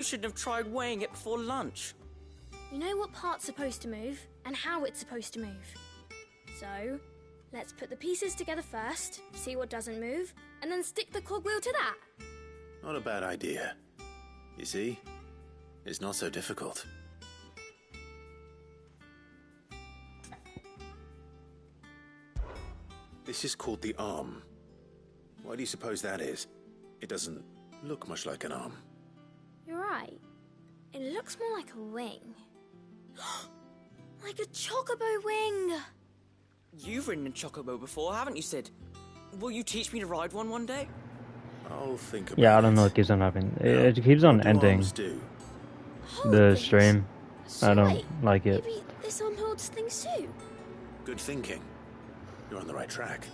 You shouldn't have tried weighing it before lunch. You know what part's supposed to move, and how it's supposed to move. So, let's put the pieces together first, see what doesn't move, and then stick the cogwheel to that. Not a bad idea. You see? It's not so difficult. This is called the arm. Why do you suppose that is? It doesn't look much like an arm. You're right. It looks more like a wing. Like a chocobo wing! You've ridden a chocobo before, haven't you, Sid? Will you teach me to ride one day? I'll think about it. Yeah, I don't know what keeps on happening. It keeps on ending the stream. I don't like it. Maybe this arm holds things too. Good thinking. You're on the right track.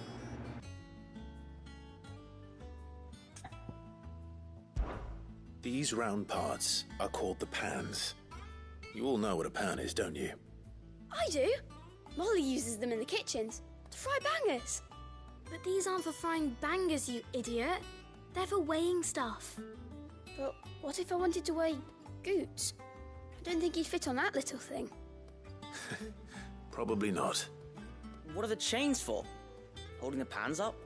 These round parts are called the pans. You all know what a pan is, don't you? I do. Molly uses them in the kitchens to fry bangers. But these aren't for frying bangers, you idiot. They're for weighing stuff. But what if I wanted to weigh Goots? I don't think he'd fit on that little thing. Probably not. What are the chains for? Holding the pans up?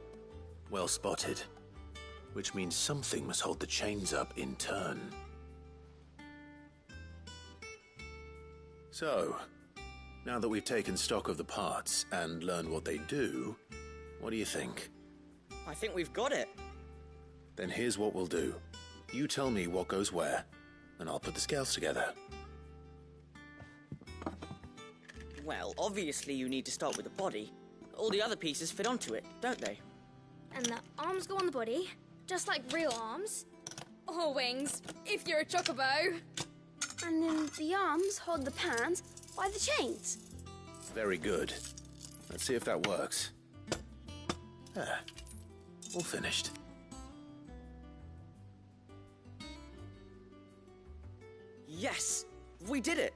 Well spotted. Which means something must hold the chains up in turn. So, now that we've taken stock of the parts and learned what they do, what do you think? I think we've got it. Then here's what we'll do. You tell me what goes where, and I'll put the scales together. Well, obviously you need to start with the body. All the other pieces fit onto it, don't they? And the arms go on the body, just like real arms. Or wings, if you're a chocobo. And then the arms hold the pans by the chains. Very good. Let's see if that works. Ah, all finished. Yes! We did it!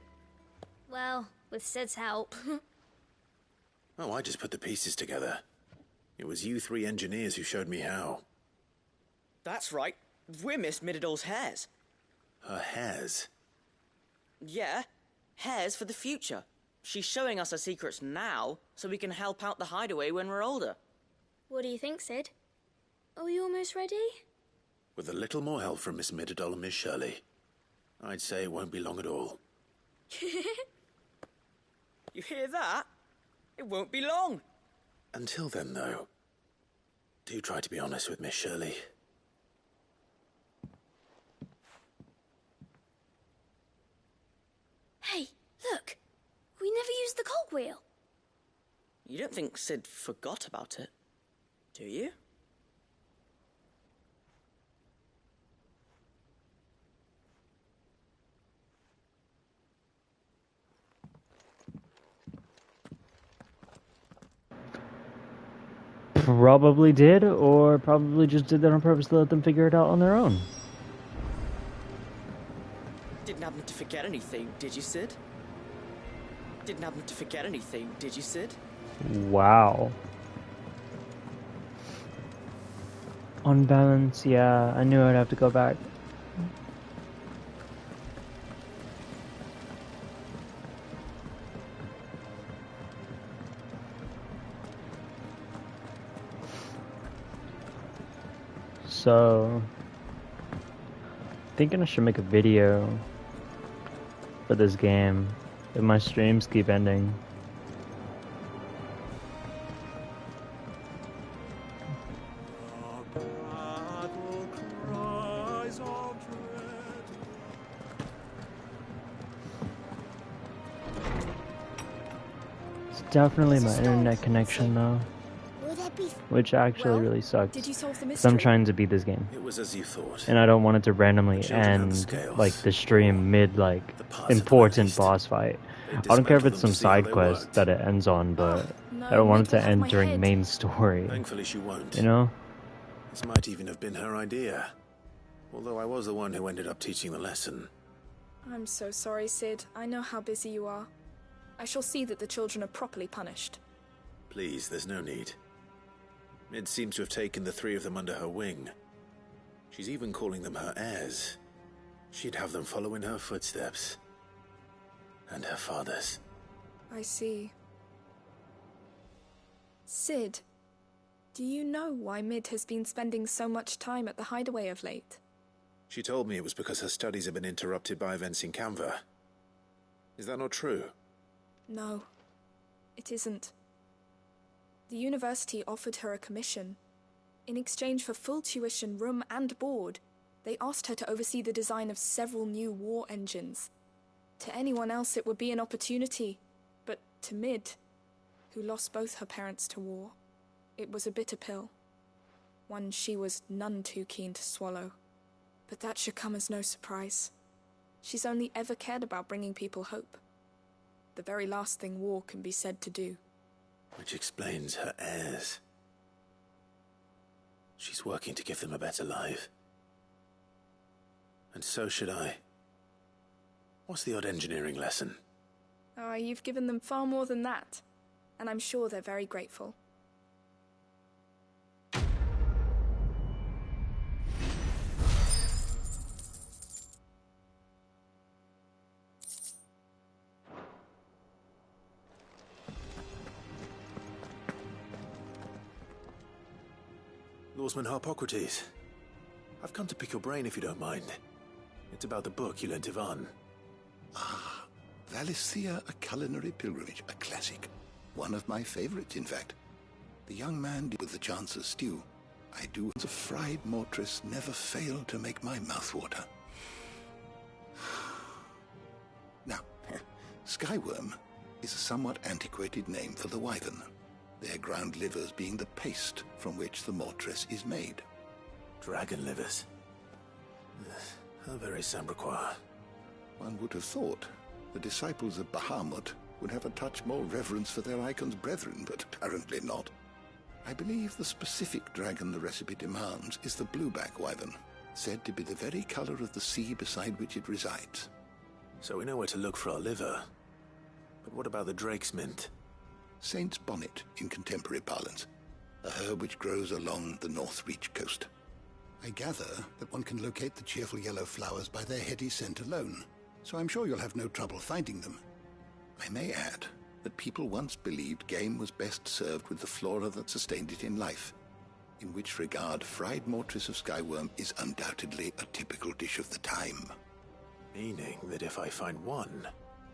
Well, with Sid's help. Oh, I just put the pieces together. It was you three engineers who showed me how. That's right. We're Miss Middledor's hairs. Her hairs? Yeah, hairs for the future. She's showing us her secrets now, so we can help out the hideaway when we're older. What do you think, Sid? Are we almost ready? With a little more help from Miss Middledor and Miss Shirley, I'd say it won't be long at all. You hear that? It won't be long. Until then, though, do try to be honest with Miss Shirley. Hey, look. We never used the cogwheel. You don't think Sid forgot about it, do you? Probably did, or probably just did that on purpose to let them figure it out on their own. Didn't happen to forget anything, did you, Sid? Didn't happen to forget anything, did you, Sid? Wow. On balance, yeah, I knew I'd have to go back. So, thinking I should make a video for this game if my streams keep ending. It's definitely my internet connection though. Which actually really sucks. Did you solve the Because I'm trying to beat this game. It was as you thought. And I don't want it to randomly end, like, the stream mid, like, important boss fight. I don't care if it's some side quest that it ends on, but I don't want it to end during main story. Thankfully she won't. You know? This might even have been her idea. Although I was the one who ended up teaching the lesson. I'm so sorry, Sid. I know how busy you are. I shall see that the children are properly punished. Please, there's no need. Mid seems to have taken the three of them under her wing. She's even calling them her heirs. She'd have them follow in her footsteps. And her father's. I see. Sid, do you know why Mid has been spending so much time at the hideaway of late? She told me it was because her studies have been interrupted by events in Canva. Is that not true? No, it isn't. The university offered her a commission. In exchange for full tuition, room and board, they asked her to oversee the design of several new war engines. To anyone else it would be an opportunity, but to Mid, who lost both her parents to war, it was a bitter pill. One she was none too keen to swallow. But that should come as no surprise. She's only ever cared about bringing people hope. The very last thing war can be said to do. Which explains her heirs. She's working to give them a better life. And so should I. What's the odd engineering lesson? You've given them far more than that. And I'm sure they're very grateful. Lawsman Harpocrates. I've come to pick your brain if you don't mind. It's about the book you lent Ivan. Ah, Valisthea, A Culinary Pilgrimage, a classic. One of my favorites, in fact. The young man did with the Chance's stew. I do. The fried mortress never failed to make my mouth water. Now, skyworm is a somewhat antiquated name for the wyvern. Their ground livers being the paste from which the mortress is made. Dragon livers. How very Sambraquois. One would have thought the disciples of Bahamut would have a touch more reverence for their icon's brethren, but apparently not. I believe the specific dragon the recipe demands is the blueback wyvern, said to be the very color of the sea beside which it resides. So we know where to look for our liver. But what about the drake's mint? Saint's bonnet in contemporary parlance, a herb which grows along the North Reach coast. I gather that one can locate the cheerful yellow flowers by their heady scent alone, so I'm sure you'll have no trouble finding them. I may add that people once believed game was best served with the flora that sustained it in life, in which regard fried mortress of skyworm is undoubtedly a typical dish of the time. Meaning that if I find one,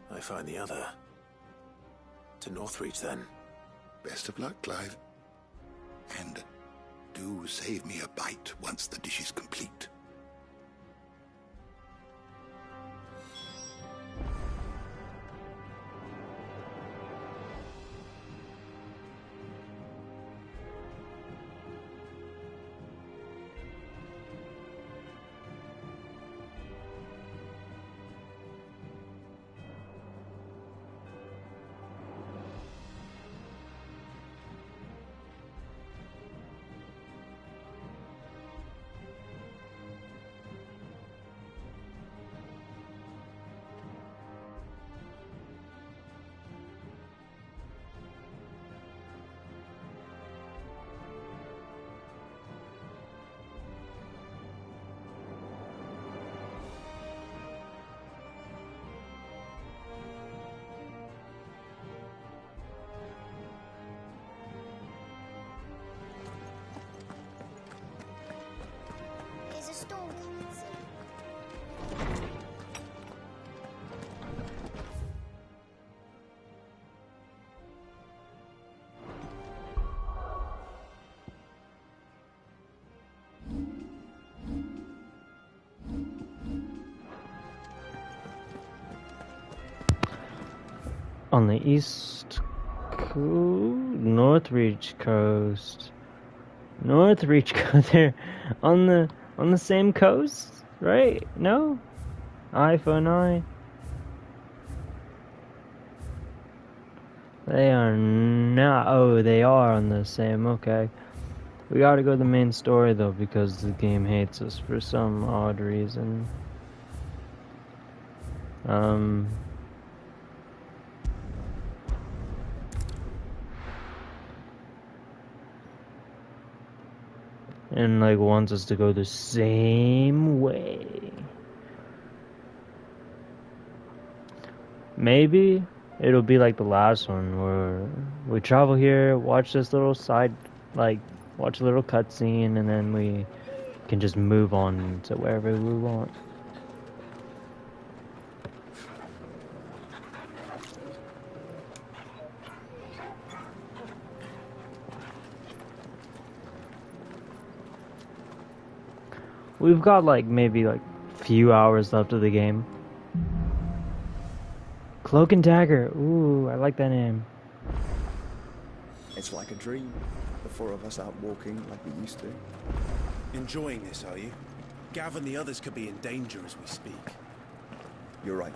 I find the other. To Northreach, then. Best of luck, Clive. And do save me a bite once the dish is complete. There's a storm coming soon. On the east Northreach coast. Northreach coast. They're on the same coast, right? No? Eye for an eye. They are not. Oh, they are on the same. Okay. We gotta go to the main story though, because the game hates us for some odd reason. And like wants us to go the same way. Maybe it'll be like the last one where we travel here, watch this little watch a little cutscene, and then we can just move on to wherever we want. We've got maybe few hours left of the game. Cloak and Dagger. Ooh, I like that name. It's like a dream. The four of us out walking like we used to. Enjoying this, are you? Gav and the others could be in danger as we speak. You're right.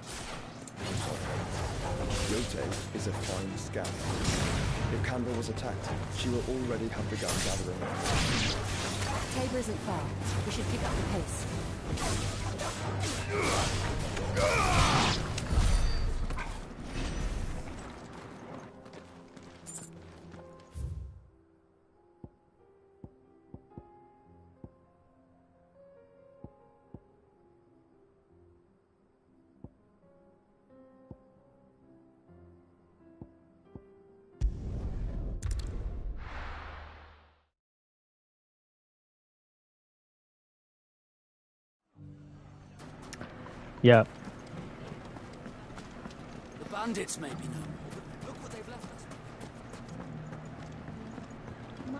Yote is a fine scout. If Canberra was attacked, she will already have begun gathering. Tabor isn't far. We should pick up the pace. Yeah. The bandits may be no more. Look what they've left us.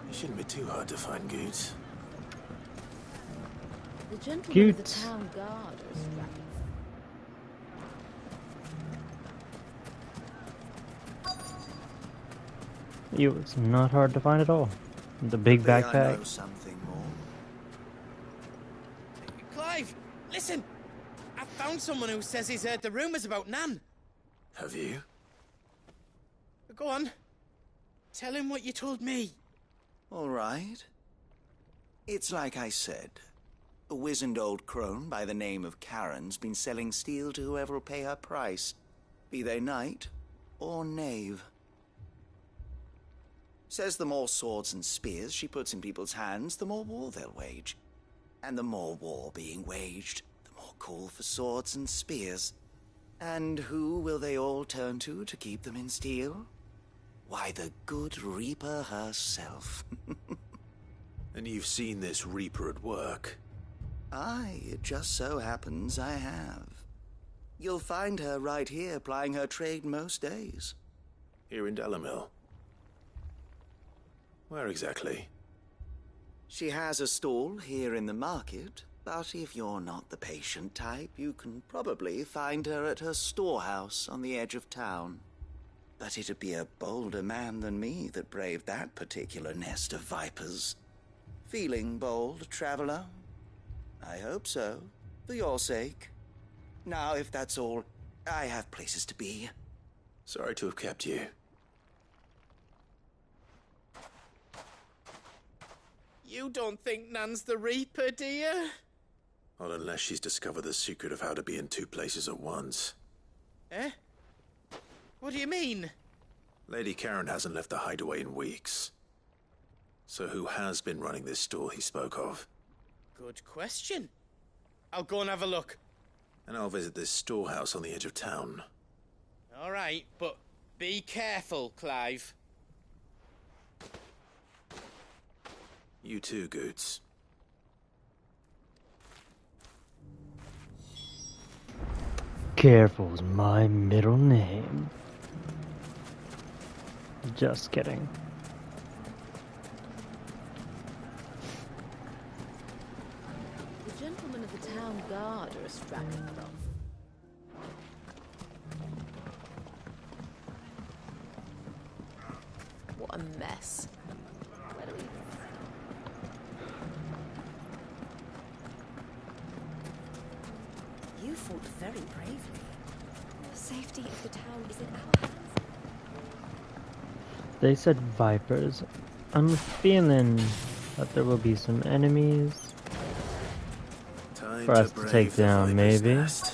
It shouldn't be too hard to find Goots. The gentlemen of the Goots. town guard are strapping. It's not hard to find at all. The big backpack. I know something more. Clive, listen! I found someone who says he's heard the rumours about Nan. Have you? Go on. Tell him what you told me. All right. It's like I said. A wizened old crone by the name of Karen's been selling steel to whoever will pay her price, be they knight or knave. Says the more swords and spears she puts in people's hands, the more war they'll wage. And the more war being waged, the more call for swords and spears. And who will they all turn to keep them in steel? Why, the good Reaper herself. And you've seen this Reaper at work? Aye, it just so happens I have. You'll find her right here plying her trade most days. Here in Delamil? Where exactly? She has a stall here in the market, but if you're not the patient type, you can probably find her at her storehouse on the edge of town. But it'd be a bolder man than me that braved that particular nest of vipers. Feeling bold, traveler? I hope so, for your sake. Now, if that's all, I have places to be. Sorry to have kept you. You don't think Nan's the Reaper, do you? Not unless she's discovered the secret of how to be in two places at once. Eh? What do you mean? Lady Karen hasn't left the hideaway in weeks. So who has been running this store he spoke of? Good question. I'll go and have a look. And I'll visit this storehouse on the edge of town. All right, but be careful, Clive. You too, Goots. Careful's my middle name. Just kidding. The gentlemen of the town guard are a strapping crop. What a mess. Where do we... You fought very bravely. The safety of the town is in our hands. They said vipers. I'm feeling that there will be some enemies for us to take down, maybe. Nest.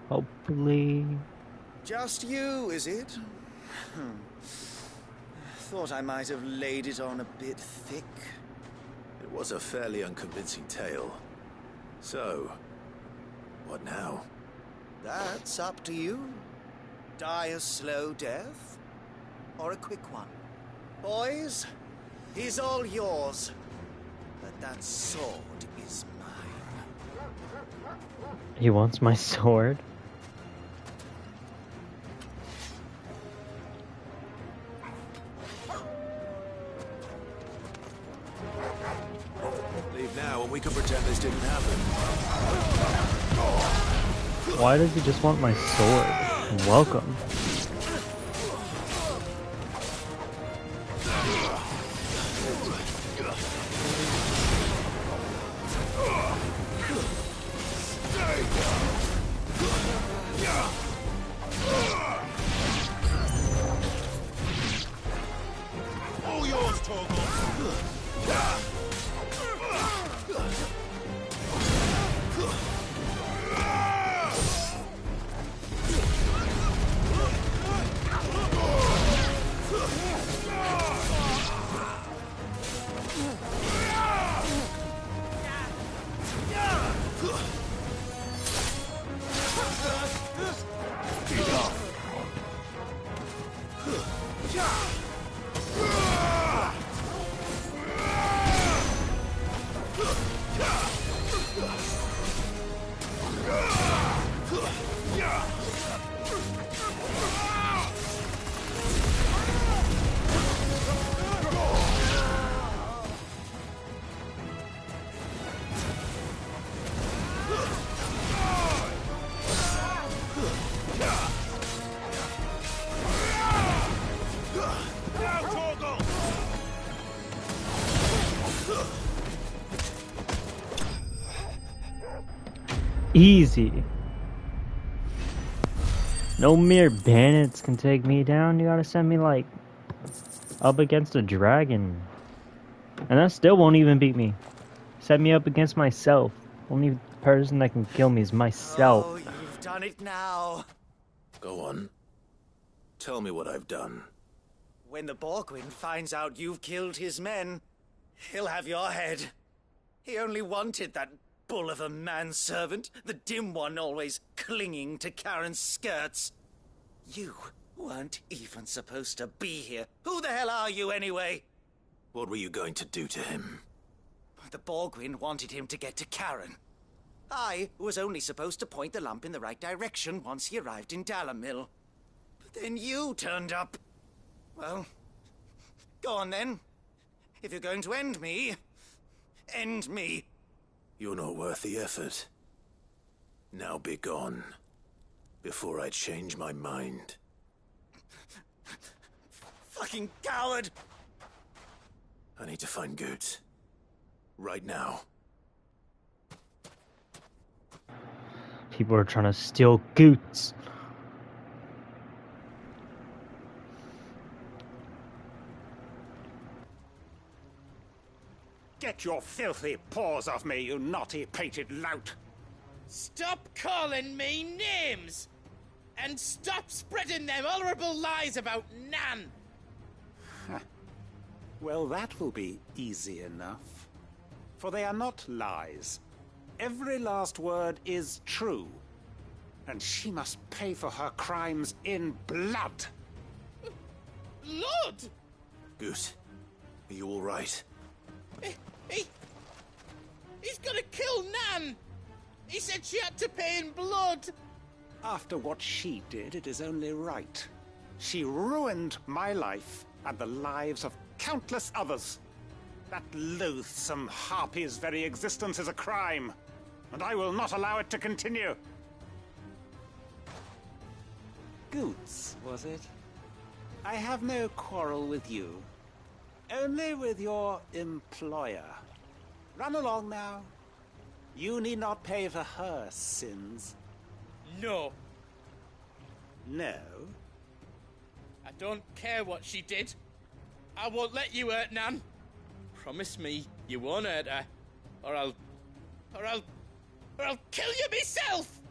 Hopefully. Just you, is it? Thought I might have laid it on a bit thick. It was a fairly unconvincing tale. So, what now? That's up to you. Die a slow death, or a quick one. Boys, he's all yours. But that sword is mine. He wants my sword? Leave now and we can pretend this didn't happen. Why does he just want my sword? Welcome. All yours, Torgal. Easy. No mere bandits can take me down. You gotta send me, like, up against a dragon. And that still won't even beat me. Set me up against myself. Only person that can kill me is myself. Oh, you've done it now. Go on. Tell me what I've done. When the Borgwyn finds out you've killed his men, he'll have your head. He only wanted that bull of a manservant, the dim one always clinging to Karen's skirts. You weren't even supposed to be here. Who the hell are you, anyway? What were you going to do to him? The Borgwyn wanted him to get to Karen. I was only supposed to point the lamp in the right direction once he arrived in Dalamil. But then you turned up. Well, go on then. If you're going to end me, end me. You're not worth the effort. Now be gone, before I change my mind. Fucking coward! I need to find Goots. Right now. People are trying to steal Goots. Get your filthy paws off me, you naughty-pated lout! Stop calling me names! And stop spreading them horrible lies about Nan! Well, that will be easy enough. For they are not lies. Every last word is true. And she must pay for her crimes in blood. Blood? Goot, are you all right? He's gonna kill Nan! He said she had to pay in blood! After what she did, it is only right. She ruined my life and the lives of countless others. That loathsome harpy's very existence is a crime, and I will not allow it to continue. Goots, was it? I have no quarrel with you. Only with your employer. Run along now. You need not pay for her sins. No. No? I don't care what she did. I won't let you hurt Nan. Promise me you won't hurt her. Or I'll kill you myself!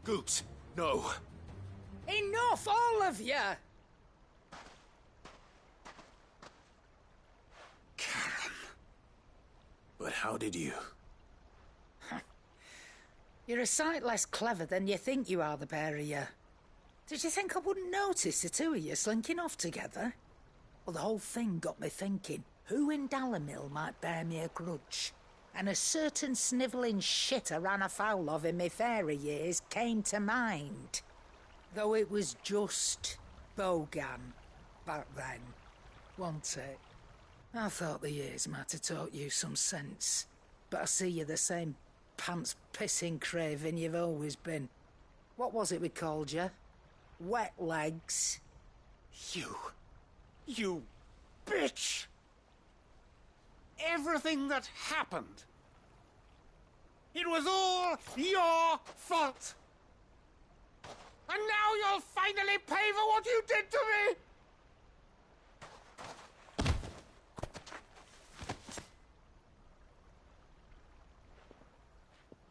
Goots, no. Enough, all of you! Karen. How did you? You're a sight less clever than you think you are, the pair of you. Did you think I wouldn't notice the two of you slinking off together? Well, the whole thing got me thinking, who in Dalamil might bear me a grudge? And a certain snivelling shit I ran afoul of in my fairy years came to mind. Though it was just Bogan back then, wasn't it? I thought the years might have taught you some sense, but I see you're the same pants-pissing craven you've always been. What was it we called you? Wet legs? You bitch! Everything that happened, it was all your fault! And now you'll finally pay for what you did to me!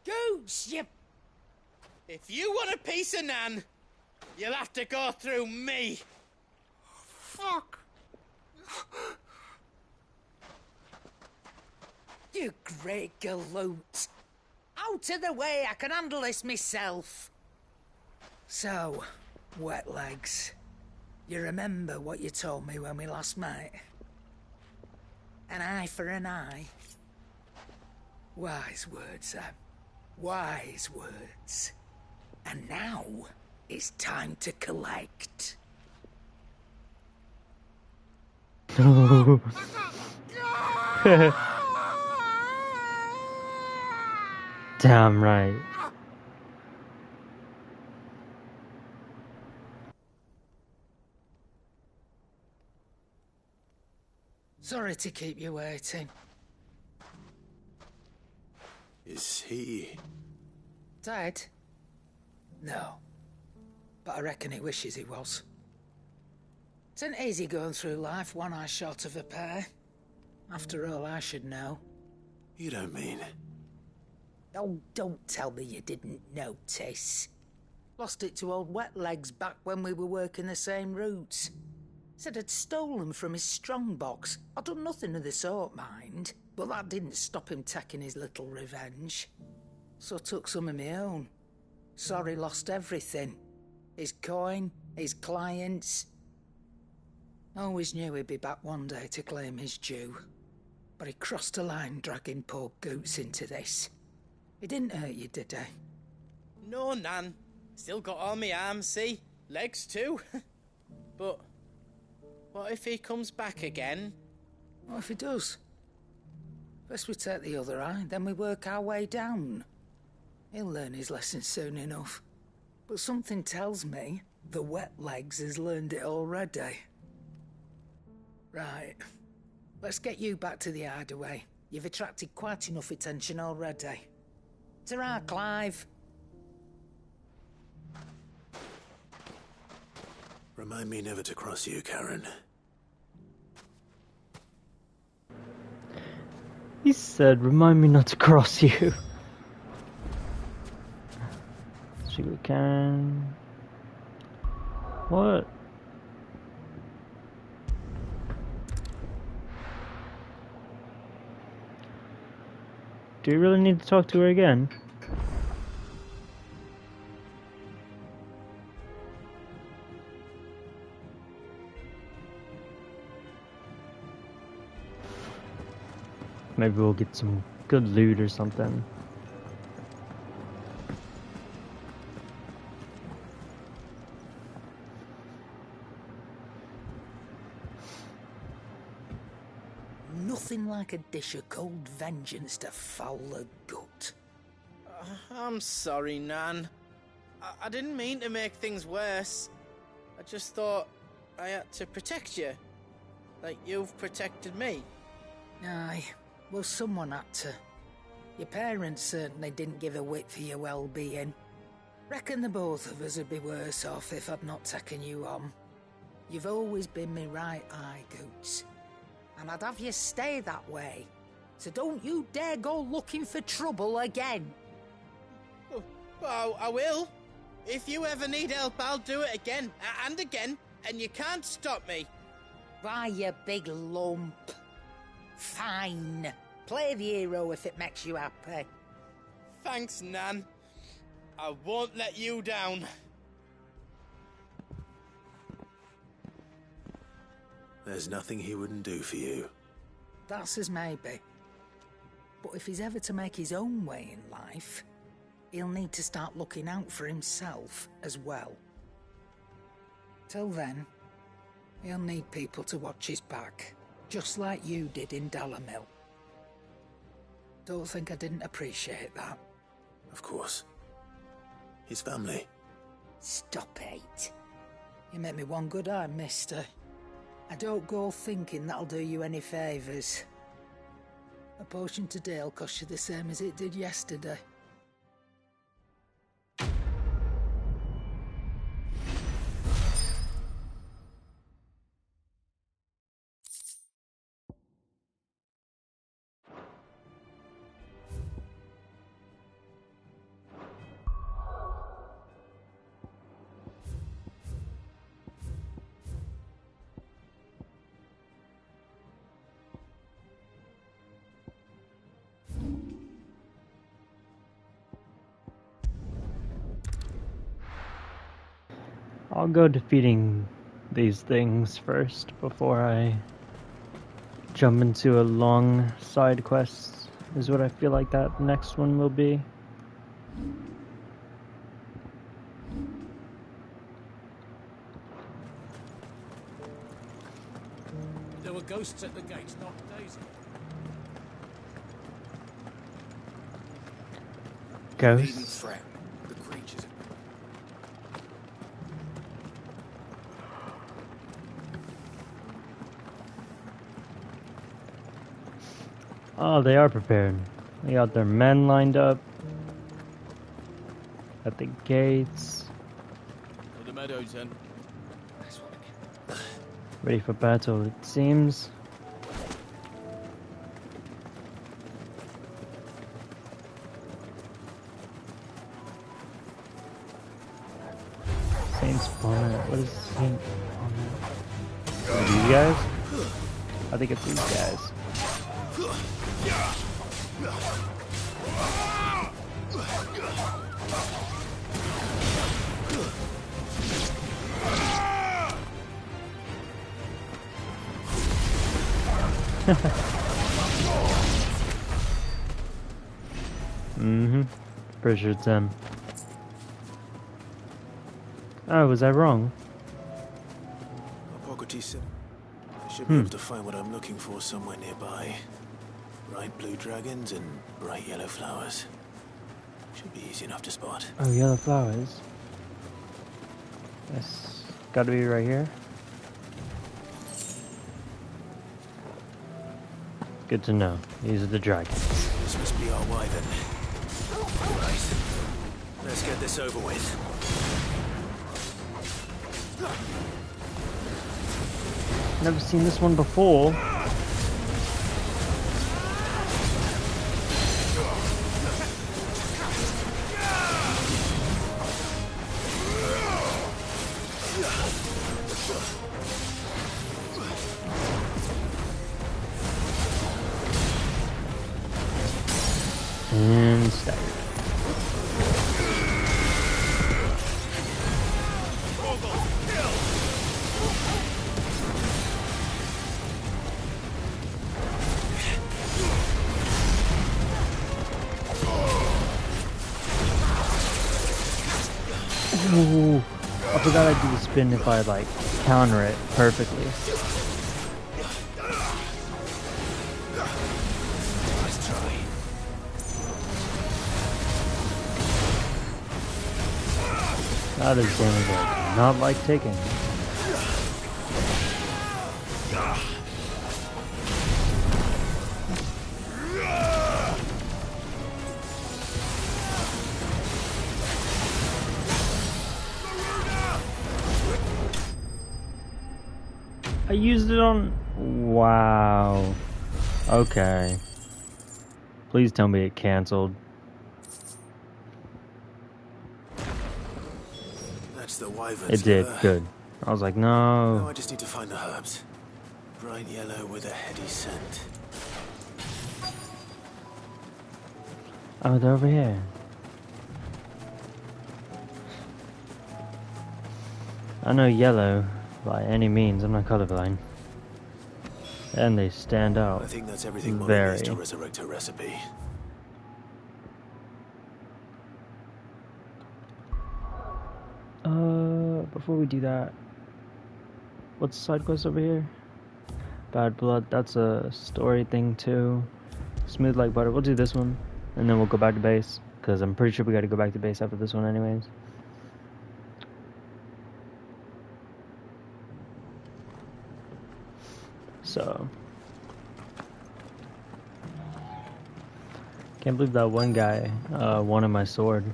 Gooch, you... If you want a piece of Nan, you'll have to go through me. Fuck! You great galoot. Out of the way, I can handle this myself. So, wet legs, you remember what you told me when we last met? An eye for an eye. Wise words, Sam. Wise words. And now, it's time to collect. No. Damn right. Sorry to keep you waiting. Is he... Dead? No. But I reckon he wishes he was. It isn't easy going through life one eye short of a pair. After all, I should know. You don't mean... Oh, don't tell me you didn't notice. Lost it to old Wet Legs back when we were working the same routes. Said I'd stolen from his strongbox. I'd done nothing of the sort, mind. But that didn't stop him taking his little revenge. So I took some of my own. Sorry, lost everything. His coin, his clients. Always knew he'd be back one day to claim his due. But he crossed a line dragging poor Goots into this. He didn't hurt you, did he? No, Nan. Still got all my arms, see? Legs too. But what if he comes back again? What if he does? First we take the other eye, then we work our way down. He'll learn his lesson soon enough. But something tells me the Wet Legs has learned it already. Right. Let's get you back to the hideaway. You've attracted quite enough attention already. Ta-ra, Clive. Remind me never to cross you, Karen. He said, remind me not to cross you. Sugar Karen. What? Do you really need to talk to her again? Maybe we'll get some good loot or something. Nothing like a dish of cold vengeance to foul the gut. I'm sorry, Nan. I didn't mean to make things worse. I just thought I had to protect you. Like you've protected me. Aye, well, someone had to. Your parents certainly didn't give a whit for your well-being. Reckon the both of us would be worse off if I'd not taken you on. You've always been me right eye, Goots. And I'd have you stay that way. So don't you dare go looking for trouble again. Well, I will. If you ever need help, I'll do it again and again, and you can't stop me. Why, you big lump. Fine. Play the hero if it makes you happy. Thanks, Nan. I won't let you down. There's nothing he wouldn't do for you. That's as maybe. But if he's ever to make his own way in life, he'll need to start looking out for himself as well. Till then, he'll need people to watch his back, just like you did in Dalamil. Don't think I didn't appreciate that. Of course. His family. Stop it. You make me one good eye, mister. I don't go thinking that'll do you any favours. A potion today'll cost you the same as it did yesterday. I'll go defeating these things first before I jump into a long side quest, is what I feel like that next one will be. There were ghosts at the gates not days ago. Ghosts? Fret. The creatures. Oh, they are prepared. They got their men lined up at the gates, For the meadows, then. ready for battle, it seems. Saints Bonnet. What is Saint Bonnet? Are these guys? I think it's these guys. Pretty sure it's them. Oh, was I wrong? Hippocrates said I should be able to find what I'm looking for somewhere nearby. Bright blue dragons and bright yellow flowers. Should be easy enough to spot. Oh, yellow flowers. That's gotta be right here. Good to know. These are the dragons. This must be our way then. Right. Let's get this over with. Never seen this one before. And staggered. Ooh, I forgot I'd do the spin if I like counter it perfectly. Let's try. That is damage I do not like taking. I used it on... Wow. Okay. Please tell me it canceled. That's the wyvern's It did. liver. Good. I was like, Now no. I just need to find the herbs. Bright yellow with a heady scent. Oh, they're over here. I know yellow by any means. I'm not colorblind. And they stand out. I think that's everything Molly very. needs to resurrect her recipe. Before we do that, what's the side quest over here? Bad Blood, that's a story thing too. Smooth like butter, we'll do this one, and then we'll go back to base, because I'm pretty sure we gotta go back to base after this one anyways. So, can't believe that one guy wanted my sword.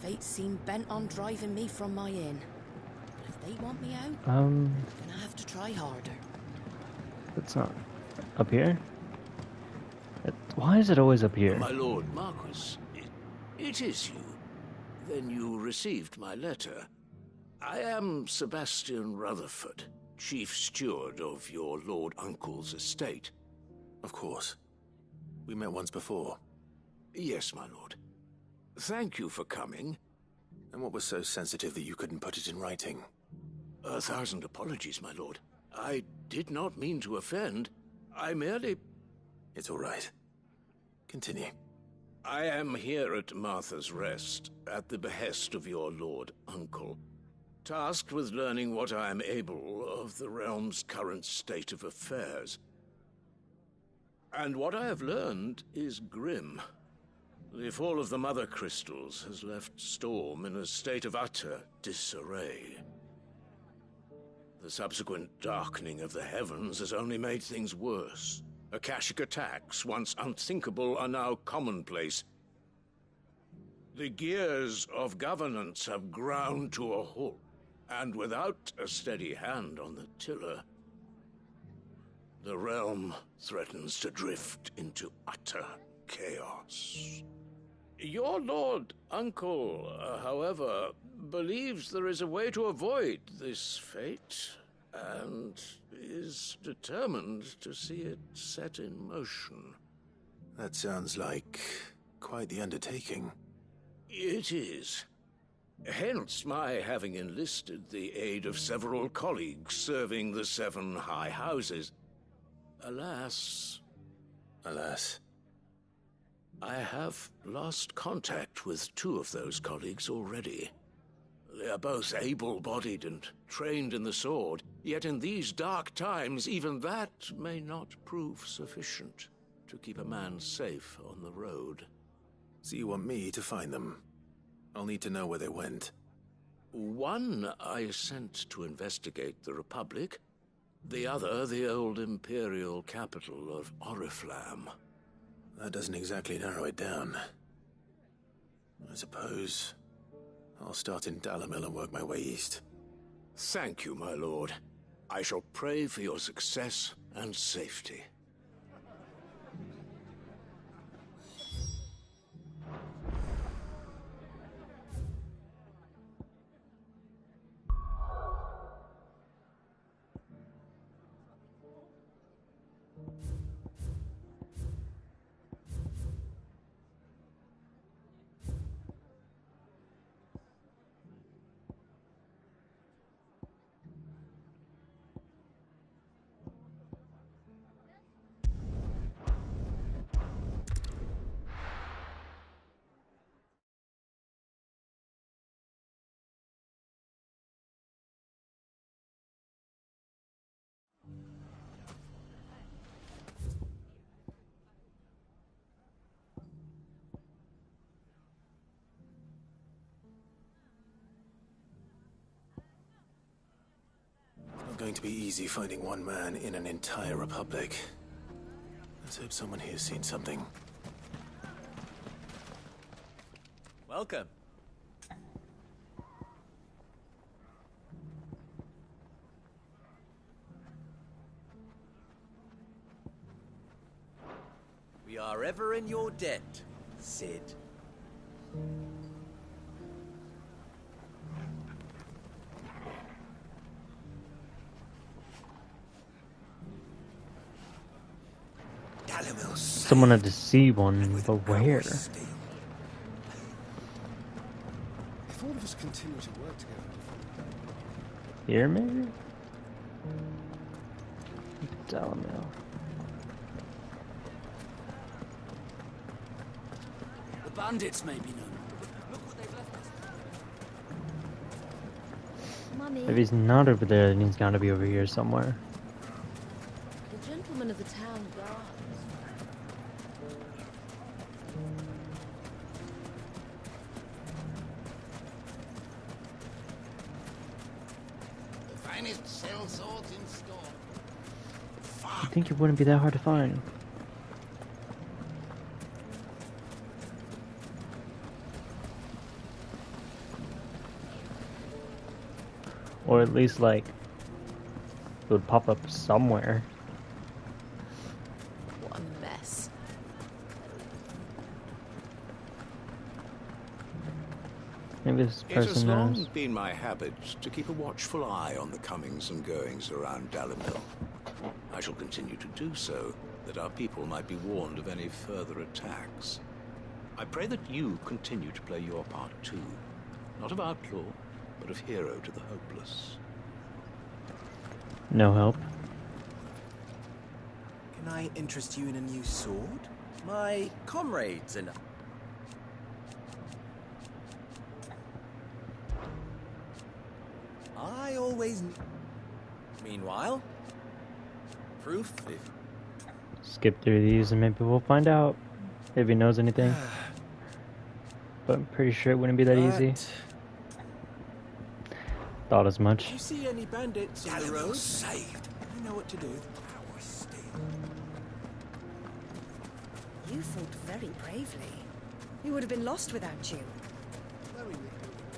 Fate seem bent on driving me from my inn. If they want me out, I'm gonna have to try harder. It's not up here. Why is it always up here? My lord Marquis, it is you. Then you received my letter. I am Sebastian Rutherford, chief steward of your lord uncle's estate. Of course. We met once before. Yes, my lord. Thank you for coming. And what was so sensitive that you couldn't put it in writing? 1,000 apologies, my lord. I did not mean to offend. I merely... It's all right. Continue. I am here at Martha's Rest, at the behest of your lord uncle, tasked with learning what I am able of the realm's current state of affairs. And what I have learned is grim. The fall of the Mother Crystals has left Storm in a state of utter disarray. The subsequent darkening of the heavens has only made things worse. Akashic attacks, once unthinkable, are now commonplace. The gears of governance have ground to a halt, and without a steady hand on the tiller, the realm threatens to drift into utter chaos. Your lord uncle, however, believes there is a way to avoid this fate, and is determined to see it set in motion. That sounds like quite the undertaking. It is. Hence my having enlisted the aid of several colleagues serving the 7 high houses. Alas, I have lost contact with 2 of those colleagues already. They are both able-bodied and trained in the sword, yet in these dark times, even that may not prove sufficient to keep a man safe on the road. So you want me to find them? I'll need to know where they went. One I sent to investigate the Republic, the other the old Imperial capital of Oriflamme. That doesn't exactly narrow it down. I suppose I'll start in Dalamil and work my way east. Thank you, my lord. I shall pray for your success and safety. Not going to be easy finding one man in an entire republic. Let's hope someone here's seen something. Welcome. We are ever in your debt, Sid. Someone had to see one, but where? If all of us continue to work together. Here, maybe? Dalamil. The bandits may be known. Look what they've left us. Mummy. If he's not over there, then he's gotta be over here somewhere. The gentleman of the town guard. The finest cell swords in store. I think it wouldn't be that hard to find. Or at least, like, it would pop up somewhere. What a mess. Maybe this It has person long knows. been my habit to keep a watchful eye on the comings and goings around Dalamil. I shall continue to do so, that our people might be warned of any further attacks. I pray that you continue to play your part too, not of outlaw, but of hero to the hopeless. No help. Can I interest you in a new sword? My comrades and... I always... Meanwhile, proof if... Skip through these and maybe we'll find out if he knows anything. But I'm pretty sure it wouldn't be that easy. Thought as much. If you see any bandits on the road, saved. You know what to do. You fought very bravely. We would have been lost without you.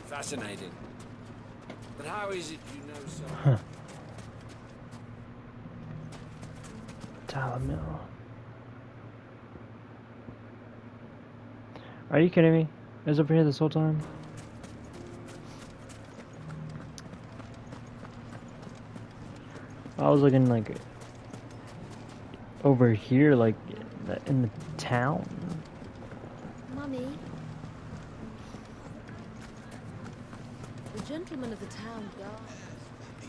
Fascinating. But how is it you know so? Huh. Dalamil. Are you kidding me? It was over here this whole time? I was looking like over here, like in the town. Mummy. The gentleman of the town guard.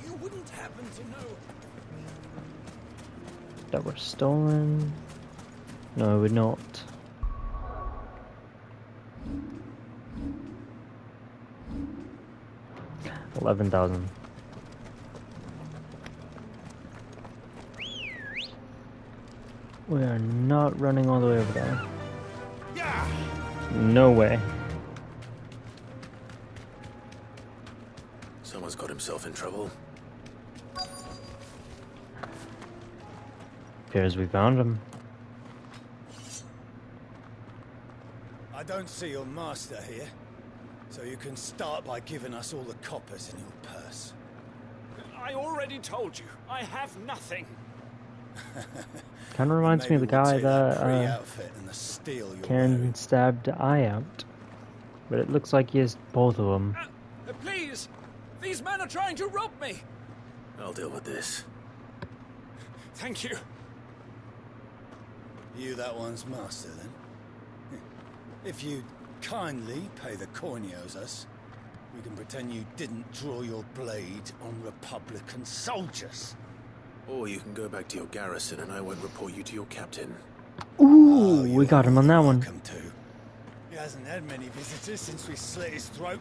You wouldn't happen to know. That were stolen? No, it would not. $11,000. We are not running all the way over there. No way. Someone's got himself in trouble. Appears we found him. I don't see your master here, so you can start by giving us all the coppers in your purse. I already told you, I have nothing. Kind of reminds me of the guy that Karen Karen stabbed eye out. But it looks like he has both of them. Please! These men are trying to rob me! I'll deal with this. Thank you. You that one's master, then? If you'd kindly pay the coin he owes us, we can pretend you didn't draw your blade on Republican soldiers. Or you can go back to your garrison and I won't report you to your captain. Ooh, we got him on that one. He hasn't had many visitors since we slit his throat.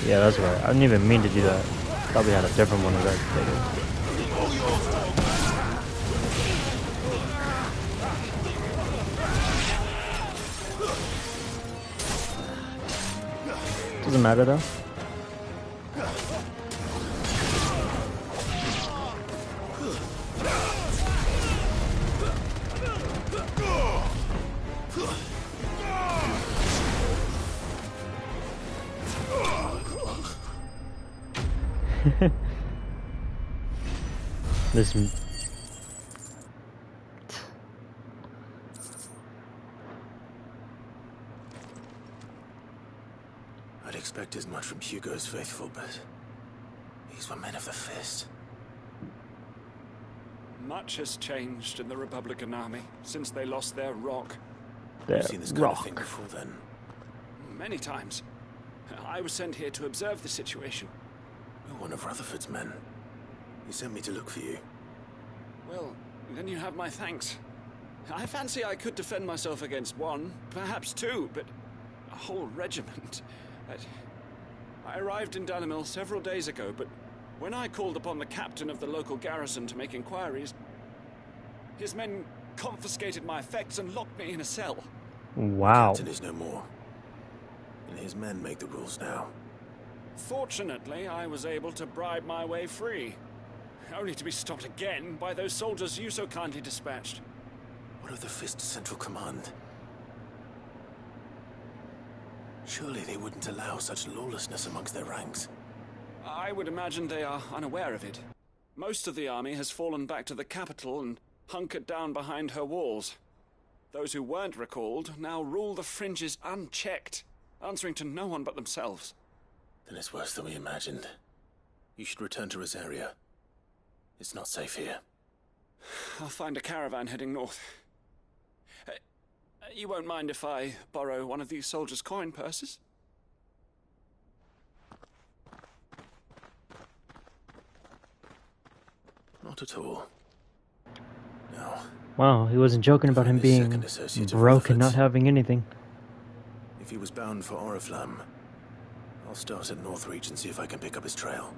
Yeah, that's right. I didn't even mean to do that. Thought we had a different one of that. Doesn't matter though. This. I'd expect as much from Hugo's faithful, but these were men of the fist. Much has changed in the Republican army since they lost their rock. You've seen this kind of thing before, then? Many times. I was sent here to observe the situation. You're one of Rutherford's men. He sent me to look for you. Well, then you have my thanks. I fancy I could defend myself against one, perhaps two, but a whole regiment. I arrived in Dalimil several days ago, but when I called upon the captain of the local garrison to make inquiries, his men confiscated my effects and locked me in a cell. Wow. The captain is no more. And his men make the rules now. Fortunately, I was able to bribe my way free. Only to be stopped again by those soldiers you so kindly dispatched. What of the Fist Central Command? Surely they wouldn't allow such lawlessness amongst their ranks. I would imagine they are unaware of it. Most of the army has fallen back to the capital and hunkered down behind her walls. Those who weren't recalled now rule the fringes unchecked, answering to no one but themselves. Then it's worse than we imagined. You should return to Rosaria. It's not safe here. I'll find a caravan heading north. You won't mind if I borrow one of these soldiers' coin purses? Not at all. No. Wow, he wasn't joking about him being broke and not having anything. If he was bound for Oriflamme, I'll start at Northreach and see if I can pick up his trail.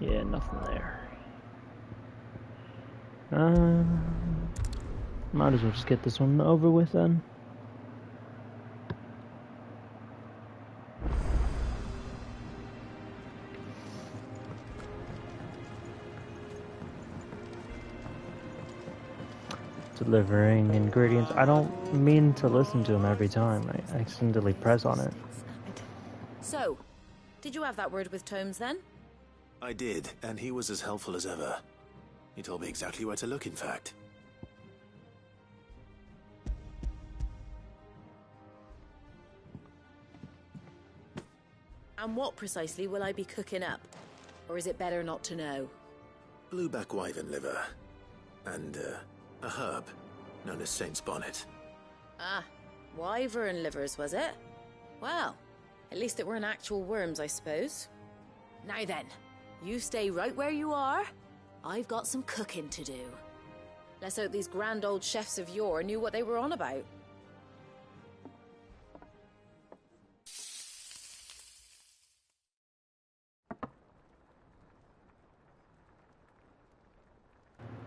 Yeah, nothing there. Might as well just get this one over with then. Delivering ingredients. I don't mean to listen to him every time. I accidentally press on it. So, did you have that word with Tomes then? I did, and he was as helpful as ever. He told me exactly where to look, in fact. And what precisely will I be cooking up? Or is it better not to know? Blueback wyvern liver. And, a herb known as Saint's Bonnet. Ah, wyvern livers, was it? Well, at least it weren't actual worms, I suppose. Now then, you stay right where you are. I've got some cooking to do. Let's hope these grand old chefs of yore knew what they were on about.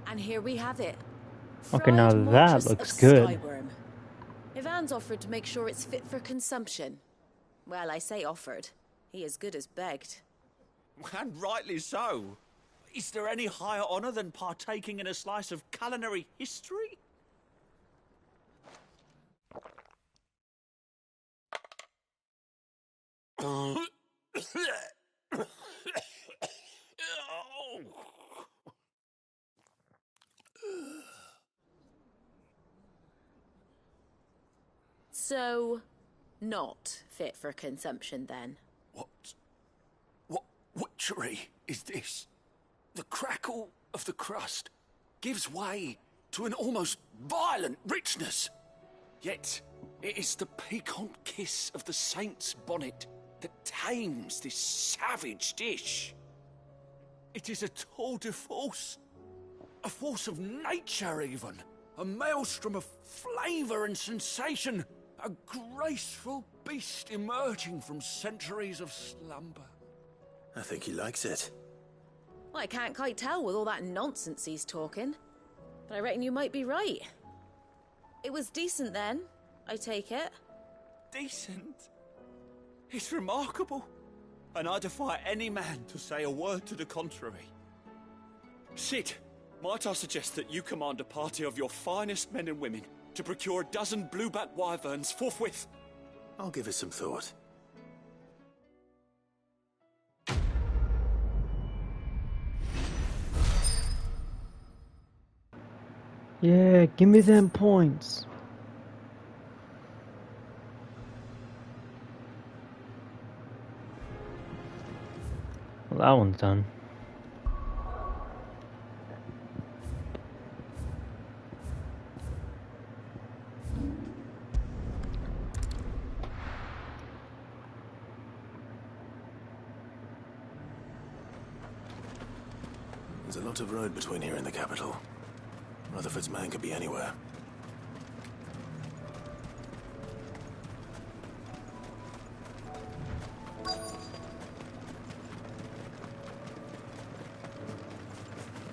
And here we have it. Okay, now Fried that mortress looks of good. skyworm. Ivan's offered to make sure it's fit for consumption. Well, I say offered. He as good as begged. And rightly so. Is there any higher honor than partaking in a slice of culinary history? So, not fit for consumption then? What witchery is this? The crackle of the crust gives way to an almost violent richness. Yet, it is the piquant kiss of the saint's bonnet that tames this savage dish. It is a tour de force. A force of nature, even. A maelstrom of flavour and sensation. A graceful beast emerging from centuries of slumber. I think he likes it. Well, I can't quite tell with all that nonsense he's talking. But I reckon you might be right. It was decent then, I take it. Decent? It's remarkable. And I defy any man to say a word to the contrary. Sid, might I suggest that you command a party of your finest men and women to procure a dozen blueback wyverns forthwith? I'll give it some thought. Yeah, give me them points. Well, that one's done. There's a lot of road between here and the capital. Rutherford's man could be anywhere.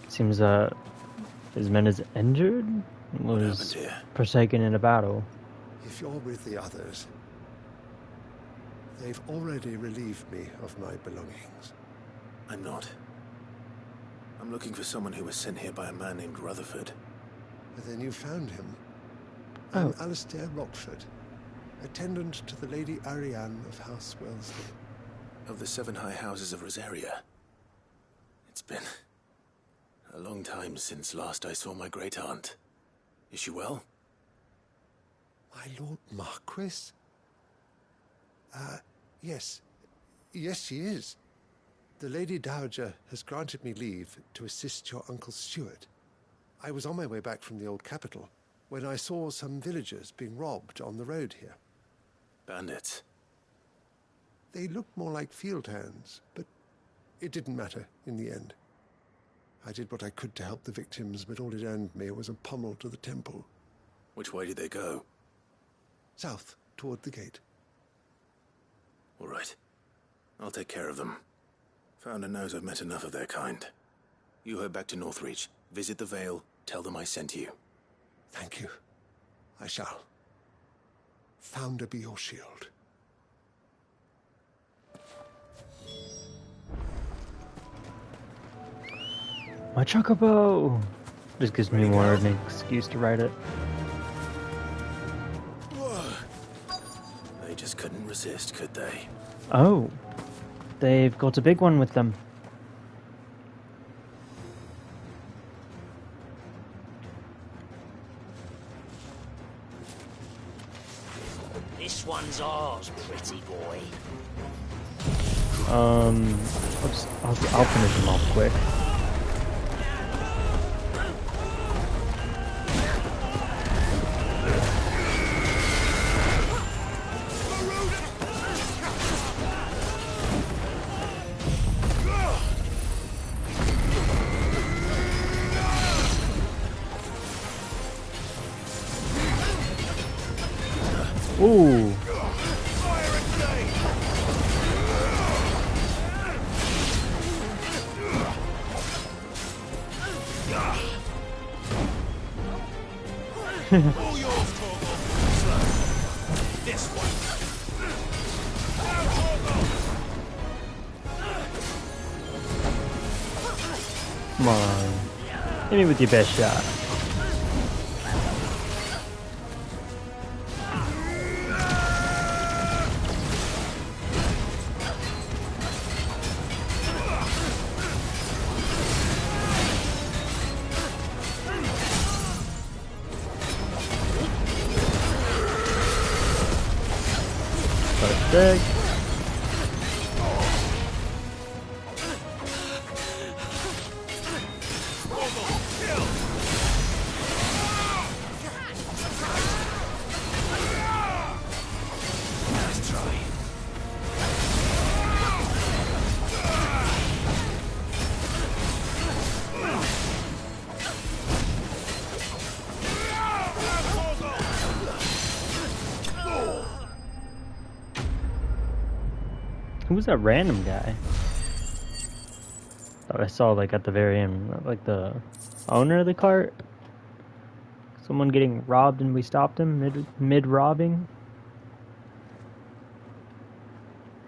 Seems his men is injured. Was forsaken in a battle. If you're with the others, they've already relieved me of my belongings. I'm not. I'm looking for someone who was sent here by a man named Rutherford. But then you found him. I'm Alistair Rockford, attendant to the Lady Ariane of House Wellesley. Of the 7 high houses of Rosaria. It's been a long time since last I saw my great-aunt. Is she well? My Lord Marquis? Yes. Yes, she is. The Lady Dowager has granted me leave to assist your Uncle Stuart. I was on my way back from the old capital when I saw some villagers being robbed on the road here. Bandits? They looked more like field hands, but it didn't matter in the end. I did what I could to help the victims, but all it earned me was a pommel to the temple. Which way did they go? South, toward the gate. All right. I'll take care of them. Founder knows I've met enough of their kind. You head back to Northreach, visit the Vale, tell them I sent you. Thank you. I shall. Founder be your shield. My chocobo! Just gives me more of an excuse to ride it. They just couldn't resist, could they? Oh. They've got a big one with them. This one's ours, pretty boy. I'll finish them off quick. Ooh. All yours, Torgal. This one. Come on. Hit me with your best shot. Perfect. Who was that random guy? Thought I saw like at the very end, like the owner of the cart. Someone getting robbed and we stopped him mid robbing.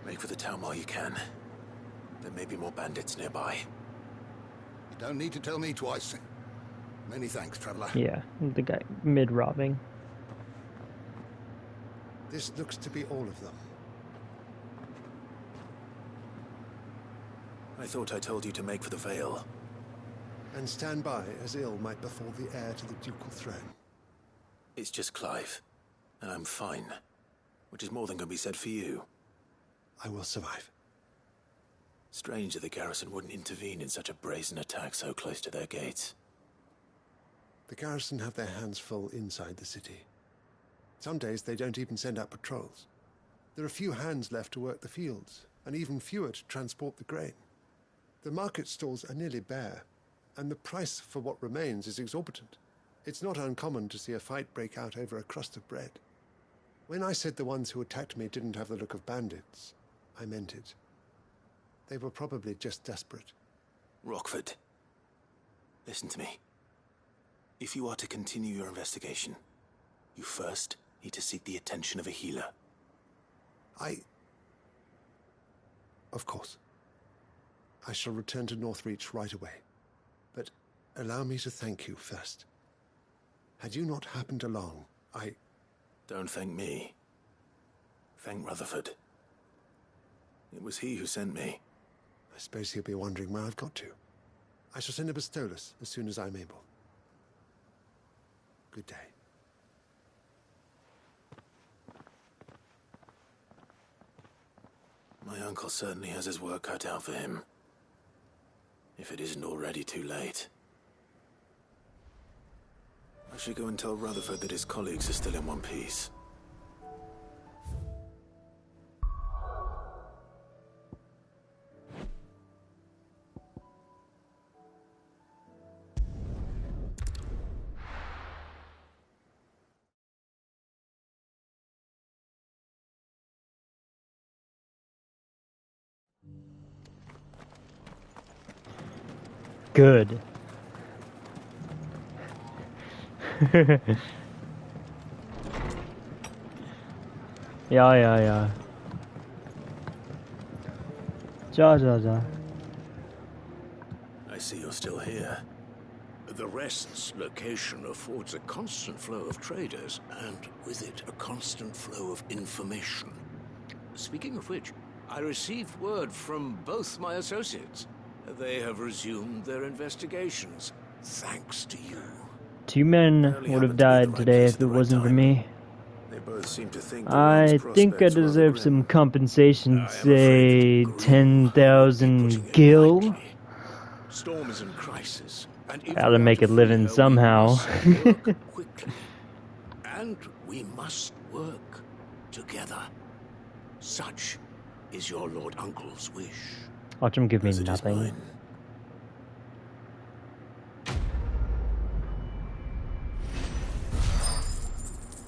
Make for the town while you can. There may be more bandits nearby. You don't need to tell me twice. Many thanks, traveler. Yeah, the guy mid robbing. This looks to be all of them. I thought I told you to make for the Vale. And stand by as ill might befall the heir to the ducal throne. It's just Clive, and I'm fine. Which is more than can be said for you. I will survive. Strange that the garrison wouldn't intervene in such a brazen attack so close to their gates. The garrison have their hands full inside the city. Some days they don't even send out patrols. There are few hands left to work the fields, and even fewer to transport the grain. The market stalls are nearly bare, and the price for what remains is exorbitant. It's not uncommon to see a fight break out over a crust of bread. When I said the ones who attacked me didn't have the look of bandits, I meant it. They were probably just desperate. Rockford, listen to me. If you are to continue your investigation, you first need to seek the attention of a healer. Of course. I shall return to Northreach right away. But allow me to thank you first. Had you not happened along, Don't thank me. Thank Rutherford. It was he who sent me. I suppose he'll be wondering where I've got to. I shall send a Bastolus as soon as I'm able. Good day. My uncle certainly has his work cut out for him. If it isn't already too late. I should go and tell Rutherford that his colleagues are still in one piece. Good. Ja. Ja. I see you're still here. The Rest's location affords a constant flow of traders, and with it, a constant flow of information. Speaking of which, I received word from both my associates. They have resumed their investigations, thanks to you. 2 men would have died today if it wasn't for me. They both seem to think I think I deserve some compensation, say 10,000 gil. Storm is in crisis, and if Gotta we are make to a living free her, somehow. we must work quickly. And we must work together. Such is your Lord Uncle's wish. Watch him give me nothing.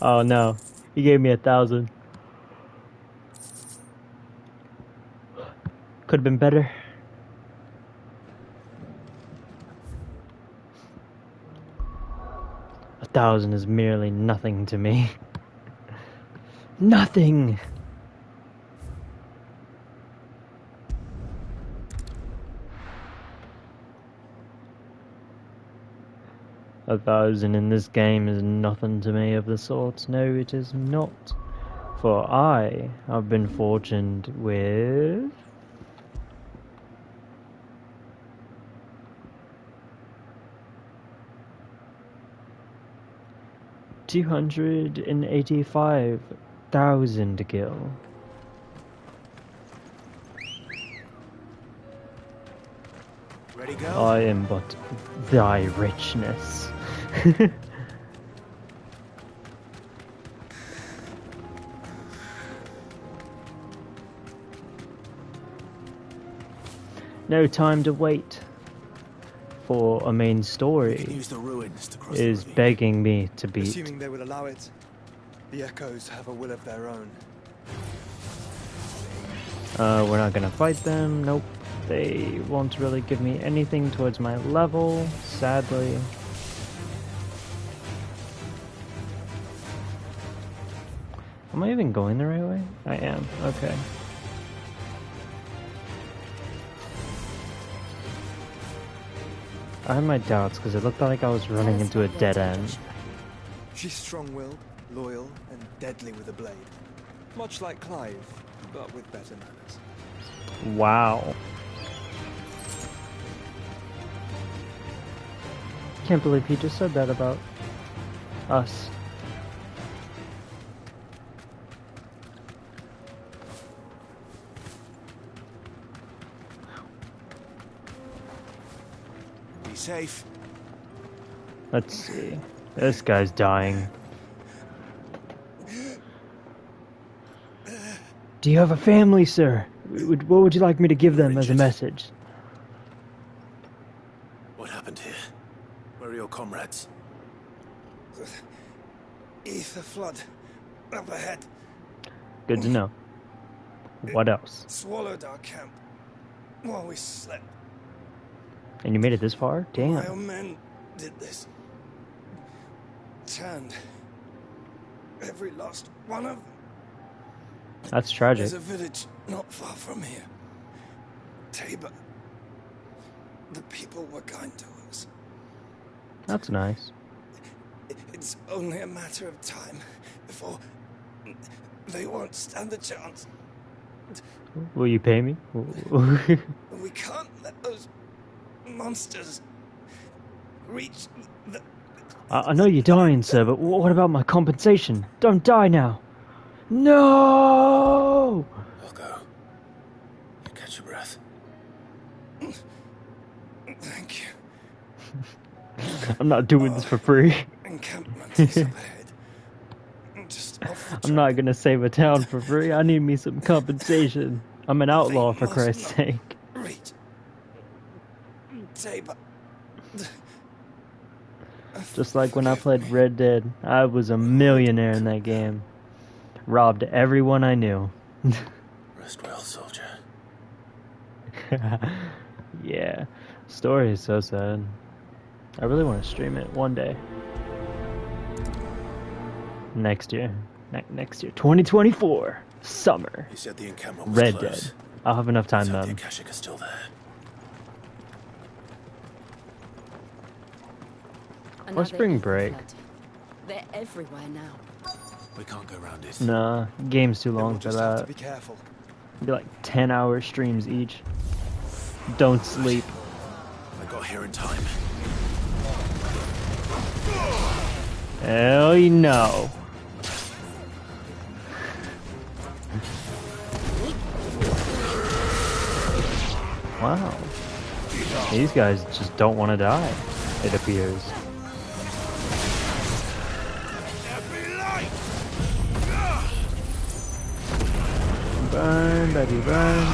Oh no, he gave me 1,000. Could have been better. $1,000 is merely nothing to me. Nothing! $1,000 in this game is nothing to me of the sort. No, it is not. For I have been fortuned with... $285,000 gil. Ready, go? I am but thy richness. No time to wait, for a main story Use the ruins to cross is the ravine. begging me to beat. Assuming they will allow it, the Echoes have a will of their own. We're not gonna fight them, nope. They won't really give me anything towards my level, sadly. Am I even going the right way? I am, okay. I had my doubts because it looked like I was running into a dead end. She's strong-willed, loyal, and deadly with a blade. Much like Clive, but with better manners. Wow. Can't believe he just said that about us. safe. Let's see. This guy's dying. Do you have a family, sir? What would you like me to give them as a message? What happened here? Where are your comrades? Ether flood. Up ahead. Good to know. What else? Swallowed our camp while we slept. And you made it this far? Damn. My own men did this. Turned every last one of them. That's tragic. There's a village not far from here. Tabor. The people were kind to us. That's nice. It's only a matter of time before they won't stand a chance. Will you pay me? We can't let those monsters reach the... I know you're dying, sir, but what about my compensation? Don't die now. No! I'll go. You catch your breath. Thank you. I'm not doing this for free. Encampment is up ahead. Just off the I'm not gonna save a town for free. I need me some compensation. I'm an outlaw, for Christ's sake. reach. Tabor. Just like when I played Red Dead, I was a millionaire in that game. Robbed everyone I knew. Rest well, soldier. Yeah, story is so sad. I really want to stream it one day. Next year. Next year. 2024. Summer. You said the encampment was Red close. Dead. I'll have enough time The then. Akashic is still there. Or spring break. They're everywhere now. We can't go around it. Nah, game's too long for Just have to that. be careful. It'd be like 10-hour streams each. Don't sleep. I got here in time. Hell no. Wow. These guys just don't want to die, it appears. Burn, baby, burn.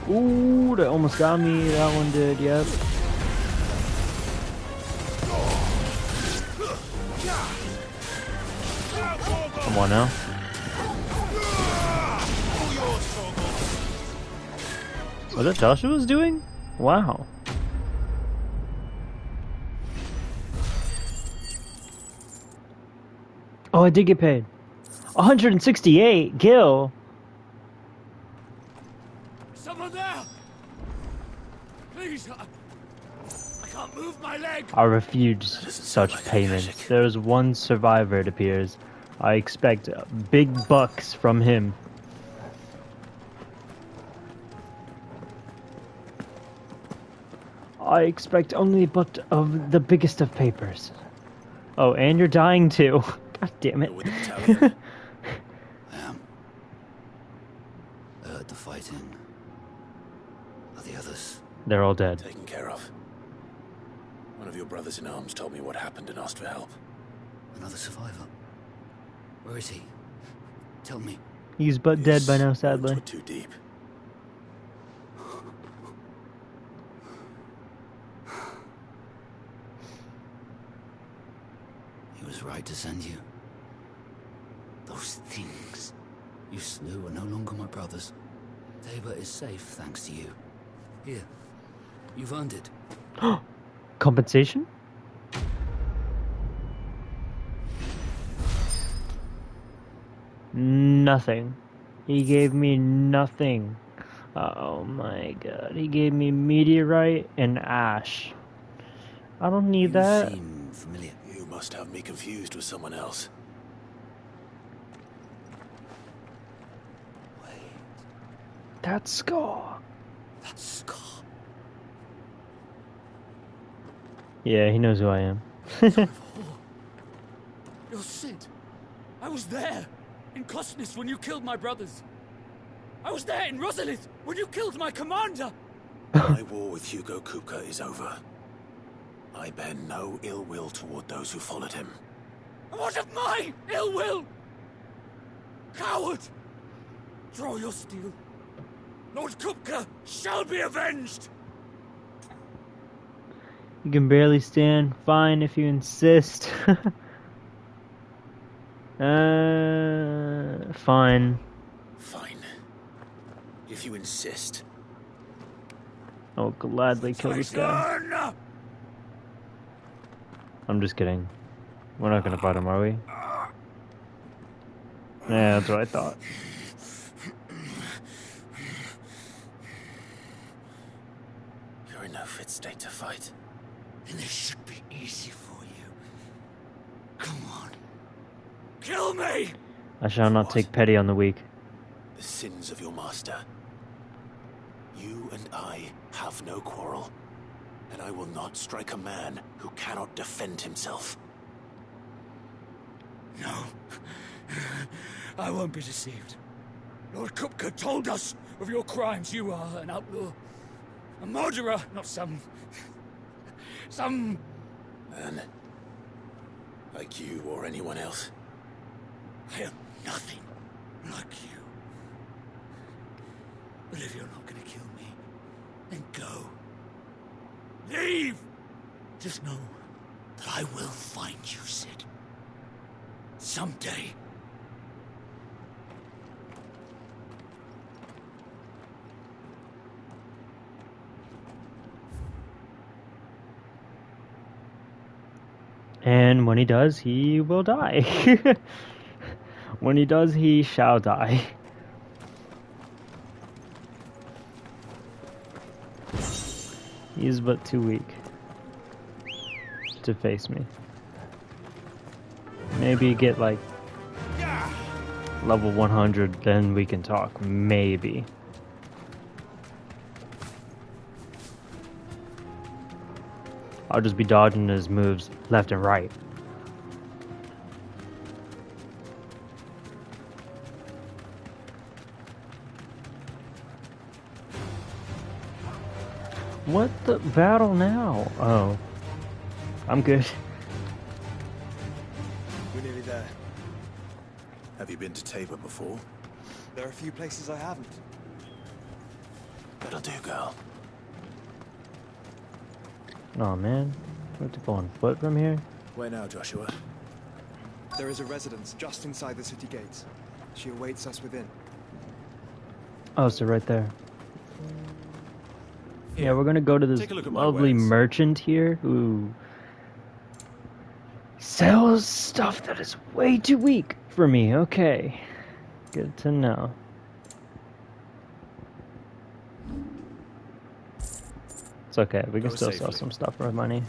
Ooh, that almost got me. That one did, yep. Come on now. Was that Joshua's doing? Wow. Oh, I did get paid. 168 Gil. Someone there! Please, I can't move my leg! I refuse such payments. There is one survivor, it appears. I expect big bucks from him. I expect only but of the biggest of papers. Oh, and you're dying too. God damn it. I am. I heard the fighting. Are the others? They're all dead. Taken care of. One of your brothers in arms told me what happened and asked for help. Another survivor? Where is he? Tell me. He's but dead by now, sadly. Were too deep. He was right to send you. Those things you slew are no longer my brothers. Tabor is safe thanks to you. Here, you've earned it. Compensation? Nothing. He gave me nothing. Oh my god. He gave me meteorite and ash. I don't need that. Seem familiar. You must have me confused with someone else. That's Scar. That's Scar. Yeah, he knows who I am. was there in Cosnus when you killed my brothers. I was there in Rosalith when you killed my commander. My war with Hugo Kupka is over. I bear no ill will toward those who followed him. What of my ill will? Coward! Draw your steel. Lord Kupka shall be avenged! You can barely stand. Fine if you insist. Fine. Fine. If you insist. I'll gladly kill this guy. I'm just kidding. We're not gonna fight him, are we? Yeah, that's what I thought. You're in no fit state to fight. And this should be easy for you. Come on. Kill me! I shall not take pity on the weak. The sins of your master. You and I have no quarrel. And I will not strike a man who cannot defend himself. No. I won't be deceived. Lord Kupka told us of your crimes. You are an outlaw. A murderer, not some... Man. Like you or anyone else. I am nothing like you. But if you're not gonna kill me, then go. Leave! Just know that I will find you, Sid. Someday. And when he does, he will die. When he does, he shall die. He is but too weak to face me. Maybe get like level 100, then we can talk. Maybe. I'll just be dodging his moves left and right. What the battle now? Oh. I'm good. We're nearly there. Have you been to Tabor before? There are a few places I haven't. That'll do, girl. Oh man, we have to go on foot from here? Where now, Joshua? There is a residence just inside the city gates. She awaits us within. Oh, so right there. Yeah, we're gonna go to this lovely merchant here who sells stuff that is way too weak for me. Okay, good to know. It's okay, we can still sell some stuff for money.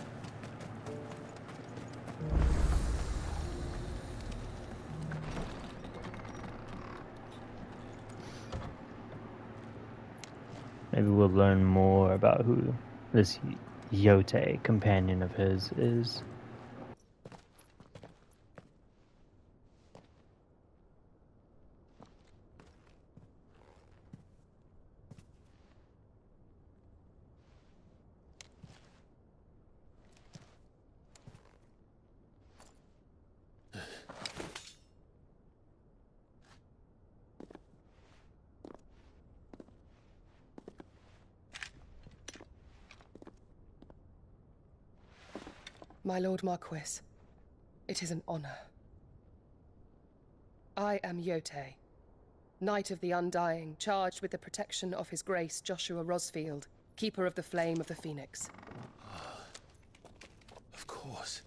Maybe we'll learn more about who this Yote companion of his is. My Lord Marquis, it is an honor. I am Yote, Knight of the Undying, charged with the protection of His Grace Joshua Rosfield, Keeper of the Flame of the Phoenix. Of course.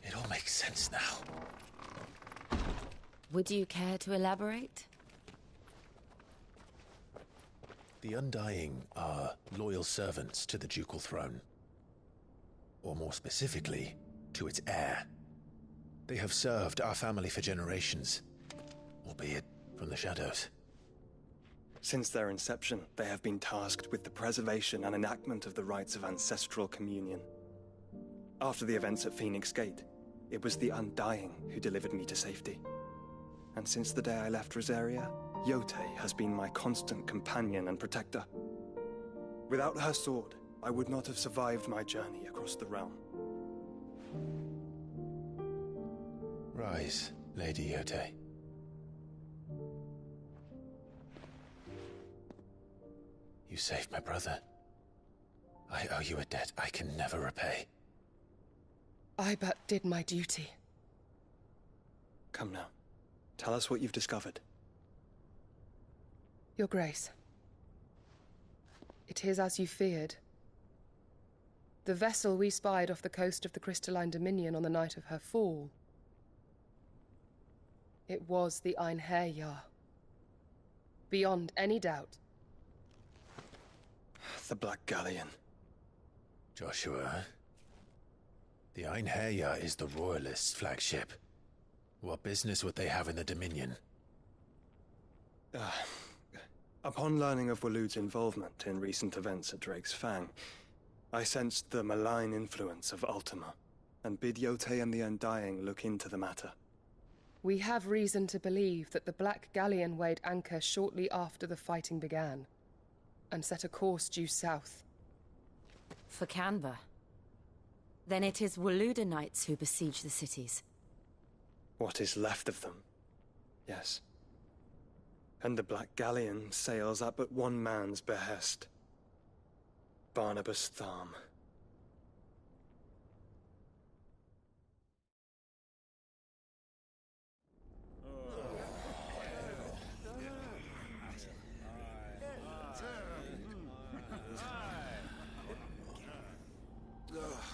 It all makes sense now. Would you care to elaborate? The Undying are loyal servants to the ducal throne. Or more specifically, to its heir. They have served our family for generations, albeit from the shadows. Since their inception, they have been tasked with the preservation and enactment of the rites of ancestral communion. After the events at Phoenix Gate, it was the Undying who delivered me to safety. And since the day I left Rosaria, Yotei has been my constant companion and protector. Without her sword, I would not have survived my journey across the realm. Rise, Lady Yotei. You saved my brother. I owe you a debt I can never repay. I but did my duty. Come now. Tell us what you've discovered. Your Grace. It is as you feared. The vessel we spied off the coast of the Crystalline Dominion on the night of her fall. It was the Einherjar. Beyond any doubt. The Black Galleon. Joshua, the Einherjar is the Royalists' flagship. What business would they have in the Dominion? Upon learning of Waloed's involvement in recent events at Drake's Fang, I sensed the malign influence of Ultima, and bid Yotei and the Undying look into the matter. We have reason to believe that the Black Galleon weighed anchor shortly after the fighting began, and set a course due south. For Canva. Then it is Waloed knights who besiege the cities. What is left of them, yes. And the Black Galleon sails at but one man's behest. Barnabas Tharm.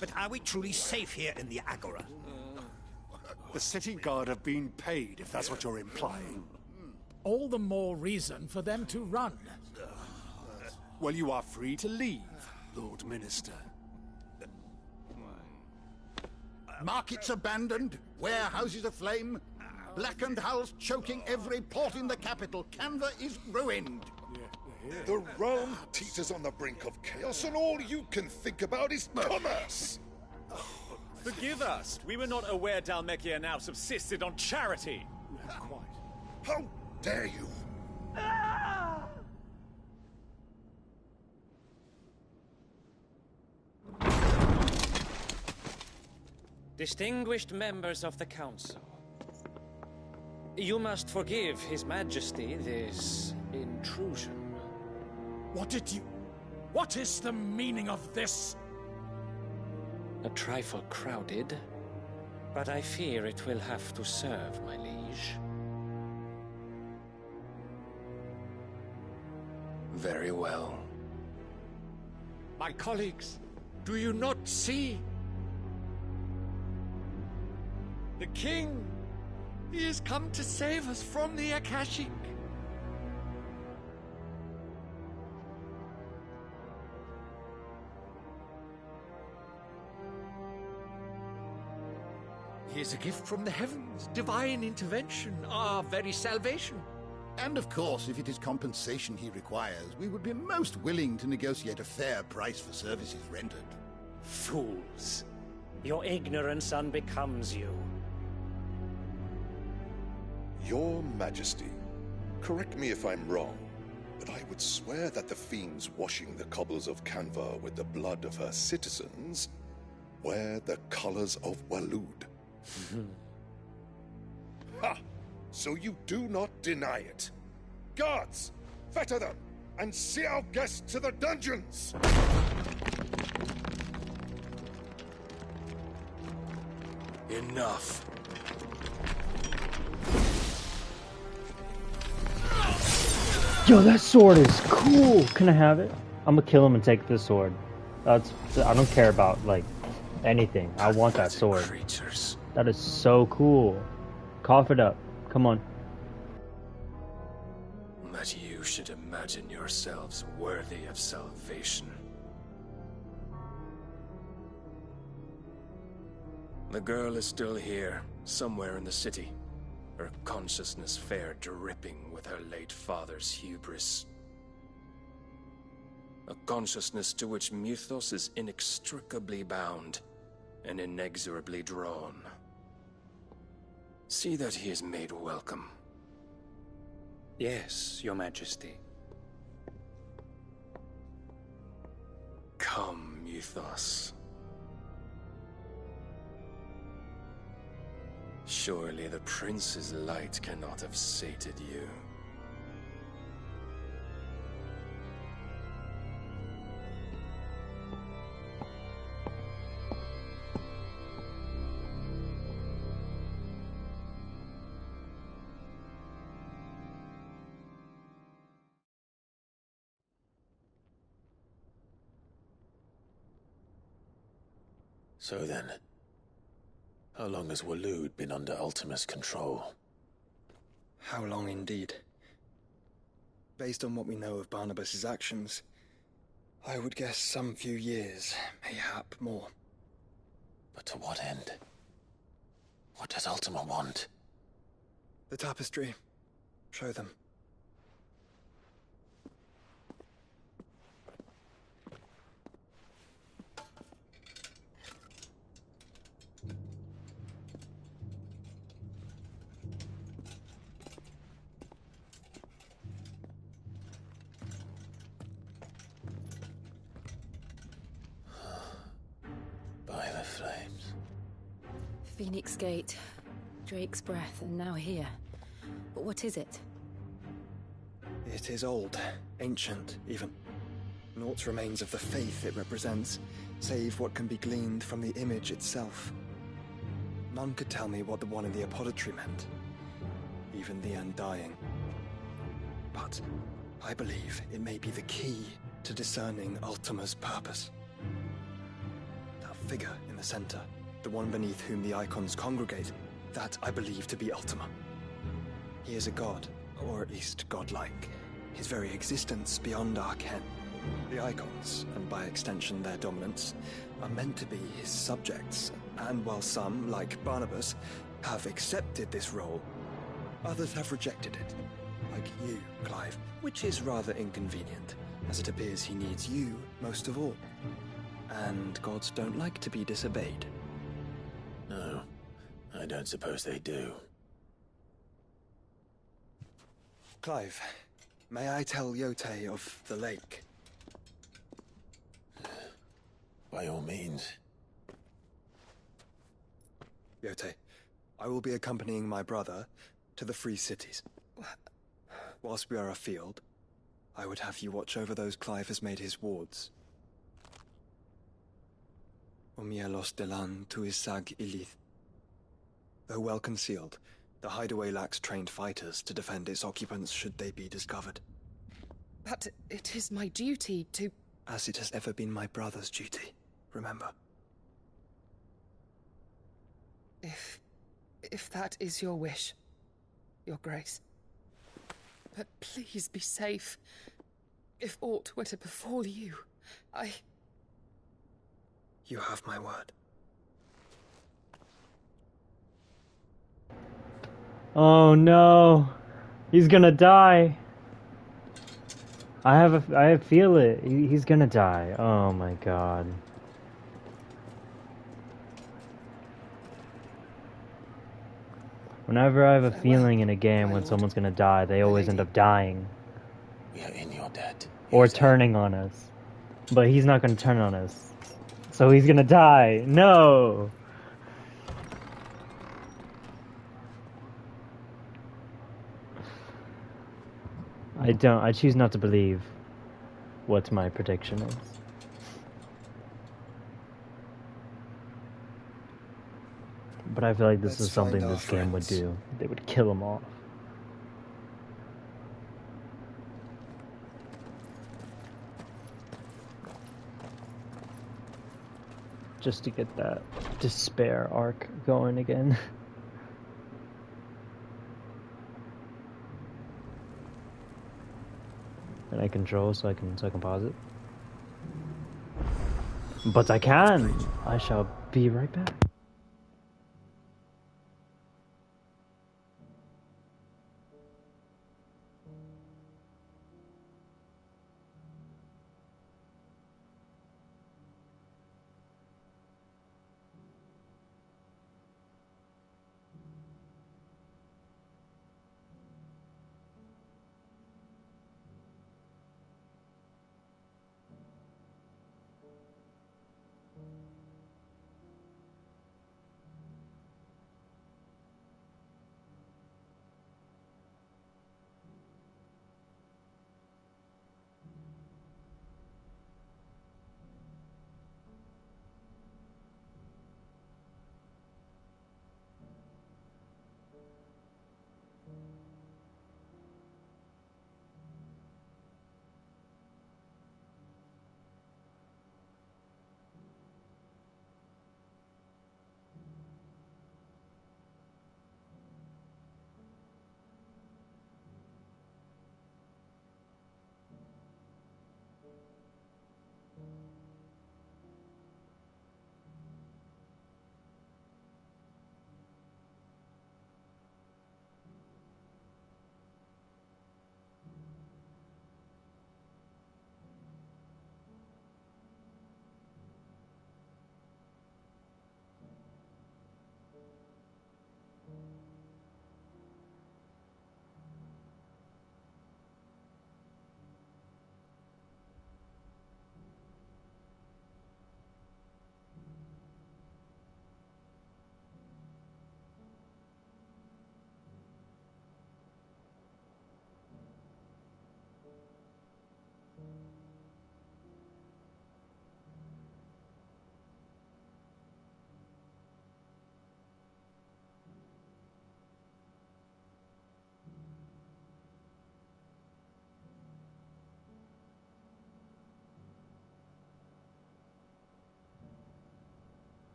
But are we truly safe here in the Agora? The city guard have been paid, if that's what you're implying. All the more reason for them to run. Well, you are free to leave, Lord Minister. Markets abandoned, warehouses aflame, blackened hulls choking every port in the capital. Canva is ruined. The realm teeters on the brink of chaos, and all you can think about is commerce! Forgive us. We were not aware Dhalmekia now subsisted on charity. How dare you! Distinguished members of the Council, you must forgive His Majesty this intrusion. What is the meaning of this? A trifle crowded, but I fear it will have to serve, my liege. Very well. My colleagues, do you not see? The king! He has come to save us from the Akashic! He is a gift from the heavens, divine intervention, our very salvation. And of course, if it is compensation he requires, we would be most willing to negotiate a fair price for services rendered. Fools. Your ignorance unbecomes you. Your Majesty, correct me if I'm wrong, but I would swear that the fiends washing the cobbles of Canva with the blood of her citizens wear the colors of Waloed. Ha! So you do not deny it. Guards, fetter them, and see our guests to the dungeons! Enough. Yo, that sword is cool. Can I have it? I'm gonna kill him and take the sword. I don't care about like anything. I want that sword. Creatures. That is so cool. Cough it up. Come on. That you should imagine yourselves worthy of salvation. The girl is still here, somewhere in the city. Her consciousness fair dripping with her late father's hubris. A consciousness to which Mythos is inextricably bound and inexorably drawn. See that he is made welcome Yes, Your Majesty. Come, Mythos. Surely the Prince's light cannot have sated you. So then, how long has Waloed been under Ultima's control? How long indeed? Based on what we know of Barnabas's actions, I would guess some few years, mayhap more. But to what end? What does Ultima want? The tapestry. Show them. By the flames. Phoenix Gate, Drake's Breath, and now here. But what is it? It is old, ancient, even. Naught remains of the faith it represents, save what can be gleaned from the image itself. None could tell me what the one in the apothecary meant, even the Undying. But I believe it may be the key to discerning Ultima's purpose. That figure in the center, the one beneath whom the icons congregate, that I believe to be Ultima. He is a god, or at least godlike, his very existence beyond our ken. The icons, and by extension their dominance, are meant to be his subjects, and while some, like Barnabas, have accepted this role, others have rejected it, like you, Clive, which is rather inconvenient, as it appears he needs you most of all. And gods don't like to be disobeyed. No, I don't suppose they do. Clive, may I tell Yote of the lake? By all means. Yote, I will be accompanying my brother to the Free Cities. Whilst we are afield, I would have you watch over those Clive has made his wards. Omielos delan tuisag ilith. Though well concealed, the hideaway lacks trained fighters to defend its occupants should they be discovered. But it is my duty to... As it has ever been my brother's duty, remember. If that is your wish, Your Grace. But please be safe. If aught were to befall you, You have my word. Oh no, he's gonna die. I feel it. He's gonna die. Oh my god. Whenever I have a feeling in a game when someone's gonna die, they always end up dying. We are in your debt. Or turning on us. But he's not gonna turn on us. So he's gonna die. No! I choose not to believe what my prediction is. But I feel like this is something this game would do. They would kill him off. Just to get that despair arc going again. And I control so I can pause it. But I can! I shall be right back.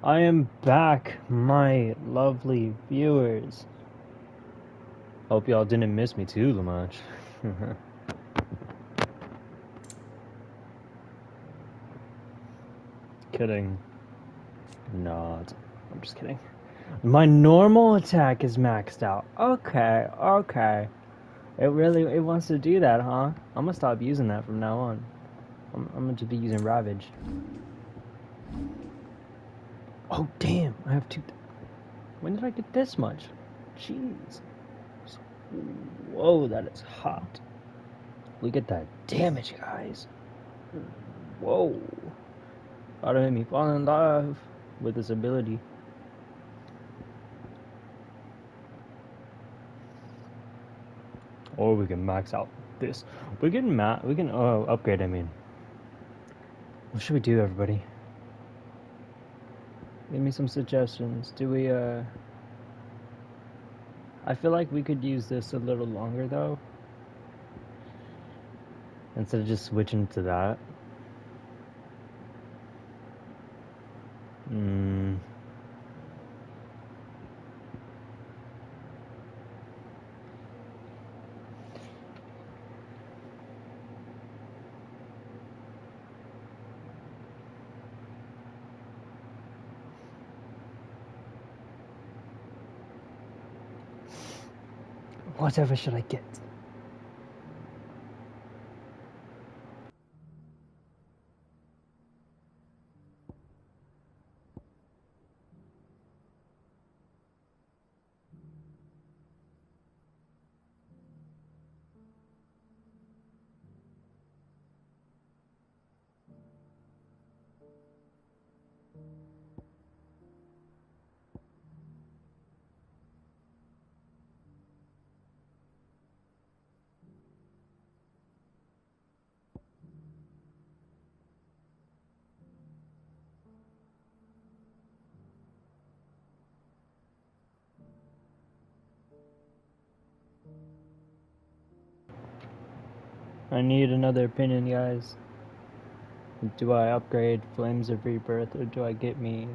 I am back, my lovely viewers. Hope y'all didn't miss me too much. Kidding. Not. I'm just kidding. My normal attack is maxed out. Okay, okay. It wants to do that, huh? I'm gonna stop using that from now on. I'm gonna just be using Ravage. Oh damn! I have 2. When did I get this much? Jeez. Whoa, that is hot. Look at that damage, guys. Whoa. Gotta make me fall in love with this ability. Or we can max out this. We can upgrade, I mean. What should we do, everybody? Give me some suggestions. Do we, I feel like we could use this a little longer, though. Instead of just switching to that. Whatever should I get? I need another opinion, guys. Do I upgrade Flames of Rebirth or do I get me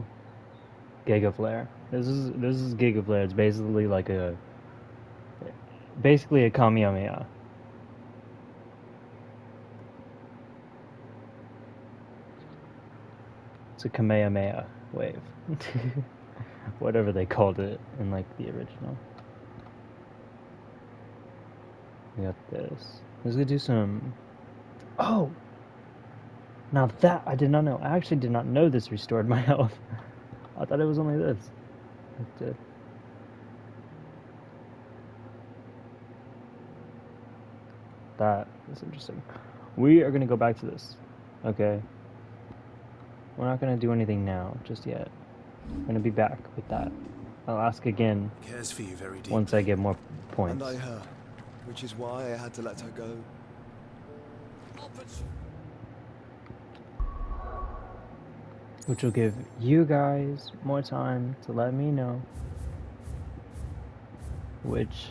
Giga Flare? This is Giga Flare. It's basically like a Kamehameha. It's a Kamehameha wave. Whatever they called it in like the original. We got this. Let's go do some. Oh! Now that I did not know. I actually did not know this restored my health. I thought it was only this. It did. That is interesting. We are gonna go back to this. Okay. We're not gonna do anything now, just yet. I'm gonna be back with that. I'll ask again Cares for you very deeply. Oh, once I get more points. And I her, which is why I had to let her go. Which will give you guys more time to let me know which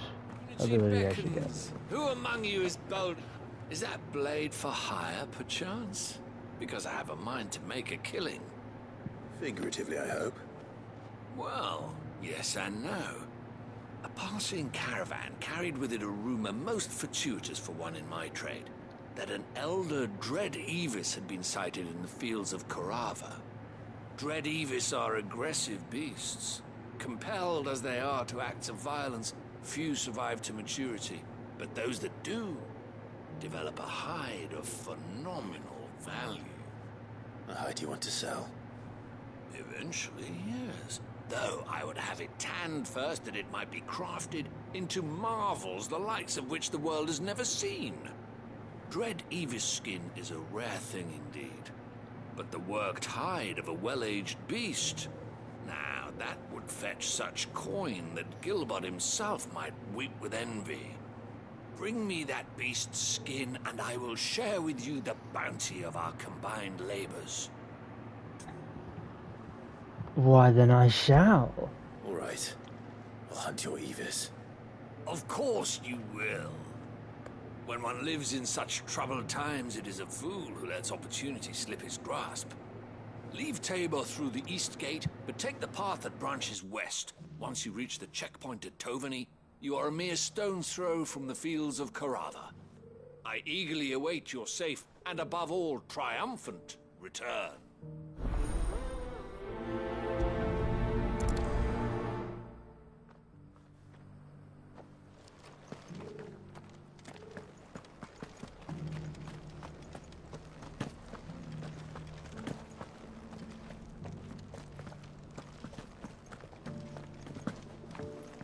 ability I should get. Who among you is bold? Is that blade for hire, perchance? Because I have a mind to make a killing. Figuratively, I hope. Well, yes and no. A passing caravan carried with it a rumor most fortuitous for one in my trade, that an elder Dread Evis had been sighted in the fields of Carava. Dread Evis are aggressive beasts. Compelled as they are to acts of violence, few survive to maturity, but those that do develop a hide of phenomenal value. A hide you want to sell? Eventually, yes. Though I would have it tanned first that it might be crafted into marvels the likes of which the world has never seen. Dread Evis skin is a rare thing indeed. But the worked hide of a well-aged beast, now that would fetch such coin that Gilbert himself might weep with envy. Bring me that beast's skin, and I will share with you the bounty of our combined labors. Why, then I shall. All right. I'll hunt your Evis. Of course you will. When one lives in such troubled times, it is a fool who lets opportunity slip his grasp. Leave Tabor through the east gate, but take the path that branches west. Once you reach the checkpoint at Tovany, you are a mere stone's throw from the fields of Caratha. I eagerly await your safe, and above all, triumphant return.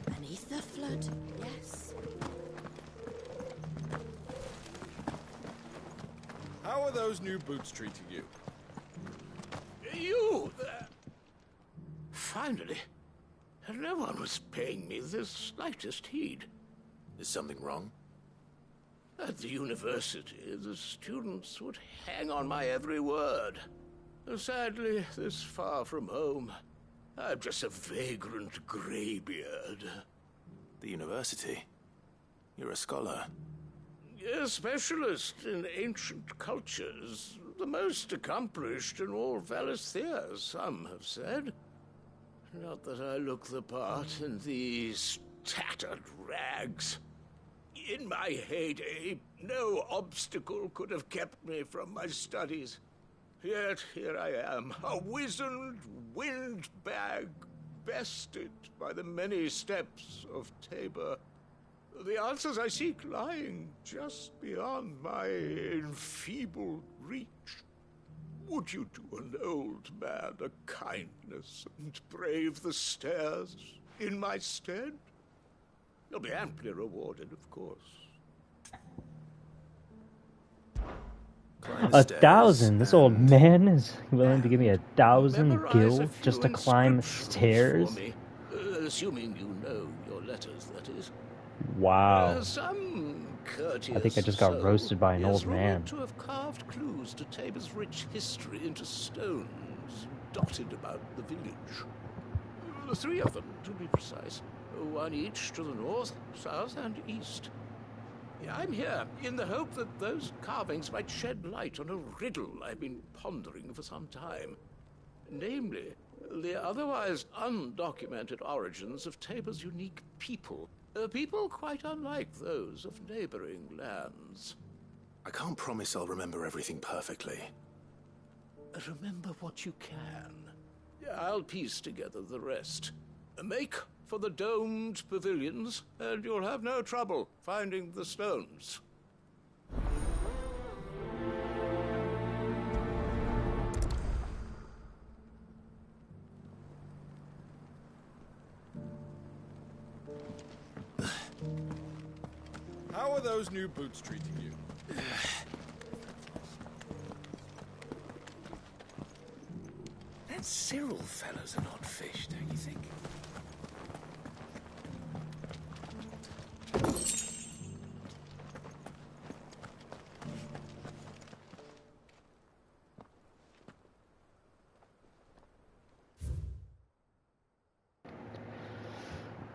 Beneath the flood, yes. How are those new boots treating you? You there? Finally. No one was paying me the slightest heed. Is something wrong? At the university, the students would hang on my every word. Sadly, this far from home, I'm just a vagrant greybeard. The university? You're a scholar. A specialist in ancient cultures. The most accomplished in all Valisthea, some have said. Not that I look the part in these tattered rags. In my heyday, no obstacle could have kept me from my studies. Yet here I am, a wizened windbag, bested by the many steps of Tabor. The answers I seek lying just beyond my enfeebled reach. Would you do an old man a kindness and brave the stairs in my stead? You'll be amply rewarded, of course. 1,000? This old man is willing to give me 1,000 gil just to climb stairs? For me, assuming you know your letters, that is. Wow. Some courteous I think I just got soul roasted by an is old man. rumored to have carved clues to Tabor's rich history into stones dotted about the village. 3 of them, to be precise. 1 each to the north, south, and east. I'm here in the hope that those carvings might shed light on a riddle I've been pondering for some time. Namely, the otherwise undocumented origins of Tabor's unique people. People quite unlike those of neighboring lands. I can't promise I'll remember everything perfectly. Remember what you can. I'll piece together the rest. Make for the domed pavilions, and you'll have no trouble finding the stones. How are those new boots treating you? That Cyril fellow's an odd fish, don't you think?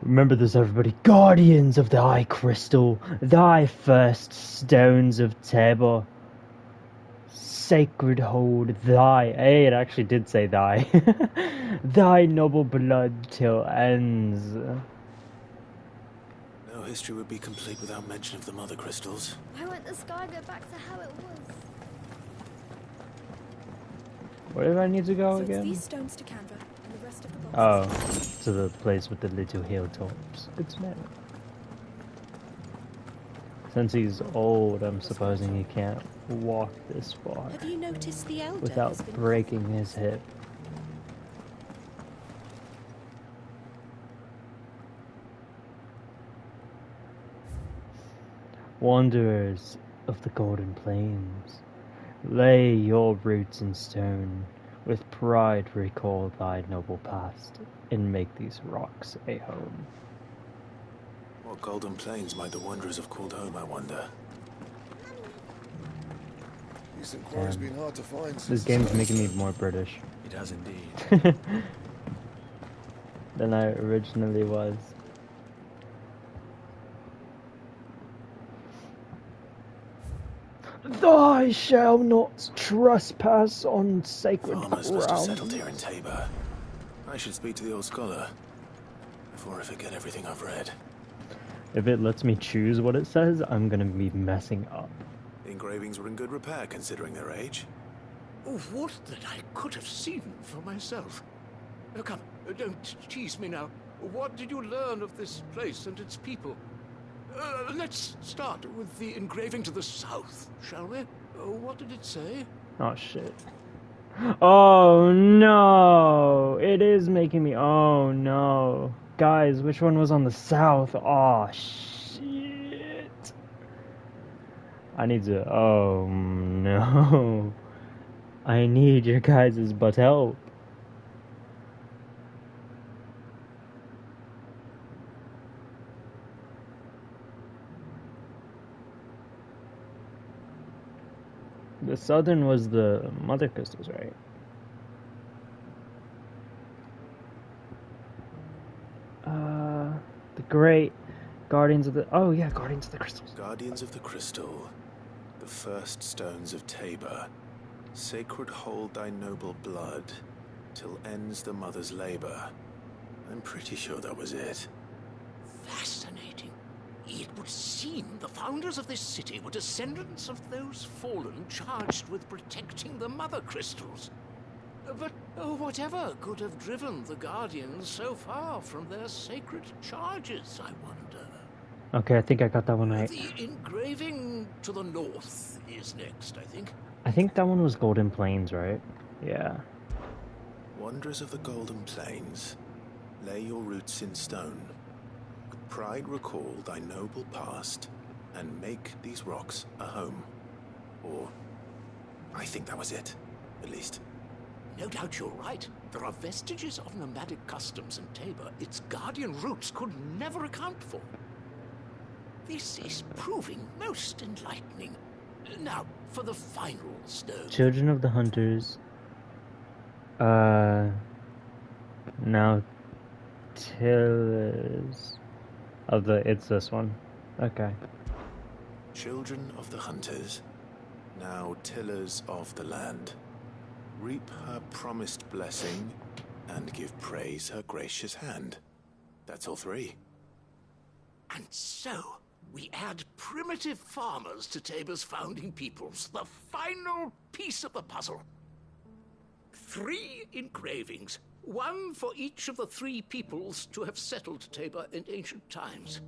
Remember this, everybody. Guardians of the Eye Crystal, thy first stones of Tabor. Sacred hold thy. Hey, it actually did say thy. Thy noble blood till ends. No history would be complete without mention of the mother crystals. Why won't the sky go back to how it was? Where do I need to go So it's again? these stones to Canva and the rest of the boxes. Oh, to the place with the little hilltops. Good to know. Since he's old, I'm supposing he can't walk this far Have you noticed the elder without has been breaking his hip. Wanderers of the Golden Plains, lay your roots in stone, with pride recall thy noble past, and make these rocks a home. What golden plains might the wanderers have called home, I wonder? These inquiries been hard to find. This game's making me more British. It has indeed. Than I originally was. I shall not trespass on sacred Farmers must have settled ground. here in Tabor. I should speak to the old scholar before I forget everything I've read. If it lets me choose what it says, I'm gonna be messing up. The engravings were in good repair considering their age. Oh, what that I could have seen for myself. Oh, come, don't tease me now. What did you learn of this place and its people? Let's start with the engraving to the south, shall we? What did it say? Oh shit. Oh no! It is making me. Oh no. Guys, which one was on the south? Oh shit. I need to. Oh no. I need your guys' butt help. The southern was the mother crystals, right? The great guardians of the. Oh yeah, guardians of the crystals. Guardians of the Crystal, the first stones of Tabor. Sacred hold thy noble blood, till ends the mother's labor. I'm pretty sure that was it. Fascinating. It would seem the founders of this city were descendants of those fallen charged with protecting the mother crystals. But whatever could have driven the Guardians so far from their sacred charges, I wonder? Okay, I think I got that one right. The engraving to the north is next, I think. I think that one was Golden Plains, right? Yeah. Wanderers of the Golden Plains, lay your roots in stone. With pride recall thy noble past, and make these rocks a home. Or, I think that was it, at least. No doubt you're right. There are vestiges of nomadic customs in Tabor its guardian roots could never account for. This is proving most enlightening. Now, for the final stone. Children of the Hunters. Now tillers of the. It's this one. Okay. Children of the Hunters, now tillers of the land. Reap her promised blessing, and give praise her gracious hand. That's all three. And so, we add primitive farmers to Tabor's founding peoples, the final piece of the puzzle. 3 engravings, one for each of the 3 peoples to have settled Tabor in ancient times.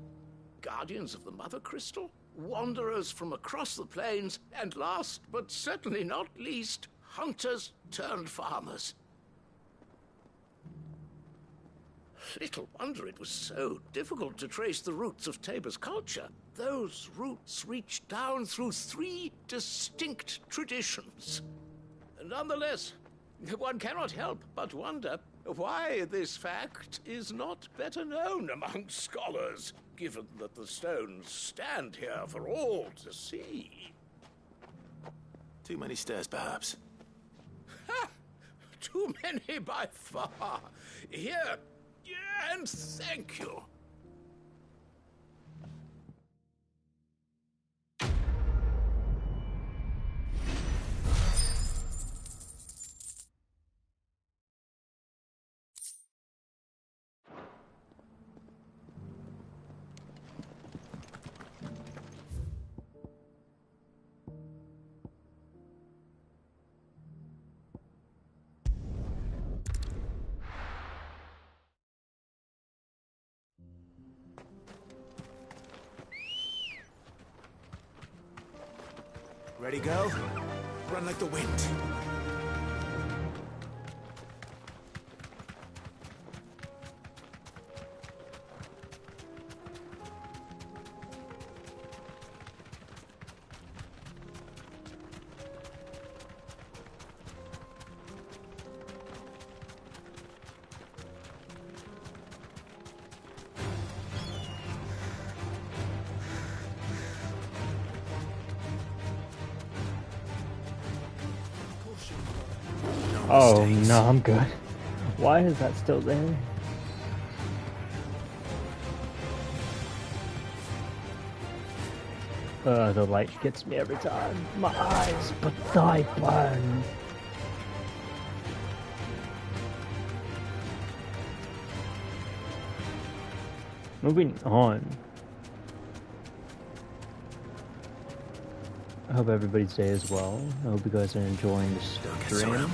Guardians of the Mother Crystal, wanderers from across the plains, and last but certainly not least, hunters turned farmers. Little wonder it was so difficult to trace the roots of Tabor's culture. Those roots reach down through 3 distinct traditions. Nonetheless, one cannot help but wonder why this fact is not better known among scholars, given that the stones stand here for all to see. Too many stairs, perhaps. Ha! Too many by far. Here, and thank you. Ready, go? Run like the wind. Oh no, I'm good. Why is that still there? The light gets me every time. My eyes, but thy burn. Moving on. I hope everybody's day is well. I hope you guys are enjoying the stream.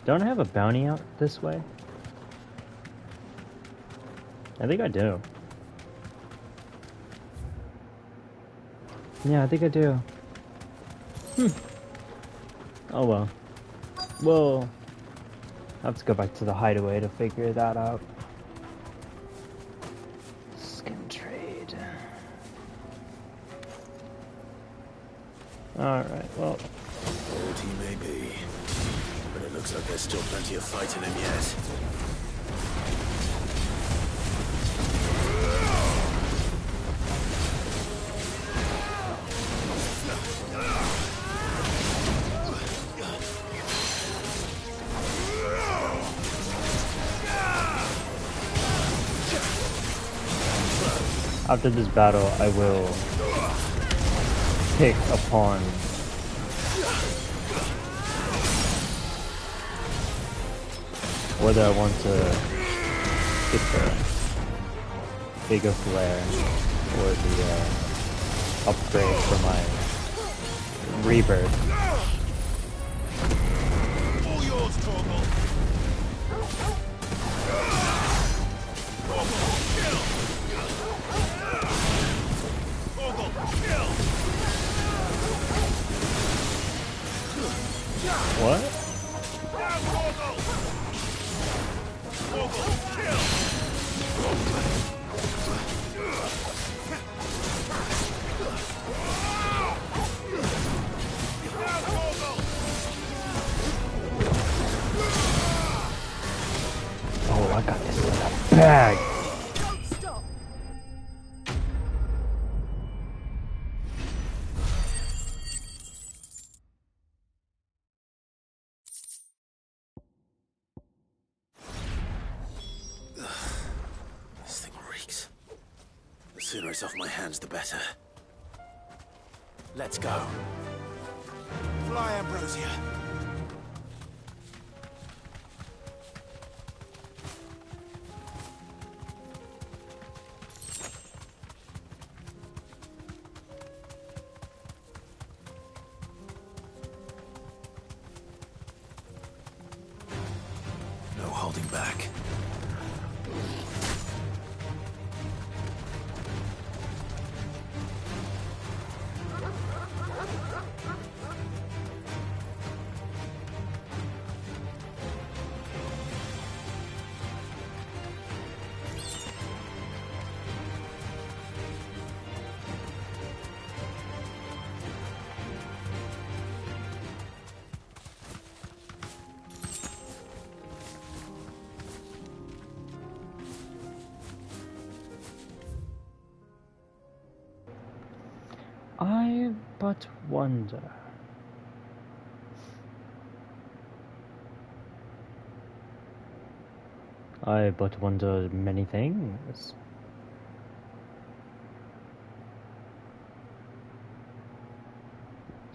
Don't I have a bounty out this way? I think I do. Yeah, I think I do. Oh well. We'll have to go back to the hideaway to figure that out. Skin trade. Alright, well. Old he may be, but it looks like there's still plenty of fight in him yet. After this battle, I will pick upon whether I want to get the bigger flare or the upgrade for my rebirth. All yours, Torgal. What? Oh, I got this in a bag. This thing reeks. The sooner it's off my hands, the better. Let's go. Fly, Ambrosia. No holding back. I but wonder. I but wonder many things.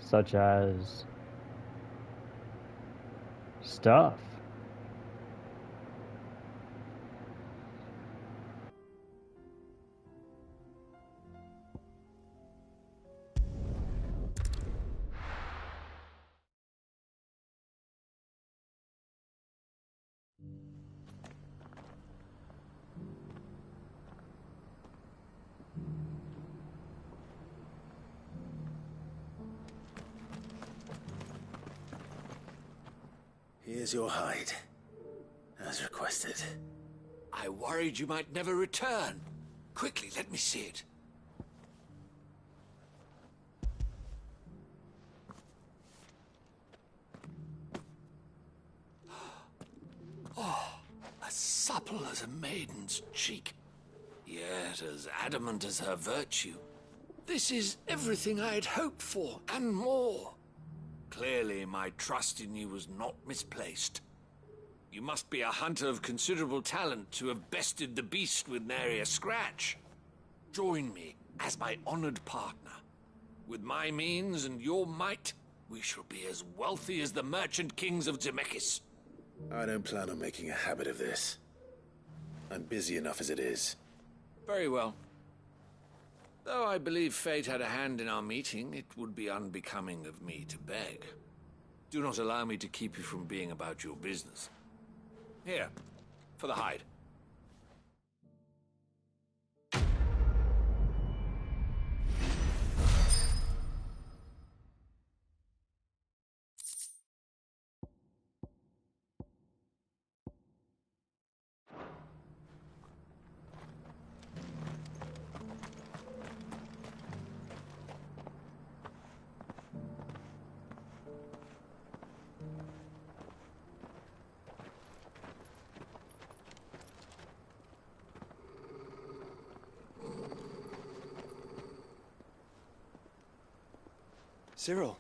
Such as stuff. Here's your hide, as requested. I worried you might never return. Quickly, let me see it. Oh, as supple as a maiden's cheek, yet as adamant as her virtue. This is everything I had hoped for, and more. Clearly, my trust in you was not misplaced. You must be a hunter of considerable talent to have bested the beast with nary a scratch. Join me as my honored partner. With my means and your might, we shall be as wealthy as the merchant kings of Zemeckis. I don't plan on making a habit of this. I'm busy enough as it is. Very well. Though I believe fate had a hand in our meeting, it would be unbecoming of me to beg. Do not allow me to keep you from being about your business. Here, for the hide. Cyril.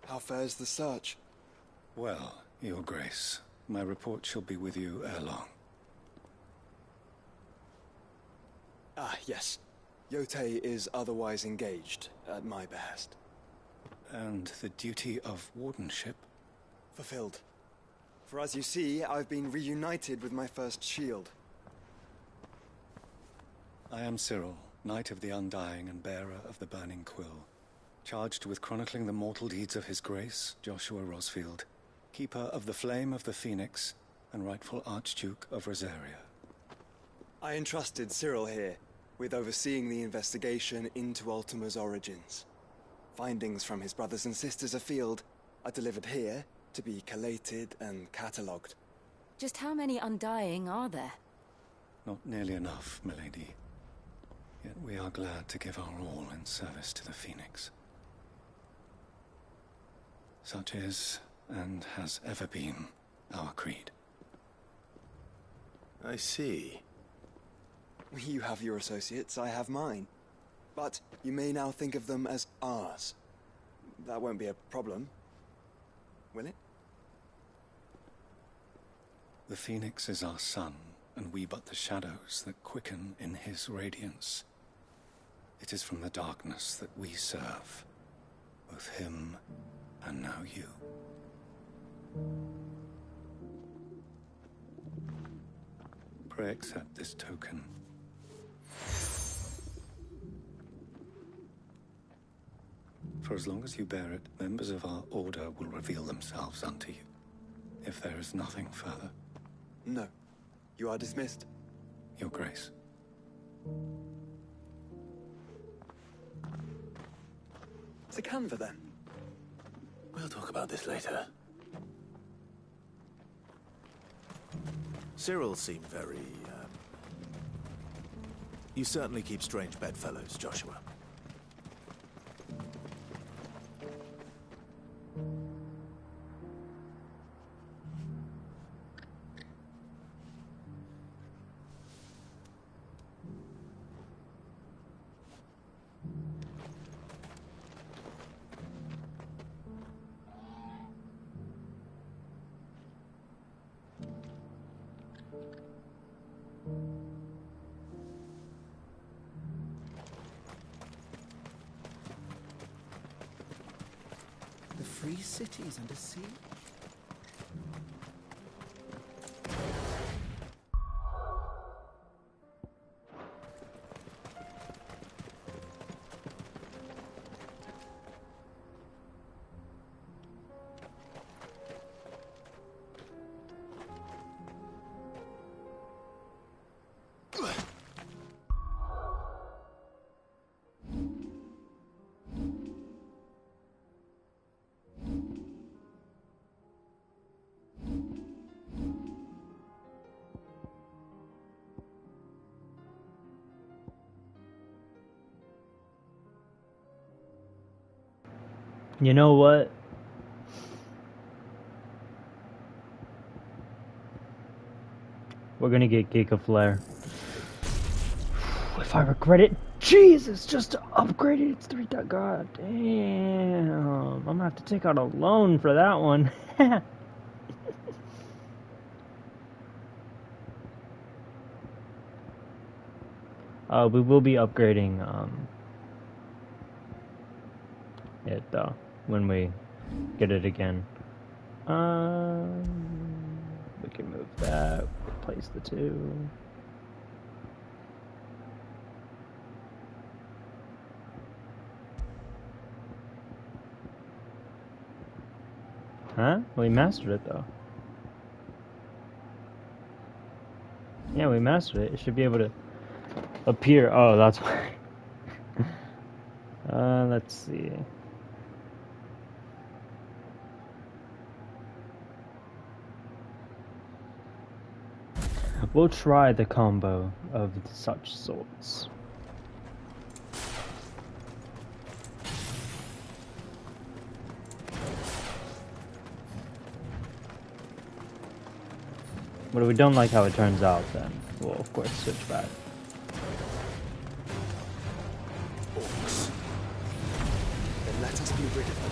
How fares the search? Well, Your Grace, my report shall be with you ere long. Ah, yes. Yotei is otherwise engaged, at my behest. And the duty of wardenship? Fulfilled. For as you see, I've been reunited with my first shield. I am Cyril, Knight of the Undying and bearer of the Burning Quill, charged with chronicling the mortal deeds of His Grace, Joshua Rosfield, Keeper of the Flame of the Phoenix, and rightful Archduke of Rosaria. I entrusted Cyril here with overseeing the investigation into Ultima's origins. Findings from his brothers and sisters afield are delivered here to be collated and catalogued. Just how many Undying are there? Not nearly enough, milady. Yet we are glad to give our all in service to the Phoenix. Such is, and has ever been, our creed. I see. You have your associates, I have mine. But you may now think of them as ours. That won't be a problem, will it? The Phoenix is our sun, and we but the shadows that quicken in his radiance. It is from the darkness that we serve, both him and now you. Pray accept this token. For as long as you bear it, members of our order will reveal themselves unto you. If there is nothing further. No. You are dismissed. Your Grace. The Canva, then? We'll talk about this later. Cyril seemed very, You certainly keep strange bedfellows, Joshua. Free cities under sea? You know what? We're gonna get Giga Flare. If I regret it, Jesus, just to upgrade it, it's 3. God damn. I'm gonna have to take out a loan for that one. We will be upgrading it though when we get it again. We can move that, replace the 2. Huh? We mastered it though. Yeah, we mastered it. It should be able to appear. Oh, that's why. Let's see. We'll try the combo of such sorts. But if we don't like how it turns out, then we'll of course switch back. Orcs. Then let us be rid of them.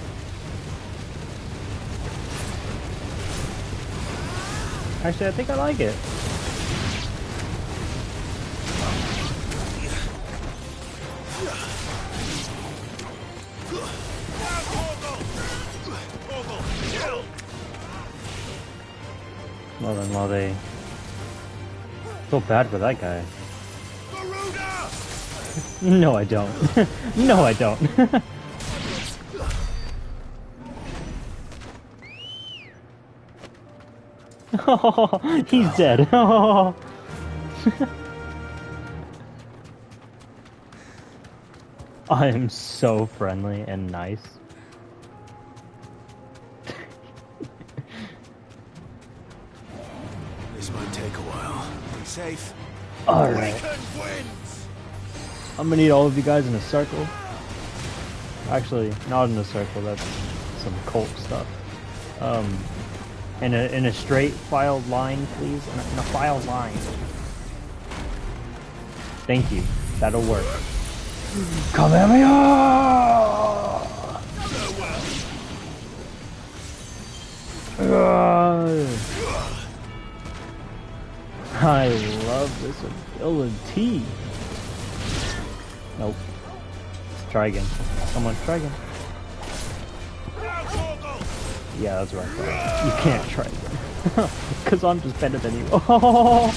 Actually, I think I like it. Well then, while they feel bad for that guy. No, I don't. No, I don't. Oh, he's dead. Oh. I am so friendly and nice. This might take a while. Be safe. Alright. I'm gonna need all of you guys in a circle. Actually, not in a circle, that's some cult stuff. In a straight filed line, please. In a filed line. Thank you. That'll work. I love this ability. Nope. Try again. Come on, try again. Yeah, that's right. You can't try again. Because I'm just better than you. Oh!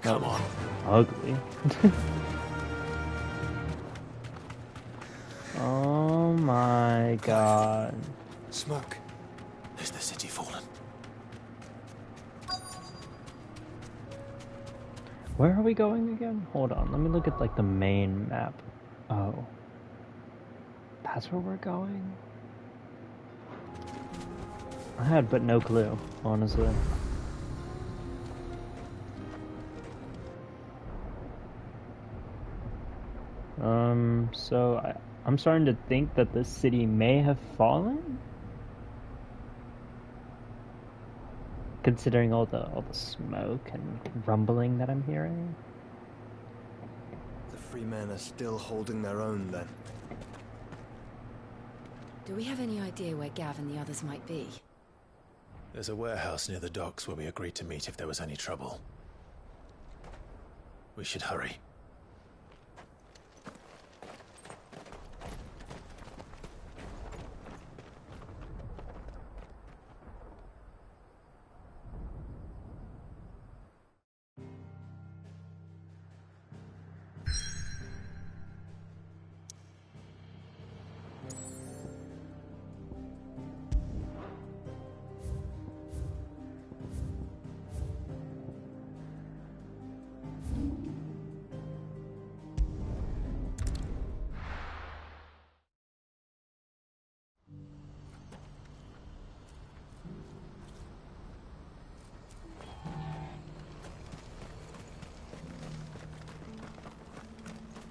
Come on. Ugly. Oh my god. Smoke. Is the city fallen? Where are we going again? Hold on, let me look at like the main map. Oh. That's where we're going? I had but no clue, honestly. So I'm starting to think that this city may have fallen? Considering all the smoke and rumbling that I'm hearing. The free men are still holding their own then. Do we have any idea where Gav and the others might be? There's a warehouse near the docks where we agreed to meet if there was any trouble. We should hurry.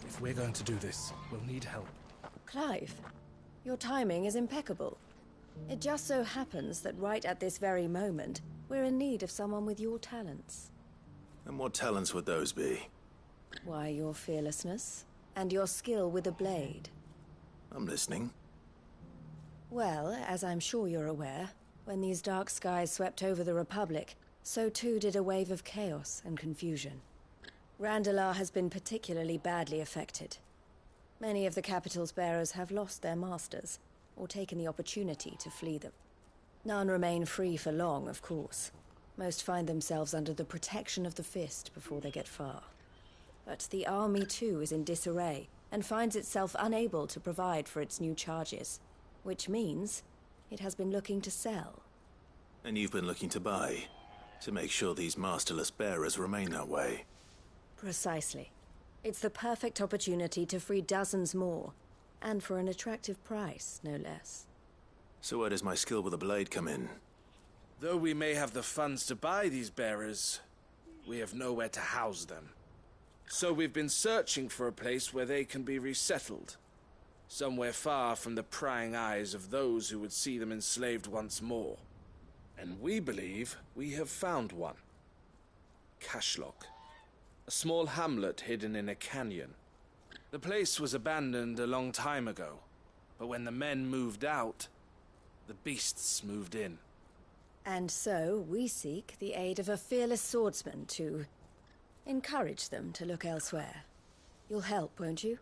If we're going to do this, we'll need help. Clive, your timing is impeccable. It just so happens that right at this very moment, We're in need of someone with your talents. And what talents would those be? Why, your fearlessness, and your skill with a blade. I'm listening. Well, as I'm sure you're aware, when these dark skies swept over the Republic, so too did a wave of chaos and confusion. Randalar has been particularly badly affected. Many of the capital's bearers have lost their masters, or taken the opportunity to flee them. None remain free for long, of course. Most find themselves under the protection of the Fist before they get far. But the army too is in disarray, and finds itself unable to provide for its new charges. Which means it has been looking to sell. And you've been looking to buy, to make sure these masterless bearers remain that way. Precisely. It's the perfect opportunity to free dozens more, and for an attractive price, no less. So where does my skill with a blade come in? Though we may have the funds to buy these bearers, we have nowhere to house them. So we've been searching for a place where they can be resettled. Somewhere far from the prying eyes of those who would see them enslaved once more. And we believe we have found one. Cashlock. A small hamlet hidden in a canyon. The place was abandoned a long time ago, but when the men moved out, the beasts moved in. And so we seek the aid of a fearless swordsman to encourage them to look elsewhere. You'll help, won't you?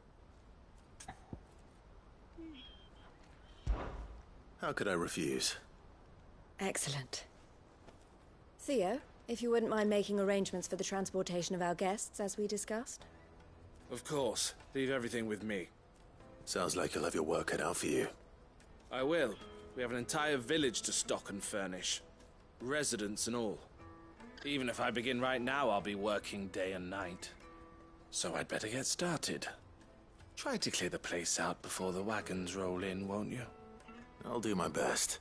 How could I refuse? Excellent. Theo, if you wouldn't mind making arrangements for the transportation of our guests, as we discussed? Of course. Leave everything with me. Sounds like you'll have your work cut out for you. I will. We have an entire village to stock and furnish. Residents and all. Even if I begin right now, I'll be working day and night. So I'd better get started. Try to clear the place out before the wagons roll in, won't you? I'll do my best.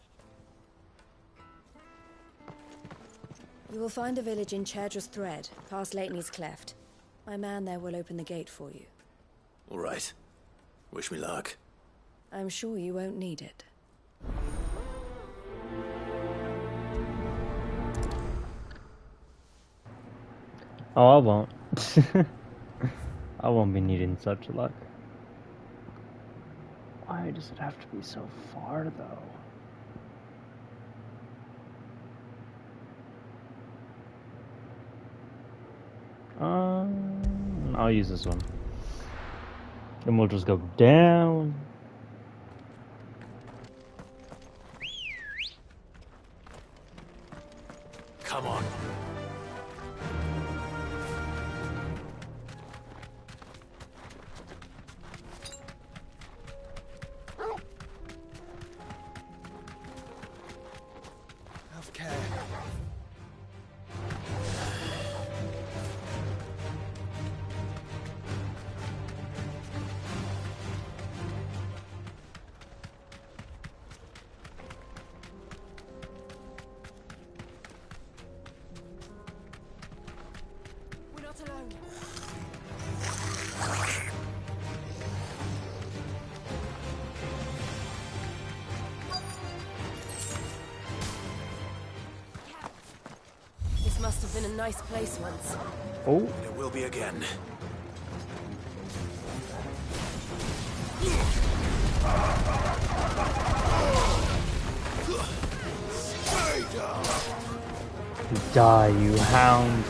You will find a village in Chairdra's Thread, past Lateney's Cleft. My man there will open the gate for you. All right. Wish me luck. I'm sure you won't need it. Oh, I won't. I won't be needing such luck. Why does it have to be so far, though? I'll use this one. Then we'll just go down. Come on. Have care. We're not alone. This must have been a nice place once. Oh. And it will be again. Die, you hound.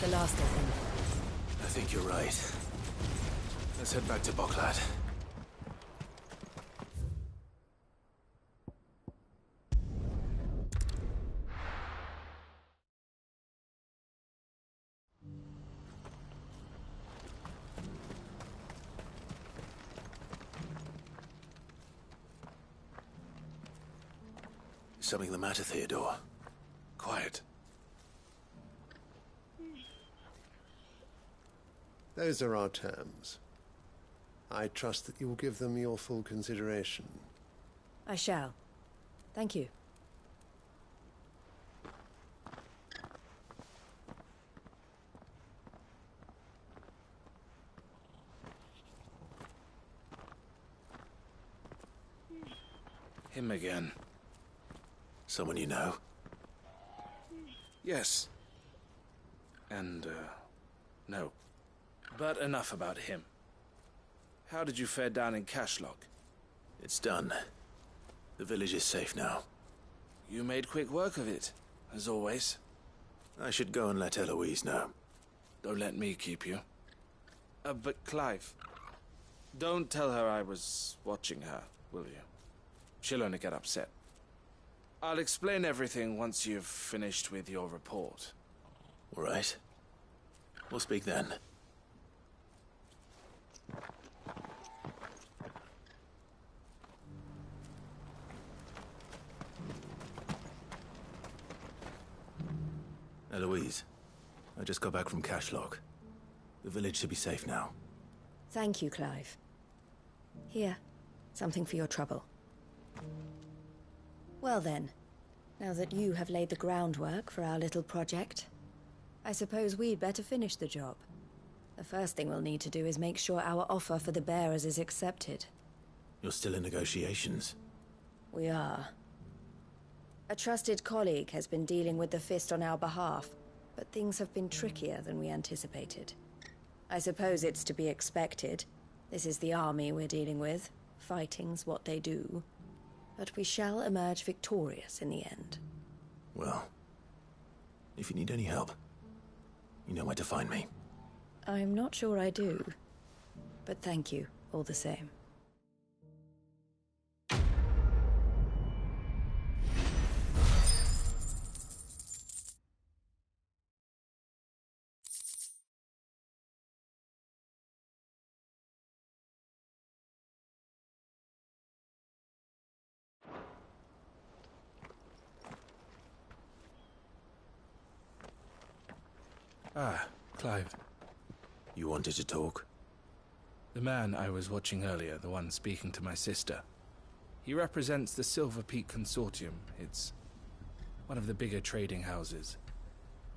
the last of them. I think you're right. Let's head back to Boklad. Is something the matter, Theodore? Quiet. Those are our terms. I trust that you will give them your full consideration. I shall. Thank you. Him again. Someone you know? Yes. And, no. But enough about him. How did you fare down in Cashlock? It's done. The village is safe now. You made quick work of it, as always. I should go and let Eloise know. Don't let me keep you. But Clive, don't tell her I was watching her, will you? She'll only get upset. I'll explain everything once you've finished with your report. All right. We'll speak then. Eloise, I just got back from Cashlock. The village should be safe now. Thank you, Clive. Here, something for your trouble. Well then, now that you have laid the groundwork for our little project, I suppose we'd better finish the job. The first thing we'll need to do is make sure our offer for the bearers is accepted. You're still in negotiations? We are. A trusted colleague has been dealing with the Fist on our behalf, but things have been trickier than we anticipated. I suppose it's to be expected. This is the army we're dealing with. Fighting's what they do. But we shall emerge victorious in the end. Well, if you need any help, you know where to find me. I'm not sure I do, but thank you all the same. Ah, Clive. You wanted to talk? The man I was watching earlier, the one speaking to my sister. He represents the Silver Peak Consortium. It's one of the bigger trading houses.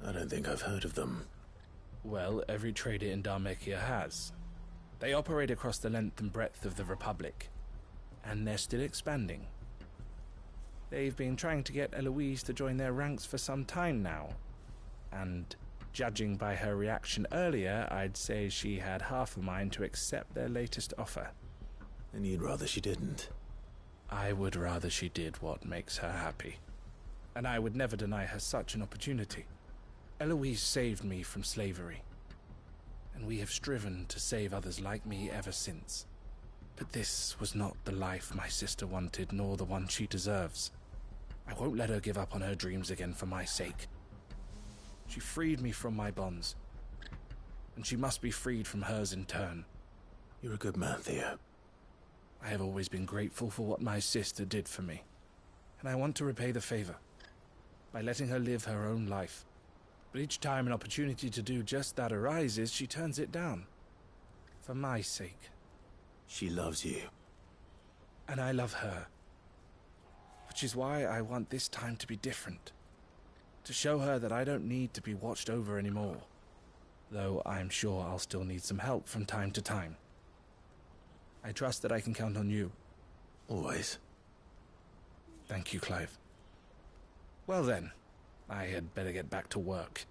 I don't think I've heard of them. Well, every trader in Dharmekia has. They operate across the length and breadth of the Republic. And they're still expanding. They've been trying to get Eloise to join their ranks for some time now. And judging by her reaction earlier, I'd say she had half a mind to accept their latest offer. And you'd rather she didn't? I would rather she did what makes her happy. And I would never deny her such an opportunity. Eloise saved me from slavery. And we have striven to save others like me ever since. But this was not the life my sister wanted, nor the one she deserves. I won't let her give up on her dreams again for my sake. She freed me from my bonds, and she must be freed from hers in turn. You're a good man, Theo. I have always been grateful for what my sister did for me, and I want to repay the favor by letting her live her own life. But each time an opportunity to do just that arises, she turns it down. For my sake. She loves you. And I love her. Which is why I want this time to be different. To show her that I don't need to be watched over anymore. Though I'm sure I'll still need some help from time to time. I trust that I can count on you. Always. Thank you, Clive. Well then, I had better get back to work.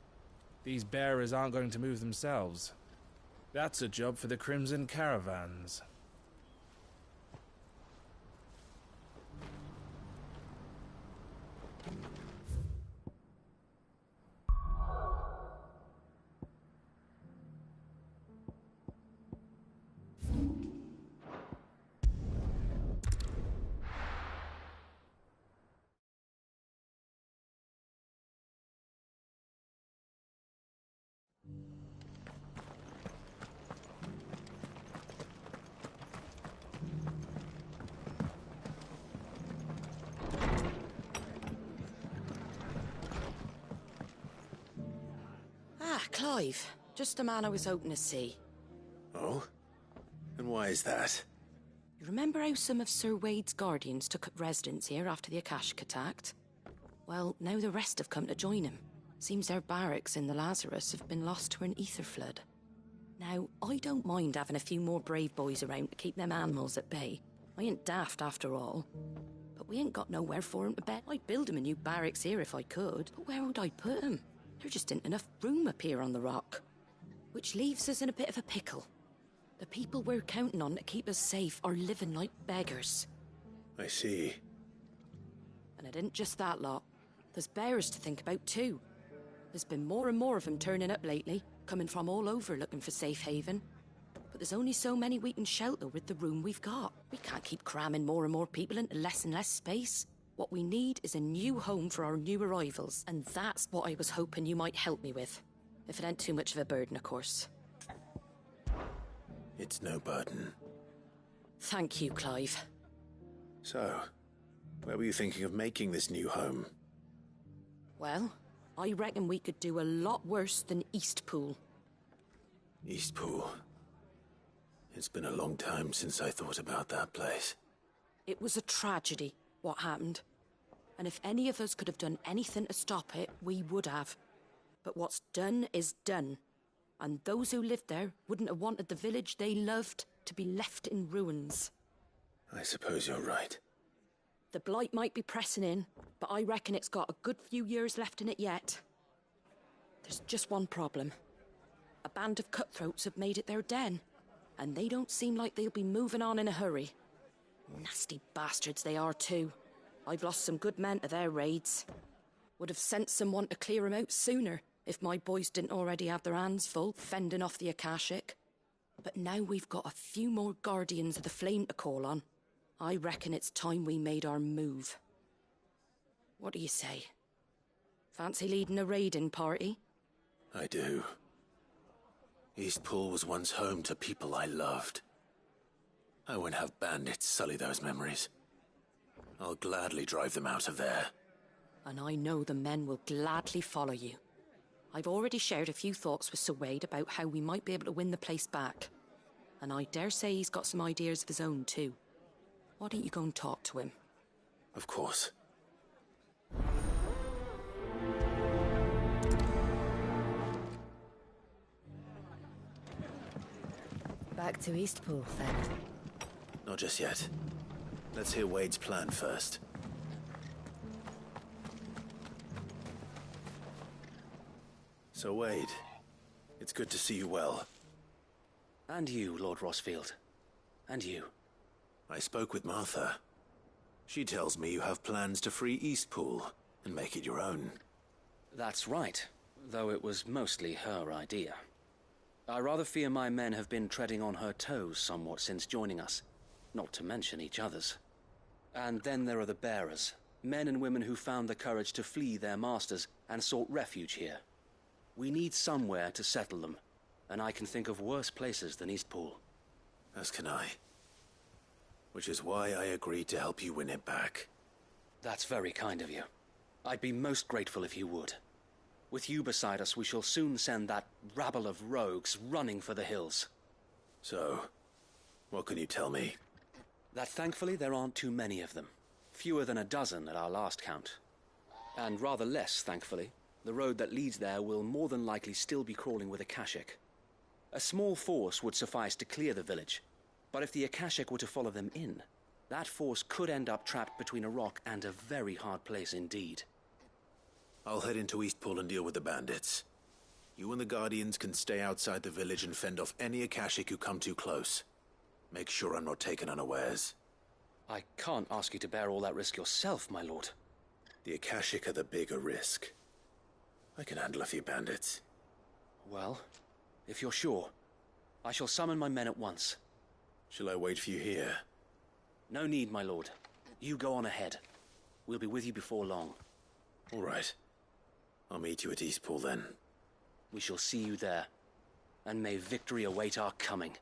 These bearers aren't going to move themselves. That's a job for the Crimson Caravans. Clive. Just the man I was hoping to see. Oh? And why is that? You remember how some of Sir Wade's guardians took up residence here after the Akashic attacked? Well, now the rest have come to join him. Seems their barracks in the Lazarus have been lost to an ether flood. Now, I don't mind having a few more brave boys around to keep them animals at bay. I ain't daft after all. But we ain't got nowhere for 'em to bed. I'd build 'em a new barracks here if I could, but where would I put 'em? There just ain't enough room up here on the rock. Which leaves us in a bit of a pickle. The people we're counting on to keep us safe are living like beggars. I see. And it ain't just that lot. There's bears to think about too. There's been more and more of them turning up lately, coming from all over looking for safe haven. But there's only so many we can shelter with the room we've got. We can't keep cramming more and more people into less and less space. What we need is a new home for our new arrivals, and that's what I was hoping you might help me with. If it ain't too much of a burden, of course. It's no burden. Thank you, Clive. So, where were you thinking of making this new home? Well, I reckon we could do a lot worse than Eastpool. Eastpool. It's been a long time since I thought about that place. It was a tragedy, what happened. And if any of us could have done anything to stop it, we would have. But what's done is done. And those who lived there wouldn't have wanted the village they loved to be left in ruins. I suppose you're right. The blight might be pressing in, but I reckon it's got a good few years left in it yet. There's just one problem. A band of cutthroats have made it their den, and they don't seem like they'll be moving on in a hurry. Nasty bastards they are too. I've lost some good men to their raids. Would have sent someone to clear 'em out sooner, if my boys didn't already have their hands full fending off the Akashic. But now we've got a few more guardians of the flame to call on. I reckon it's time we made our move. What do you say? Fancy leading a raiding party? I do. Eastpool was once home to people I loved. I won't have bandits sully those memories. I'll gladly drive them out of there. And I know the men will gladly follow you. I've already shared a few thoughts with Sir Wade about how we might be able to win the place back. And I dare say he's got some ideas of his own too. Why don't you go and talk to him? Of course. Back to Eastpool, then. Not just yet. Let's hear Wade's plan first. So, Wade, it's good to see you well. And you, Lord Rosfield. And you. I spoke with Martha. She tells me you have plans to free Eastpool and make it your own. That's right, though it was mostly her idea. I rather fear my men have been treading on her toes somewhat since joining us, not to mention each other's. And then there are the bearers, men and women who found the courage to flee their masters and sought refuge here. We need somewhere to settle them, and I can think of worse places than Eastpool. As can I. Which is why I agreed to help you win it back. That's very kind of you. I'd be most grateful if you would. With you beside us, we shall soon send that rabble of rogues running for the hills. So, what can you tell me? That thankfully there aren't too many of them. Fewer than a dozen at our last count. And rather less, thankfully. The road that leads there will more than likely still be crawling with Akashic. A small force would suffice to clear the village, but if the Akashic were to follow them in, that force could end up trapped between a rock and a very hard place indeed. I'll head into Eastpool and deal with the bandits. You and the Guardians can stay outside the village and fend off any Akashic who come too close. Make sure I'm not taken unawares. I can't ask you to bear all that risk yourself, my lord. The Akashic are the bigger risk. I can handle a few bandits. Well, if you're sure, I shall summon my men at once. Shall I wait for you here? No need, my lord. You go on ahead. We'll be with you before long. All right. I'll meet you at Eastpool then. We shall see you there. And may victory await our coming.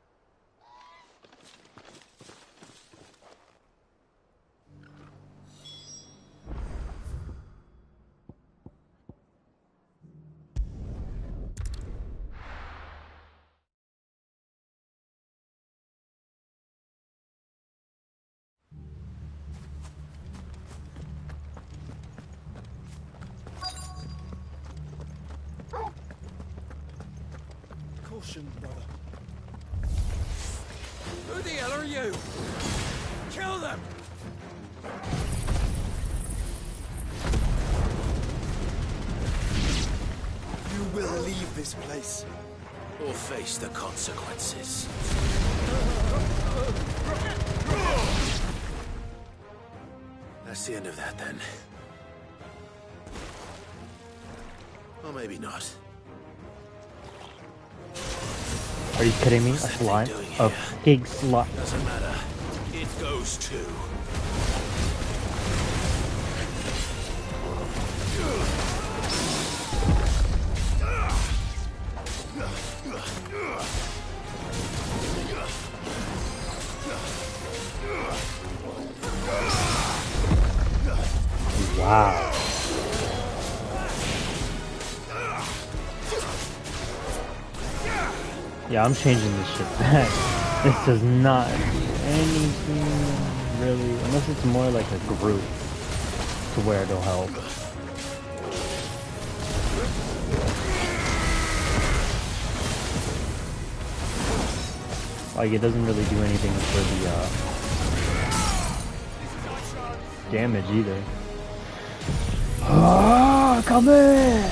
caution, brother. Who the hell are you? Kill them! You will leave this place. Or face the consequences. That's the end of that, then. Or maybe not. Are you kidding me? A slime? A pig slime? Doesn't matter. It goes too. Wow. Yeah, I'm changing this shit back. This does not do anything really, unless it's more like a group to where it'll help. Like, it doesn't really do anything for the damage either. Ah, come in!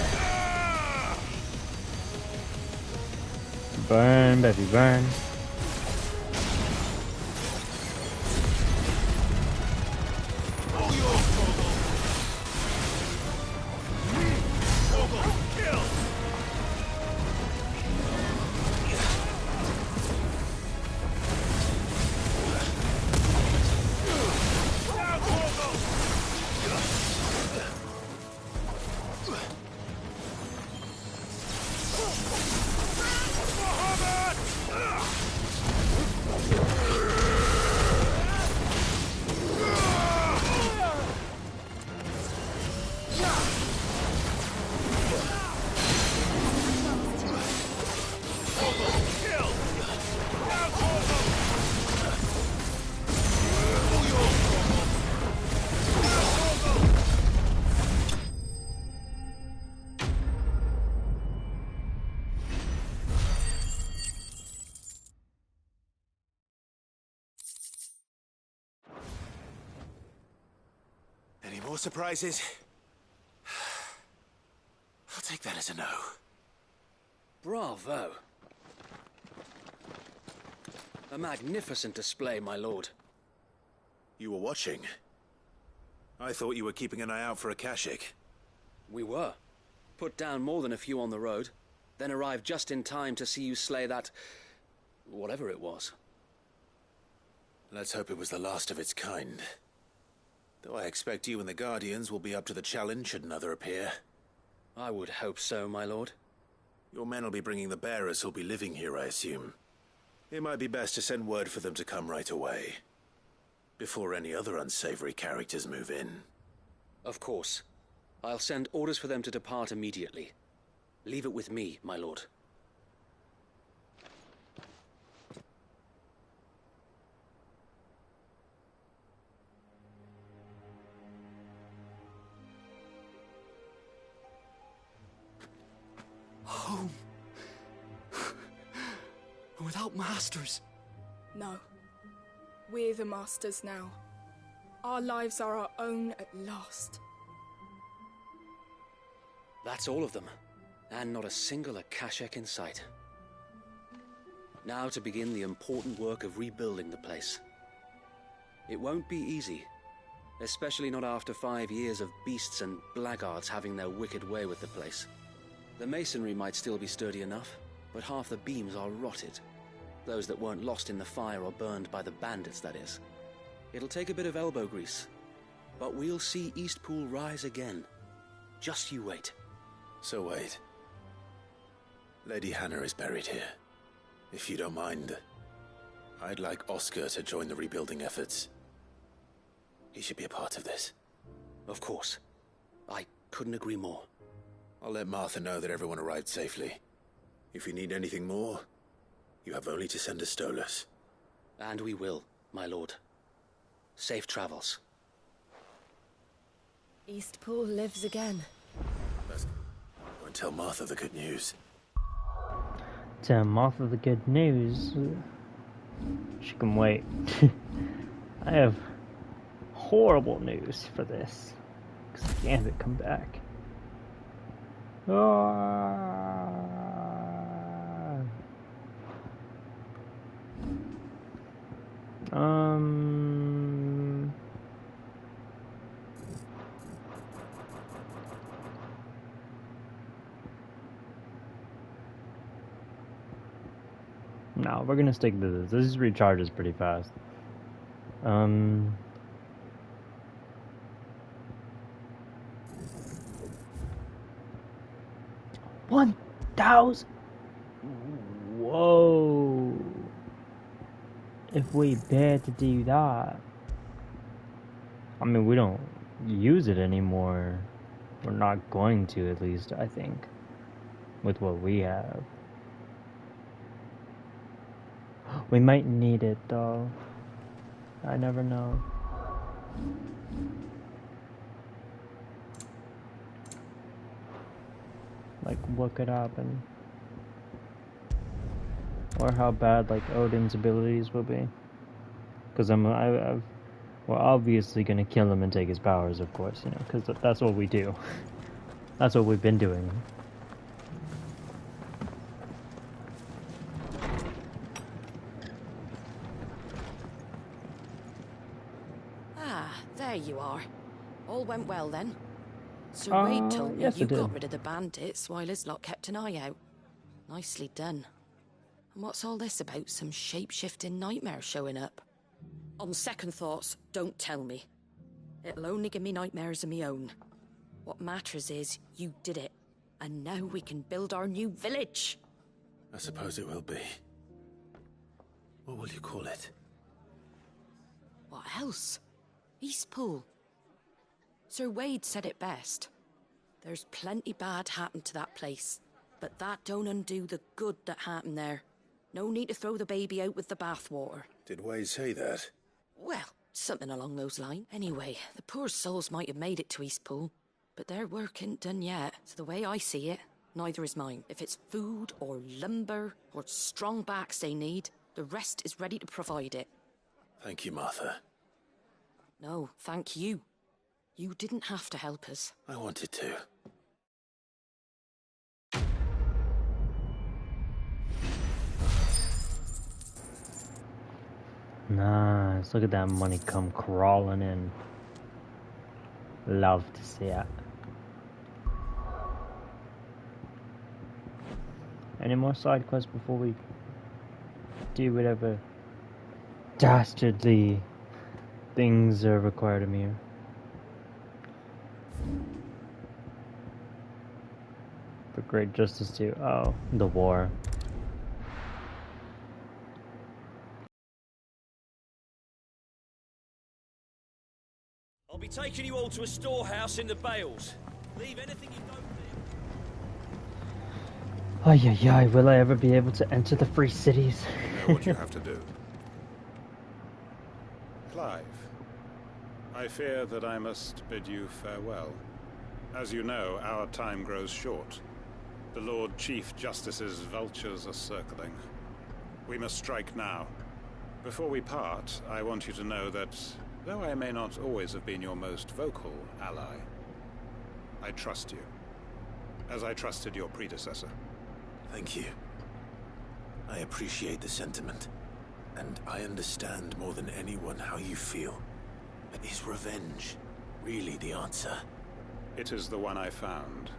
Burn, baby, burn. Any more surprises? I'll take that as a no. Bravo. A magnificent display, my lord. You were watching? I thought you were keeping an eye out for a Kashik. We were. Put down more than a few on the road, then arrived just in time to see you slay that... whatever it was. Let's hope it was the last of its kind. Though I expect you and the Guardians will be up to the challenge should another appear. I would hope so, my lord. Your men will be bringing the bearers who'll be living here, I assume. It might be best to send word for them to come right away, before any other unsavory characters move in. Of course. I'll send orders for them to depart immediately. Leave it with me, my lord. Home. Without masters. No. We're the masters now. Our lives are our own at last. That's all of them. And not a single Akashek in sight. Now to begin the important work of rebuilding the place. It won't be easy. Especially not after 5 years of beasts and blackguards having their wicked way with the place. The masonry might still be sturdy enough, but half the beams are rotted. Those that weren't lost in the fire or burned by the bandits, that is. It'll take a bit of elbow grease, but we'll see Eastpool rise again. Just you wait. So wait. Lady Hannah is buried here. If you don't mind, I'd like Oscar to join the rebuilding efforts. He should be a part of this. Of course. I couldn't agree more. I'll let Martha know that everyone arrived safely. If you need anything more, you have only to send a Stolas. And we will, my lord. Safe travels. Eastpool lives again. Go and tell Martha the good news. Tell Martha the good news. She can wait. I have horrible news for this. Because Gambit come back. No, we're gonna stick to this. This recharges pretty fast. 1,000. Whoa! If we dare to do that, I mean, we don't use it anymore. We're not going to, at least, I think, with what we have. We might need it, though. I never know. Like, what could happen? Or how bad, like, Odin's abilities will be. Because we're obviously gonna kill him and take his powers, of course, you know, because that's what we do. That's what we've been doing. There you are. All went well then. Sir Wade told me you got rid of the bandits while his lot kept an eye out. Nicely done. And what's all this about some shape-shifting nightmare showing up? On second thoughts, don't tell me. It'll only give me nightmares of my own. What matters is you did it. And now we can build our new village. I suppose it will be. What will you call it? What else? Eastpool. Sir Wade said it best. There's plenty bad happened to that place, but that don't undo the good that happened there. No need to throw the baby out with the bathwater. Did Wade say that? Well, something along those lines. Anyway, the poor souls might have made it to Eastpool, but their work ain't done yet. So the way I see it, neither is mine. If it's food or lumber or strong backs they need, the rest is ready to provide it. Thank you, Martha. No, thank you. You didn't have to help us. I wanted to. Nice. Look at that money come crawling in. Love to see it. Any more side quests before we do whatever dastardly things are required of me here? For great justice to... Oh, the war. I'll be taking you all to a storehouse in the Bales. Leave anything you don't... Ay, ay, ay, will I ever be able to enter the free cities? You know what you have to do. Clive, I fear that I must bid you farewell. As you know, our time grows short. The Lord Chief Justice's vultures are circling. We must strike now. Before we part, I want you to know that, though I may not always have been your most vocal ally, I trust you, as I trusted your predecessor. Thank you. I appreciate the sentiment, and I understand more than anyone how you feel. But is revenge really the answer? It is the one I found,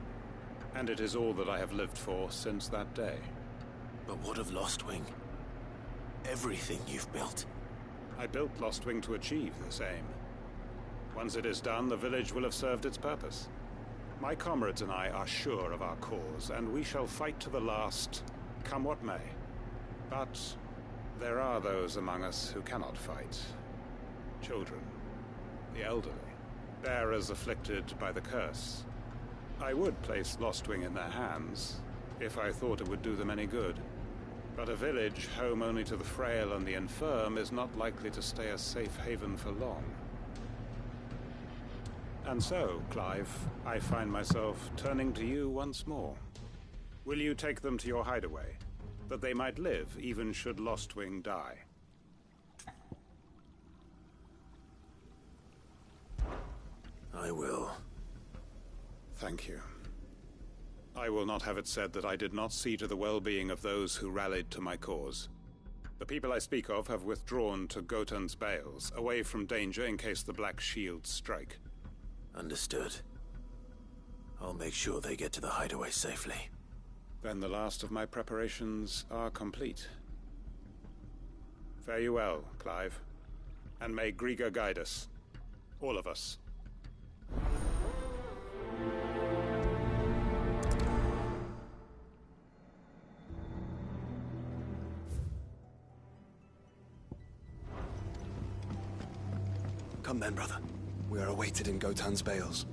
and it is all that I have lived for since that day. But what of Lostwing? Everything you've built. I built Lostwing to achieve this aim. Once it is done, the village will have served its purpose. My comrades and I are sure of our cause, and we shall fight to the last, come what may. But there are those among us who cannot fight. Children, the elderly, bearers afflicted by the curse. I would place Lostwing in their hands, if I thought it would do them any good. But a village home only to the frail and the infirm is not likely to stay a safe haven for long. And so, Clive, I find myself turning to you once more. Will you take them to your hideaway? that they might live even should Lostwing die. I will. Thank you. I will not have it said that I did not see to the well-being of those who rallied to my cause. The people I speak of have withdrawn to Gotan's Bales, away from danger in case the Black Shields strike. Understood. I'll make sure they get to the hideaway safely. Then the last of my preparations are complete. Fare you well, Clive. And may Griga guide us. All of us. Come then, brother. We are awaited in Gotan's Bales.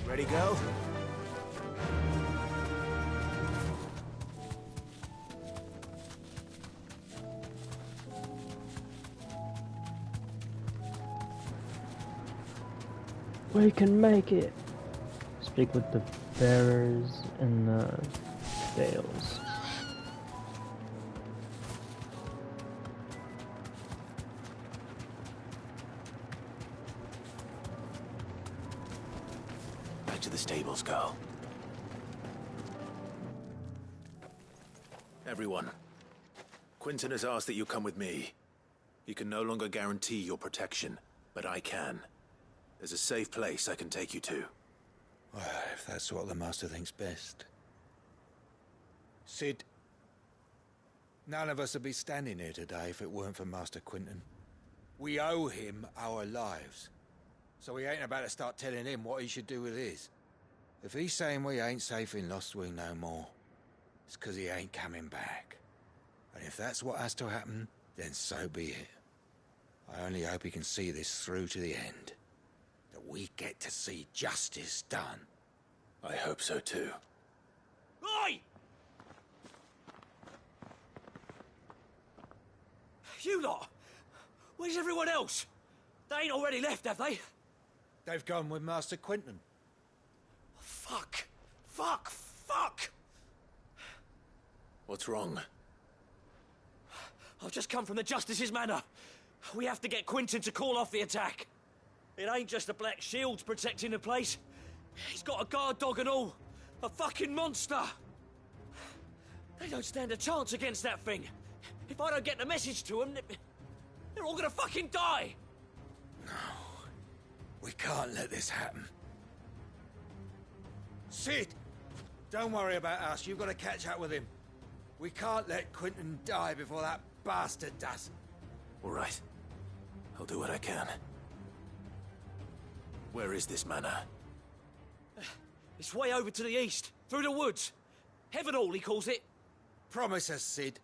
Ready, go? We can make it. Speak with the bearers and the bales. Back to the stables, girl. Everyone, Quinton has asked that you come with me. He can no longer guarantee your protection, but I can. There's a safe place I can take you to. Well, if that's what the Master thinks best. Sid, none of us would be standing here today if it weren't for Master Quinton. We owe him our lives. So we ain't about to start telling him what he should do with his. If he's saying we ain't safe in Lostwing no more, it's 'cause he ain't coming back. And if that's what has to happen, then so be it. I only hope he can see this through to the end. That we get to see justice done. I hope so too. Oi! You lot! Where's everyone else? They ain't already left, have they? They've gone with Master Quinton. Fuck! Fuck! Fuck! What's wrong? I've just come from the Justice's manor. We have to get Quinton to call off the attack. It ain't just the Black Shields protecting the place. He's got a guard dog and all. A fucking monster. They don't stand a chance against that thing. If I don't get the message to them, they're all gonna fucking die. No. We can't let this happen. Sid! Don't worry about us. You've got to catch up with him. We can't let Quinton die before that bastard does. All right. I'll do what I can. Where is this manor? It's way over to the east, through the woods. Heavenhall, he calls it. Promise us, Sid.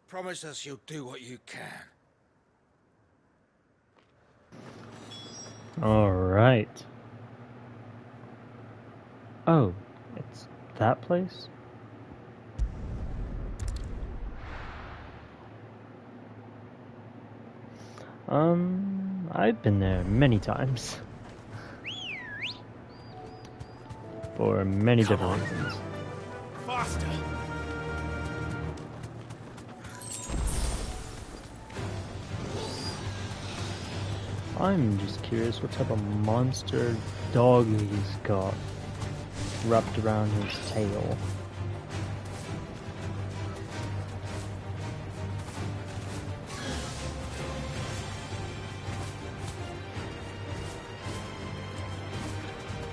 Promise us you'll do what you can. All right. Oh, it's that place? I've been there many times. For many different reasons. Faster! I'm just curious what type of monster dog he's got wrapped around his tail.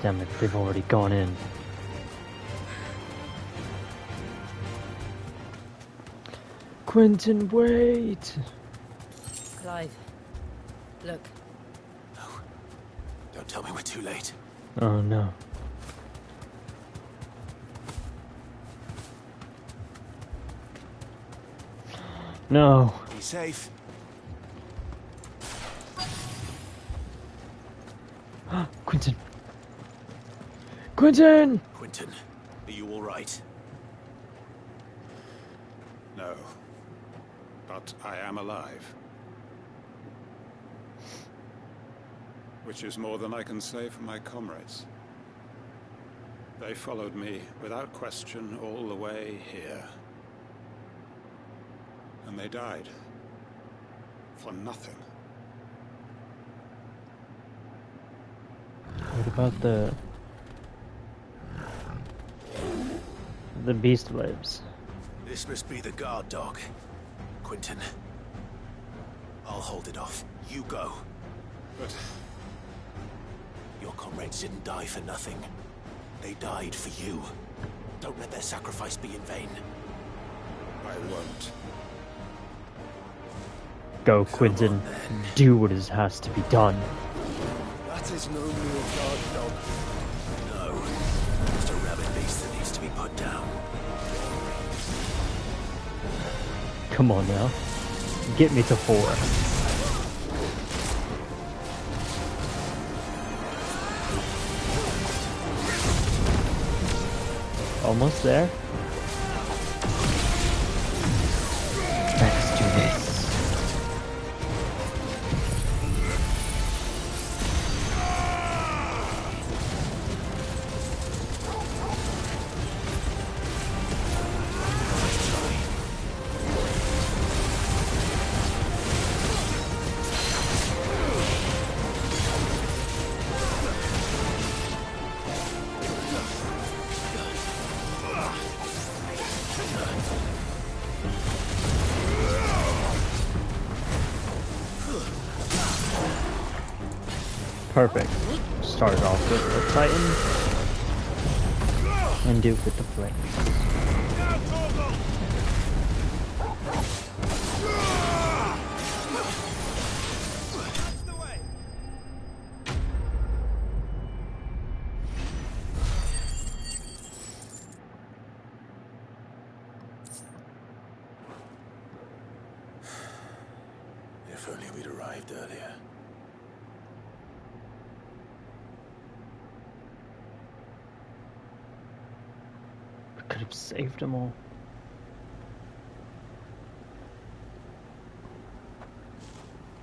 Damn it, they've already gone in. Quinton, wait! Clive, look. No. Don't tell me we're too late. Oh no. No. Be safe. Quentin. Quentin! Quentin, are you all right? No. But I am alive. Which is more than I can say for my comrades. They followed me without question all the way here. And they died. For nothing. What about the beast lives? This must be the guard dog. Quentin. I'll hold it off. You go. But your comrades didn't die for nothing. They died for you. Don't let their sacrifice be in vain. I won't. Go, Quentin. Do what has to be done. That is no mere guard dog. No. Just a rabid beast that needs to be put down. Come on now. Get me to 4. Almost there. Let's do this. Perfect. Start off with the Titan and Duke with the Flames. If only we'd arrived earlier. Could have saved them all.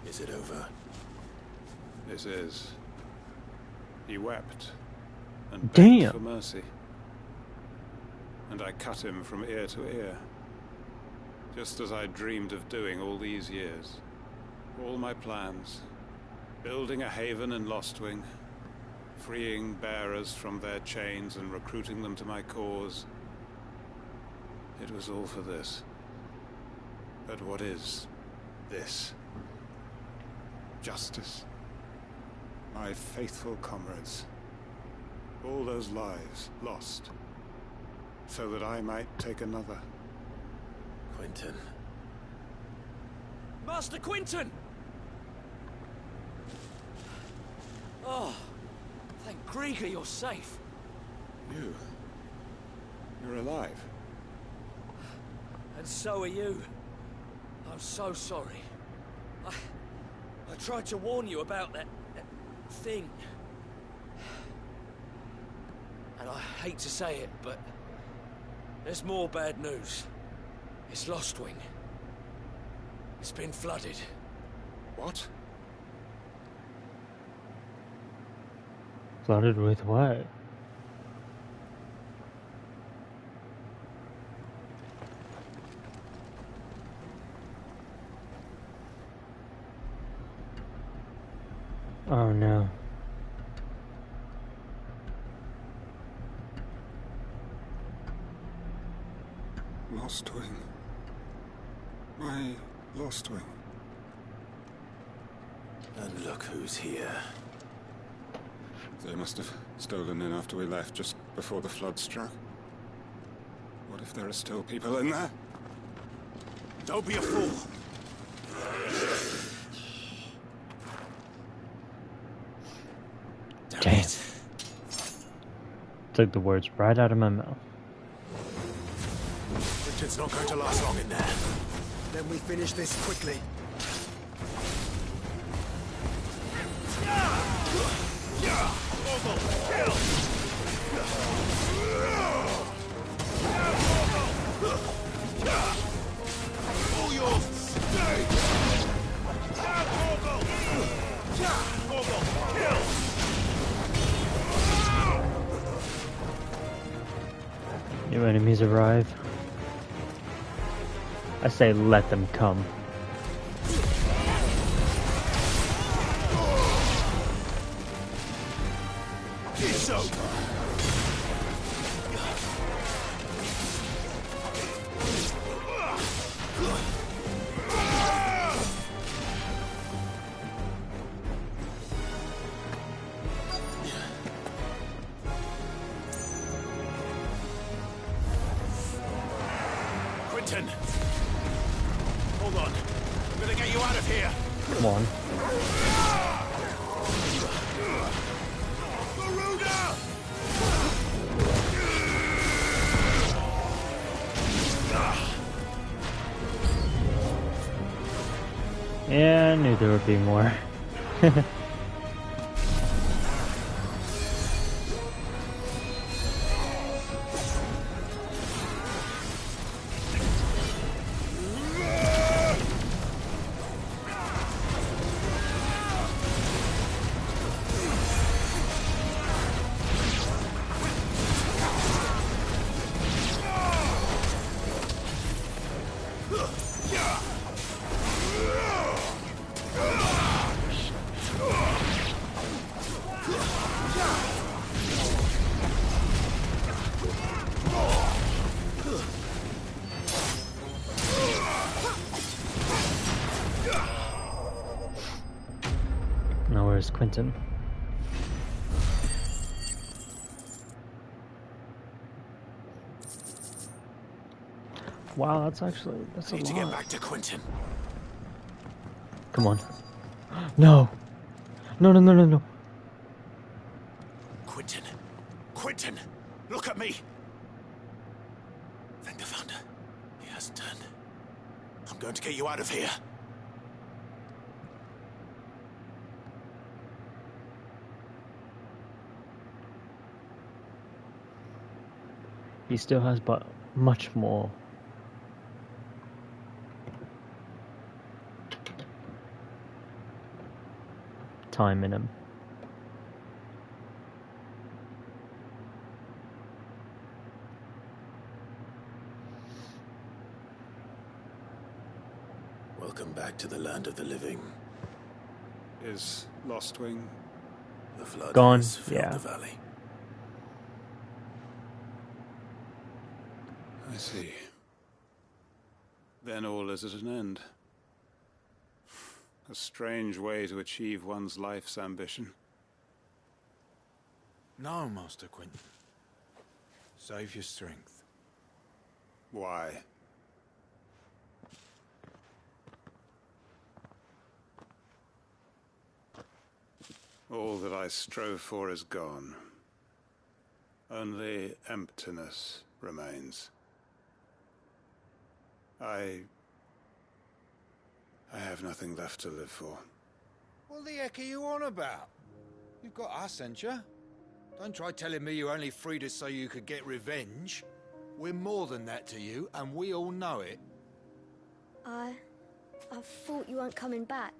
Is it over? This is. He wept and begged Damn. for mercy. And I cut him from ear to ear. Just as I dreamed of doing all these years. All my plans. Building a haven in Lostwing. Freeing bearers from their chains and recruiting them to my cause. It was all for this. But what is this? Justice. My faithful comrades. All those lives lost. So that I might take another. Quentin. Master Quentin! Oh, thank Grieger you're safe. You're alive. And so are you. I'm so sorry. I tried to warn you about that thing. And I hate to say it, but there's more bad news. It's Lostwing. It's been flooded. What? Flooded with what? Oh no. Lostwing. My Lostwing. And look who's here. They must have stolen in after we left, just before the flood struck. What if there are still people in there? Don't be a fool! Damn. Took the words right out of my mouth. Richard's not going to last long in there. Then we finish this quickly. New enemies arrive. I say let them come. It's over. Quentin! Hold on. I'm gonna get you out of here. Come on. Yeah, I knew there would be more. Now where's Quentin? Wow, that's a I need to get back to Quentin. Come on. No! No, no, no, no, no. Quentin. Quentin! Look at me! Thank the Founder. He hasn't turned. I'm going to get you out of here. He still has but much more. Time in him. Welcome back to the land of the living. Is Lostwing? The flood Gone, has filled yeah. the valley. I see. Then all is at an end. A strange way to achieve one's life's ambition. No, Master Quentin. Save your strength. Why? All that I strove for is gone. Only emptiness remains. I have nothing left to live for. What the heck are you on about? You've got us, ain't you? Don't try telling me you only freed us so you could get revenge. We're more than that to you, and we all know it. I thought you weren't coming back.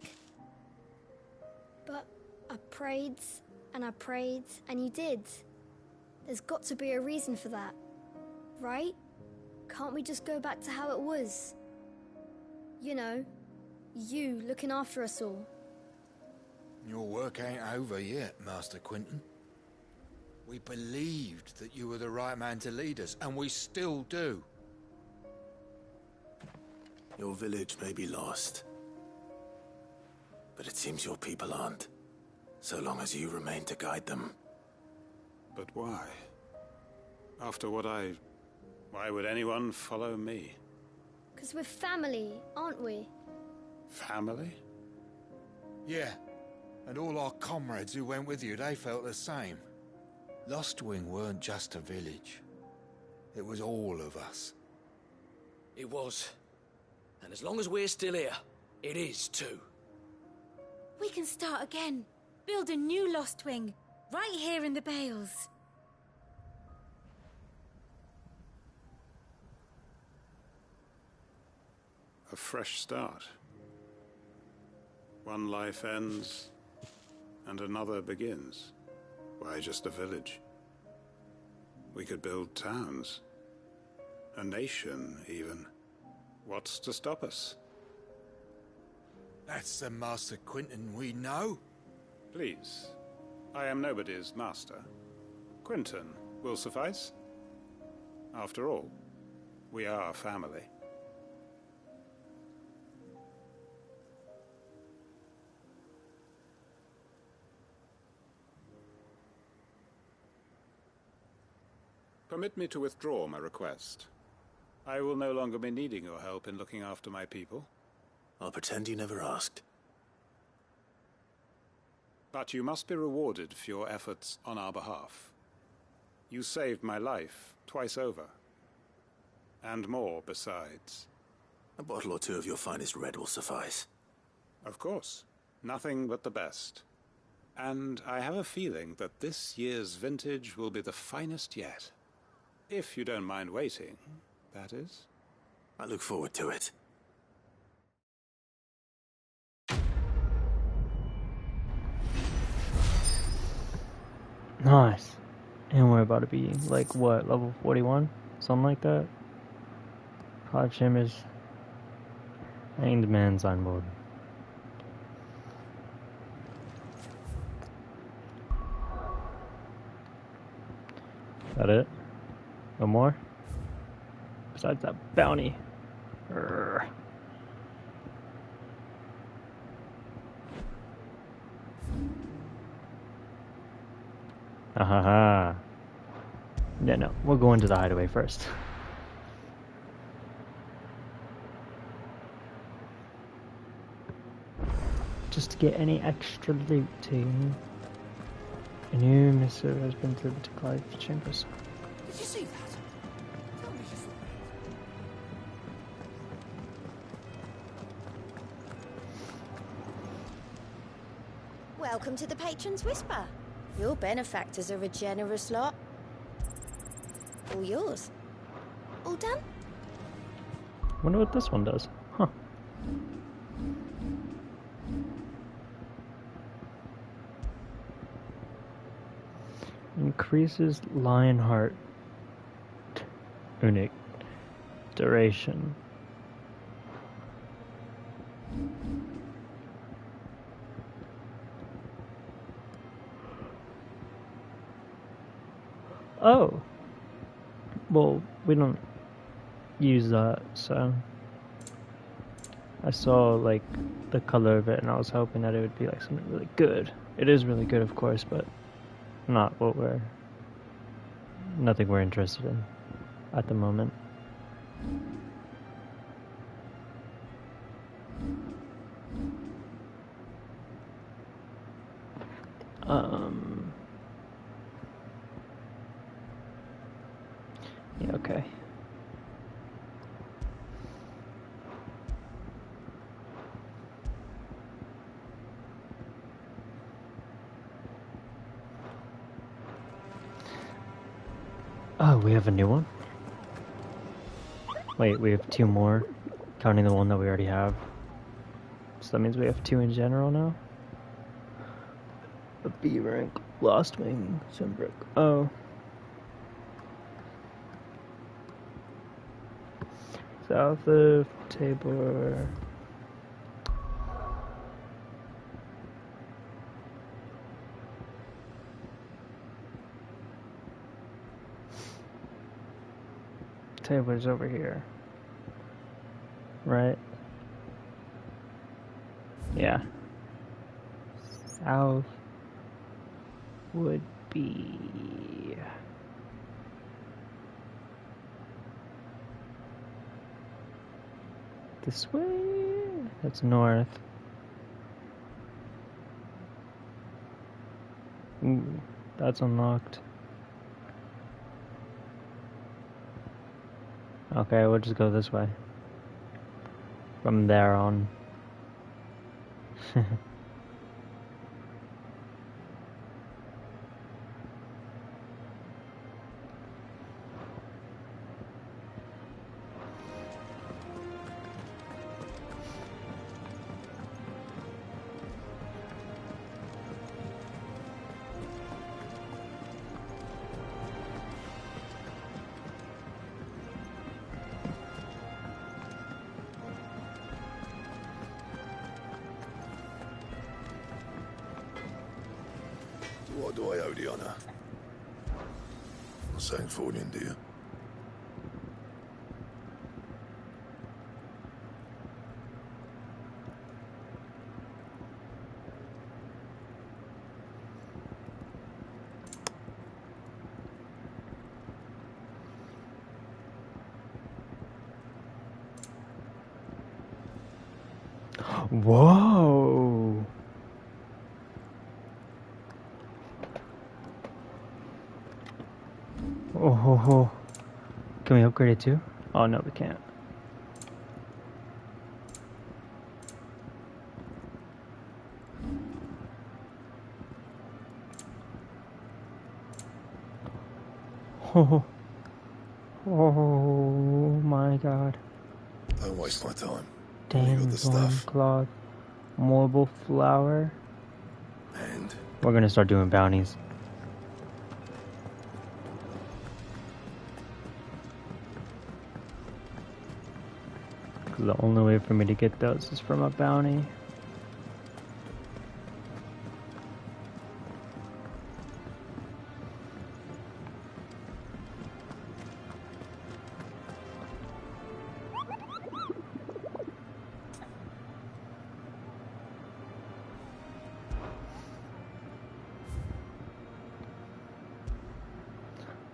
But I prayed, and you did. There's got to be a reason for that, right? Can't we just go back to how it was? You know, you looking after us all. Your work ain't over yet, Master Quentin. We believed that you were the right man to lead us, and we still do. Your village may be lost, but it seems your people aren't, so long as you remain to guide them. But why? After what why would anyone follow me? 'Cause we're family, aren't we? Family? Yeah, and all our comrades who went with you, they felt the same. Lostwing weren't just a village. It was all of us. It was. And as long as we're still here, it is too. We can start again. Build a new Lost Wing, right here in the Bales. A fresh start. One life ends, and another begins. Why, just a village. We could build towns. A nation, even. What's to stop us? That's the Master Quentin we know. Please. I am nobody's master. Quentin will suffice. After all, we are family. Permit me to withdraw my request. I will no longer be needing your help in looking after my people. I'll pretend you never asked. But you must be rewarded for your efforts on our behalf. You saved my life twice over. And more besides. A bottle or two of your finest red will suffice. Of course. Nothing but the best. And I have a feeling that this year's vintage will be the finest yet. If you don't mind waiting, that is. I look forward to it. Nice. And we're about to be, like, what, level 41? Something like that? 5 shimmers. Hanged man's on board. That it? No more? Besides that bounty. Urgh. Ahaha. No, we'll go into the hideaway first. Just to get any extra loot to. A new missive has been delivered to Clive's chambers. Did you see that? Tell me you saw it. Welcome to the Patron's Whisper. Your benefactors are a generous lot. All yours. All done? Wonder what this one does. Huh. Increases Lionheart Unique duration. Oh. Well, we don't use that, so I saw like the color of it and I was hoping that it would be like something really good. It is really good, of course, but not what nothing we're interested in at the moment. Yeah, okay. Oh, we have a new one? Wait, we have 2 more, counting the one that we already have. So that means we have 2 in general now? A B rank, Lost Wing, Sunbrook. Oh. South of Tabor. Tabor's over here. Right? Yeah. South would be this way. That's north. Ooh, that's unlocked. Okay, we'll just go this way. from there on. What do I owe the honor? Not saying fortune, do you? Whoa! Oh, ho, ho. Can we upgrade it too? Oh no, we can't. Oh, oh my god. Don't waste my time. Damn, the stuff. cloth, mobile flower. And we're gonna start doing bounties. The only way for me to get those is from a bounty.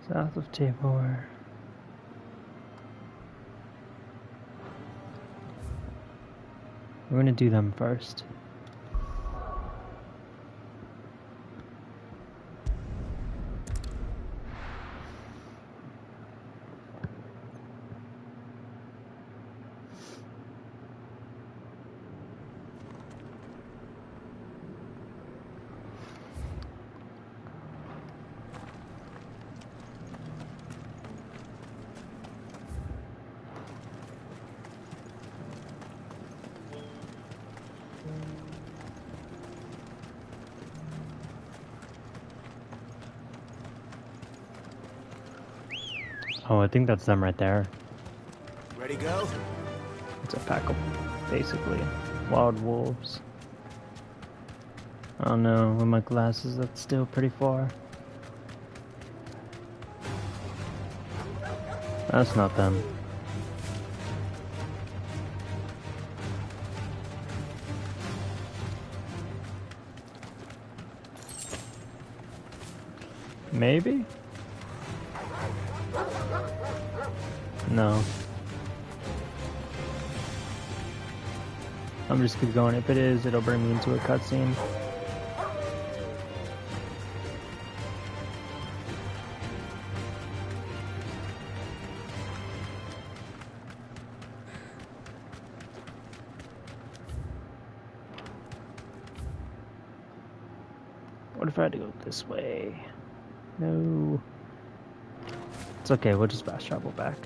South of Tabor. We're gonna do them first. Oh, I think that's them right there. Ready, go? It's a pack of, basically, wild wolves. Oh no, with my glasses, that's still pretty far. That's not them. Maybe? No. I'm just keep going. If it is, it'll bring me into a cutscene. What if I had to go this way? No. It's okay, we'll just fast travel back.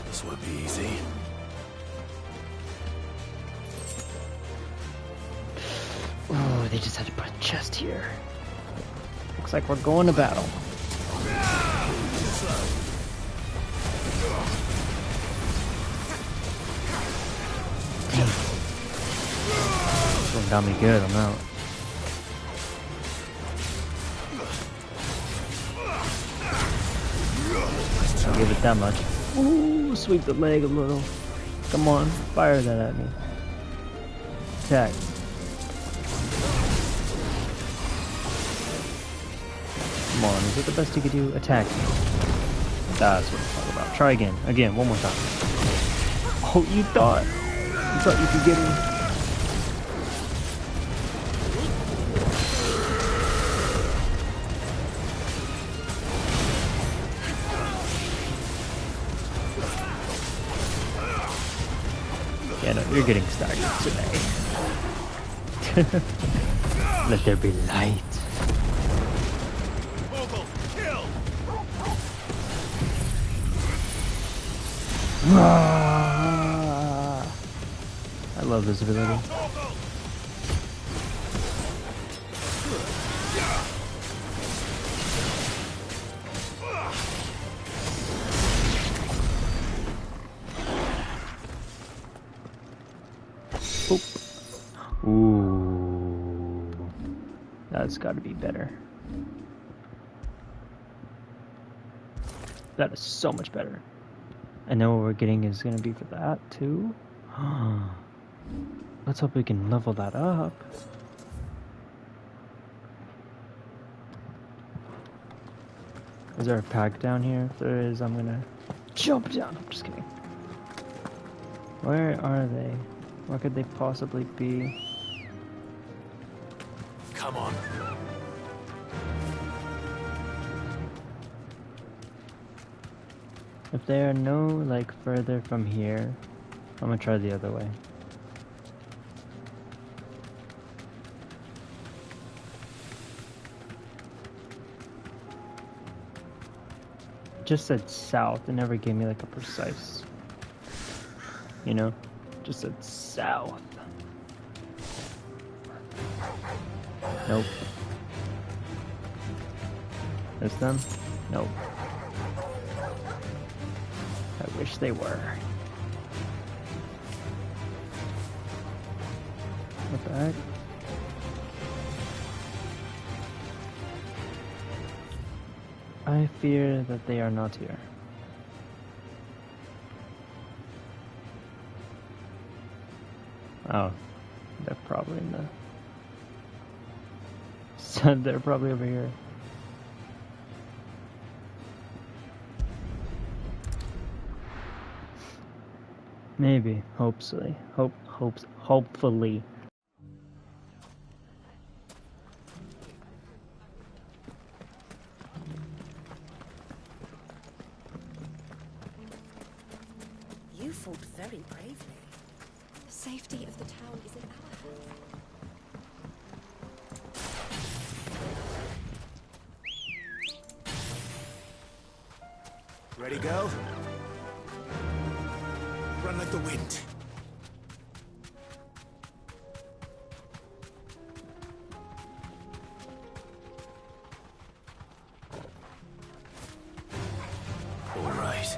This won't be easy. they just had to put a chest here. Looks like we're going to battle. Damn. This one got me good, I'm out. I'll give it that much. Ooh, sweep the leg a little. Come on, fire that at me. Attack. Come on, is it the best you could do? Attack me. That's what I'm talking about. Try again. Again, one more time. Oh, you thought you could get me. Yeah, no, you're getting staggered today. Let there be light. I love this ability. Oop. Ooh. That's gotta be better. That is so much better. I know what we're getting is gonna be for that too. Let's hope we can level that up. Is there a pack down here? If there is, I'm gonna jump down. I'm just kidding. Where are they? Where could they possibly be? Come on. If they are no like further from here, I'm gonna try the other way. It just said south. It never gave me like a precise, you know, just said south. Nope. There's them? Nope. I wish they were. What the heck? I fear that they are not here. Oh, they're probably in the... they're probably over here. Maybe, hopefully. Hopefully. You fought very bravely. The safety of the town is in our hands. Ready, go? Run like the wind. All right.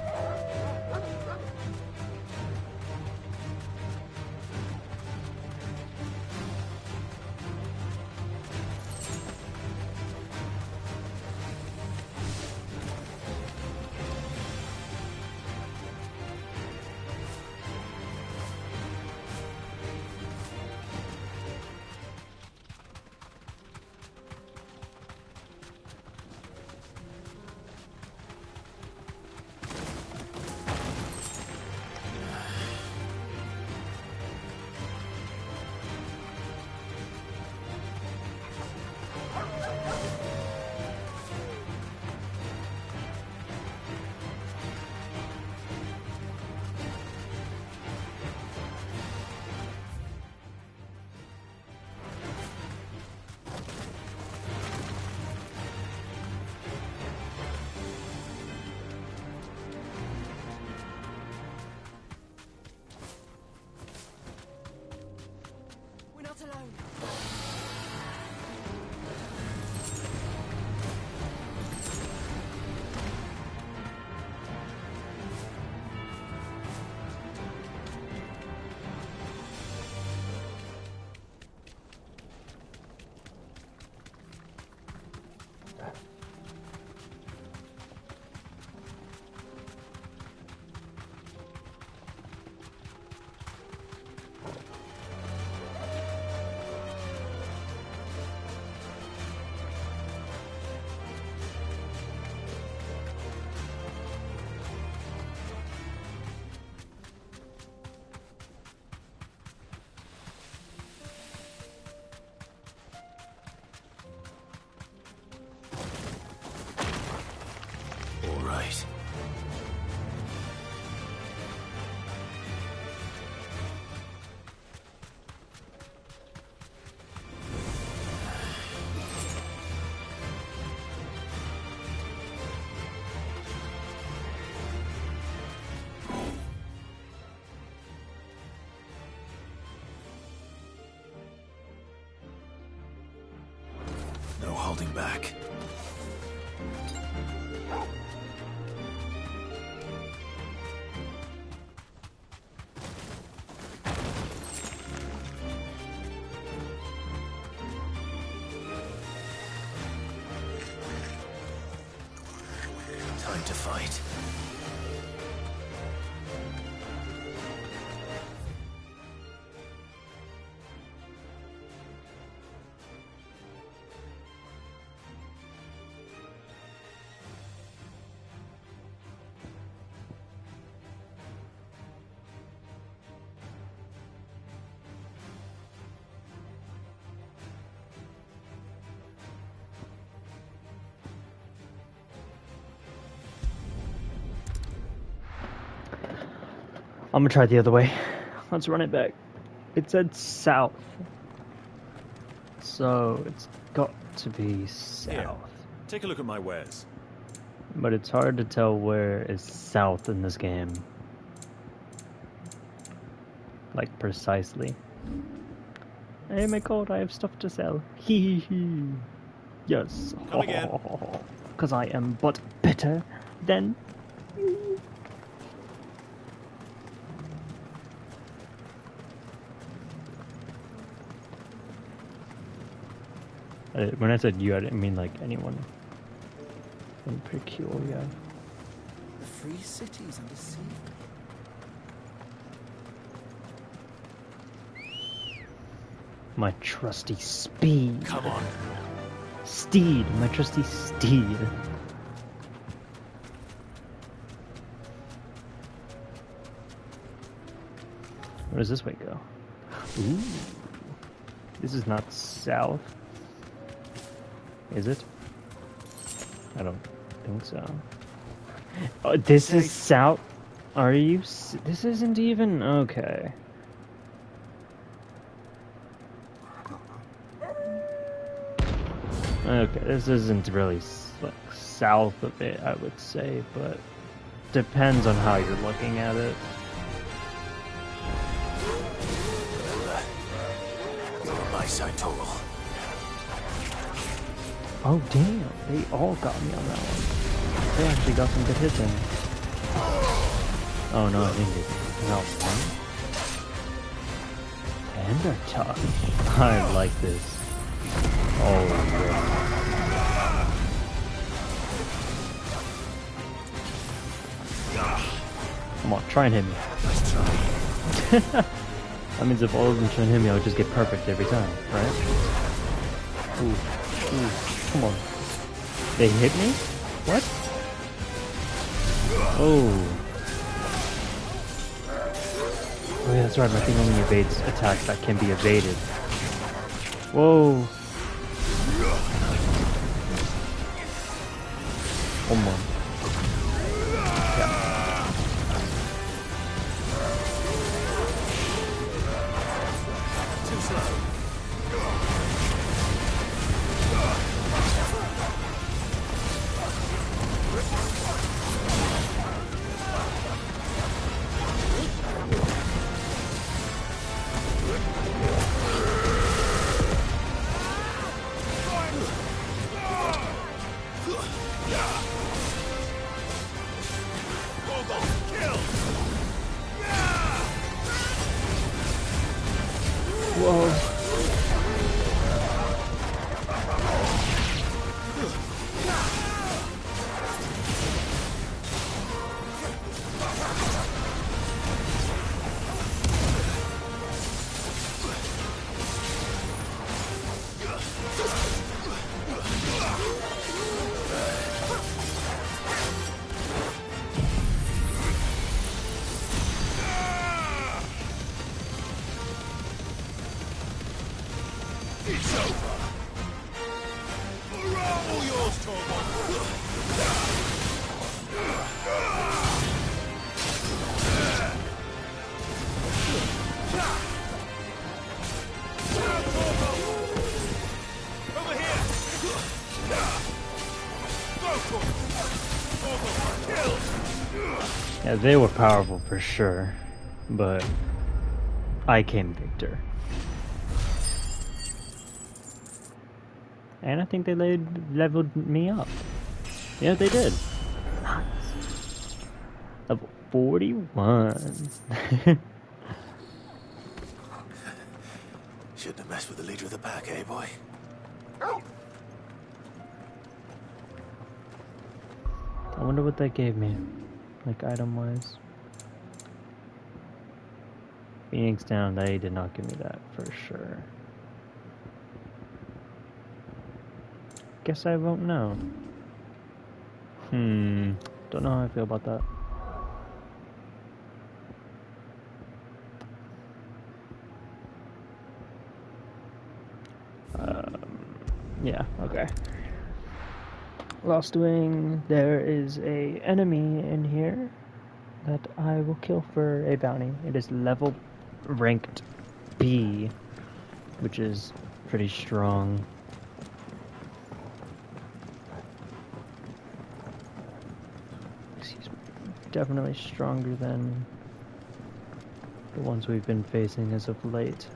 All right. No holding back. Time to fight. I'm gonna try it the other way. Let's run it back. It said south. So it's got to be south. Here, take a look at my wares. But it's hard to tell where is south in this game. Like precisely. Hey, my coat, I have stuff to sell. Hee hee hee. Yes. Come again. Because I am but better than you. When I said you, I didn't mean like anyone in peculiar. The free cities undeceived me. My trusty speed. Come on. Steed, my trusty steed. Where does this way go? Ooh. This is not south. Is it? I don't think so. Oh, this is south? Are you? This isn't even... Okay. Okay, this isn't really like south of it, I would say, but depends on how you're looking at it. You're on my side, Total. Oh damn, they all got me on that one. They actually got some good hits in. Oh no, I think they no one. And they're tough. I like this. Oh yeah. Come on, try and hit me. Nice try. That means if all of them try and hit me, I would just get perfect every time, right? Ooh, ooh. Come on. They hit me? What? Oh. Oh yeah, that's right. My thing only evades attacks that can be evaded. Whoa. Come on. Too slow. Yeah, they were powerful for sure, but I came victor. And I think they leveled me up. Yeah, they did. Nice. Level 41. Shouldn't have messed with the leader of the pack, eh, boy? I wonder what that gave me, like item-wise. Phoenix Down, they did not give me that for sure. Guess I won't know. Don't know how I feel about that. Yeah, okay. Lost Wing, there is a enemy in here that I will kill for a bounty. It is level ranked B, which is pretty strong. He's definitely stronger than the ones we've been facing as of late.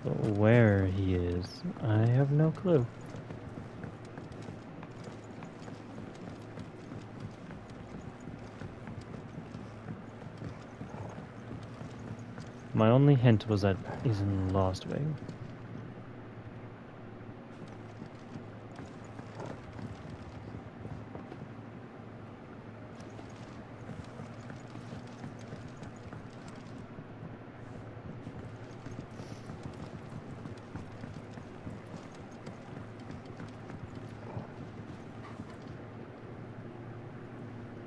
But where he is, I have no clue. My only hint was that he's in Lost Wing.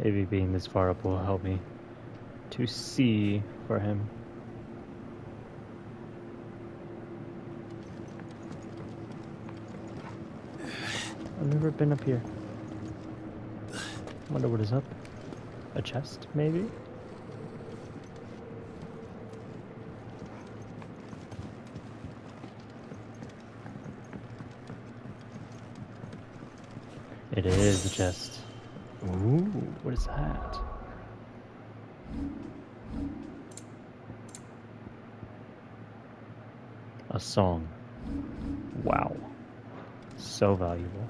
Maybe being this far up will help me to see for him. I've never been up here. Wonder what is up. A chest, maybe? It is a chest. Ooh, what is that? A song. Wow. So valuable.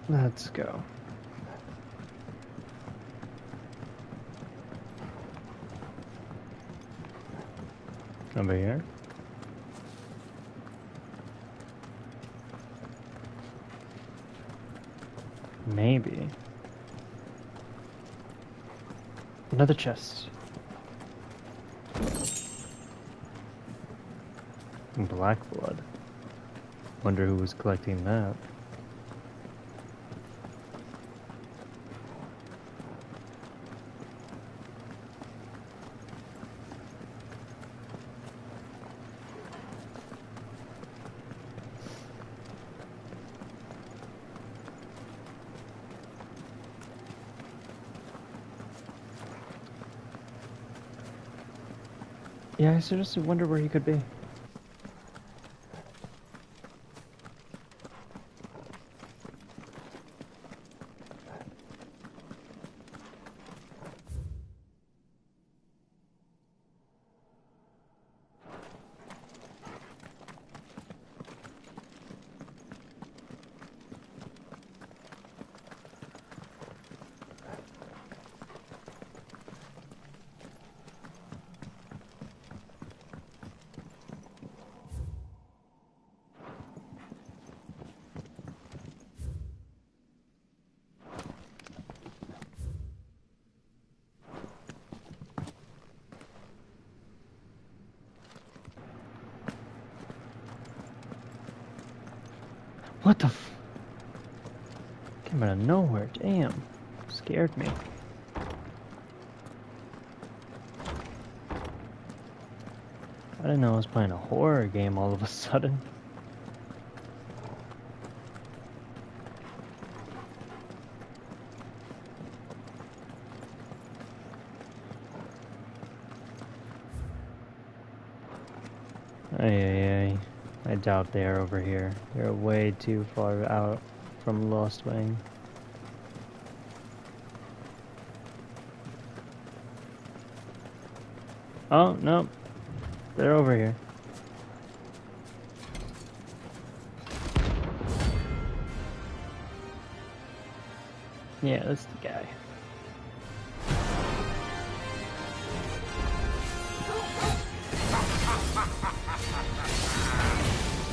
Let's go. Over here. Maybe. Another chest. Black blood. Wonder who was collecting that. Yeah, I seriously wonder where he could be. What the f... Came out of nowhere, damn. Scared me. I didn't know I was playing a horror game all of a sudden. Ay. I doubt they are over here. They're way too far out from Lost Wing. Oh, no. They're over here. Yeah, that's the guy.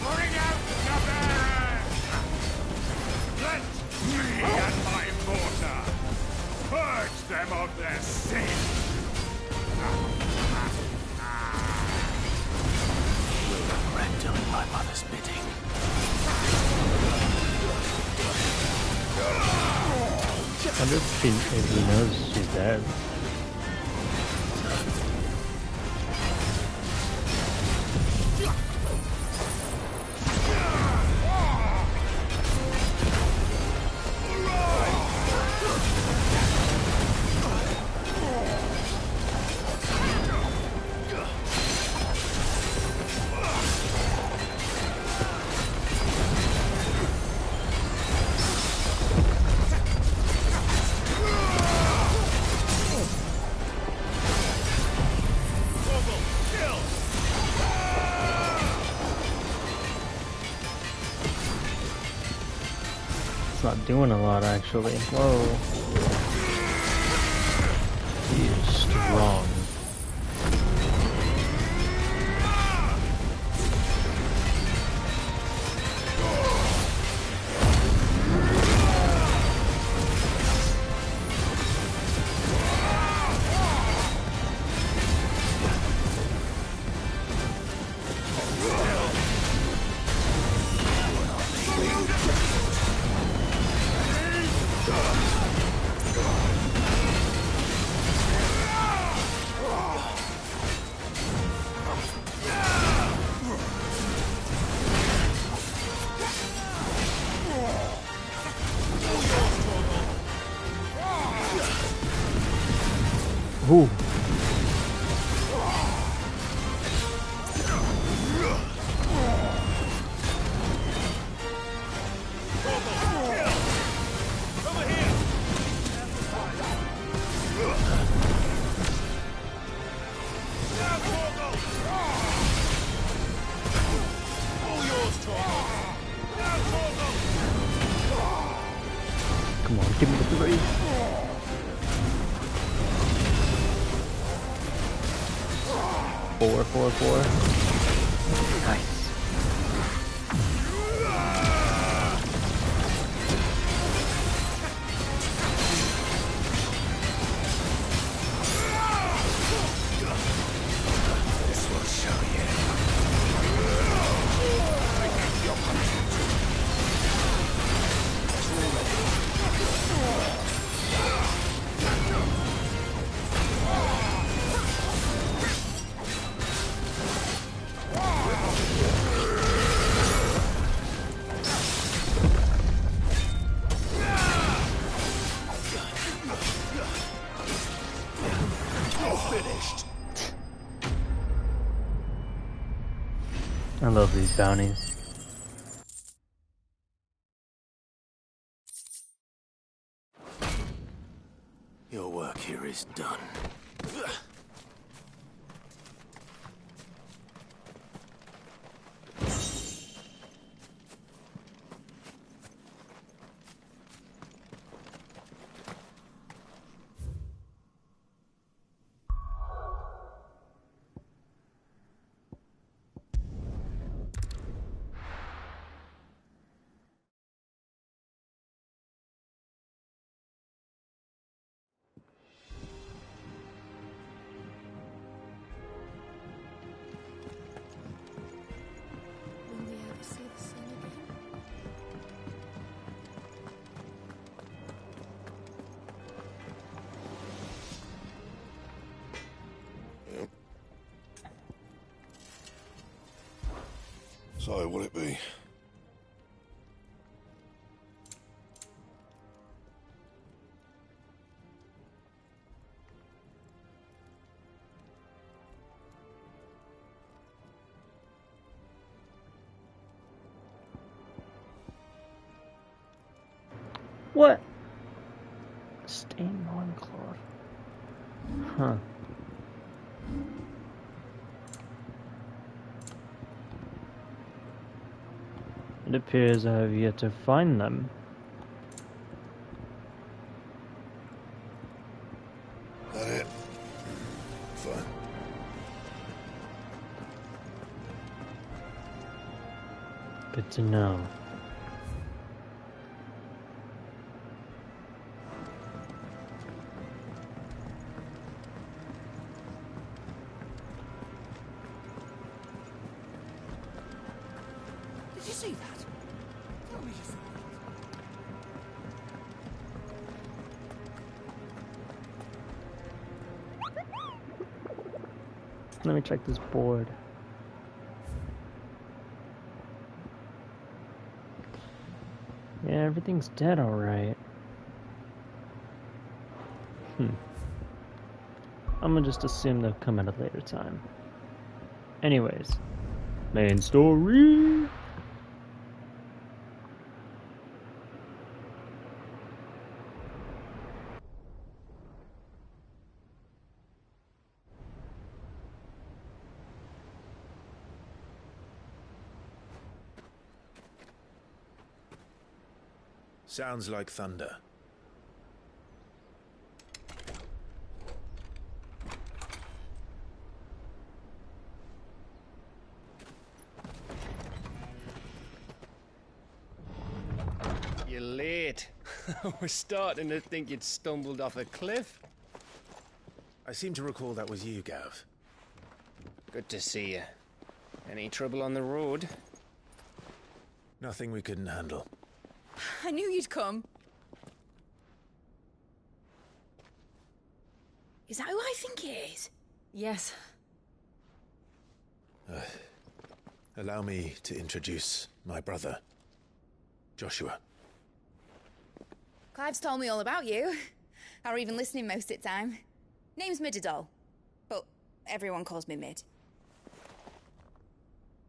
Bring out the bearers! Let me and my mortar purge them of their sin! Will regret doing my mother's bidding. I wonder if he knows she's dead. It's not doing a lot, actually. Whoa. He is strong. Ooh. Come on, give me the three. Four. Nice. This will show you. Your finished. I love these bounties. Your work here is done. So, will it be? What? Stained loincloth. Huh. It appears I have yet to find them. That it? Fine. Good to know. Did you see that? Tell me you saw Let me check this board. Yeah, everything's dead alright. I'm gonna just assume they'll come at a later time. Anyways, main story. Sounds like thunder. You're late. We're starting to think you'd stumbled off a cliff. I seem to recall that was you, Gav. Good to see you. Any trouble on the road? Nothing we couldn't handle. I knew you'd come. Is that who I think it is? Yes. Allow me to introduce my brother, Joshua. Clive's told me all about you. Or even listening most of the time. Name's Midadol, but everyone calls me Mid.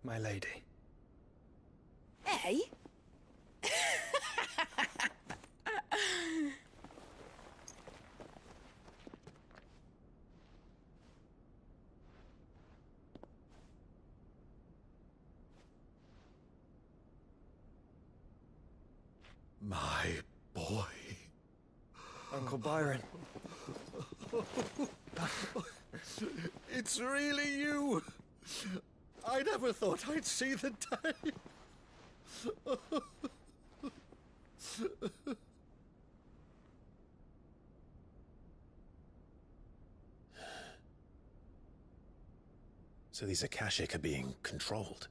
My lady. Eh? My boy. Uncle Byron. It's really you. I never thought I'd see the day. So these Akashic are being controlled.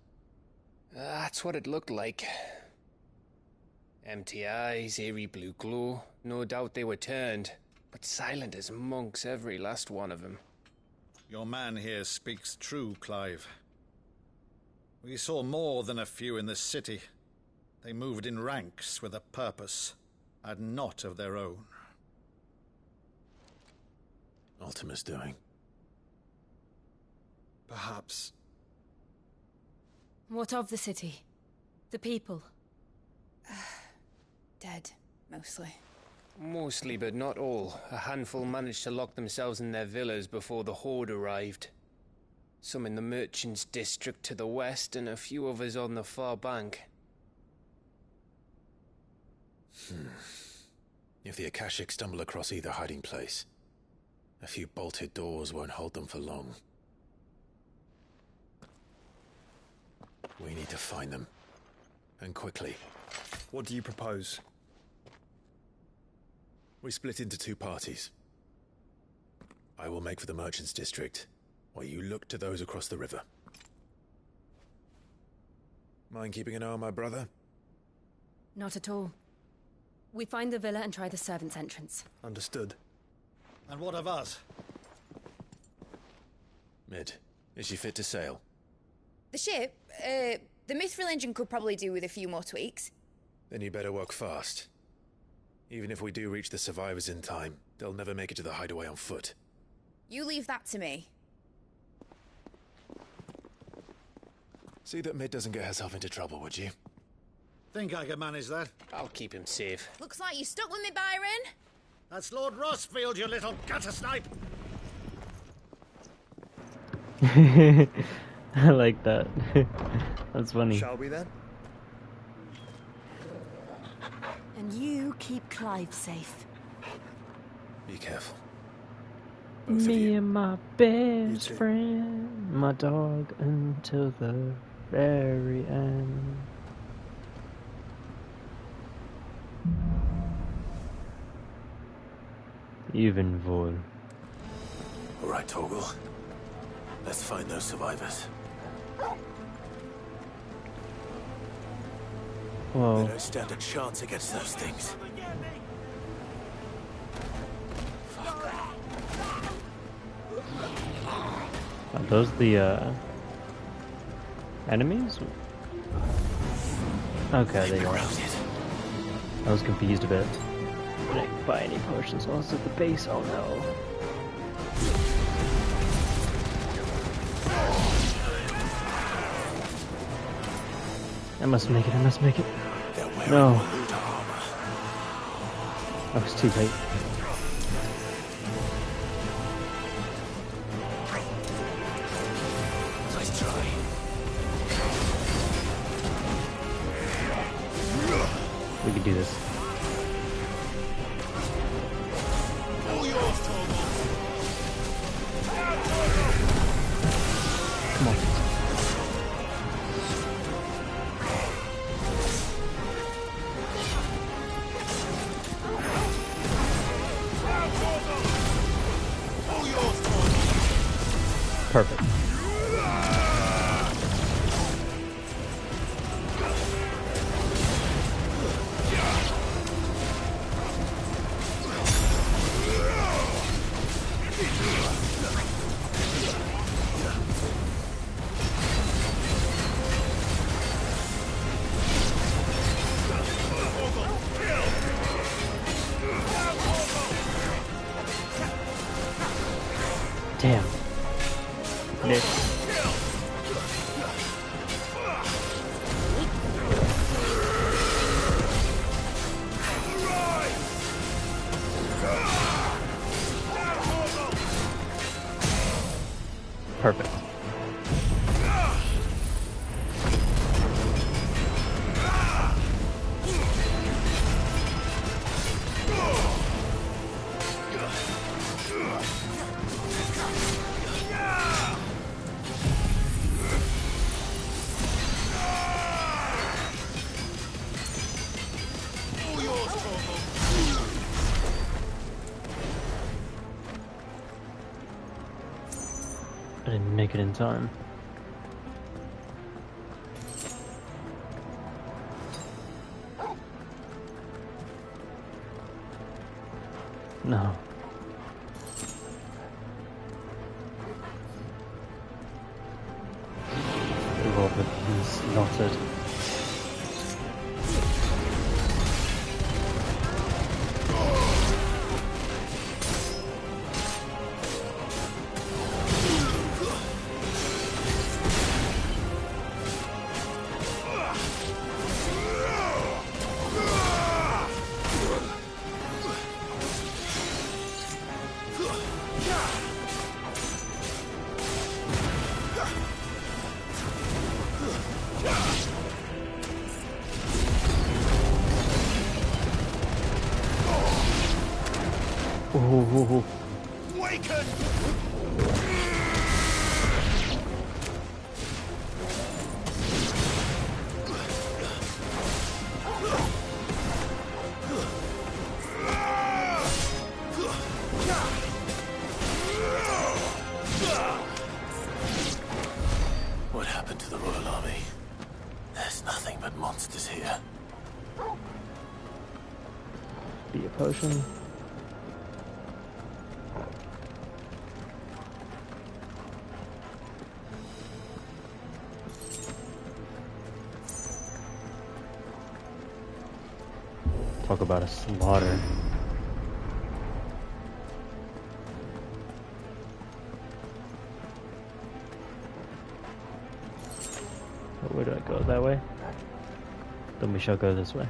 That's what it looked like. Empty eyes, eerie blue glow. No doubt they were turned, but silent as monks, every last one of them. Your man here speaks true, Clive. We saw more than a few in this city. They moved in ranks with a purpose, and not of their own. Ultima's doing. Perhaps. What of the city? The people? Dead, mostly. Mostly, but not all. A handful managed to lock themselves in their villas before the Horde arrived. Some in the Merchants' District to the west, and a few others on the far bank. If the Akashic stumble across either hiding place, a few bolted doors won't hold them for long. We need to find them. And quickly. What do you propose? We split into two parties. I will make for the Merchants' District, while you look to those across the river. Mind keeping an eye on my brother? Not at all. We find the villa and try the servants' entrance. Understood. And what of us? Mid, is she fit to sail? The ship? The mithril engine could probably do with a few more tweaks. Then you better work fast. Even if we do reach the survivors in time, they'll never make it to the hideaway on foot. You leave that to me. See that Mid doesn't get herself into trouble, would you? Think I can manage that? I'll keep him safe. Looks like you stuck with me, Byron. That's Lord Rossfield, you little gutter snipe! I like that. That's funny. Shall we then? And you keep Clive safe. Be careful. Me and my best friend, my dog, until the very end. Even Vol. All right, Torgal. Let's find those survivors. Whoa. They don't stand a chance against those things. Are those the enemies? Okay, they are. I was confused a bit. I didn't buy any potions while I was at the base. Oh no. I must make it, I must make it. No. I was too late. Nice try. We can do this. Come on. Perfect. Damn. Nick. Perfect. I didn't make it in time. No. Robert is slaughtered. Oh. Waken! What happened to the Royal Army? There's nothing but monsters here. Be a potion. Talk about a slaughter. Where do I go? That way? Then we shall go this way.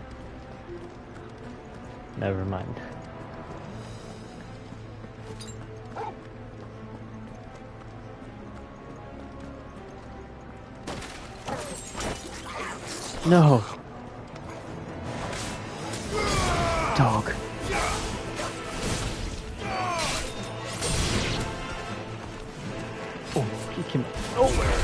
Never mind. No! Dog. Oh, he came out of nowhere.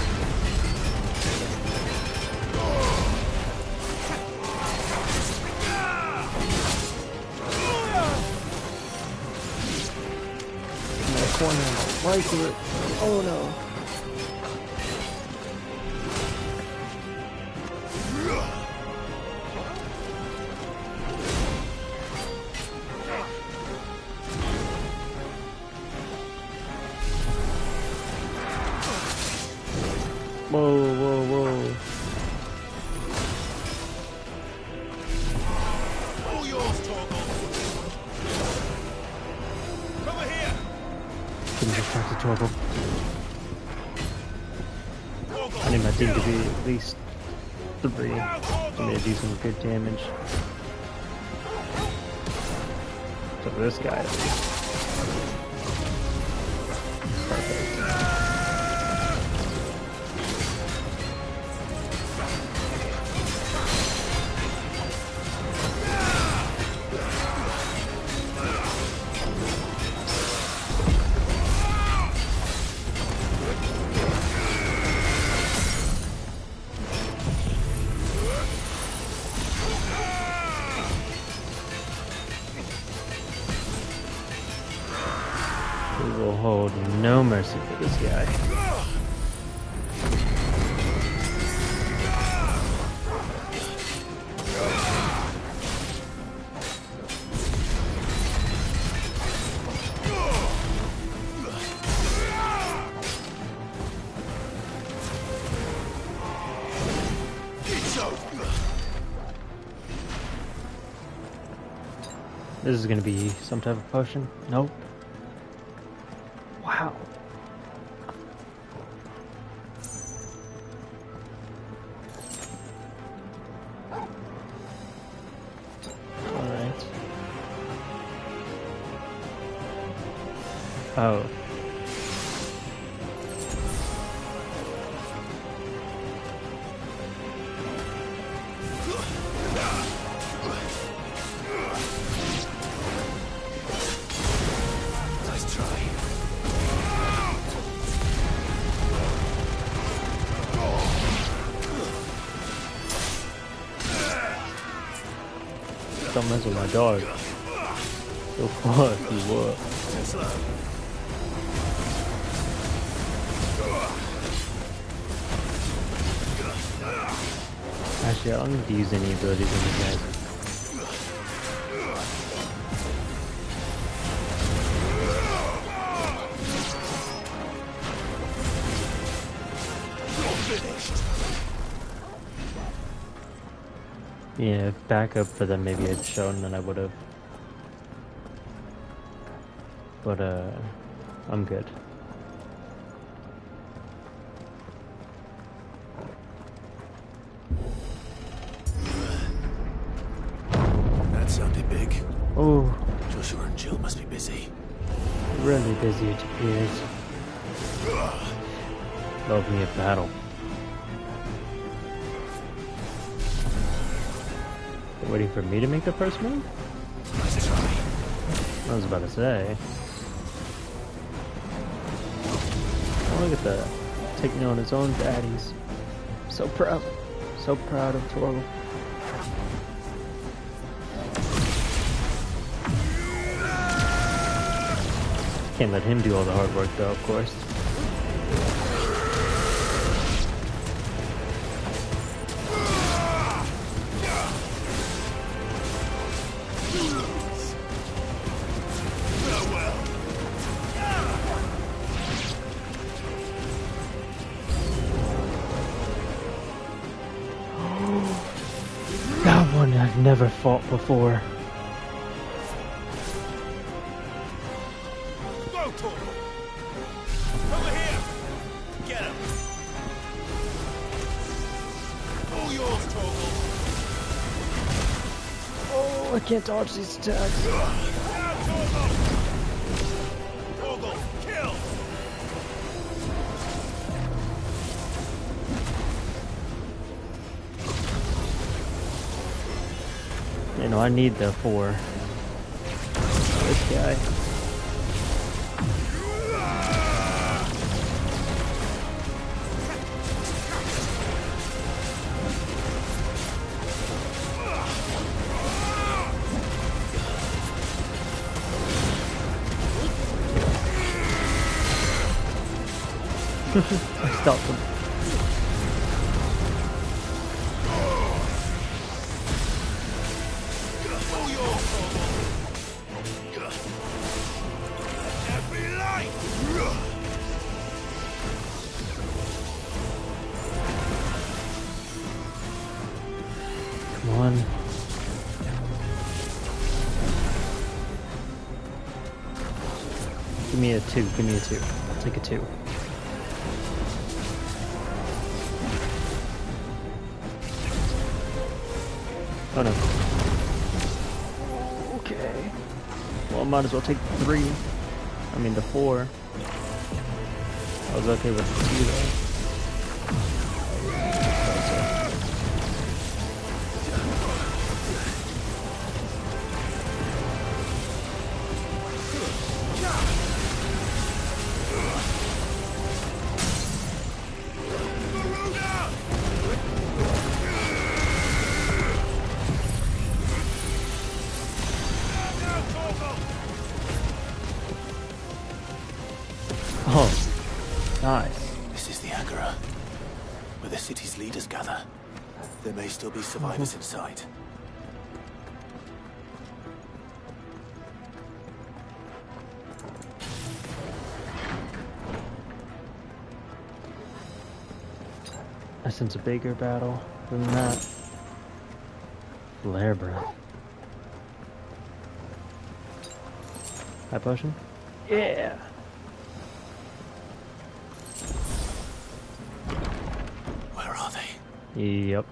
Corner right to it. Oh no. Whoa, whoa, whoa. All yours, Torgal. Over here. Can you just try to toggle? I need my thing to be at least 3 for me to do some good damage. So for this guy at least. Perfect. We will hold no mercy for this guy. This is gonna be some type of potion. Nope. Wow. Alright. Oh. Nice try. Don't mess with my dog. So fuck you what? Actually, I don't need to use any abilities on these guys. Yeah, if backup for them maybe I'd shown, then I would have. But I'm good. That sounded big. Oh, Joshua and Jill must be busy. really busy it appears. Love me a battle. They're waiting for me to make the first move? Nice try. I was about to say. Oh, look at that. Taking on his own daddies. So proud. So proud of Torgal. Can't let him do all the hard work though, of course. That one I've never fought before. go, Torgal! Over here! Get him! All yours, Torgal! Oh, I can't dodge these attacks. Now, Torgal! Torgal, kill! You know, I need the 4. This guy. I stopped him. Come on. Give me a 2, give me a 2. I'll take a 2. Oh no. Okay. Well, I might as well take the 3. I mean the 4. I was okay with the 2 though. Oh, nice. This is the Agora, where the city's leaders gather. There may still be survivors inside. I sense a bigger battle than that. Lair breath. High potion? Yeah! Where are they? Yep.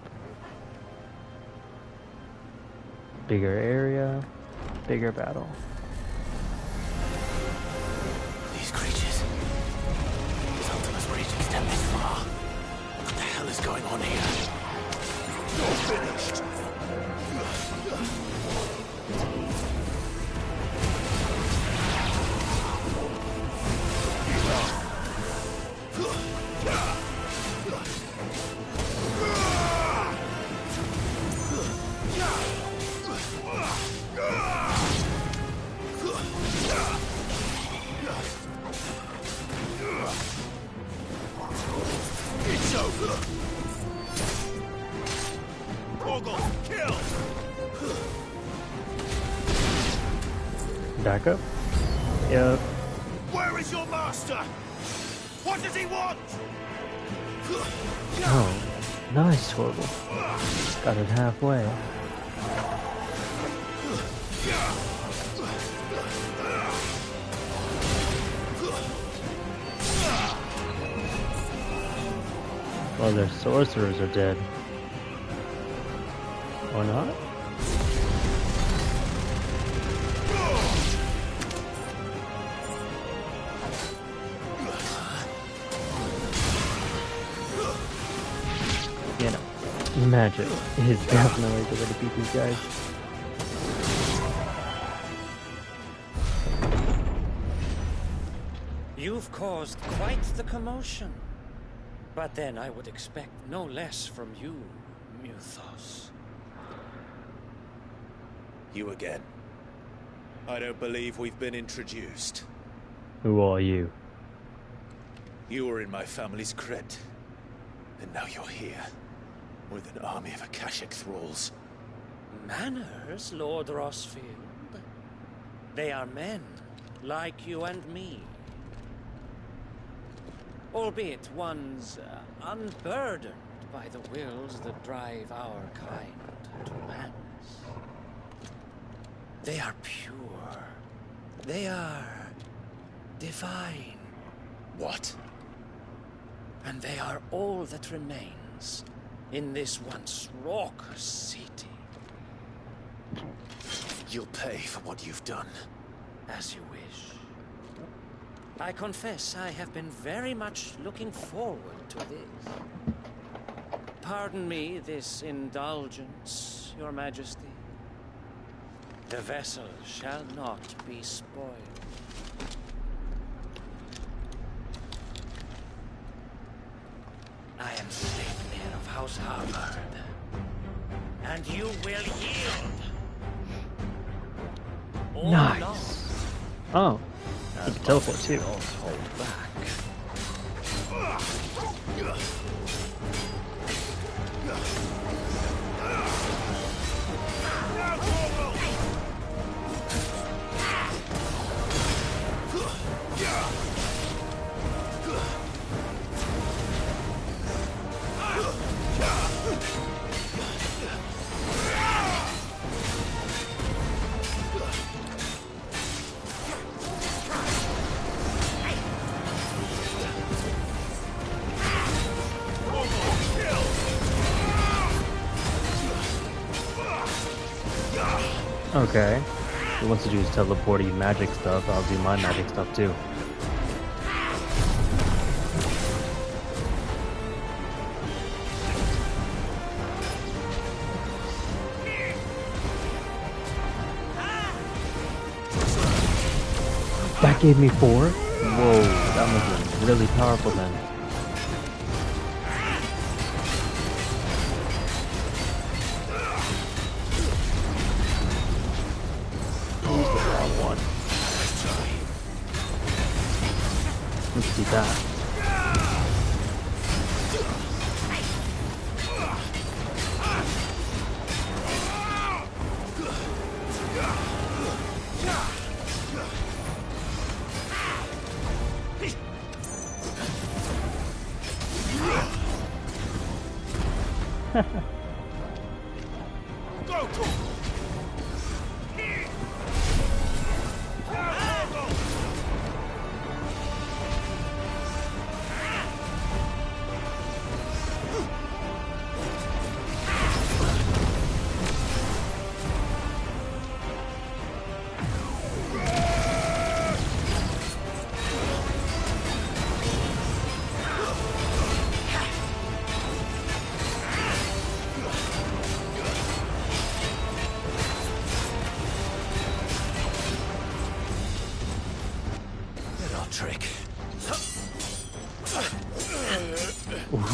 Bigger area, bigger battle. These creatures. These Ultima's reach extend this far. What the hell is going on here? You're finished. It's over! Torgal, kill! Back up? Yep. Where is your master? What does he want? Oh, nice, Torgal. Got it halfway. Well, their sorcerers are dead. Or not? You know, magic is definitely the way to beat these guys. You've caused quite the commotion. But then I would expect no less from you, Muthos. You again. I don't believe we've been introduced. Who are you? You were in my family's crypt. And now you're here. With an army of Akashic thralls. Manners, Lord Rosfield. They are men, like you and me. Albeit ones unburdened by the wills that drive our kind to madness. They are pure. They are divine. What? And they are all that remains in this once raucous city. You'll pay for what you've done. As you wish. I confess I have been very much looking forward to this. Pardon me this indulgence, Your Majesty. The vessel shall not be spoiled. I am Sleipnir of House Harvard, and you will yield. Or Nice. not. Oh, you can teleport too. Don't hold back. Okay. He wants to do his teleporty magic stuff. I'll do my magic stuff too. That gave me 4? Whoa, that must be really powerful then. Let's do that.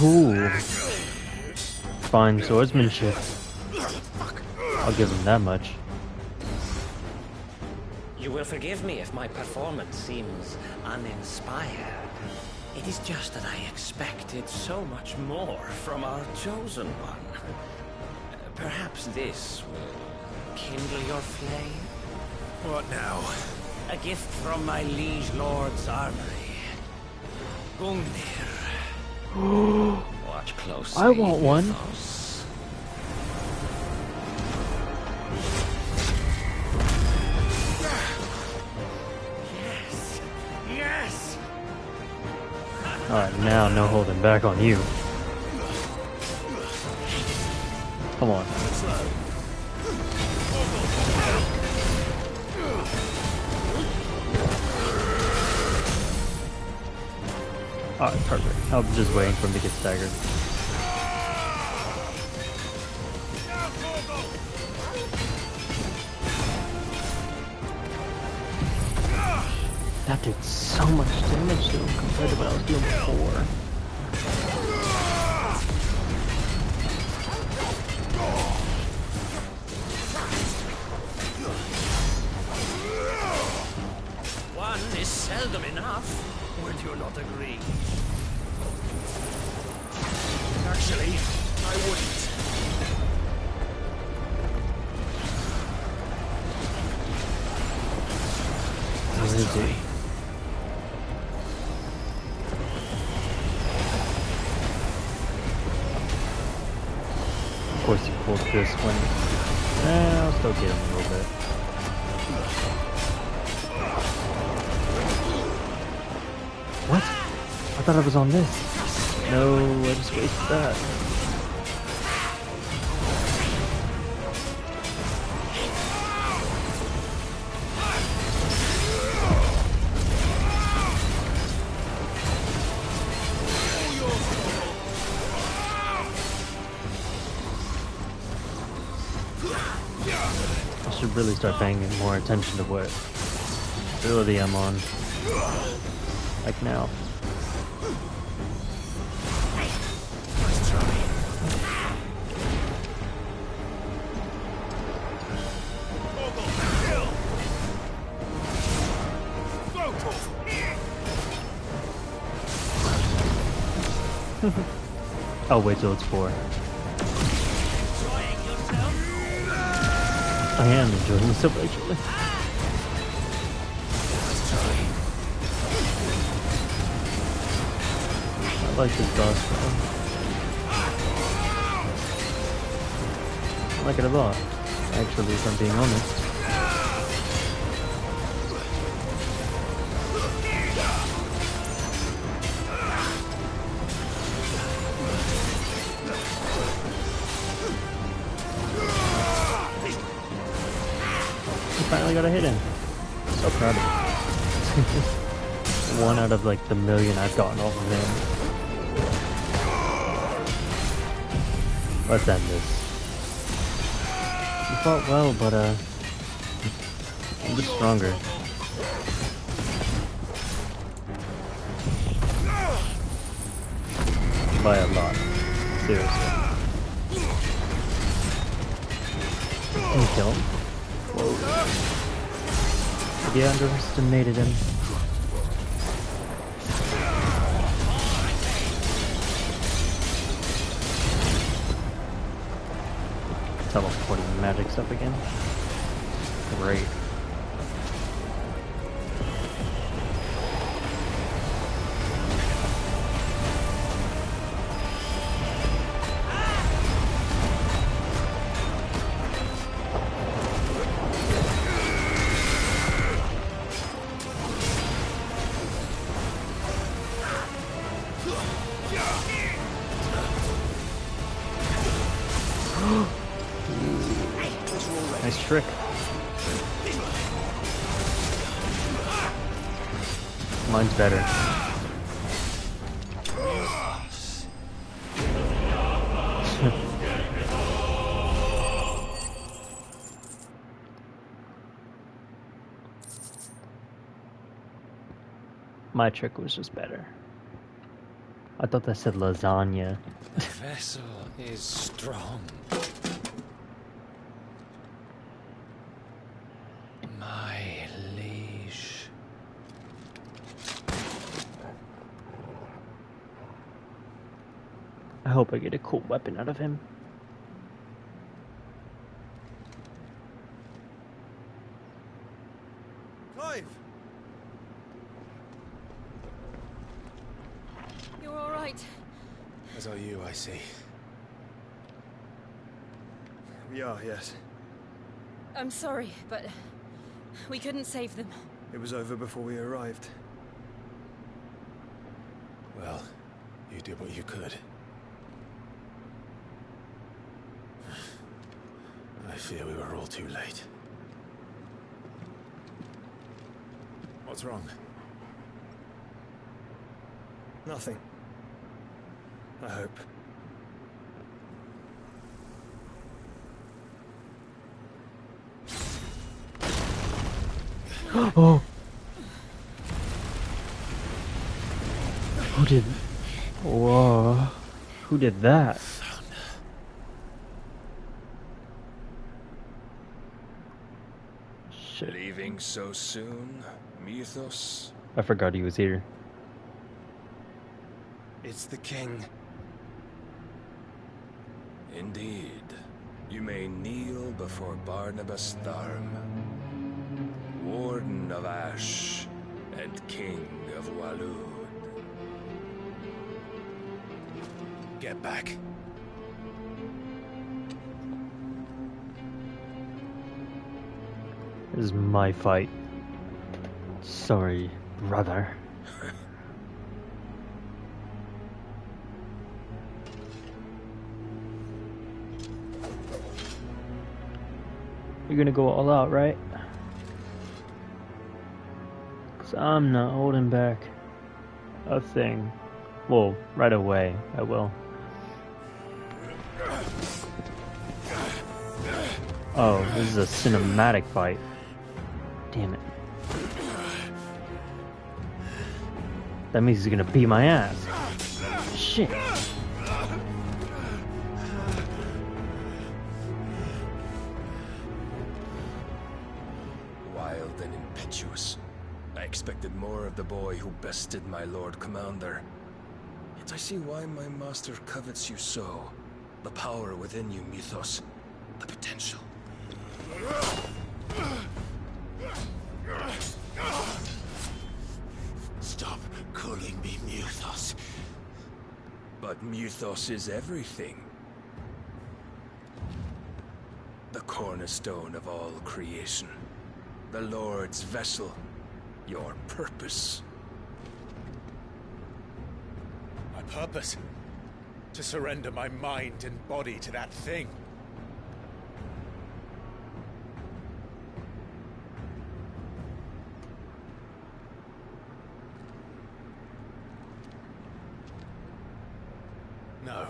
Ooh. Fine swordsmanship. I'll give him that much. You will forgive me if my performance seems uninspired. It is just that I expected so much more from our chosen one. Perhaps this will kindle your flame? What now? A gift from my liege lord's armory. Gungnir. Watch closely. I want one. Mythos. Yes. Yes. Alright, now no holding back on you. Come on. Alright, perfect. I was just waiting for him to get staggered. That did so much damage to him compared to what I was doing before. One is seldom enough. Would you not agree? Actually, I wouldn't. Where is he? Of course he pulled this one. I'll still get him a little bit. What? I thought I was on this. No, I just wasted that. I should really start paying more attention to what ability I'm on. Like now. I'll wait till it's 4. I am enjoying myself actually. I like this boss battle. I like it a lot, actually, if I'm being honest. Finally got a hit in. So proud of it. 1 out of like the million I've gotten off of him. Let's end this. You fought well, but I'm just stronger. By a lot. Seriously. Can you kill him? Whoa. Maybe I underestimated him. Teleporting magic stuff again. Great. Nice trick. Mine's better. My trick was just better. I thought that said lasagna. The vessel is strong. My liege. I hope I get a cool weapon out of him. Clive! You're all right. As are you, I see. We are, yes. I'm sorry, but we couldn't save them. It was over before we arrived. Well, you did what you could. I fear we were all too late. What's wrong? Nothing. I hope. Oh! Who did... Whoa. Who did that? Shit. Leaving so soon, Mythos? I forgot he was here. It's the king. Indeed. You may kneel before Barnabas Tharm, Warden of Ash and King of Waloed. Get back. This is my fight. Sorry, brother. You're gonna go all out, right? 'Cause I'm not holding back a thing. Well, right away, I will. Oh, this is a cinematic fight. Damn it. That means he's gonna beat my ass. Shit. Wild and impetuous. I expected more of the boy who bested my Lord Commander. Yet I see why my master covets you so. The power within you, Mythos. The potential. Stop calling me Mythos. But Mythos is everything. The cornerstone of all creation. The Lord's vessel. Your purpose. My purpose? To surrender my mind and body to that thing. No,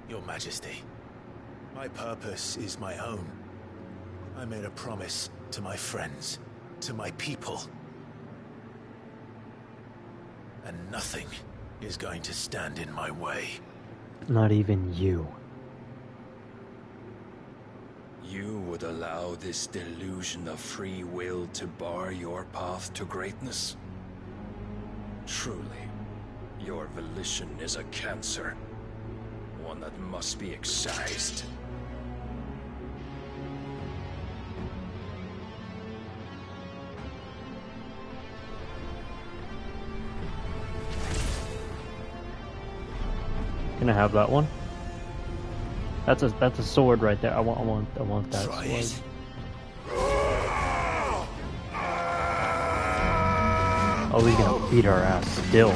Your Majesty. My purpose is my own. I made a promise to my friends, to my people. And nothing is going to stand in my way. Not even you. You would allow this delusion of free will to bar your path to greatness? Truly, your volition is a cancer. One that must be excised. Can I have that one? That's a sword right there. I want that Try sword. it. Oh, he's gonna beat our ass still.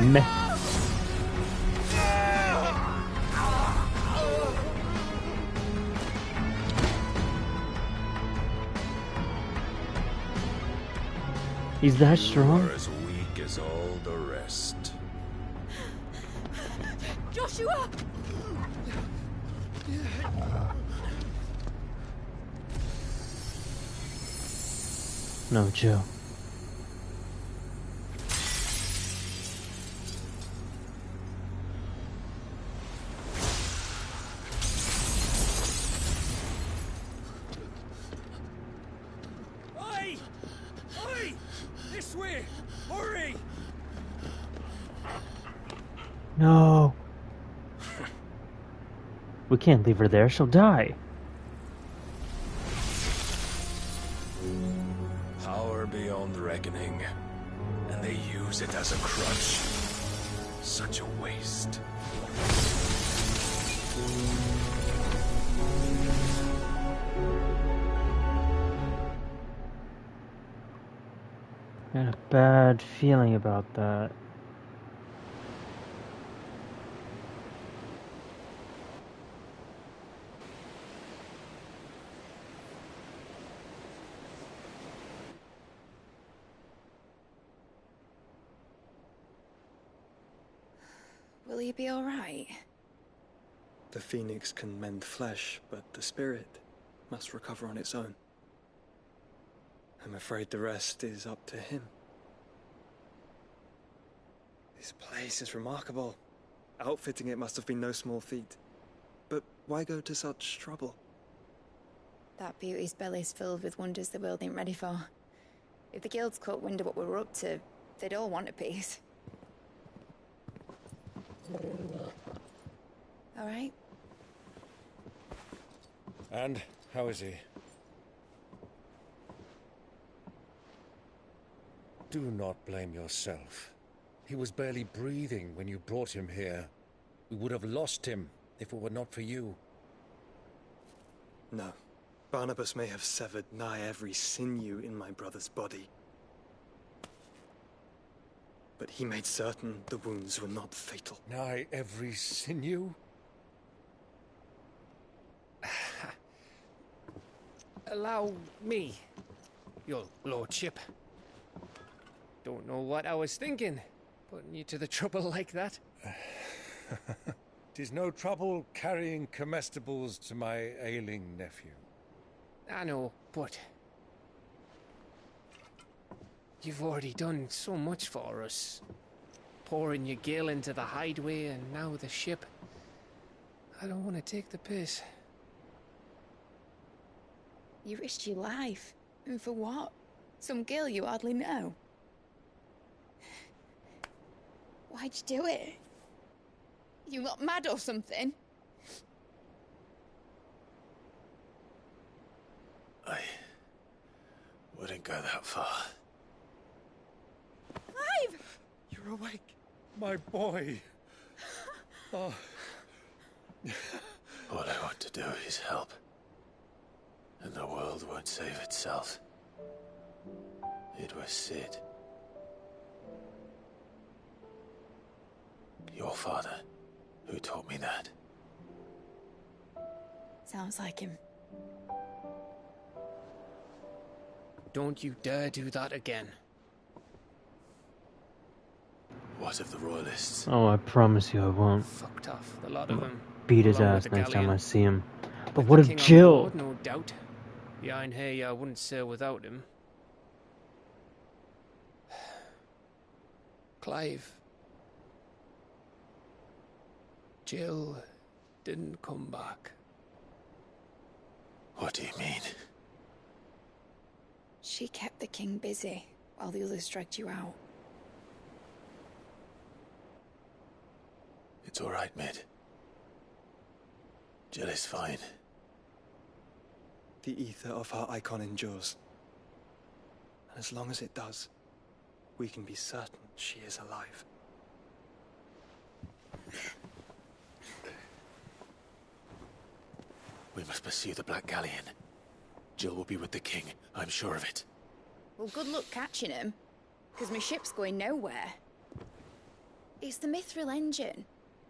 Meh. He's that strong? You are as weak as all the rest. Joshua! No, Joe. Oi! Oi! This way! Hurry! No. We can't leave her there. She'll die. Power beyond reckoning. And they use it as a crutch. Such a waste. I had a bad feeling about that. Will you be alright? The phoenix can mend flesh, but the spirit must recover on its own. I'm afraid the rest is up to him. This place is remarkable. Outfitting it must have been no small feat. But why go to such trouble? That beauty's belly's filled with wonders the world ain't ready for. If the guilds caught wind of what we're up to, they'd all want a piece. Alright? And how is he? Do not blame yourself. He was barely breathing when you brought him here. We would have lost him if it were not for you. No. Barnabas may have severed nigh every sinew in my brother's body. but he made certain the wounds were not fatal. Nigh every sinew? Allow me, your lordship. Don't know what I was thinking, putting you to the trouble like that. 'Tis no trouble carrying comestibles to my ailing nephew. I know, but you've already done so much for us. Pouring your gil into the hideaway and now the ship. I don't want to take the piss. You risked your life. And for what? Some girl you hardly know. Why'd you do it? You not mad or something? I wouldn't go that far. Clive! You're awake, my boy. Oh. All I want to do is help. And the world won't save itself. It was Sid. Your father, who taught me that. Sounds like him. Don't you dare do that again. What of the Royalists? Oh, I promise you I won't. Fucked off, the lot of them. Beat his Along ass with the next time galleon. I see him. But With what the of king on Jill? board, no doubt. Behind here, I wouldn't sail without him. Clive. Jill didn't come back. What do you mean? She kept the king busy while the others dragged you out. It's all right, Mid. Jill is fine. The ether of her icon endures. And as long as it does, we can be certain she is alive. We must pursue the Black Galleon. Jill will be with the king, I'm sure of it. Well, good luck catching him, because my ship's going nowhere. It's the Mithril engine.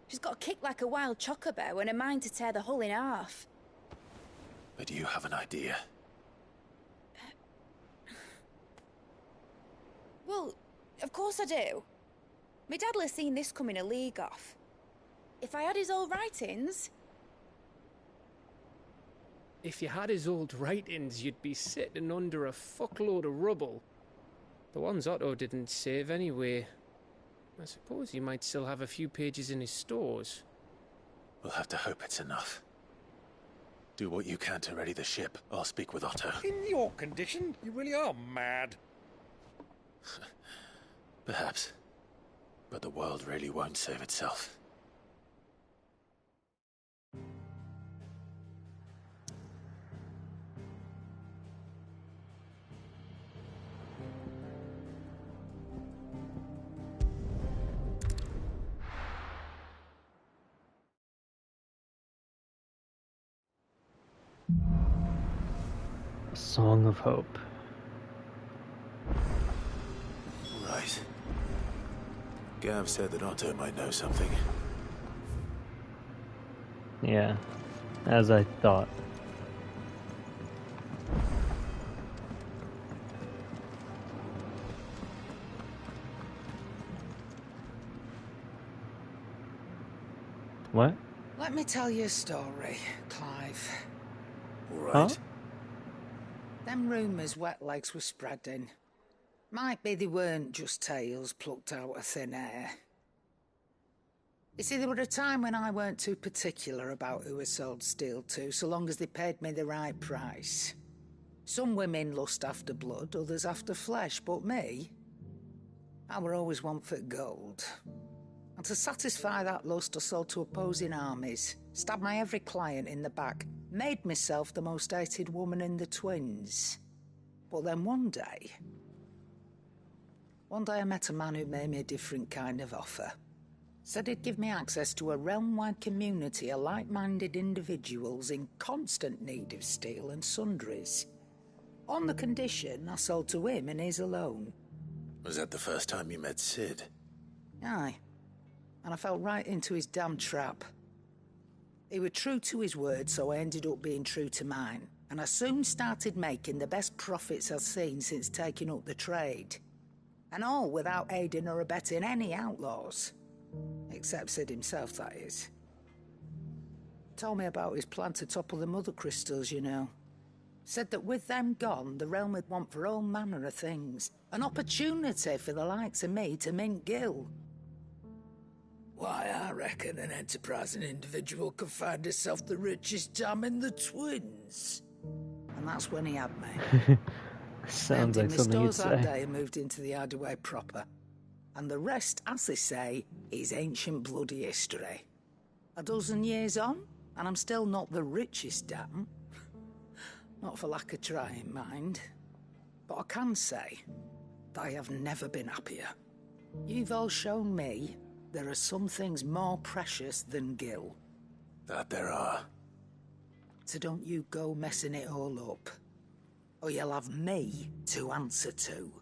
She's got a kick like a wild chocobo and a mind to tear the hull in half. But you have an idea. Well, of course I do. My dad'll have seen this coming a league off. If I had his old writings... If you had his old writings, you'd be sitting under a fuckload of rubble. The ones Otto didn't save anyway. I suppose he might still have a few pages in his stores. We'll have to hope it's enough. Do what you can to ready the ship. I'll speak with Otto. In your condition, you really are mad. Perhaps. But the world really won't save itself. A Song of Hope. Right. Gav said that Otto might know something. Yeah, as I thought. What? Let me tell you a story, Clive. Right. Huh? Them rumours Wetlegs were spreading. Might be they weren't just tales plucked out of thin air. You see, there were a time when I weren't too particular about who I sold steel to, so long as they paid me the right price. Some women lust after blood, others after flesh, but me, I were always one for gold. And to satisfy that lust, I sold to opposing armies, stabbed my every client in the back, made myself the most hated woman in the twins. But then one day I met a man who made me a different kind of offer. Said he'd give me access to a realm-wide community of like-minded individuals in constant need of steel and sundries. On the condition I sold to him and his alone. Was that the first time you met Sid? Aye. And I fell right into his damn trap. He was true to his word, so I ended up being true to mine. And I soon started making the best profits I've seen since taking up the trade. And all without aiding or abetting any outlaws. Except Sid himself, that is. Told me about his plan to topple the mother crystals, you know. Said that with them gone, the realm would want for all manner of things. An opportunity for the likes of me to mint gil. Why, I reckon an enterprising individual could find himself the richest dam in the Twins. And that's when he had me. Sounds like something you'd that say. day and moved into the Hideaway proper. And the rest, as they say, is ancient bloody history. A dozen years on, and I'm still not the richest dam. Not for lack of trying, mind. But I can say that I have never been happier. You've all shown me there are some things more precious than gil. That there are. So don't you go messing it all up. Or you'll have me to answer to.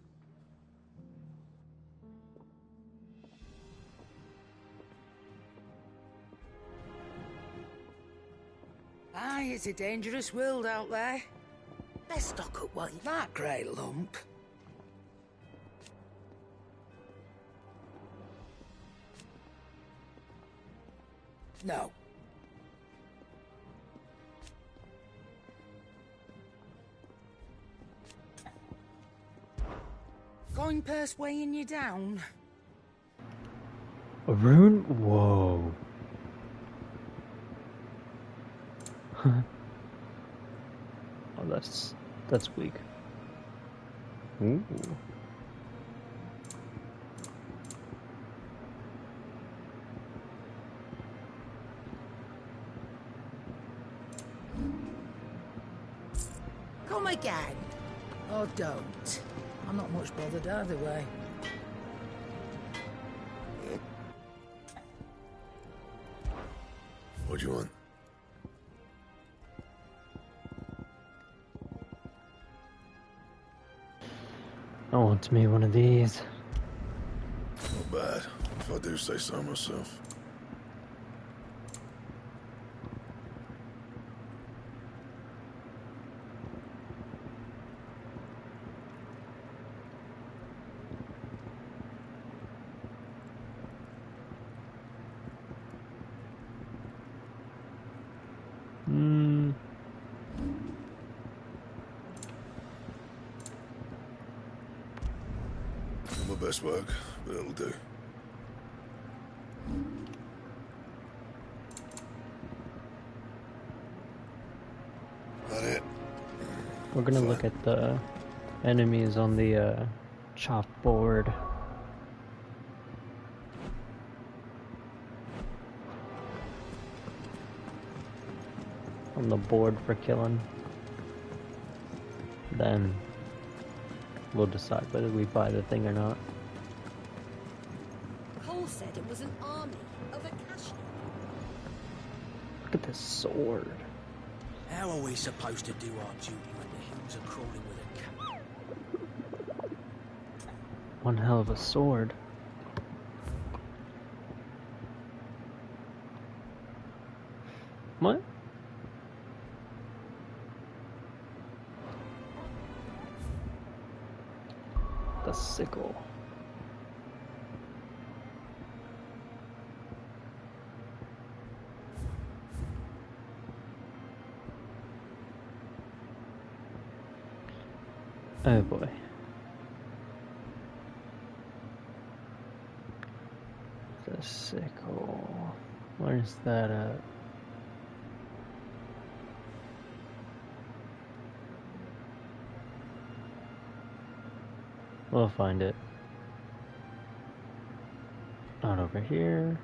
Aye, it's a dangerous world out there. Best stock up while you're that great lump. No. Coin purse weighing you down? A rune? Whoa. Huh. Oh, that's weak. Ooh. Come again. Or don't. I'm not much bothered either way. What do you want? I want me one of these. Not bad, if I do say so myself. Not my best work, but it'll do. That it? We're gonna look at the enemies on the chalkboard. On the board for killing. Then we'll decide whether we buy the thing or not. Cole said it was an army of Akashi. Look at this sword. How are we supposed to do our duty when the hills are crawling with a cat? One hell of a sword. What? The sickle. Oh boy. The sickle. Where's that at? We'll find it. Not over here.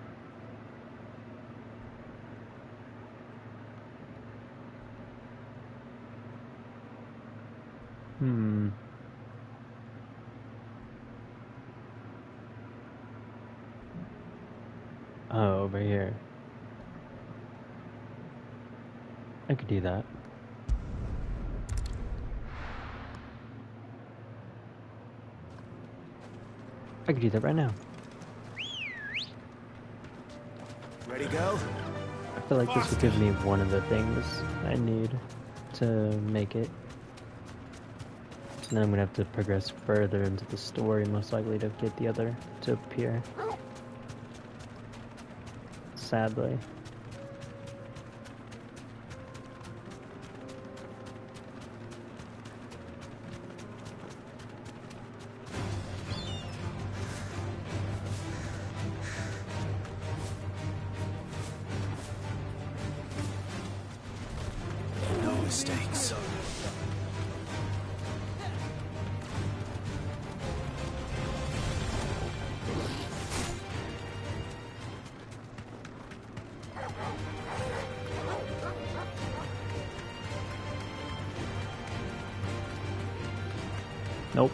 Oh, over here. I could do that. I could do that right now. Ready, go? I feel like this would give me one of the things I need to make it. And then I'm gonna have to progress further into the story, most likely to get the other to appear. Sadly. No mistakes. Nope.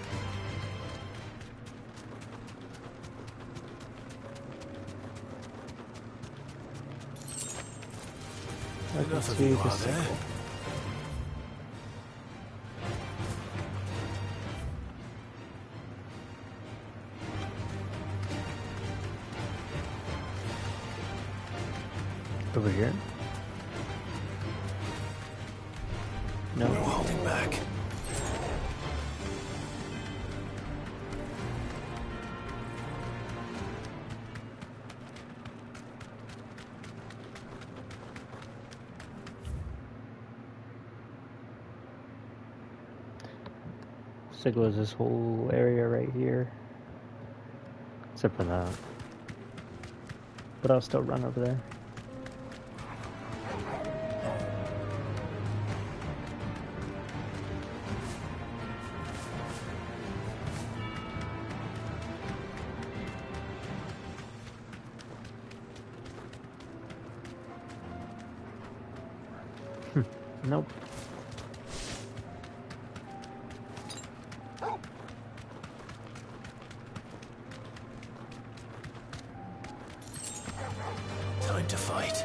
Enough of you are there. Over here? No. No holding back. So goes this whole area right here. Except for that. But I'll still run over there. Nope. Time to fight.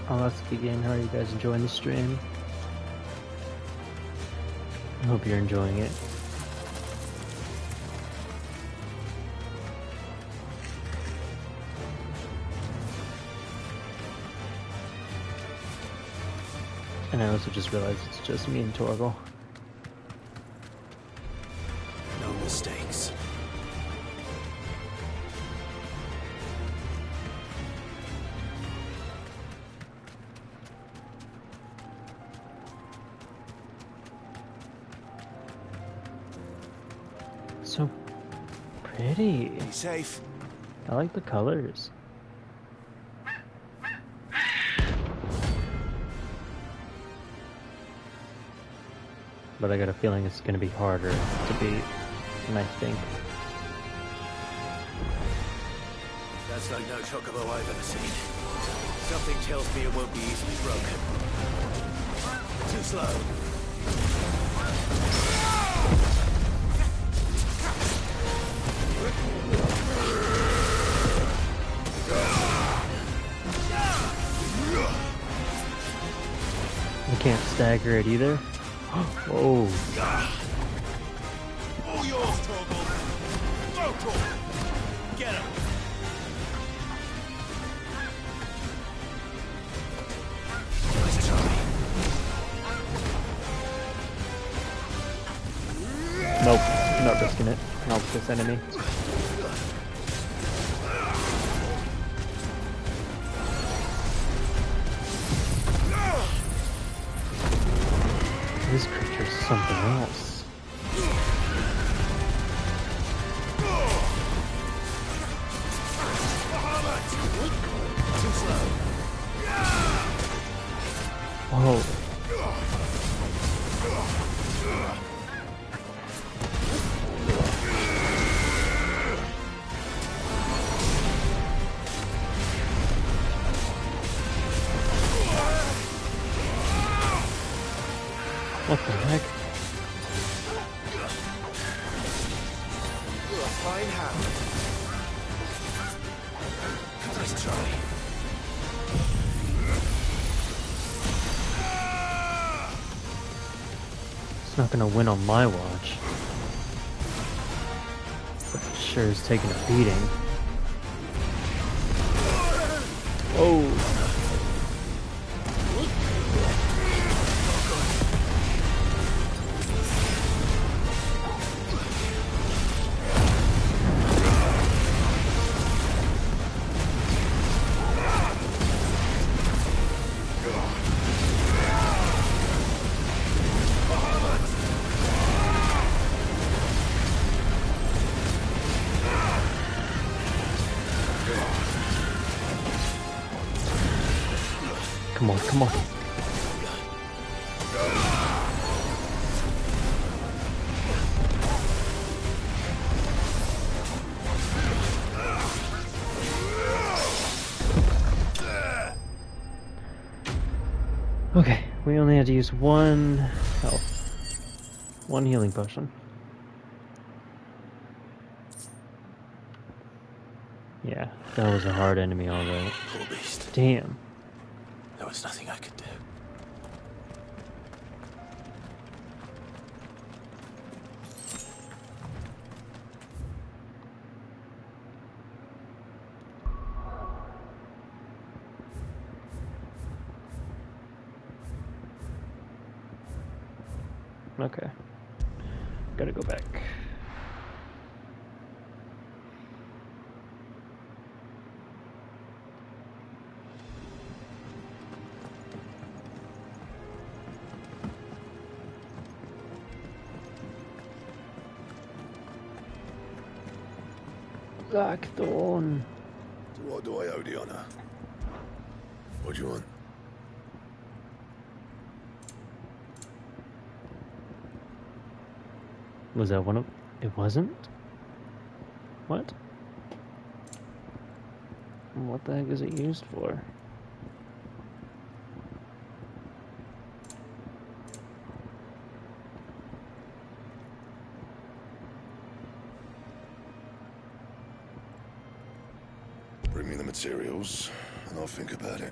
I'll ask again, how are you guys enjoying the stream? I hope you're enjoying it. And I also just realized it's just me and Torgal. No mistakes. So pretty. Be safe. I like the colors. But I got a feeling it's going to be harder to beat than I think. That's like no chocobo I've ever seen. Something tells me it won't be easily broken. Too slow. I can't stagger it either. Oh. All yours, Torgal. Go, Torgal. Get him. Nice try. Nope, not risking it. Not with this enemy. This creature's something else. Whoa. What the heck? You're a fine hand. Nice try. It's not gonna win on my watch. But it sure is taking a beating. Oh. Come on, come on. Okay, we only had to use one health. One healing potion. Yeah, that was a hard enemy, alright. Poor beast. Damn. There was nothing I could do. Okay. Gotta go back. Blackthorn. To what do I owe the honor? What do you want? Was that one of... It wasn't? What? What the heck is it used for? Bring me the materials, and I'll think about it.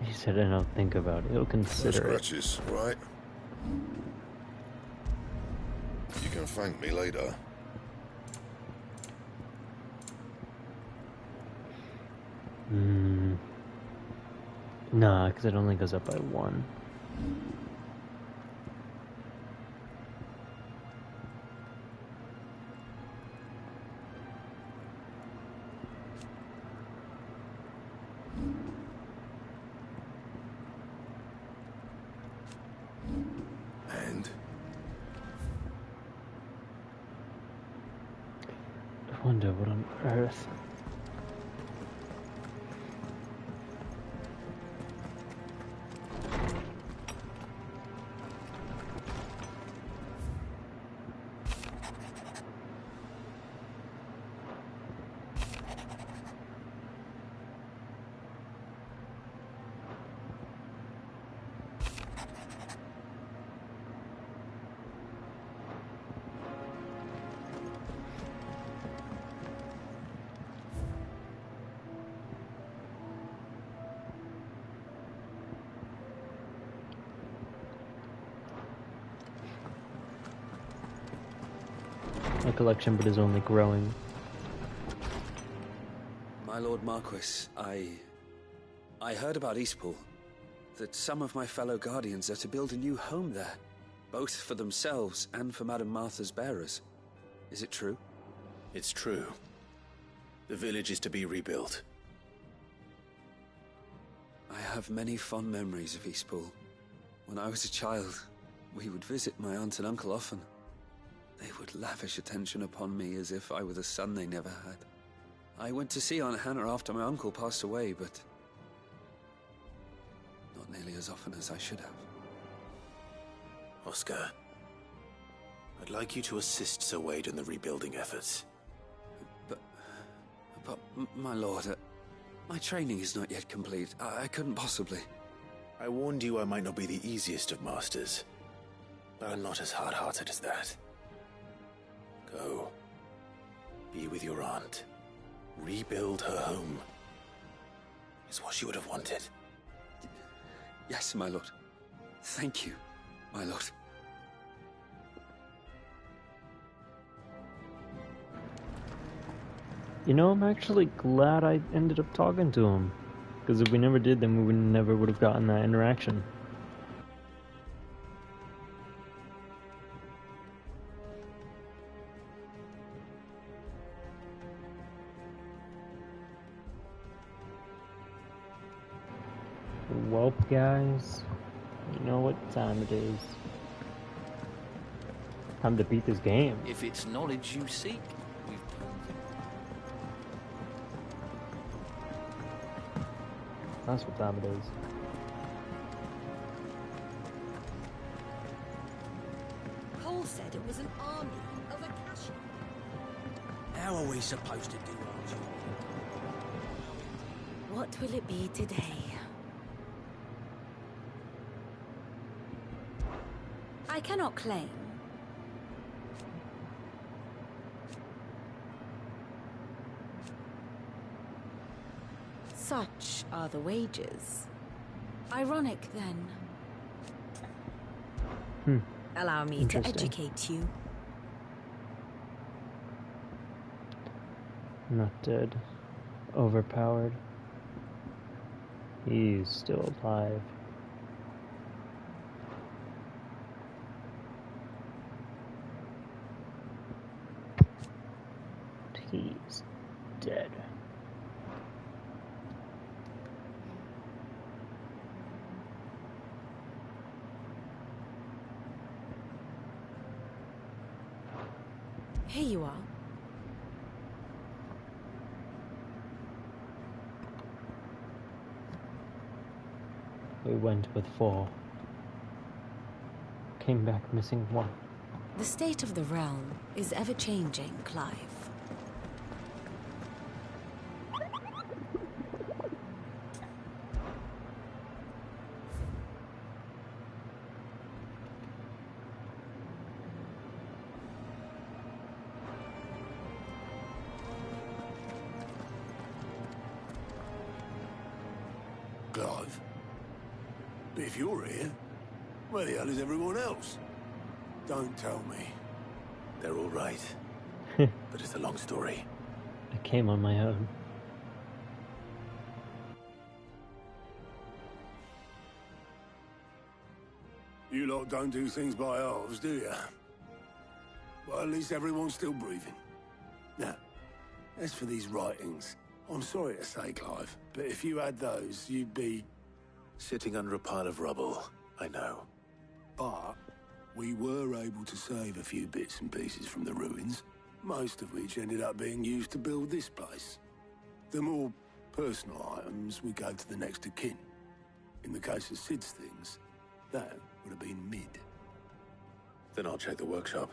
He said, and I'll think about it. He'll No consider it. scratches, right? You can thank me later. Nah, because it only goes up by 1. And? I wonder what on earth. A collection, but is only growing. My Lord Marquis, I heard about Eastpool. That some of my fellow Guardians are to build a new home there, both for themselves and for Madame Martha's bearers. Is it true? It's true. The village is to be rebuilt. I have many fond memories of Eastpool. When I was a child, we would visit my aunt and uncle often. They would lavish attention upon me as if I were the son they never had. I went to see Aunt Hannah after my uncle passed away, but not nearly as often as I should have. Oscar, I'd like you to assist Sir Wade in the rebuilding efforts. But my lord, my training is not yet complete. I couldn't possibly. I warned you I might not be the easiest of masters, but I'm not as hard-hearted as that. Go. Be with your aunt. Rebuild her home. Is what she would have wanted. Yes, my lord. Thank you, my lord. You know, I'm actually glad I ended up talking to him. Because if we never did, then we never would have gotten that interaction. Well, guys, you know what time it is. Time to beat this game. If it's knowledge you seek, we've... That's what time it is. Cole said it was an army of Akashi. How are we supposed to do our job? What will it be today? I cannot claim. Such are the wages. Ironic, then. Allow me to educate you. Not dead. Overpowered. He's still alive. He's dead. Here you are. We went with 4. Came back missing 1. The state of the realm is ever-changing, Clive. Clive? But if you're here, where the hell is everyone else? Don't tell me. They're all right. But it's a long story. I came on my own. You lot don't do things by halves, do you? Well, at least everyone's still breathing. Now, as for these writings, I'm sorry to say, Clive, but if you had those, you'd be... Sitting under a pile of rubble, I know. But we were able to save a few bits and pieces from the ruins, most of which ended up being used to build this place. The more personal items would go to the next of kin. In the case of Sid's things, that would have been mid. Then I'll check the workshop.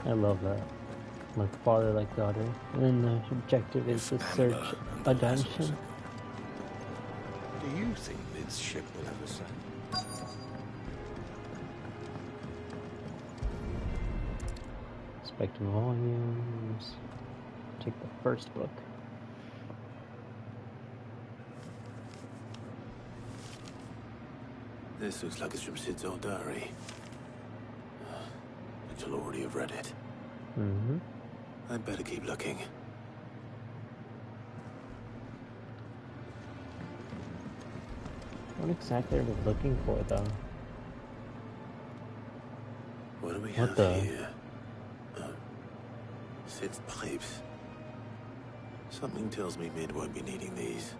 I love that. Like father, like daughter. And then the objective is to search a dungeon. Do you think this ship will ever sail? Inspect volumes. Take the first book. This looks like it's from Sid's old diary. You'll already have read it. Mm-hmm. I'd better keep looking. What exactly are we looking for, though? What do we What have the? here? Sid's pipes. Something tells me Mid won't be needing these.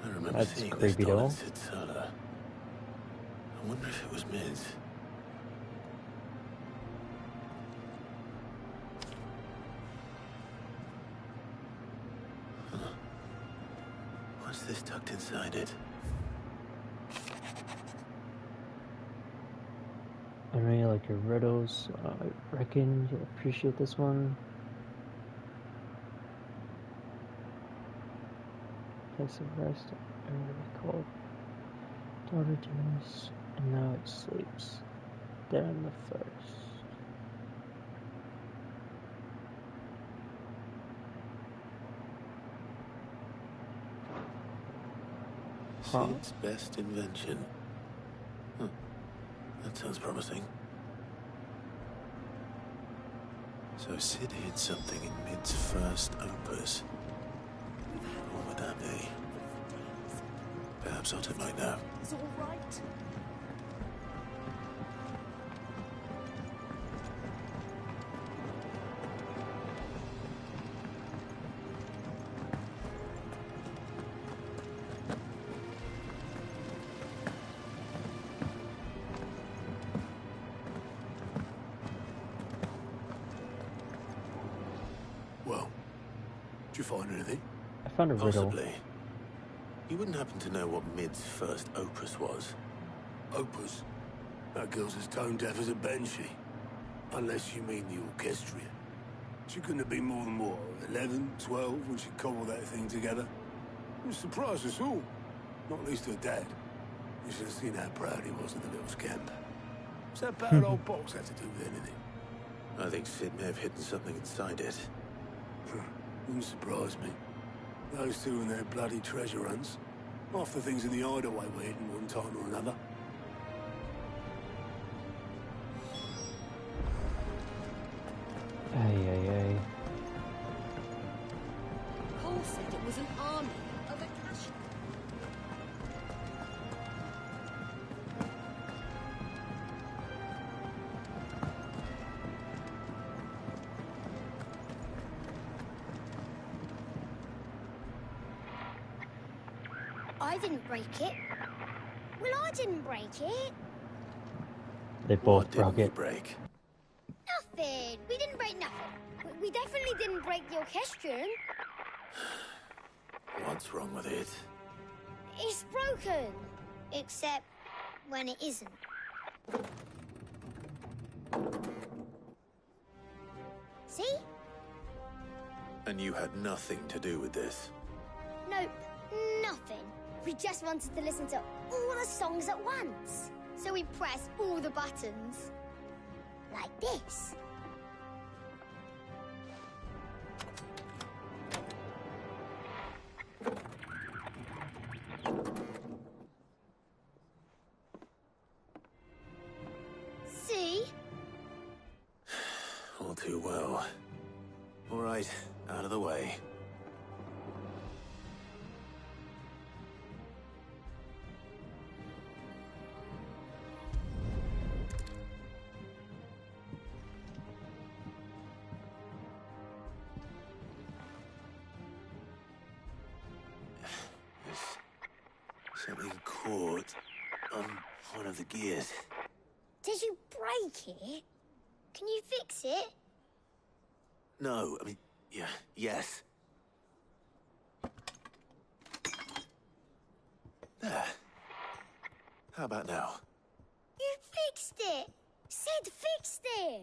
I remember That's seeing creepy, this doll though. in Sid's cellar. I wonder if it was Mid's. What's this tucked inside it? I know you like your riddles. I reckon you'll appreciate this one. Place of rest, earlier called daughter Denise, and now it sleeps. Then the first. Huh? Sid's best invention. Huh. That sounds promising. So Sid hid something in Mid's first opus. What would that be? Perhaps Otter might know. It's all right. Well, did you find anything? I found a riddle. Possibly. You wouldn't happen to know what Mid's first opus was? Opus? That girl's as tone deaf as a banshee. Unless you mean the orchestra. She couldn't have been more than, what, 11, 12 when she cobbled that thing together? It surprised us all. Not least her dad. You should have seen how proud he was of the little scamp. What's that battered old box have to do with anything? I think Sid may have hidden something inside it. Wouldn't surprise me. Those two and their bloody treasure hunts. Half the things in the hideaway were hidden one time or another. Ay, ay, ay. Cole said it was an army of Acacia. I didn't break it. Well, I didn't break it. They both broke it. Break? Nothing. We didn't break nothing. We definitely didn't break the orchestrum. What's wrong with it? It's broken. Except when it isn't. See? And you had nothing to do with this? Nope. Nothing. We just wanted to listen to all the songs at once. So we pressed all the buttons. Like this. See? All too well. All right, out of the way. Something caught on one of the gears. Did you break it? Can you fix it? No, I mean, yeah, yes. There. How about now? You fixed it! Sid fixed it!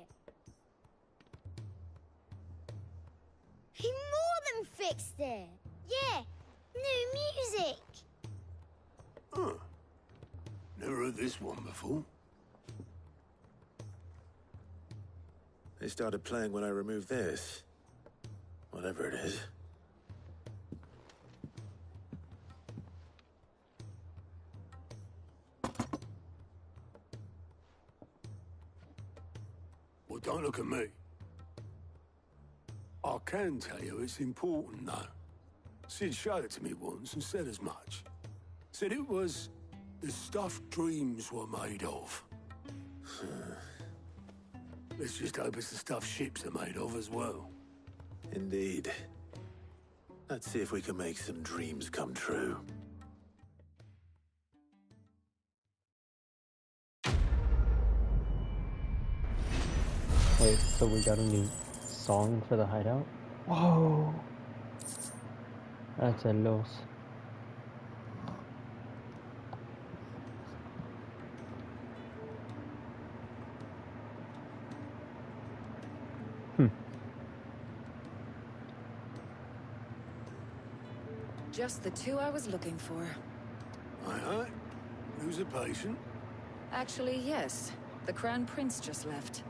He more than fixed it! Yeah, new music! Huh. Never heard this one before. They started playing when I removed this. Whatever it is. Well, don't look at me. I can tell you it's important, though. Sid showed it to me once and said as much. Said it was the stuff dreams were made of. Let's just hope it's the stuff ships are made of as well. Indeed. Let's see if we can make some dreams come true. Wait, so we got a new song for the hideout? Whoa! That's a loss. Just the two I was looking for. Aye, aye. Who's a patient? Actually, yes. The Crown Prince just left.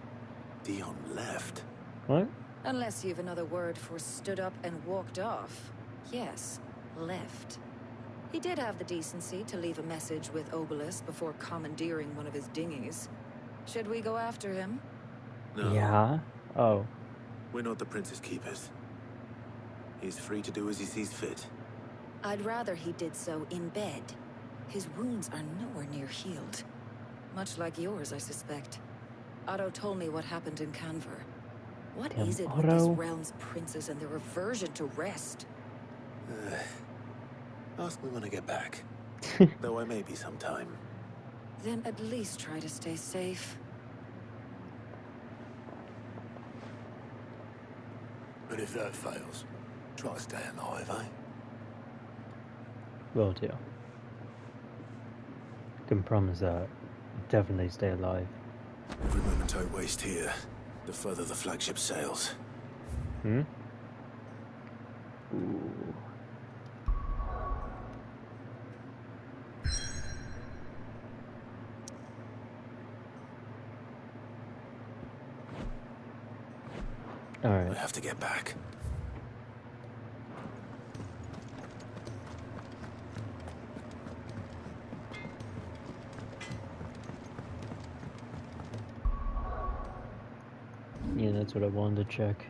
Dion left? What? Unless you've another word for stood up and walked off. Yes, left. He did have the decency to leave a message with Obelisk before commandeering one of his dinghies. Should we go after him? No. Yeah? Oh. We're not the Prince's keepers. He's free to do as he sees fit. I'd rather he did so in bed. His wounds are nowhere near healed. Much like yours, I suspect. Otto told me what happened in Canver. What is it with these realm's princes and their aversion to rest? Ask me when I get back. Though I may be sometime. Then at least try to stay safe. But if that fails, try to stay alive, eh? Will do. Can promise that. Definitely stay alive. Every moment I waste here, the further the flagship sails. Hmm? Ooh. Alright. I have to get back. Yeah, that's what I wanted to check.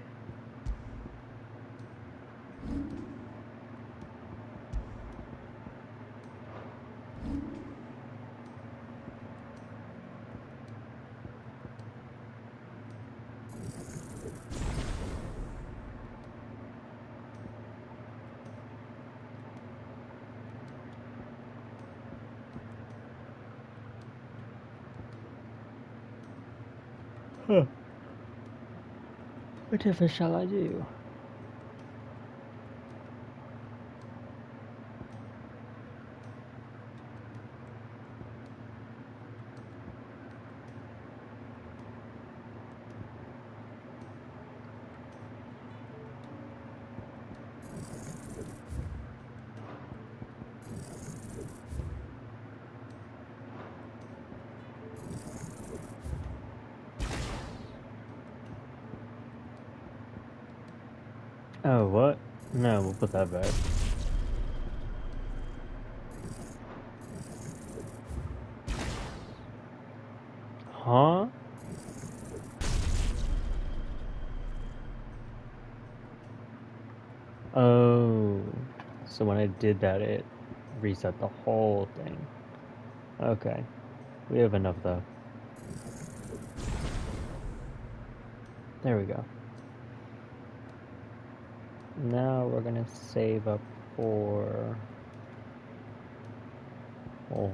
Huh. Whatever shall I do? Oh, what? No, we'll put that back. Huh? Oh, so when I did that, it reset the whole thing. Okay, we have enough though. There we go. Now we're gonna save up for... well,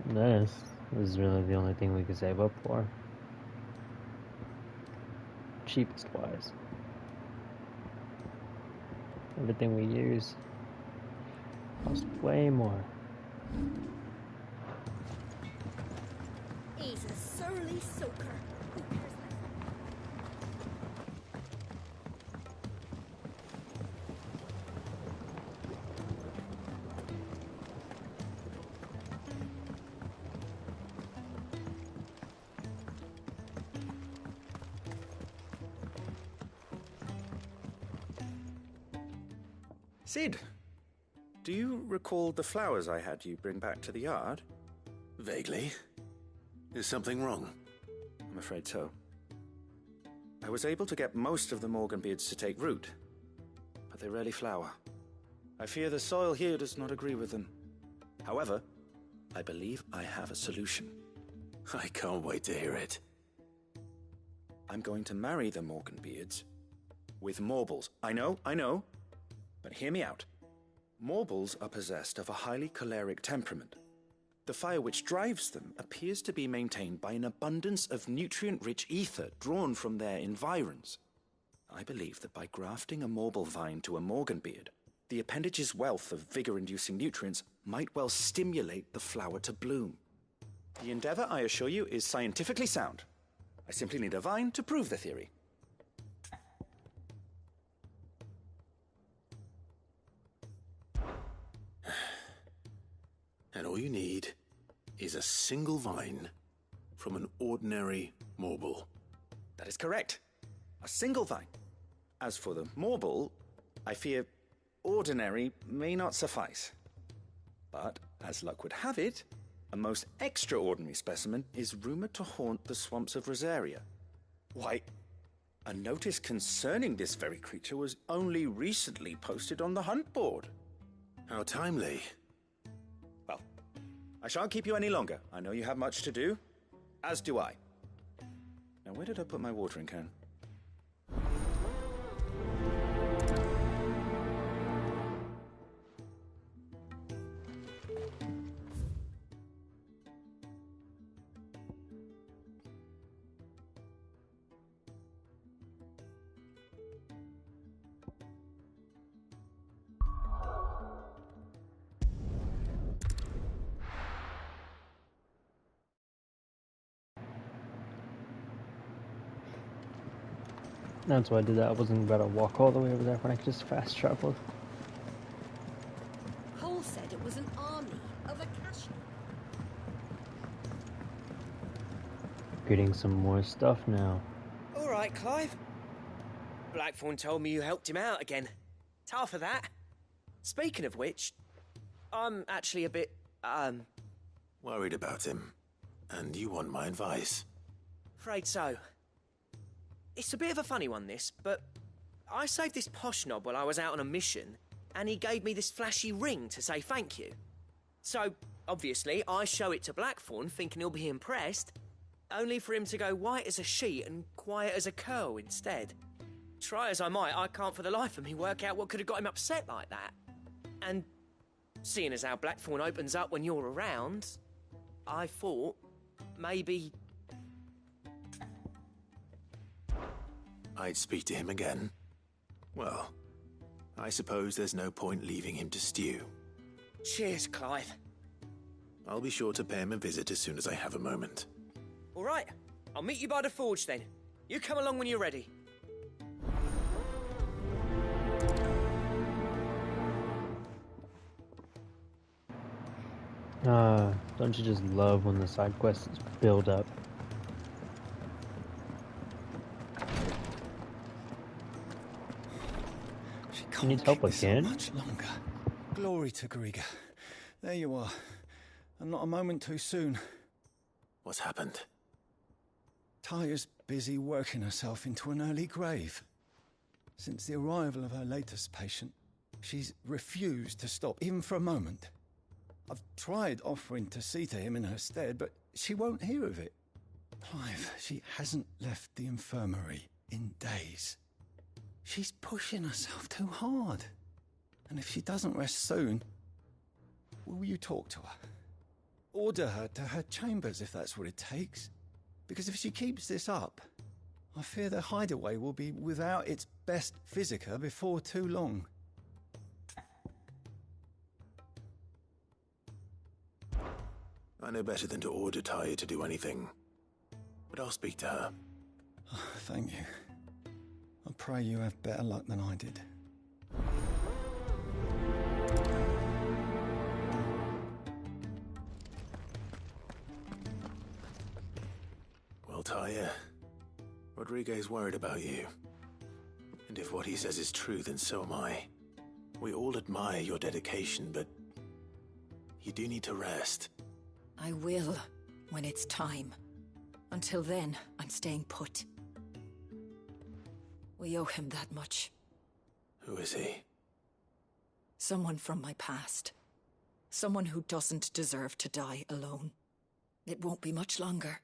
this is really the only thing we can save up for. Cheapest wise. Everything we use costs way more. He's a surly soaker. Sid, do you recall the flowers I had you bring back to the yard? Vaguely. Is something wrong? I'm afraid so. I was able to get most of the Morganbeards to take root, but they rarely flower. I fear the soil here does not agree with them. However, I believe I have a solution. I can't wait to hear it. I'm going to marry the Morganbeards with Morbles. I know. But hear me out. Morbles are possessed of a highly choleric temperament. The fire which drives them appears to be maintained by an abundance of nutrient-rich ether drawn from their environs. I believe that by grafting a Morble vine to a Morganbeard, the appendage's wealth of vigor-inducing nutrients might well stimulate the flower to bloom. The endeavor, I assure you, is scientifically sound. I simply need a vine to prove the theory. And all you need is a single vine from an ordinary Morble. That is correct. A single vine. As for the Morble, I fear ordinary may not suffice. But, as luck would have it, a most extraordinary specimen is rumored to haunt the swamps of Rosaria. Why, a notice concerning this very creature was only recently posted on the hunt board. How timely. Well, I shan't keep you any longer. I know you have much to do, as do I. Now, where did I put my watering can? That's why I did that. I wasn't about to walk all the way over there when I could just fast travel. Cole said it was an army of Akashi. Getting some more stuff now. All right, Clive. Blackthorn told me you helped him out again. Tough for that. Speaking of which, I'm actually a bit, Worried about him. And you want my advice? afraid so. It's a bit of a funny one, this, but I saved this posh knob while I was out on a mission, and he gave me this flashy ring to say thank you. So, obviously, I show it to Blackthorn, thinking he'll be impressed, only for him to go white as a sheet and quiet as a curl instead. Try as I might, I can't for the life of me work out what could have got him upset like that. And seeing as how Blackthorn opens up when you're around, I thought maybe... I'd speak to him again. Well, I suppose there's no point leaving him to stew. Cheers, Clive. I'll be sure to pay him a visit as soon as I have a moment. All right, I'll meet you by the forge then. You come along when you're ready. Don't you just love when the side quests build up? She He needs help again? So much longer. Glory to Griga. There you are. And not a moment too soon. What's happened? Taya's busy working herself into an early grave. Since the arrival of her latest patient, she's refused to stop, even for a moment. I've tried offering to see to him in her stead, but she won't hear of it. Clive, she hasn't left the infirmary in days. She's pushing herself too hard. And if she doesn't rest soon, will you talk to her? Order her to her chambers if that's what it takes. Because if she keeps this up, I fear the hideaway will be without its best physica before too long. I know better than to order Taya to do anything. But I'll speak to her. Thank you. I pray you have better luck than I did. Well, Taya, Rodriguez worried about you. And if what he says is true, then so am I. We all admire your dedication, but you do need to rest. I will, when it's time. Until then, I'm staying put. We owe him that much. Who is he? Someone from my past. Someone who doesn't deserve to die alone. It won't be much longer.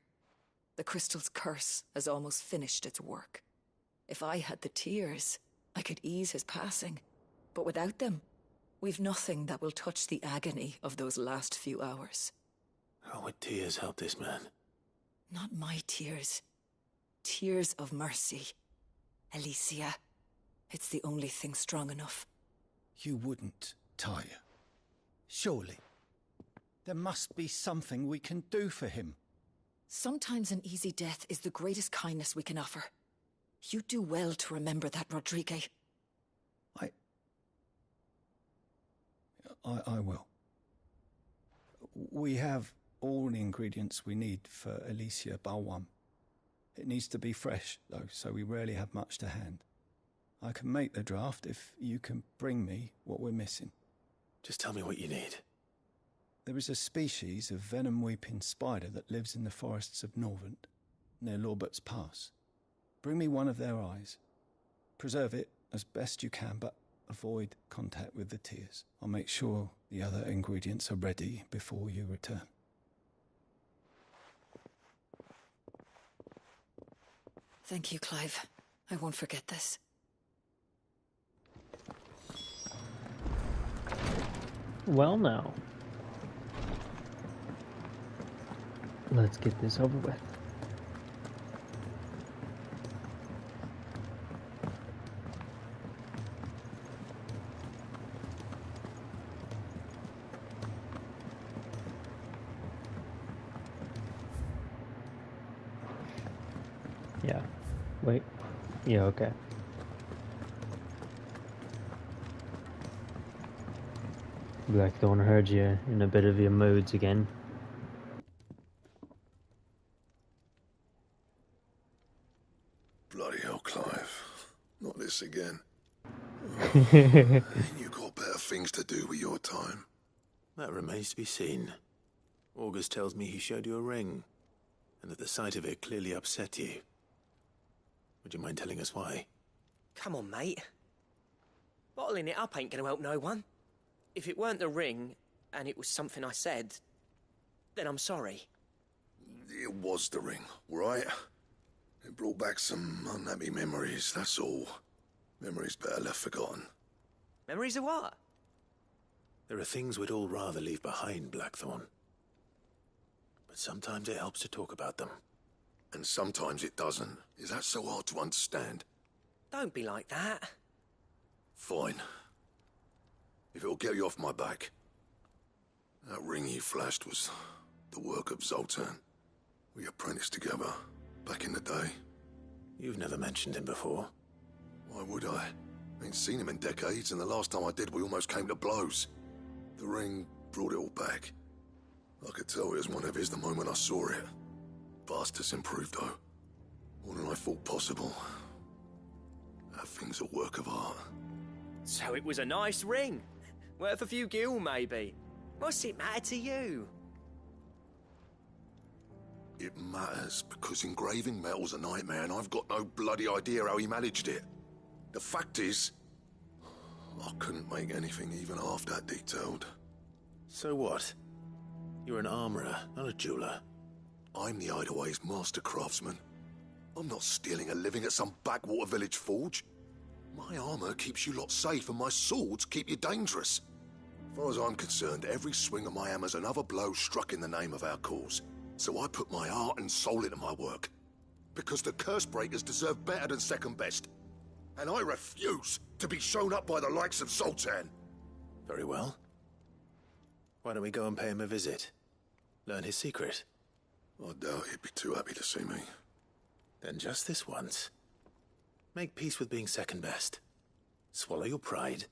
The crystal's curse has almost finished its work. If I had the tears, I could ease his passing. But without them, we've nothing that will touch the agony of those last few hours. How would tears help this man? Not my tears. Tears of mercy. Alicia, it's the only thing strong enough. You wouldn't, Taya. Surely. There must be something we can do for him. Sometimes an easy death is the greatest kindness we can offer. You do well to remember that, Rodrigue. I will. We have all the ingredients we need for Alicia Balwam. It needs to be fresh, though, so we rarely have much to hand. I can make the draft if you can bring me what we're missing. Just tell me what you need. There is a species of venom-weeping spider that lives in the forests of Norvent, near Lorbert's Pass. Bring me one of their eyes. Preserve it as best you can, but avoid contact with the tears. I'll make sure the other ingredients are ready before you return. Thank you, Clive. I won't forget this. Well, now. Let's get this over with. Yeah. Wait. Yeah, okay. Blackthorn heard you in a bit of your moods again. Bloody hell, Clive. Not this again. You got better things to do with your time. That remains to be seen. August tells me he showed you a ring, and that the sight of it clearly upset you. Would you mind telling us why? Come on, mate. Bottling it up ain't gonna help no one. If it weren't the ring, and it was something I said, then I'm sorry. It was the ring, right? It brought back some unhappy memories, that's all. Memories better left forgotten. Memories of what? There are things we'd all rather leave behind, Blackthorn. But sometimes it helps to talk about them. And sometimes it doesn't. Is that so hard to understand? Don't be like that. Fine. If it'll get you off my back. That ring you flashed was the work of Zoltan. We apprenticed together, back in the day. You've never mentioned him before. Why would I? Ain't seen him in decades, and the last time I did, we almost came to blows. The ring brought it all back. I could tell it was one of his the moment I saw it. Bastard's improved, though. More than I thought possible. That thing's a work of art. So it was a nice ring. Worth a few gil, maybe. What's it matter to you? It matters because engraving metal's a nightmare, and I've got no bloody idea how he managed it. The fact is, I couldn't make anything even half that detailed. So what? You're an armorer, not a jeweler. I'm the Hideaway's master craftsman. I'm not stealing a living at some backwater village forge. My armor keeps you lot safe, and my swords keep you dangerous. As far as I'm concerned, every swing of my hammer's another blow struck in the name of our cause. So I put my heart and soul into my work. Because the curse breakers deserve better than second best. And I refuse to be shown up by the likes of Zoltan. Very well. Why don't we go and pay him a visit? Learn his secret. I doubt he'd be too happy to see me. Then just this once. Make peace with being second best. Swallow your pride,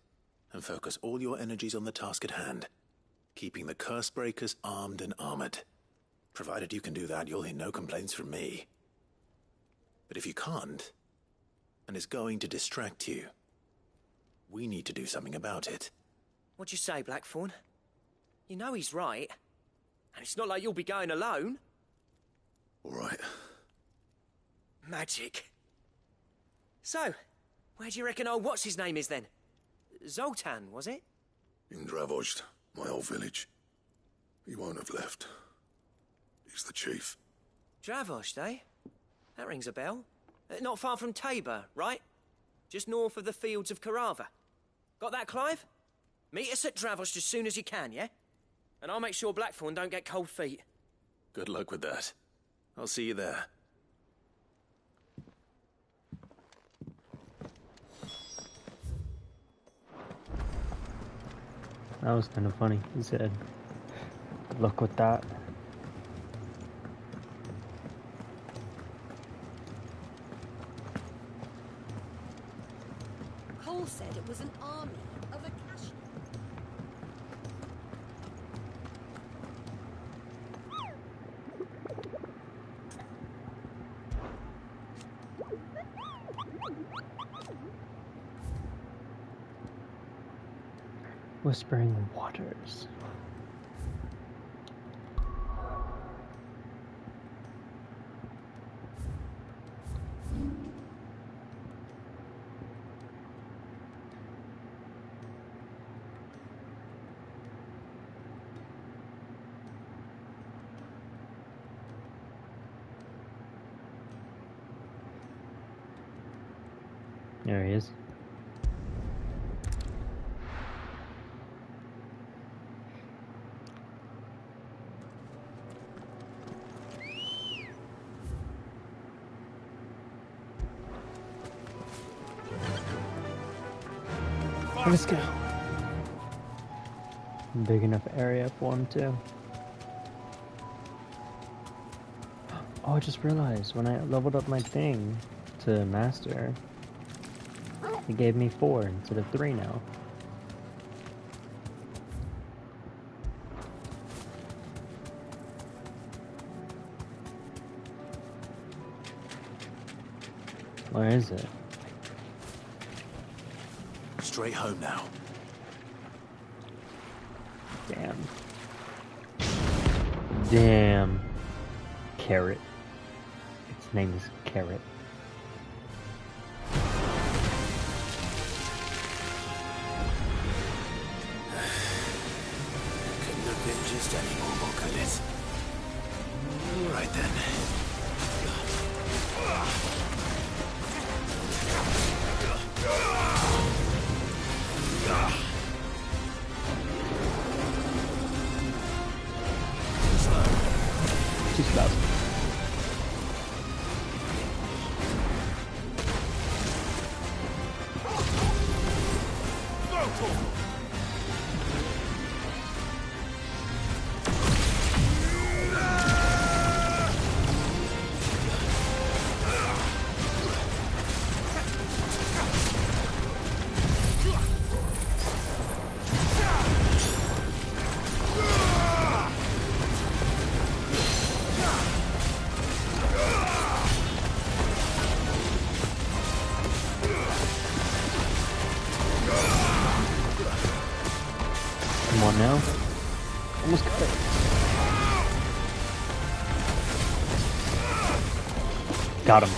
and focus all your energies on the task at hand. Keeping the curse breakers armed and armored. Provided you can do that, you'll hear no complaints from me. But if you can't, and it's going to distract you, we need to do something about it. What'd you say, Blackthorn? You know he's right. And it's not like you'll be going alone. All right. Magic. So, where do you reckon old what's-his-name is then? Zoltan, was it? In Dravozd, my old village. He won't have left. He's the chief. Dravozd, eh? That rings a bell. Not far from Tabor, right? Just north of the fields of Carava. Got that, Clive? Meet us at Dravozd as soon as you can, yeah? And I'll make sure Blackthorn don't get cold feet. Good luck with that. I'll see you there. That was kind of funny. He said, "Good luck with that." Cole said it was an army of Akash. Whispering Waters. There he is. Let's go. Big enough area for him too. Oh, I just realized when I leveled up my thing to master, it gave me 4 instead of 3 now. Where is it? Straight home now. Damn. Damn. Carrot. Its name is Carrot. Couldn't have been just any more, could it? Right then. Too slow. Come on now. Almost got it. Got him.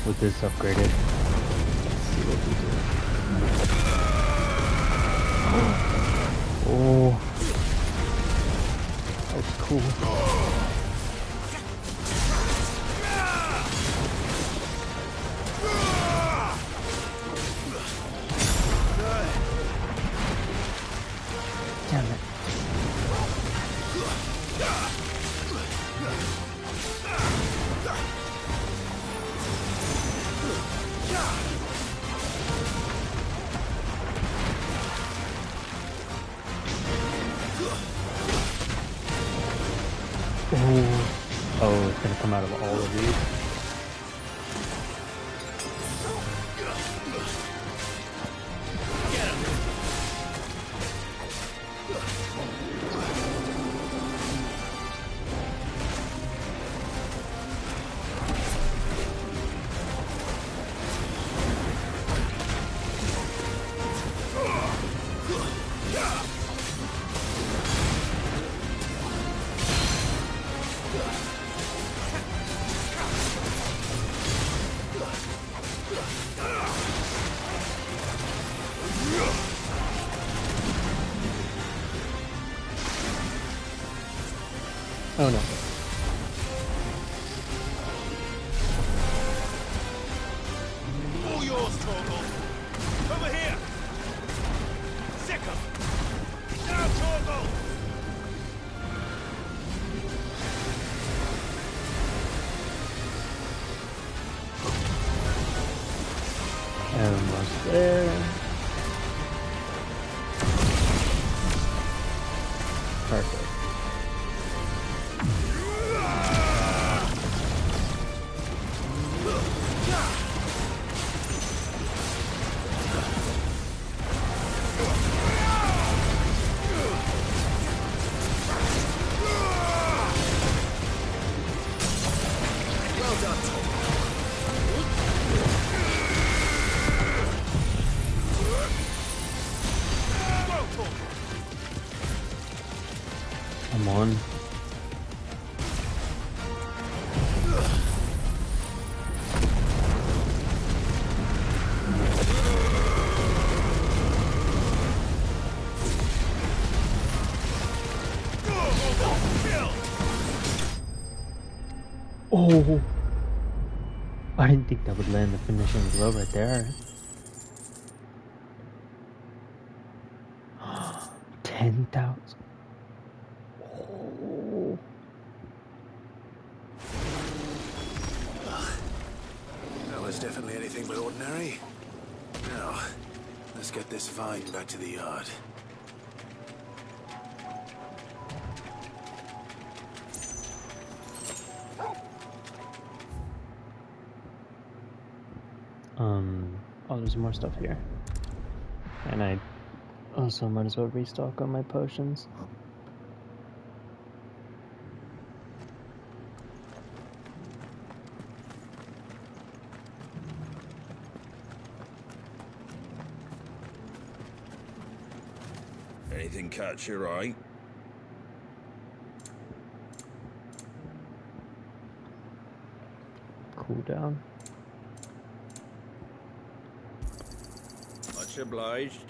With this upgraded, let's see what we do. Oh, that was cool. Damn it. Oh, it's gonna come out of all of these. Oh no. All yours, Torgal. Over here. Sick 'em. Now, Torgal. Almost there. Perfect. Come on. Oh, I didn't think that would land the finishing blow right there. 10,000. Oh. That was definitely anything but ordinary. Now, let's get this vine back to the yard. Oh, there's more stuff here. And I also might as well restock on my potions. Anything catch your eye? Cool down. Much obliged.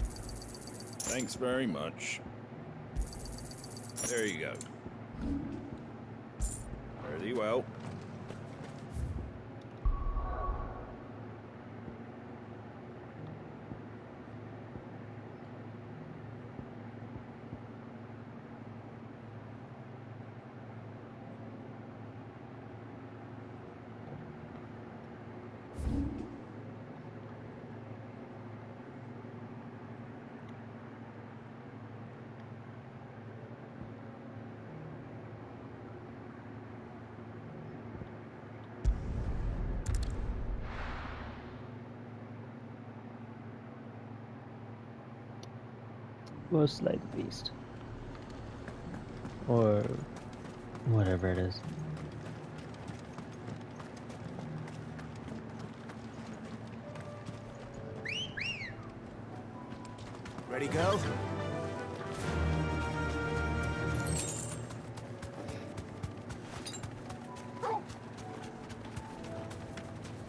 Thanks very much. There you go. Very well. Go slay the beast. Or whatever it is. Ready, go?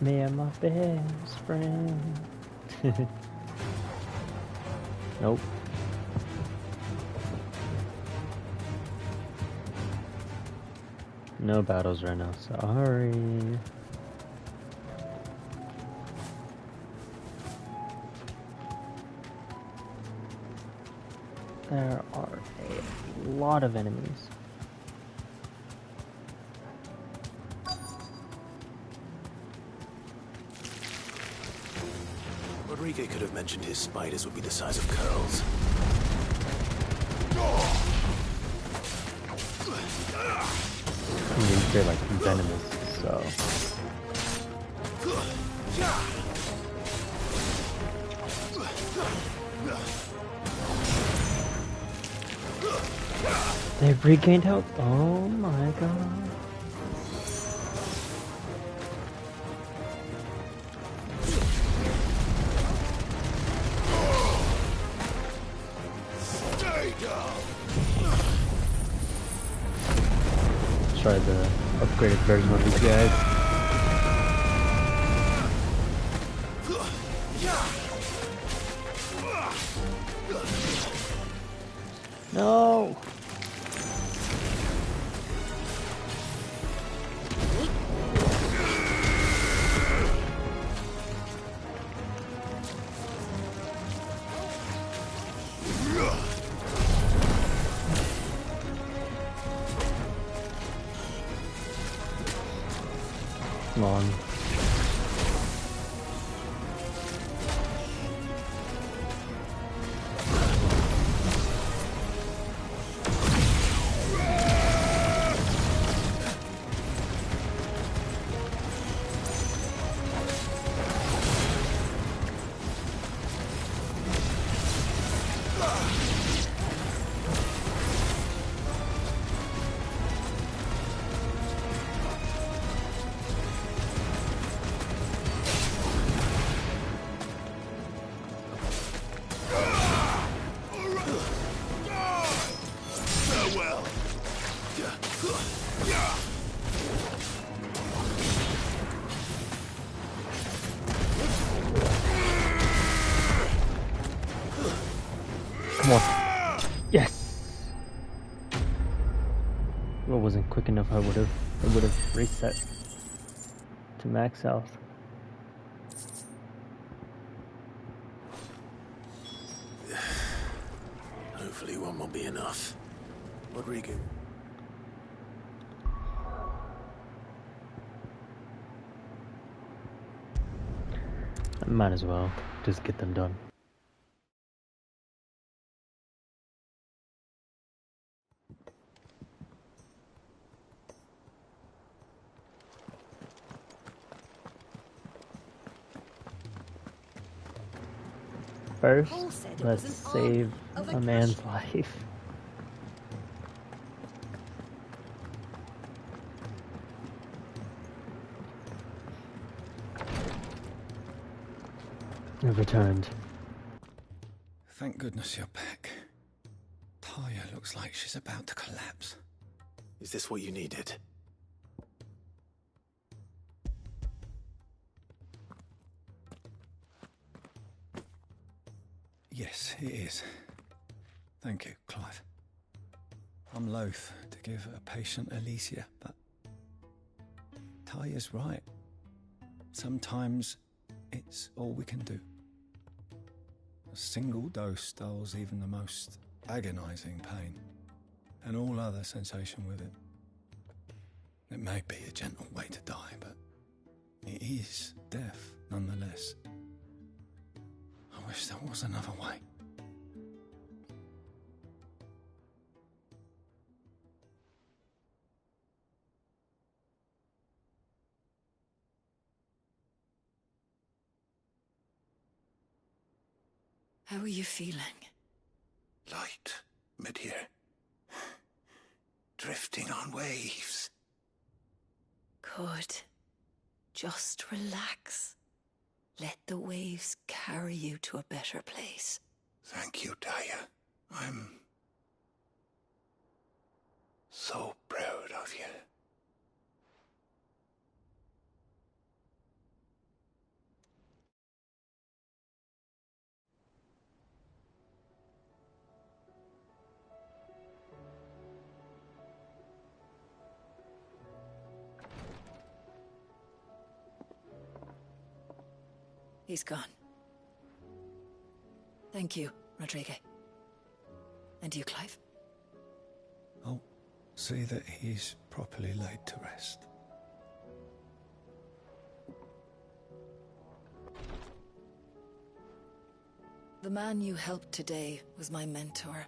Me and my best friend. Nope. No battles right now, sorry. There are a lot of enemies. Rodriguez could have mentioned his spiders would be the size of curls. I mean, they're like venomous, so. They've regained health. Oh my god. Try the upgraded version of these guys. No! Come on. Come on. Yes! If I wasn't quick enough, it would have reset to max health. Hopefully one will be enough. Rodrigo. Might as well just get them done. First, let's save a man's life. I've returned. Thank goodness you're back. Talia looks like she's about to collapse. Is this what you needed? Yes, it is. Thank you, Clive. I'm loath to give a patient Alicia, but Talia's right. Sometimes it's all we can do. A single dose dulls even the most agonizing pain, and all other sensation with it. It may be a gentle way to die, but it is death nonetheless. I wish there was another way. How are you feeling? Light, mid-here. Drifting on waves. Good. Just relax. Let the waves carry you to a better place. Thank you, Talia. I'm so proud of you. He's gone. Thank you, Rodrigo. And you, Clive? I'll see that he's properly laid to rest. The man you helped today was my mentor,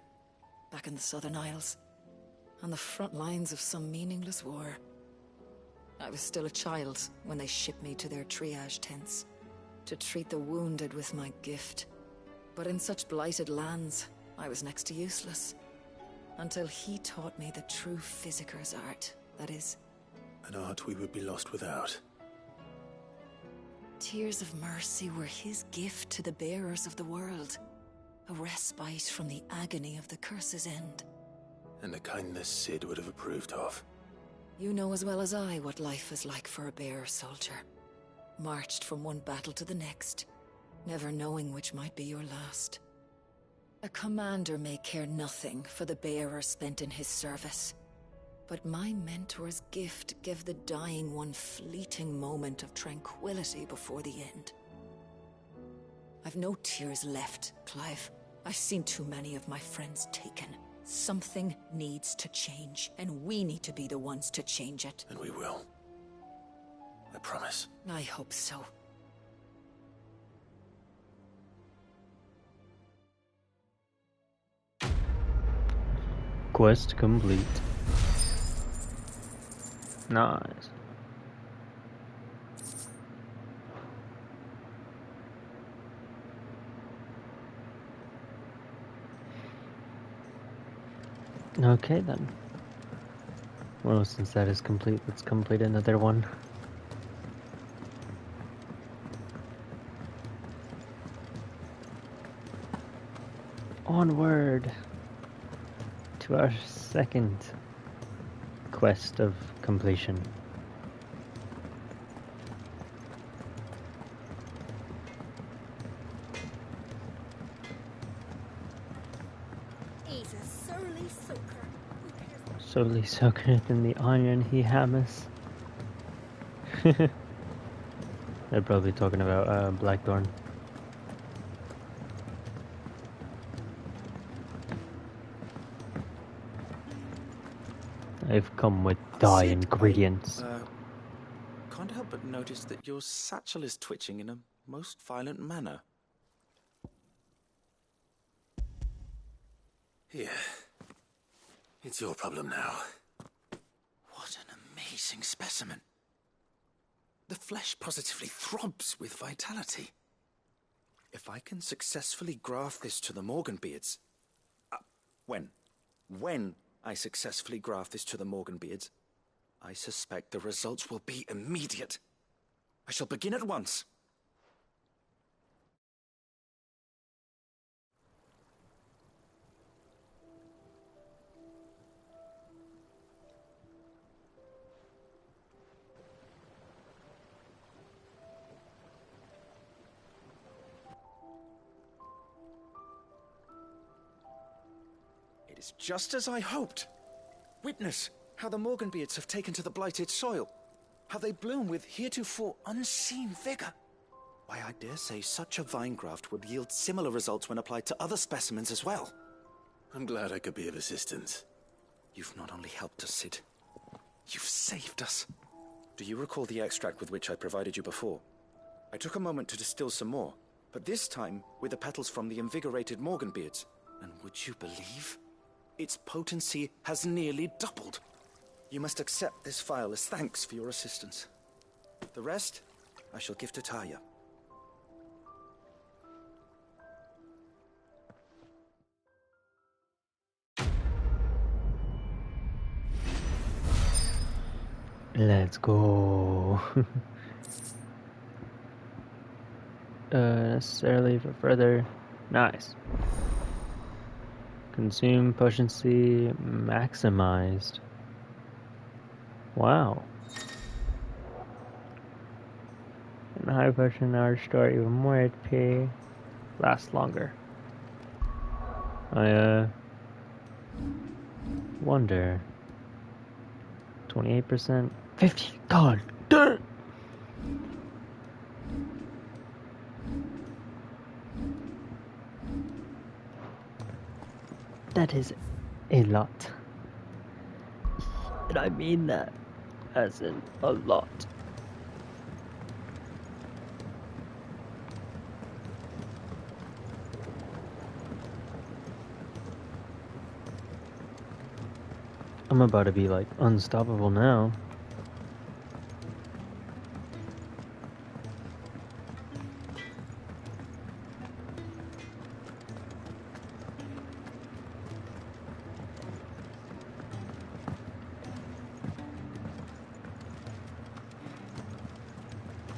back in the Southern Isles, on the front lines of some meaningless war. I was still a child when they shipped me to their triage tents, to treat the wounded with my gift. But in such blighted lands, I was next to useless. Until he taught me the true physicker's art, that is. An art we would be lost without. Tears of mercy were his gift to the bearers of the world. A respite from the agony of the curse's end. And a kindness Sid would have approved of. You know as well as I what life is like for a bearer soldier. Marched from one battle to the next, never knowing which might be your last. A commander may care nothing for the bearer spent in his service, but my mentor's gift gave the dying one fleeting moment of tranquility before the end. I've no tears left, Clive. I've seen too many of my friends taken. Something needs to change, and we need to be the ones to change it. And we will. I promise. I hope so. Quest complete. Nice. Okay then. Well, since that is complete, let's complete another one. Onward to our second quest of completion. Slowly soaking it in the iron he hammers. They're probably talking about Blackthorn. I've come with dye ingredients. Can't help but notice that your satchel is twitching in a most violent manner. Here. It's your problem now. What an amazing specimen. The flesh positively throbs with vitality. If I can successfully graft this to the Morganbeards... When I successfully graft this to the Morganbeards, I suspect the results will be immediate. I shall begin at once. It is just as I hoped. Witness how the Morganbeards have taken to the blighted soil, how they bloom with heretofore unseen vigor. Why, I dare say such a vine graft would yield similar results when applied to other specimens as well. I'm glad I could be of assistance. You've not only helped us, Sid, you've saved us. Do you recall the extract with which I provided you before? I took a moment to distill some more, but this time with the petals from the invigorated Morganbeards. And would you believe? Its potency has nearly doubled. You must accept this vial as thanks for your assistance. The rest, I shall give to Taya. Let's go. Necessarily for further. Nice. Consume potency maximized. Wow. And high potion now restore even more HP. Last longer. I wonder. 28%. 50. God damn. That is a lot. And I mean that as in a lot. I'm about to be like unstoppable now.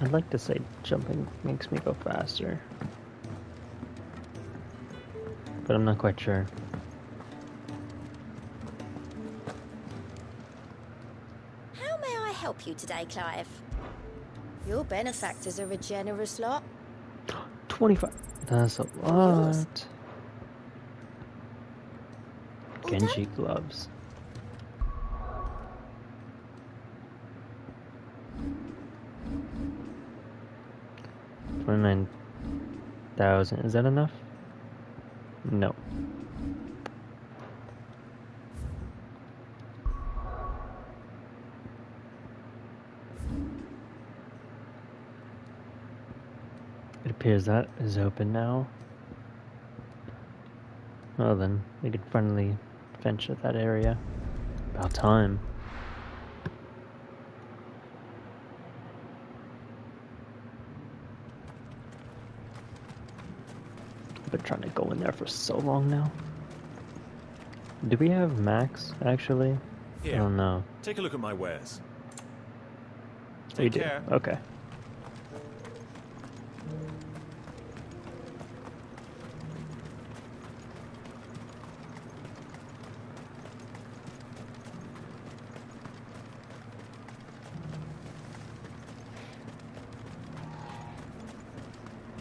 I'd like to say jumping makes me go faster, but I'm not quite sure. How may I help you today, Clive? Your benefactors are a generous lot. 25. That's a lot. Genji gloves. 29,000. Is that enough? No. It appears that is open now. Well then, we could finally venture that area. About time. I've been trying to go in there for so long now. Do we have max, actually? Here, I don't know. Take a look at my wares. We do. care. Okay.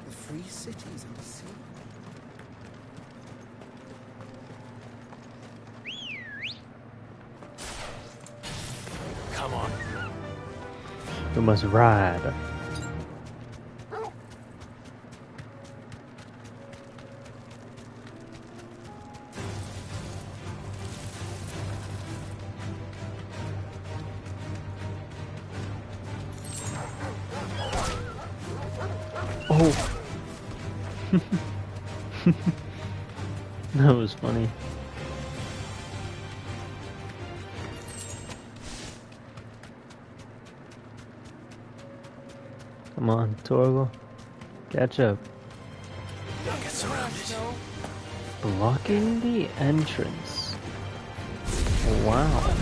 The free cities and the sea. We must ride. Oh. That was funny. Come on, Torgal. Catch up. Get surrounded. Blocking the entrance. Wow.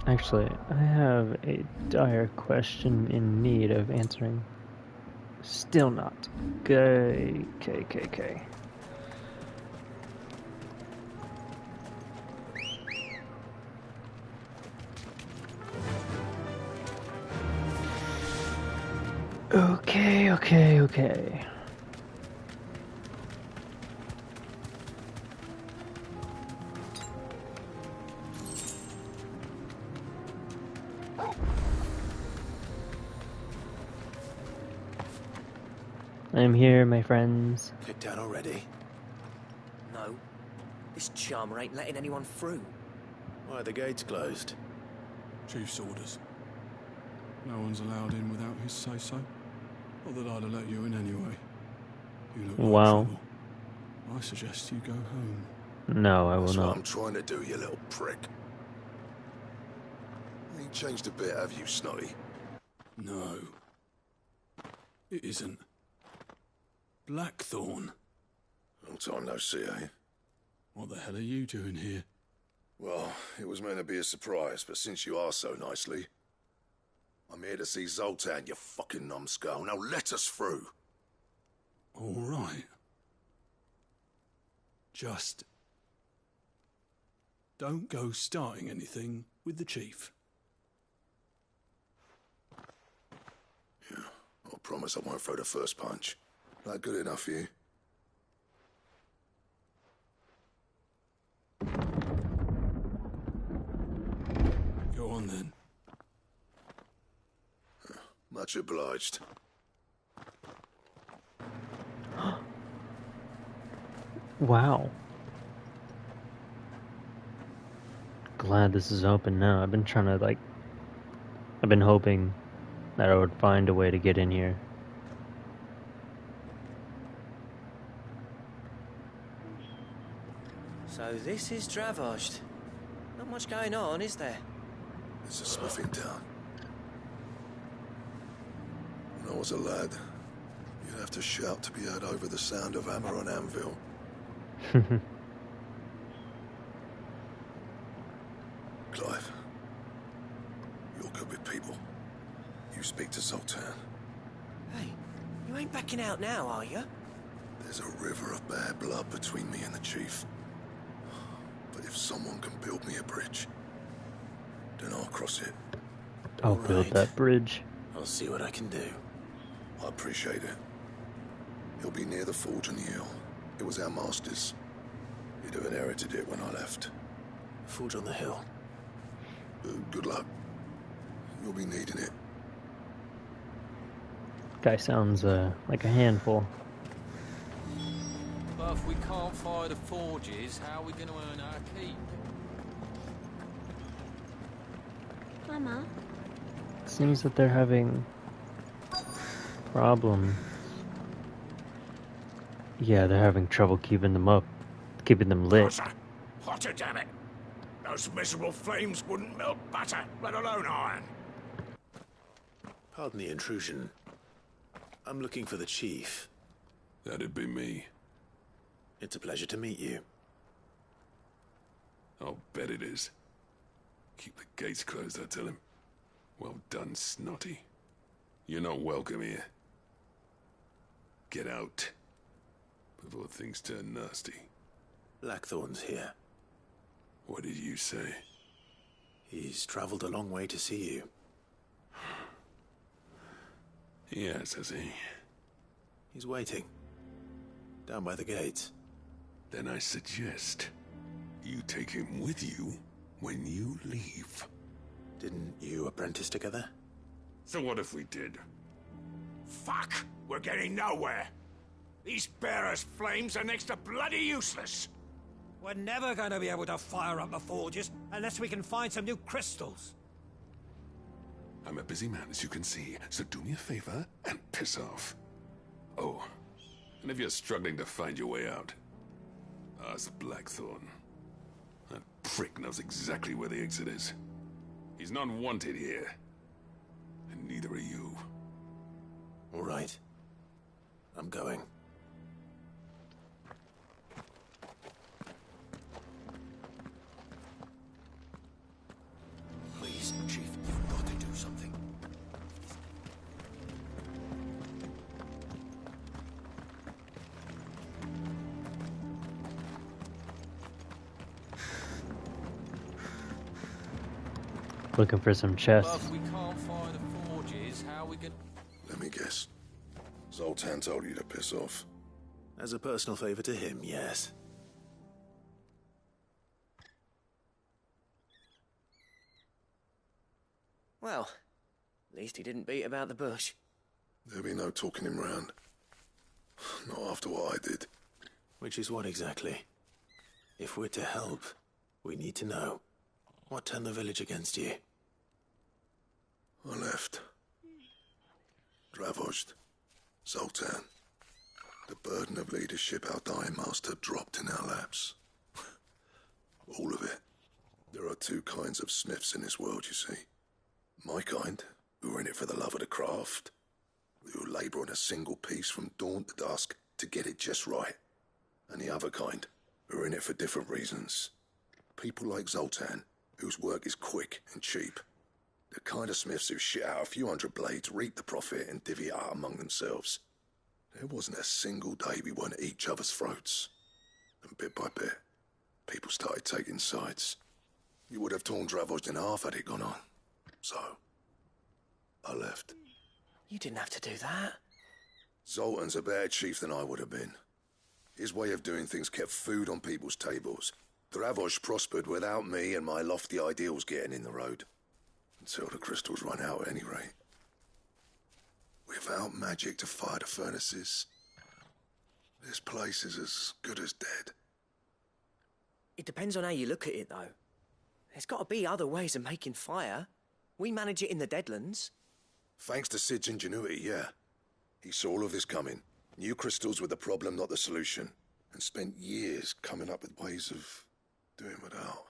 Actually, I have a dire question in need of answering. Still not. Okay. Okay. I'm here, my friends. Kicked out already? No. This charmer ain't letting anyone through. Why are the gates closed? Chief's orders. No one's allowed in without his say-so. Not that I'd have let you in anyway. You look like Wow. trouble. I suggest you go home. No, I will That's not. what I'm trying to do, you little prick. You ain't changed a bit, have you, Snotty? No. It isn't. Blackthorn. Long time no see, eh? What the hell are you doing here? Well, it was meant to be a surprise, but since you are so nicely, I'm here to see Zoltan, you fucking numbskull. Now let us through. All right. Just don't go starting anything with the chief. Yeah, I promise I won't throw the first punch. That good enough for you? Go on then. Much obliged. Wow. Glad this is open now. I've been trying to, I've been hoping that I would find a way to get in here. So this is Dravosht. Not much going on, is there? It's a smithing town. When I was a lad, you'd have to shout to be heard over the sound of hammer on anvil. Clive, you're good with people. You speak to Zoltan. Hey, you ain't backing out now, are you? There's a river of bad blood between me and the chief. But if someone can build me a bridge, then I'll cross it. I'll build that bridge. I'll see what I can do. I appreciate it. It'll be near the forge on the hill. It was our master's. He'd have inherited it when I left. Forge on the hill. Good luck. You'll be needing it. Guy sounds like a handful. But if we can't fire the forges, how are we going to earn our keep? Mama? Seems that they're having problems. Yeah, they're having trouble keeping them lit. Hotter, damn it! Those miserable flames wouldn't melt butter, let alone iron. Pardon the intrusion. I'm looking for the chief. That'd be me. It's a pleasure to meet you. I'll bet it is. Keep the gates closed, I tell him. Well done, Snotty. You're not welcome here. Get out. Before things turn nasty. Blackthorn's here. What did you say? He's traveled a long way to see you. Yes, has he? He's waiting. Down by the gates. Then I suggest you take him with you when you leave. Didn't you apprentice together? So what if we did? Fuck! We're getting nowhere. These bearers' flames are next to bloody useless. We're never going to be able to fire up the forges unless we can find some new crystals. I'm a busy man, as you can see, so do me a favor and piss off. Oh, and if you're struggling to find your way out, ask Blackthorn. That prick knows exactly where the exit is. He's not wanted here. And neither are you. All right. I'm going. Please, Chief, you've got to do something. Looking for some chests. But if we can't find the forges, how are we gonna... Let me guess. Zoltan told you to piss off. As a personal favor to him, yes. Well, at least he didn't beat about the bush. There'll be no talking him round. Not after what I did. Which is what exactly? If we're to help, we need to know. What turned the village against you? I left. Dravost. Zoltan. The burden of leadership our dying master dropped in our laps. All of it. There are two kinds of smiths in this world, you see. My kind, who are in it for the love of the craft, who labour on a single piece from dawn to dusk to get it just right. And the other kind, who are in it for different reasons. People like Zoltan, whose work is quick and cheap. The kind of smiths who shit out a few hundred blades, reap the profit, and divvy it out among themselves. There wasn't a single day we weren't at each other's throats. And bit by bit, people started taking sides. You would have torn Dravost in half had it gone on. So, I left. You didn't have to do that. Zoltan's a better chief than I would have been. His way of doing things kept food on people's tables. Dravost prospered without me and my lofty ideals getting in the road. Until the crystals run out at any rate. Without magic to fire the furnaces, this place is as good as dead. It depends on how you look at it, though. There's got to be other ways of making fire. We manage it in the Deadlands. Thanks to Sid's ingenuity, yeah. He saw all of this coming. Knew crystals were the problem, not the solution. And spent years coming up with ways of doing without.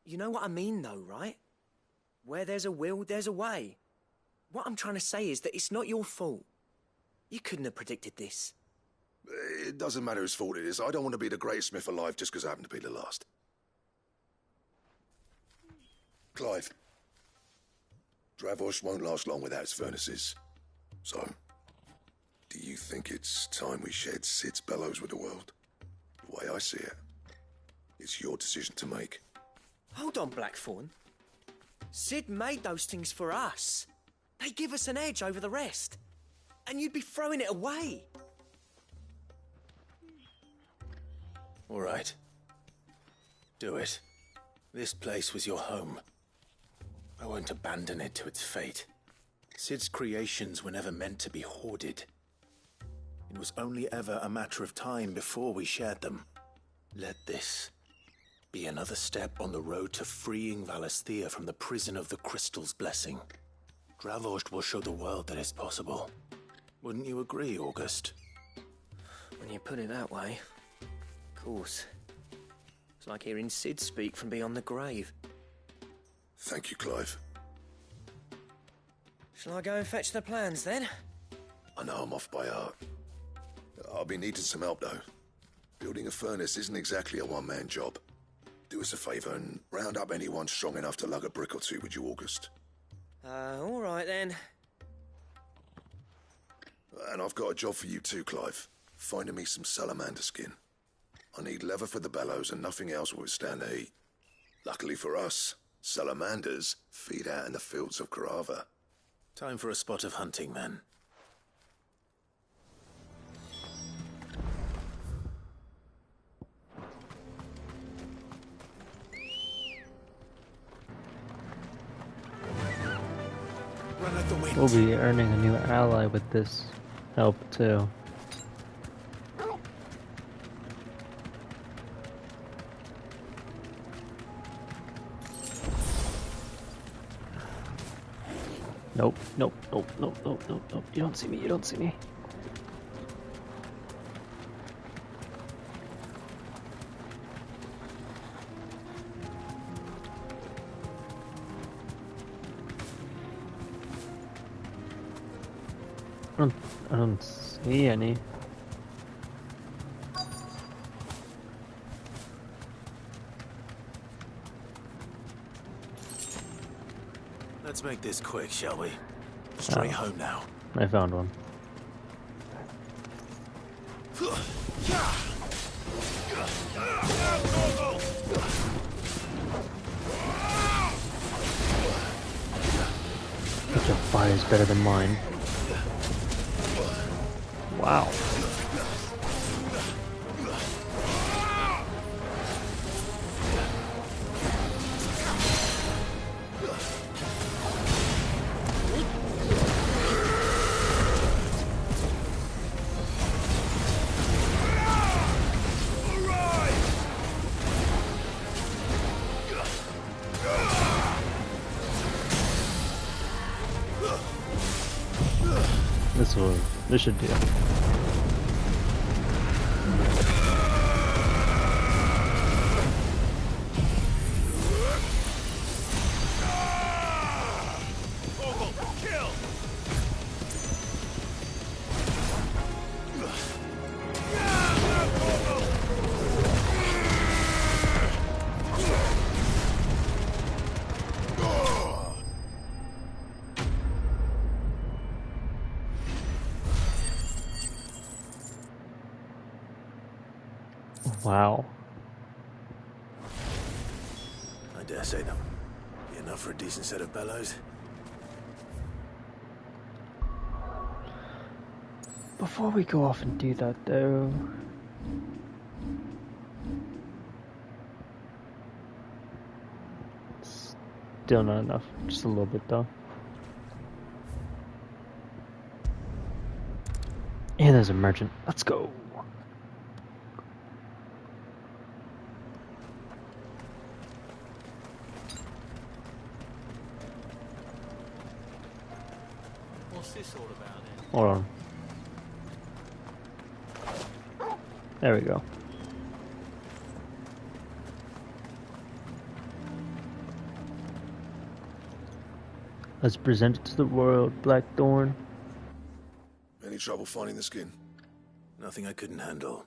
You know what I mean, though, right? Where there's a will, there's a way. What I'm trying to say is that it's not your fault. You couldn't have predicted this. It doesn't matter whose fault it is. I don't want to be the greatest smith alive just because I happen to be the last. Clive. Dravost won't last long without its furnaces. So, do you think it's time we shared Sid's bellows with the world? The way I see it, it's your decision to make. Hold on, Blackthorn. Sid made those things for us. They give us an edge over the rest. And you'd be throwing it away. All right. Do it. This place was your home. I won't abandon it to its fate. Sid's creations were never meant to be hoarded. It was only ever a matter of time before we shared them. Let this be another step on the road to freeing Valisthea from the prison of the Crystal's blessing. Dravost will show the world that it's possible. Wouldn't you agree, August? When you put it that way, of course. It's like hearing Sid speak from beyond the grave. Thank you, Clive. Shall I go and fetch the plans, then? I know I'm off by heart. I'll be needing some help, though. Building a furnace isn't exactly a one-man job. Do us a favour and round up anyone strong enough to lug a brick or two, would you, August? All right, then. And I've got a job for you too, Clive. Finding me some salamander skin. I need leather for the bellows and nothing else will withstand the heat. Luckily for us, salamanders feed out in the fields of Carava. Time for a spot of hunting, then. Run at the wind. We'll be earning a new ally with this help too. Nope, nope, nope, nope, nope, nope, nope. You don't see me, you don't see me. I don't see any. Let's make this quick, shall we? Straight home now. I found one. But your fire is better than mine. Wow. This should do. Wow. I dare say that be enough for a decent set of bellows. Before we go off and do that though, still not enough. Just a little bit though. And there's a merchant. Let's go. What's this all about then? Hold on. There we go. Let's present it to the world, Blackthorn. Any trouble finding the skin? Nothing I couldn't handle.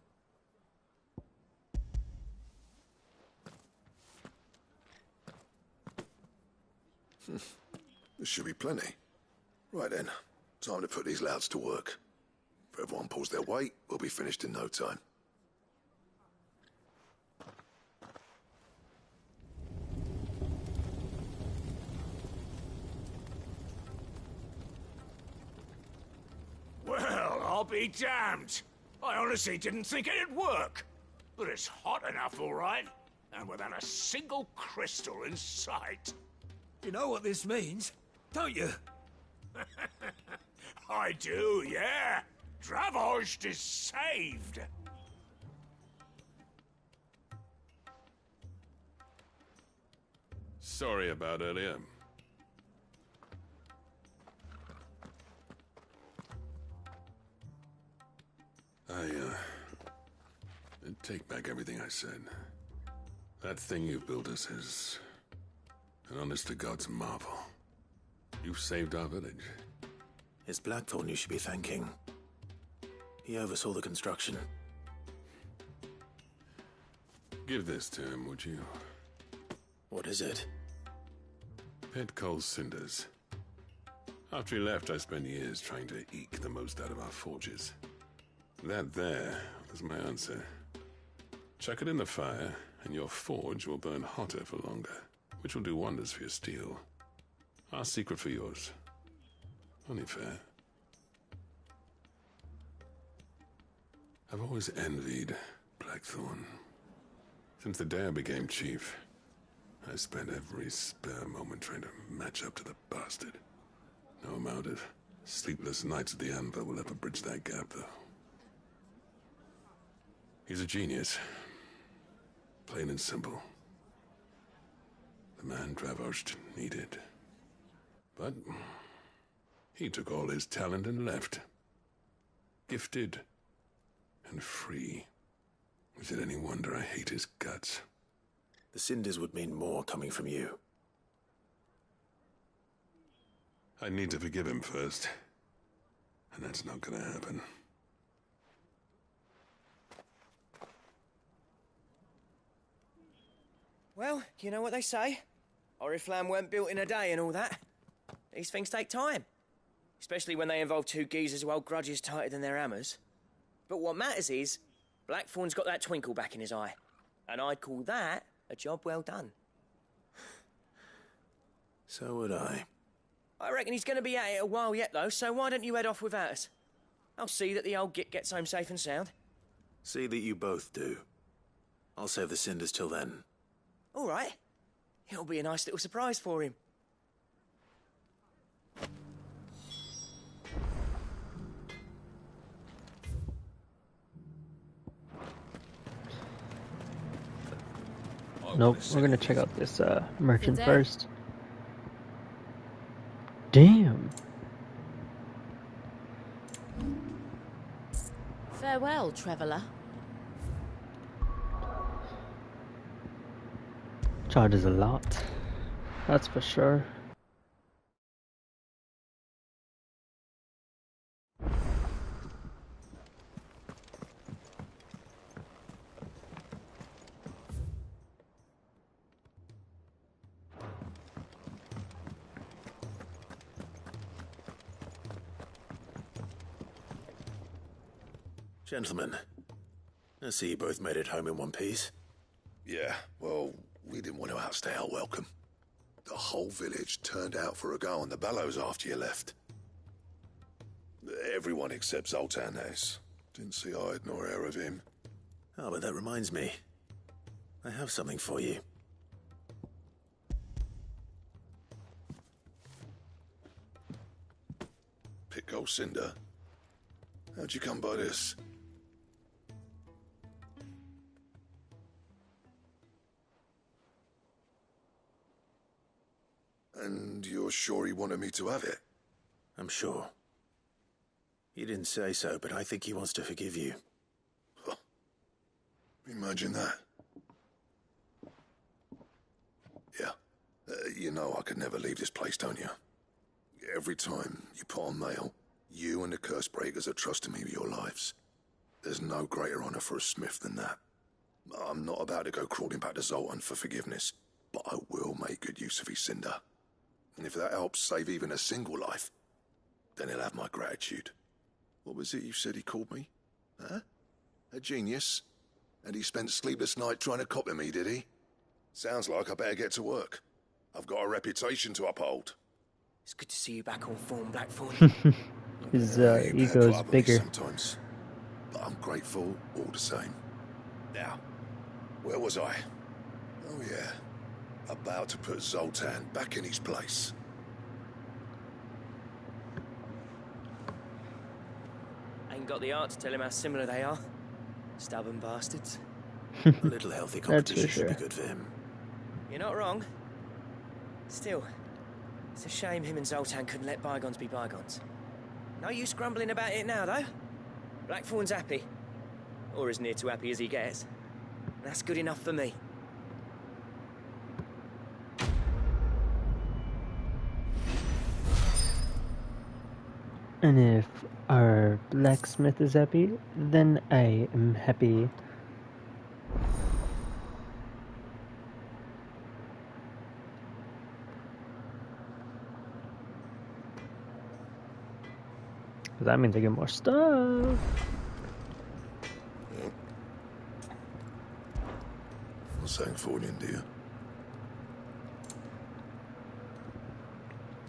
There should be plenty. Right then, time to put these louds to work. If everyone pulls their weight, we'll be finished in no time. Well, I'll be damned. I honestly didn't think it'd work. But it's hot enough, all right. And without a single crystal in sight. You know what this means, don't you? I do, yeah. Dravost is saved. Sorry about earlier. I take back everything I said. That thing you built us is an honest-to-God's marvel. You've saved our village. It's Blackthorn you should be thanking. He oversaw the construction. Give this to him, would you? What is it? Pit coal cinders. After he left, I spent years trying to eke the most out of our forges. That there was my answer. Chuck it in the fire, and your forge will burn hotter for longer, which will do wonders for your steel. Our secret for yours. Only fair. I've always envied Blackthorn. Since the day I became chief, I spent every spare moment trying to match up to the bastard. No amount of sleepless nights at the Anvil will ever bridge that gap, though. He's a genius. Plain and simple. The man Dravosht needed. But he took all his talent and left. Gifted and free. Is it any wonder I hate his guts? The cinders would mean more coming from you. I need to forgive him first. And that's not gonna happen. Well, you know what they say. Oriflamme weren't built in a day and all that. These things take time. Especially when they involve two geezers who hold grudges tighter than their hammers. But what matters is, Blackthorn's got that twinkle back in his eye. And I'd call that a job well done. So would I. I reckon he's going to be at it a while yet, though, so why don't you head off without us? I'll see that the old git gets home safe and sound. See that you both do. I'll save the cinders till then. All right. It'll be a nice little surprise for him. Nope, we're gonna check out this merchant first. Damn. Farewell, traveller. Charges a lot. That's for sure. Gentlemen, I see you both made it home in one piece. Yeah, well, we didn't want to outstay our welcome. The whole village turned out for a go on the bellows after you left. Everyone except Zoltan has. Didn't see hide nor hair of him. Oh, but that reminds me. I have something for you. Pico Cinder. How'd you come by this? And you're sure he wanted me to have it? I'm sure. He didn't say so, but I think he wants to forgive you. Huh. Imagine that. Yeah. You know I could never leave this place, don't you? Every time you put on mail, you and the curse breakers are trusting me with your lives. There's no greater honor for a smith than that. I'm not about to go crawling back to Zoltan for forgiveness, but I will make good use of his cinder. And if that helps save even a single life, then he'll have my gratitude. What was it you said he called me? Huh? A genius? And he spent sleepless nights trying to copy me, did he? Sounds like I better get to work. I've got a reputation to uphold. It's good to see you back on form, Blackthorn. His ego is bigger. Sometimes, but I'm grateful all the same. Now, where was I? Oh yeah, about to put Zoltan back in his place. Ain't got the art to tell him how similar they are. Stubborn bastards. A little healthy competition should be good for him. You're not wrong. Still, it's a shame him and Zoltan couldn't let bygones be bygones. No use grumbling about it now, though. Blackthorn's happy. Or as near to happy as he gets. That's good enough for me. And if our blacksmith is happy, then I am happy. Because that means I get more stuff. Sancthornian deer.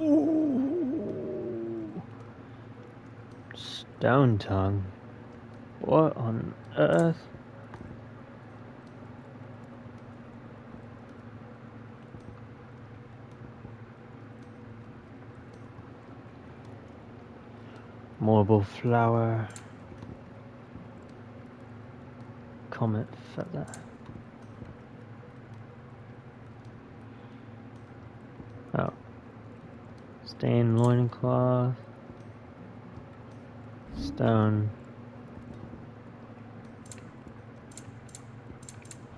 Ooh. Stone tongue. What on earth? Marble flower. Comet feather. Oh. Stained loincloth. Stone.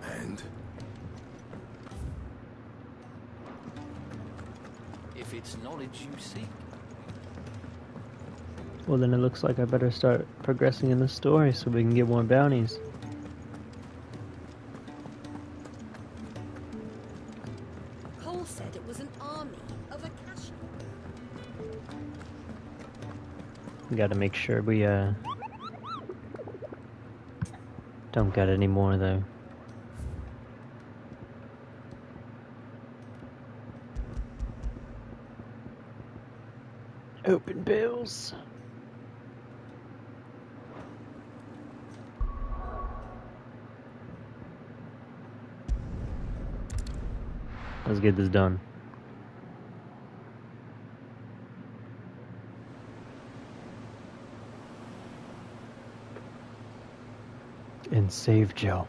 And? If it's knowledge you seek. Well, then it looks like I better start progressing in the story so we can get more bounties. Cole said it was an army of Akasha. We gotta make sure we, don't get any more, though. Open bills. Let's get this done. And save Joe.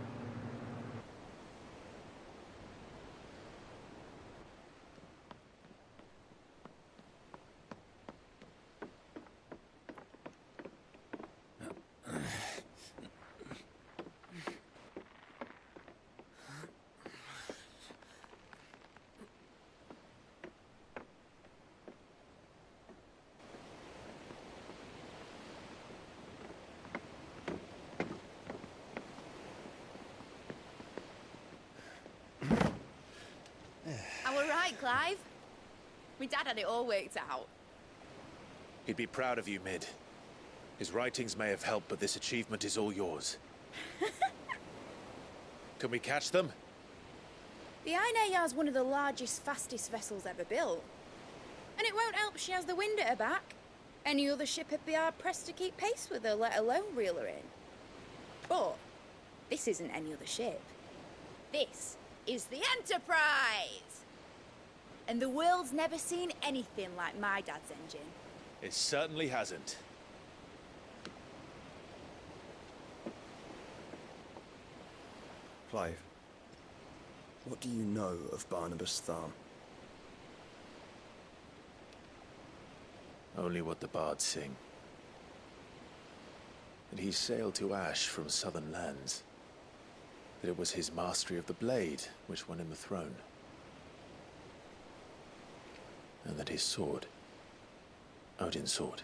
Clive? My dad had it all worked out. He'd be proud of you, Mid. His writings may have helped, but this achievement is all yours. Can we catch them? The Aina is one of the largest, fastest vessels ever built. And it won't help she has the wind at her back. Any other ship would be hard-pressed to keep pace with her, let alone reel her in. But this isn't any other ship. This is the Enterprise! And the world's never seen anything like my dad's engine. It certainly hasn't. Clive, what do you know of Barnabas Tharm? Only what the bards sing. That he sailed to Ash from southern lands. That it was his mastery of the blade which won him the throne. And that his sword, Odin's sword,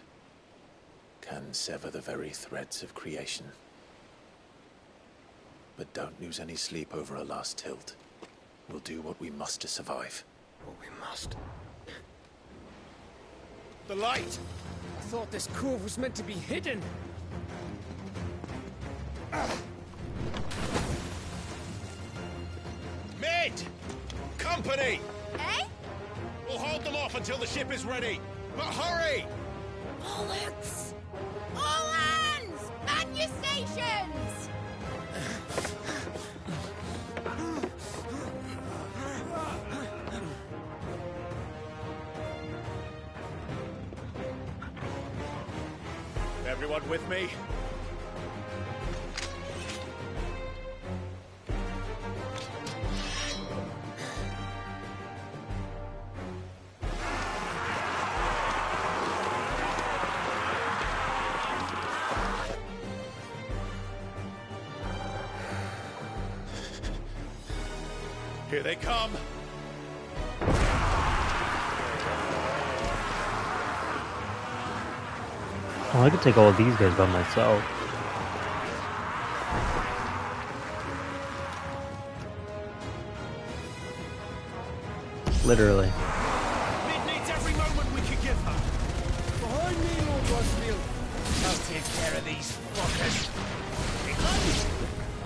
can sever the very threads of creation. But don't lose any sleep over a last tilt. We'll do what we must to survive. What we must. The light! I thought this cove was meant to be hidden. Mid! Company! Eh? We'll hold them off until the ship is ready. But hurry! Bollocks! All hands! Man your stations! Everyone with me? Here they come! Oh, I could take all of these guys by myself. Literally. Mid needs every moment we can give her. Behind me, Lord Rosfield. take care of these fuckers.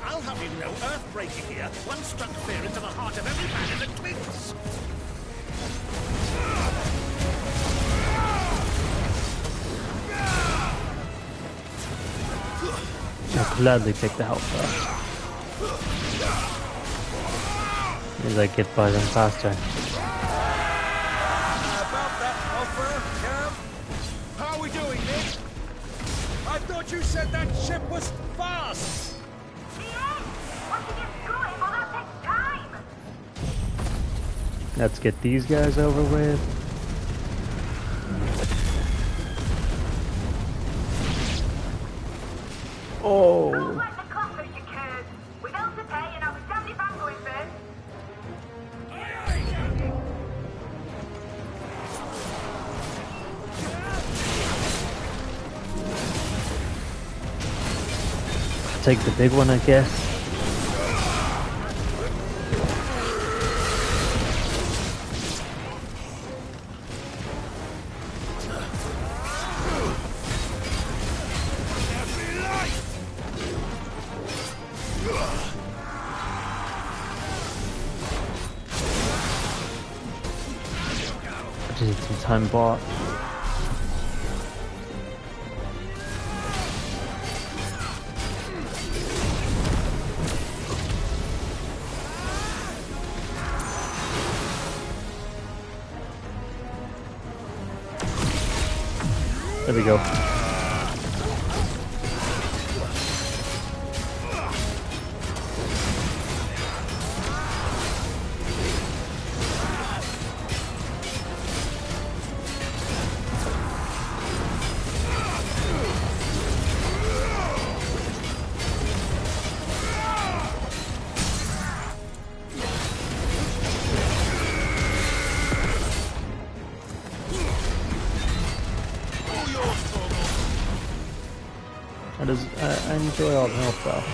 I'll have you know earth-breaking here once struck fear into the heart of every man in the Twins. I'll gladly take the health though. As I get by them faster. About that offer, Cam? How are we doing, Nick? I thought you said that ship was fast! Let's get these guys over with. Oh. I'll take the big one, I guess. I just need some time bought. There we go. I enjoy all the help though.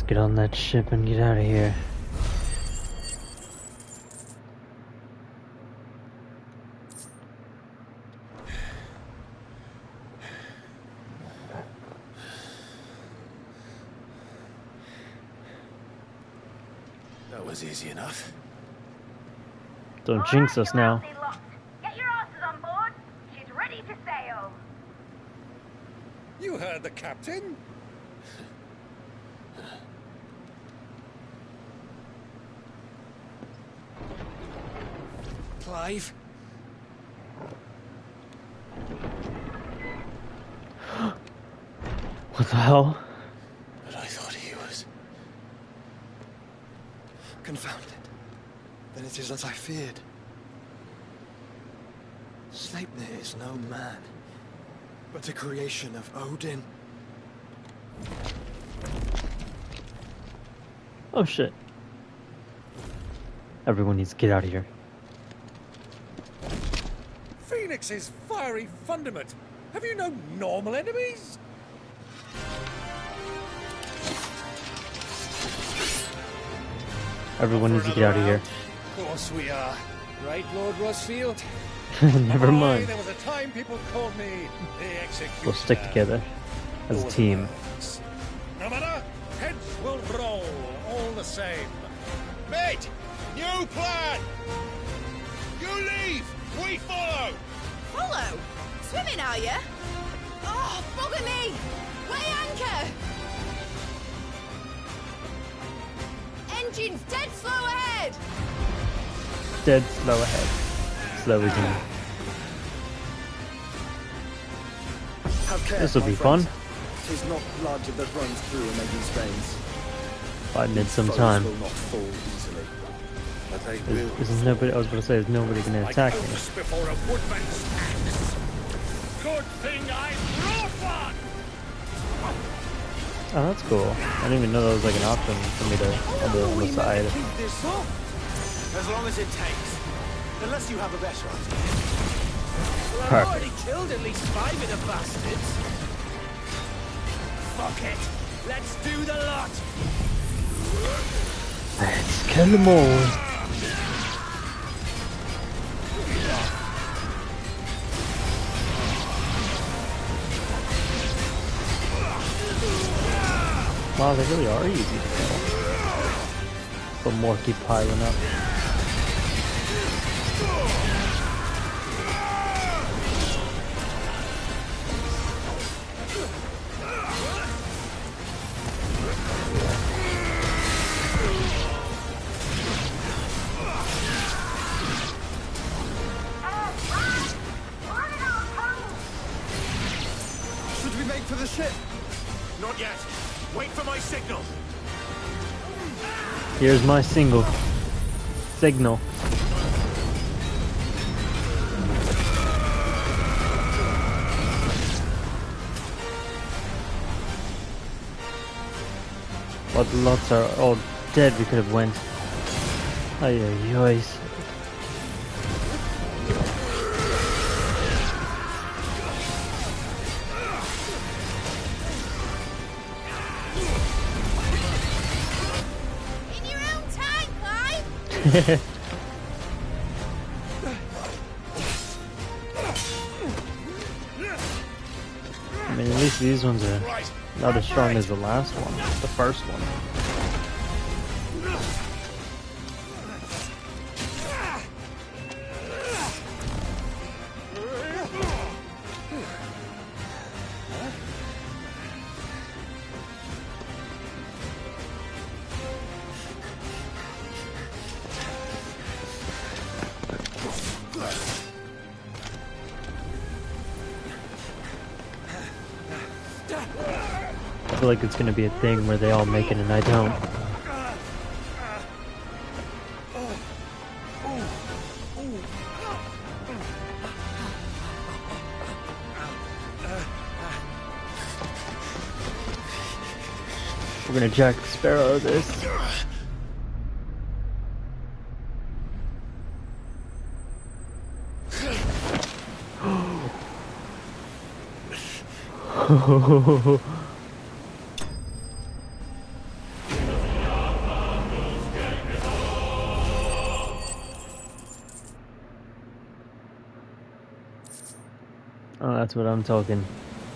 Get on that ship and get out of here. That was easy enough. Don't jinx us now. Get your asses on board. She's ready to sail. You heard the captain. Clive? What the hell? But I thought he was... Confounded. Then it is as I feared. Sleipnir is no man, but a creation of Odin. Oh shit. Everyone needs to get out of here. Phoenix's fiery fundament. Have you no normal enemies? Everyone needs to get out of here. Of course we are. Right, Lord Rosfield? Never mind. There was a time people called me the Executioner. We'll stick together as a team. No matter, heads will roll all the same. Mate, new plan! You leave, we follow! Follow? Swimming, are you? Oh, bugger me! Weigh anchor! Engines dead slow ahead! Dead slow ahead. Slow as in. This will be fun. Tis not blood that runs through a lady's veins. 5 minutes some time. Will not fall easily. But they will. There's nobody. I was going to say, there's nobody going to attack me. Before a woodman's axe. Good thing I brought one! Oh, that's cool. I didn't even know that was like an option for me to on the side. Keep this up. As long as it takes. Unless you have a better idea. Well, I've Perfect. already killed at least 5 of the bastards. Fuck it. Let's do the lot. Let's kill them all. Wow, they really are easy to kill. But more keep piling up. Should we make for the ship? Not yet. Wait for my signal. Here's my signal. But the lots are all dead. We could have went. Ay ay ay. In your own time, Clive! I mean, at least these ones are not as strong as the last one, the first one. I feel like it's gonna be a thing where they all make it and I don't. We're gonna Jack Sparrow this. Oh, that's what I'm talking.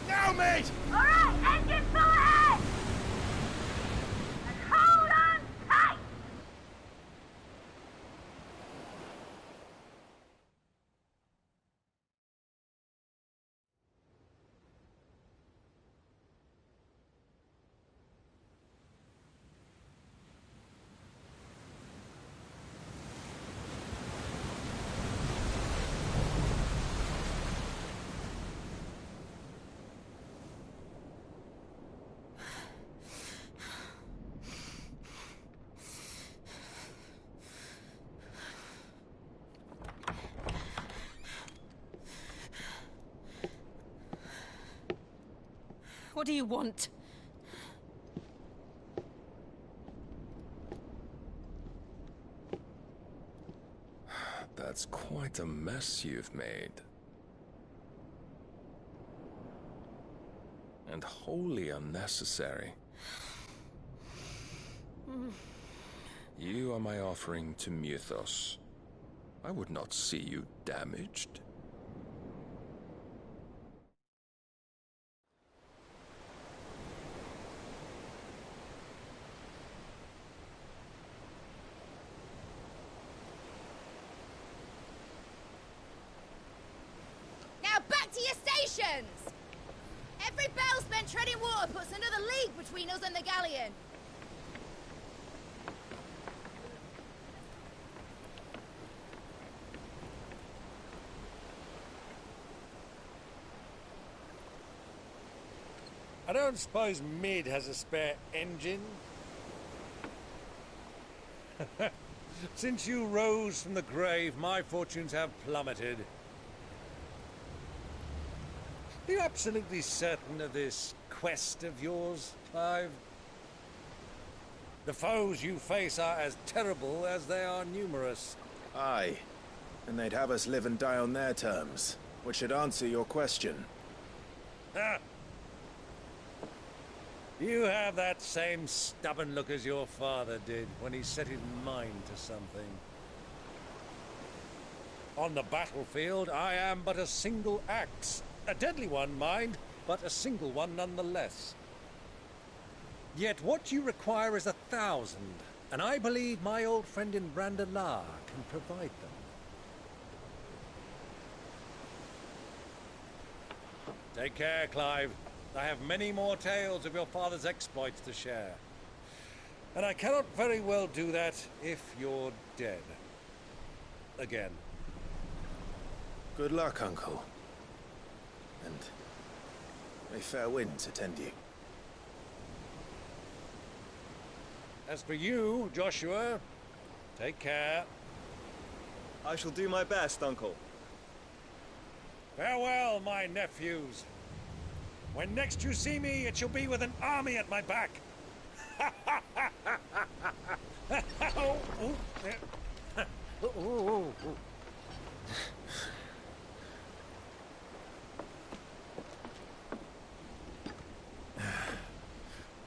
Now, mate! Alright, engine full ahead! And hold on tight! What do you want? That's quite a mess you've made. And wholly unnecessary. You are my offering to Mythos. I would not see you damaged. Now back to your stations! Every bell spent treading water puts another league between us and the galleon. I don't suppose Mid has a spare engine? Since you rose from the grave, my fortunes have plummeted. Are you absolutely certain of this quest of yours, Clive? The foes you face are as terrible as they are numerous. Aye. And they'd have us live and die on their terms, which should answer your question. Ha! You have that same stubborn look as your father did when he set his mind to something. On the battlefield, I am but a single axe. A deadly one, mind, but a single one nonetheless. Yet what you require is 1,000, and I believe my old friend in Randalar can provide them. Take care, Clive. I have many more tales of your father's exploits to share. And I cannot very well do that if you're dead. Again. Good luck, Uncle. And may fair winds attend you. As for you, Joshua, take care. I shall do my best, Uncle. Farewell, my nephews. When next you see me, it shall be with an army at my back.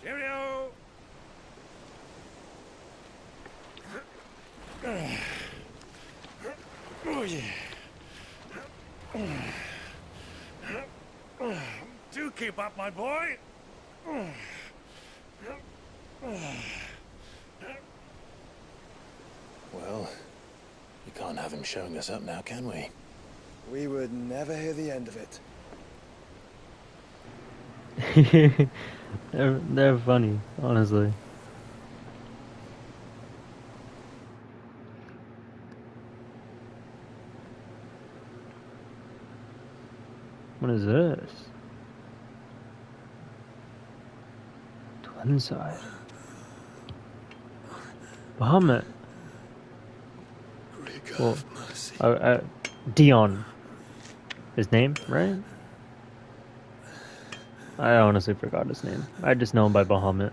Cheerio! Oh, yeah. Do keep up, my boy. Well, we can't have him showing us up now, can we? We would never hear the end of it. they're funny, honestly. What is this? Twin side. Bahamut. Well, Dion. His name, right? I honestly forgot his name. I just know him by Bahamut.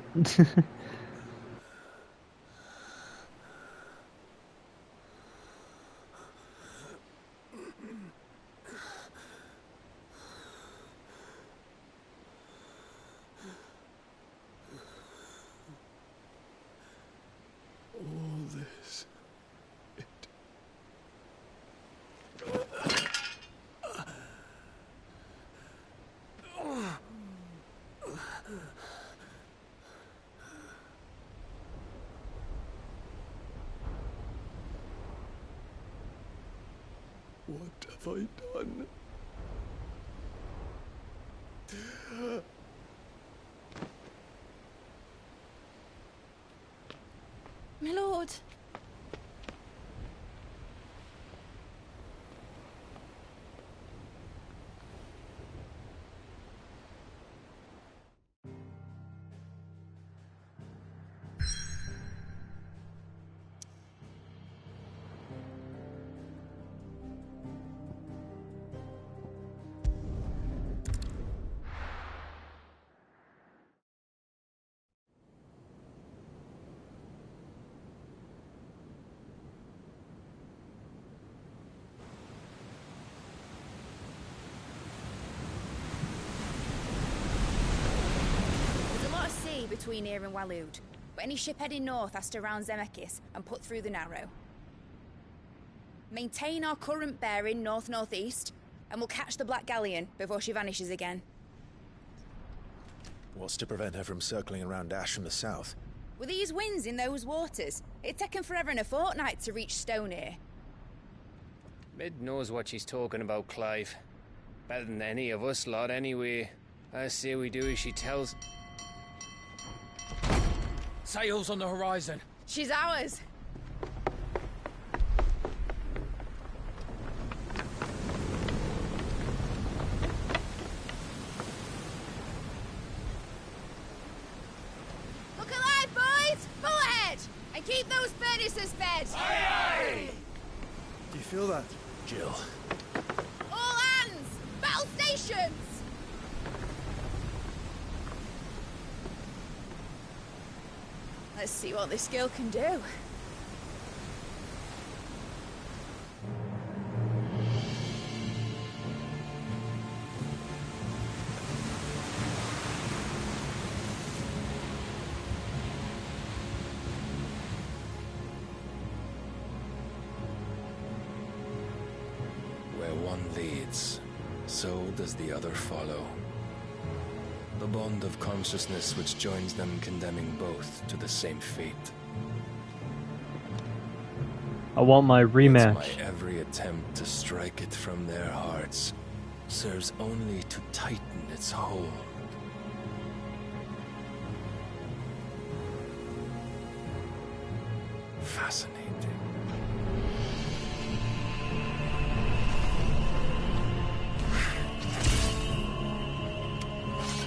All this. What have I done? My lord. Between here and Waloed, but any ship heading north has to round Zemeckis and put through the Narrow. Maintain our current bearing north-northeast, and we'll catch the Black Galleon before she vanishes again. What's to prevent her from circling around Ash from the south? With these winds in those waters, it'd taken forever and a fortnight to reach Stonehenge. Mid knows what she's talking about, Clive. Better than any of us lot, anyway. I say we do as she tells. Sails on the horizon. She's ours. Look alive, boys! Pull ahead! And keep those furnaces fed! Aye, aye! Do you feel that? Jill. All hands! Battle stations! Let's see what this girl can do. Where one leads, so does the other follow. The bond of consciousness which joins them condemning both to the same fate. I want my rematch. Yet my every attempt to strike it from their hearts serves only to tighten its hold. Fascinating.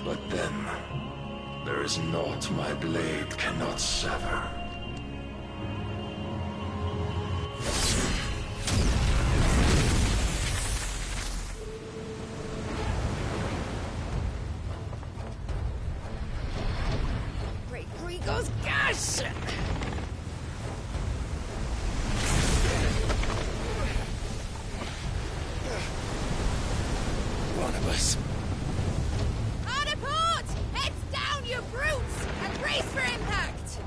But then, there is naught my blade cannot sever. Great Gregor's gosh! Barnabas. Hard a port! Heads down, you brutes! And brace for impact!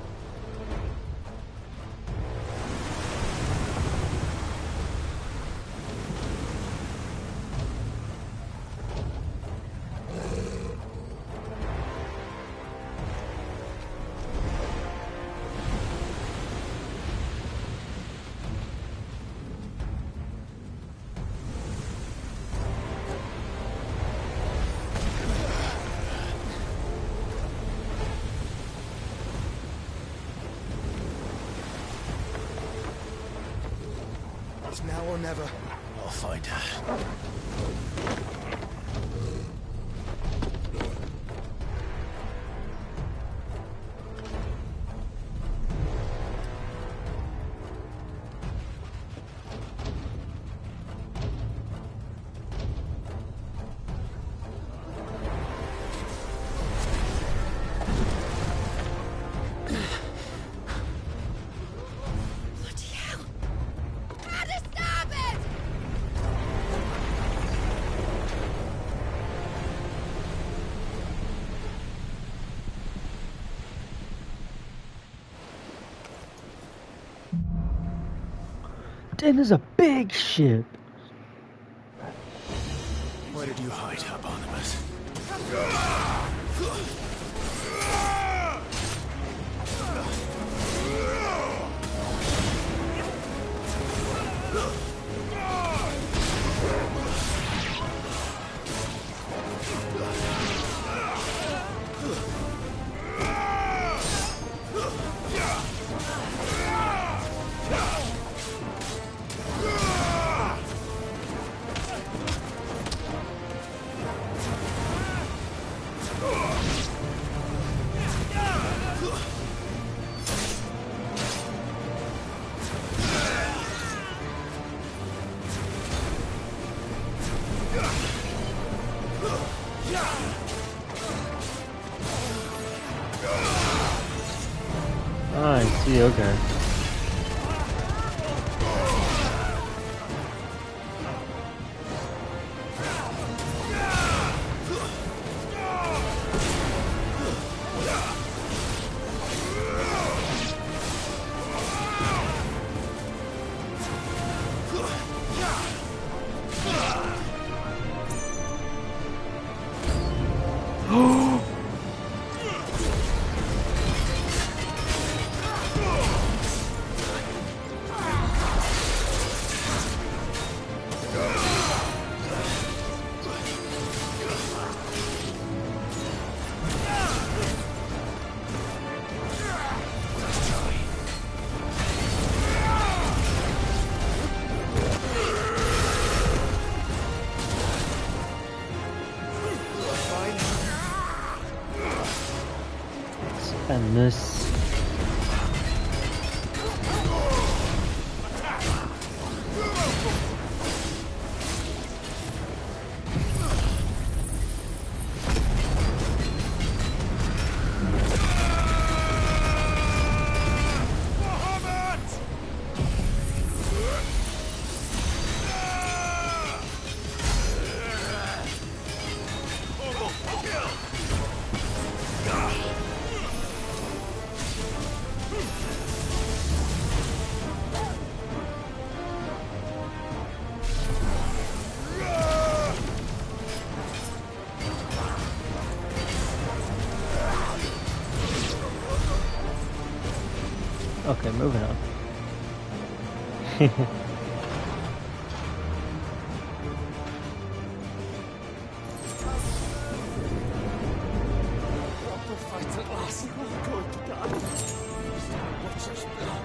It's now or never. I'll find her. Bloody hell! How to stop it! Damn, this is a big ship. Where did you hide her, Barnabas? Ah, I see, okay. And this. Okay, moving on. Proper fight at last. Good God. Watch us, Bill.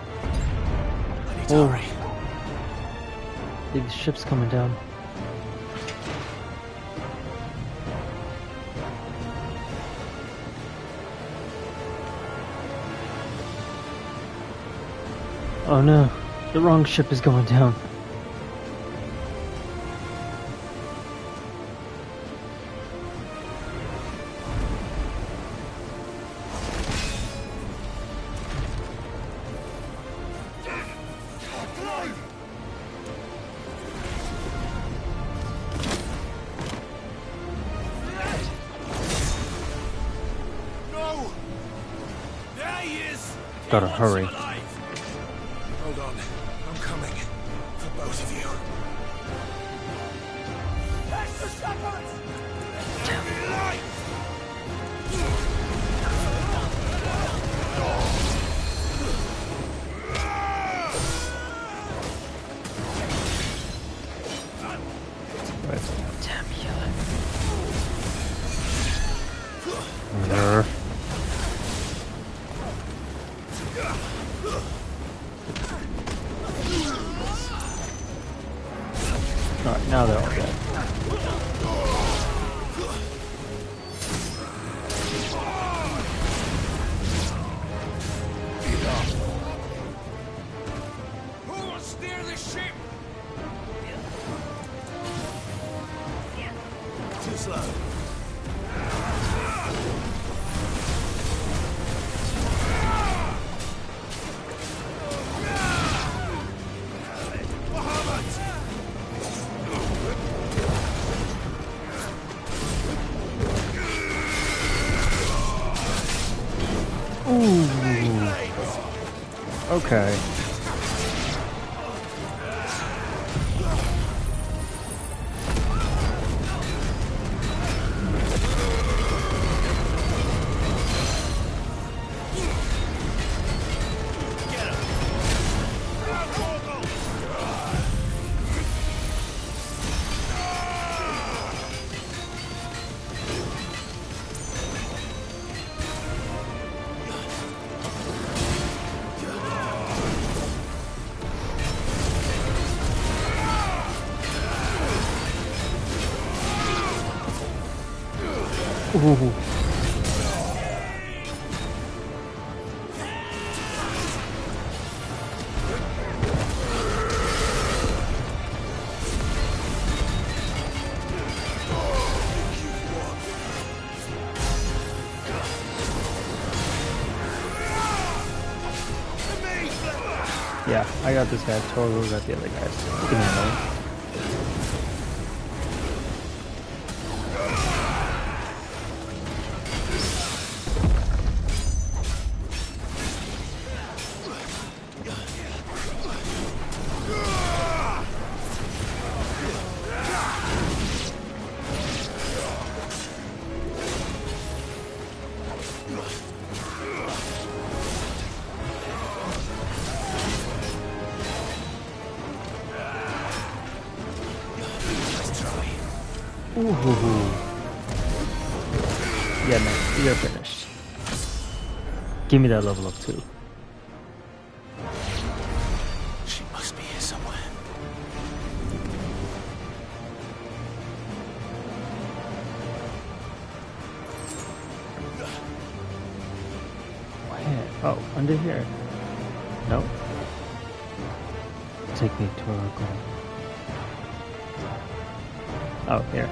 I need to Oh. hurry. Big ship's coming down. Oh no, the wrong ship is going down. No! There he is! Gotta hurry. Hold on. I'm coming. For both of you. Extra shepherds! Enemy light! Damn healer. Nerf. Alright, now they're all dead. Who will steer the ship? Too slow. Ooh. Okay. Ooh. Yeah, I got this guy. Totally got the other guys. You can handle him. Ooh. Yeah, man, you're finished. Give me that level up too. She must be here somewhere. Where? Oh, under here. Nope. Take me to our goal. Oh, here.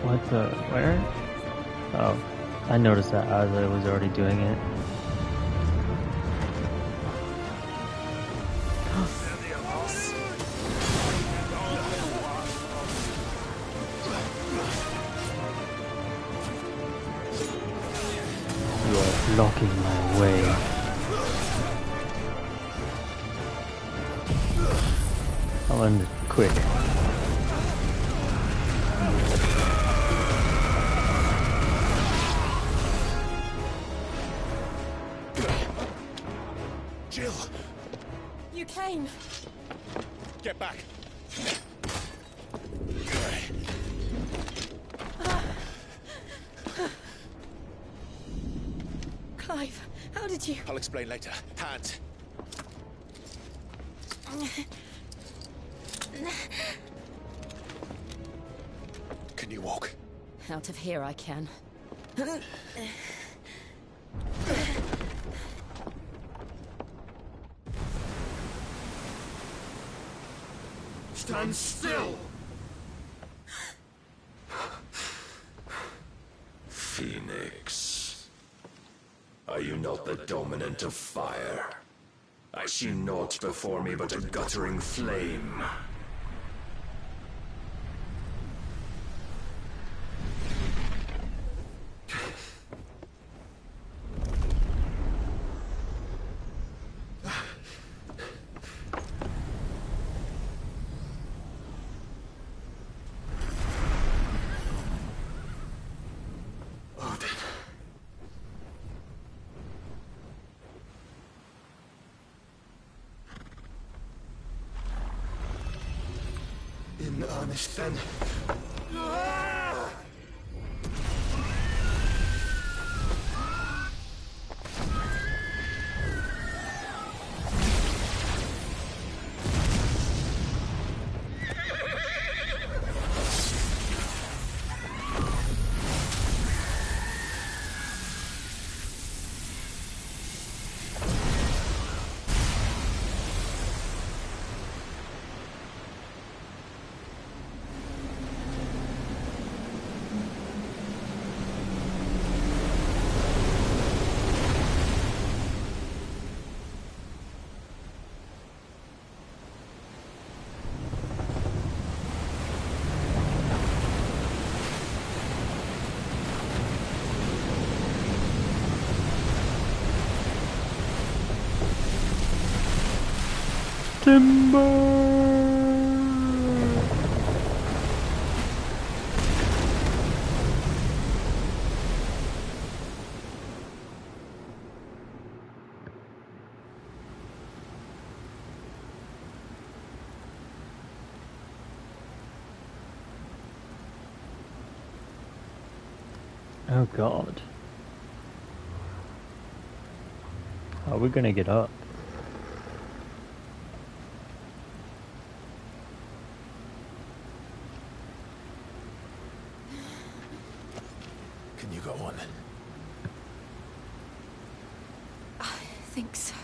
What the? Where? Oh, I noticed that as I was already doing it. blocking my way. I'll end it quick. Jill! You came. Get back! Clive, how did you... I'll explain later. Hands! Can you walk? Out of here I can. Stand still! Phoenix. Are you not the dominant of fire? I see naught before me but a guttering flame. In earnest, then. Oh god. How are we gonna get up? Can you go on? I think so.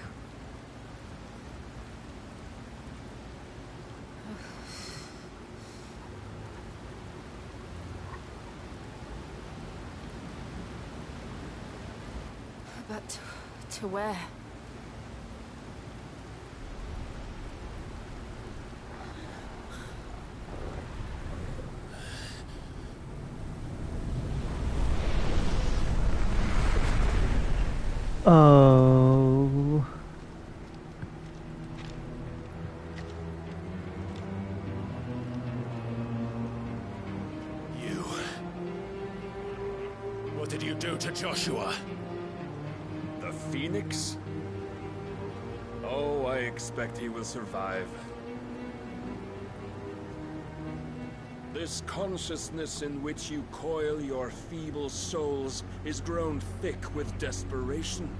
But to where? Oh. You. What did you do to Joshua? The Phoenix? Oh, I expect he will survive. This consciousness in which you coil your feeble souls is grown thick with desperation.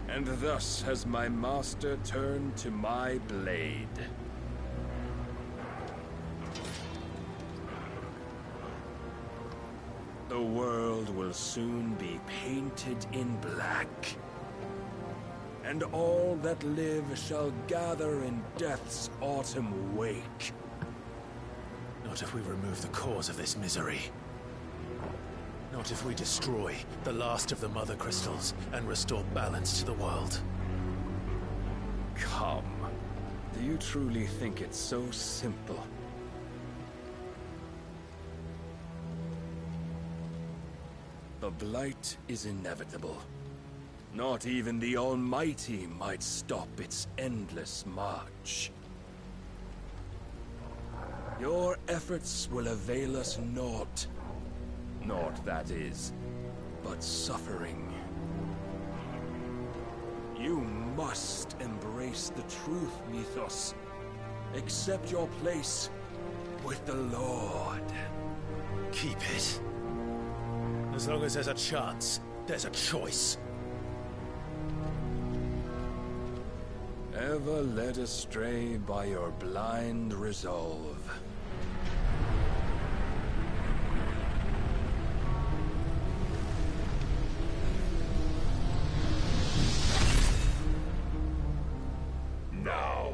And thus has my master turned to my blade. The world will soon be painted in black. And all that live shall gather in death's autumn wake. Not if we remove the cause of this misery. Not if we destroy the last of the Mother Crystals and restore balance to the world. Come. Do you truly think it's so simple? The blight is inevitable. Not even the Almighty might stop its endless march. Your efforts will avail us naught. Naught, that is, but suffering. You must embrace the truth, Mythos. Accept your place with the Lord. Keep it. As long as there's a chance, there's a choice. Ever led astray by your blind resolve. Now,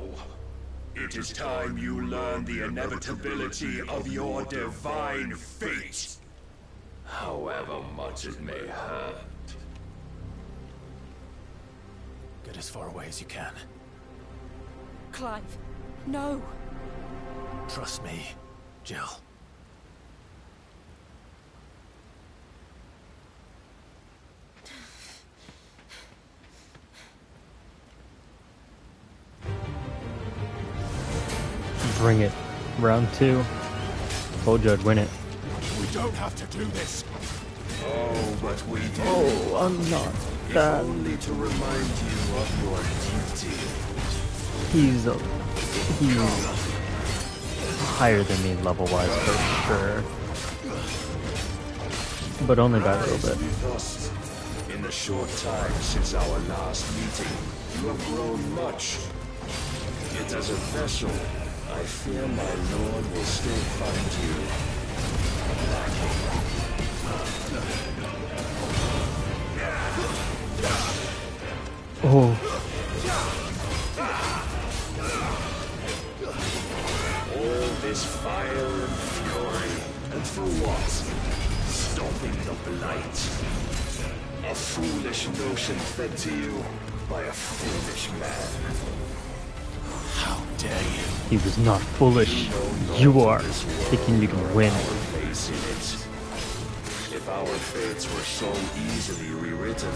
it is time you learn the inevitability of your divine fate, however much it may hurt. Get as far away as you can. Clive, no. Trust me, Jill. Bring it. Round 2. Told you I'd win it. We don't have to do this. Oh, but we do. Oh, I'm not If that. only to remind you of your duty. He's higher than me level-wise for sure. But only by a little bit. In the short time since our last meeting, you have grown much. Yet as a vessel, I fear my lord will still find you lacking. Oh. All this fire and fury, and for what? Stopping the blight. A foolish notion fed to you by a foolish man. How dare you? He was not foolish. You are thinking you can win. Face in it. If our fates were so easily rewritten,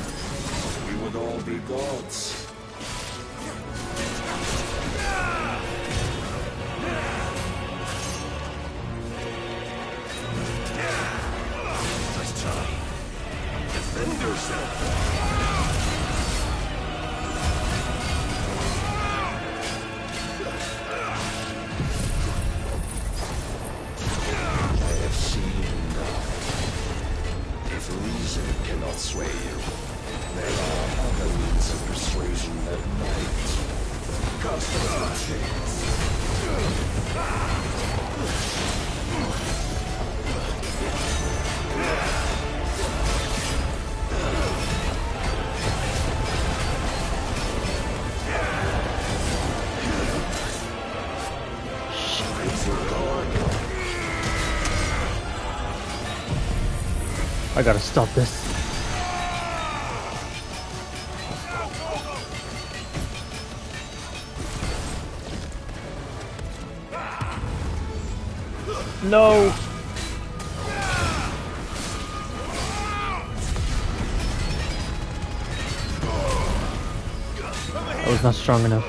we would all be gods. This time, defend yourself. I have seen enough. If reason cannot sway you, there are other means of persuasion that might. I gotta stop this. No! I was not strong enough.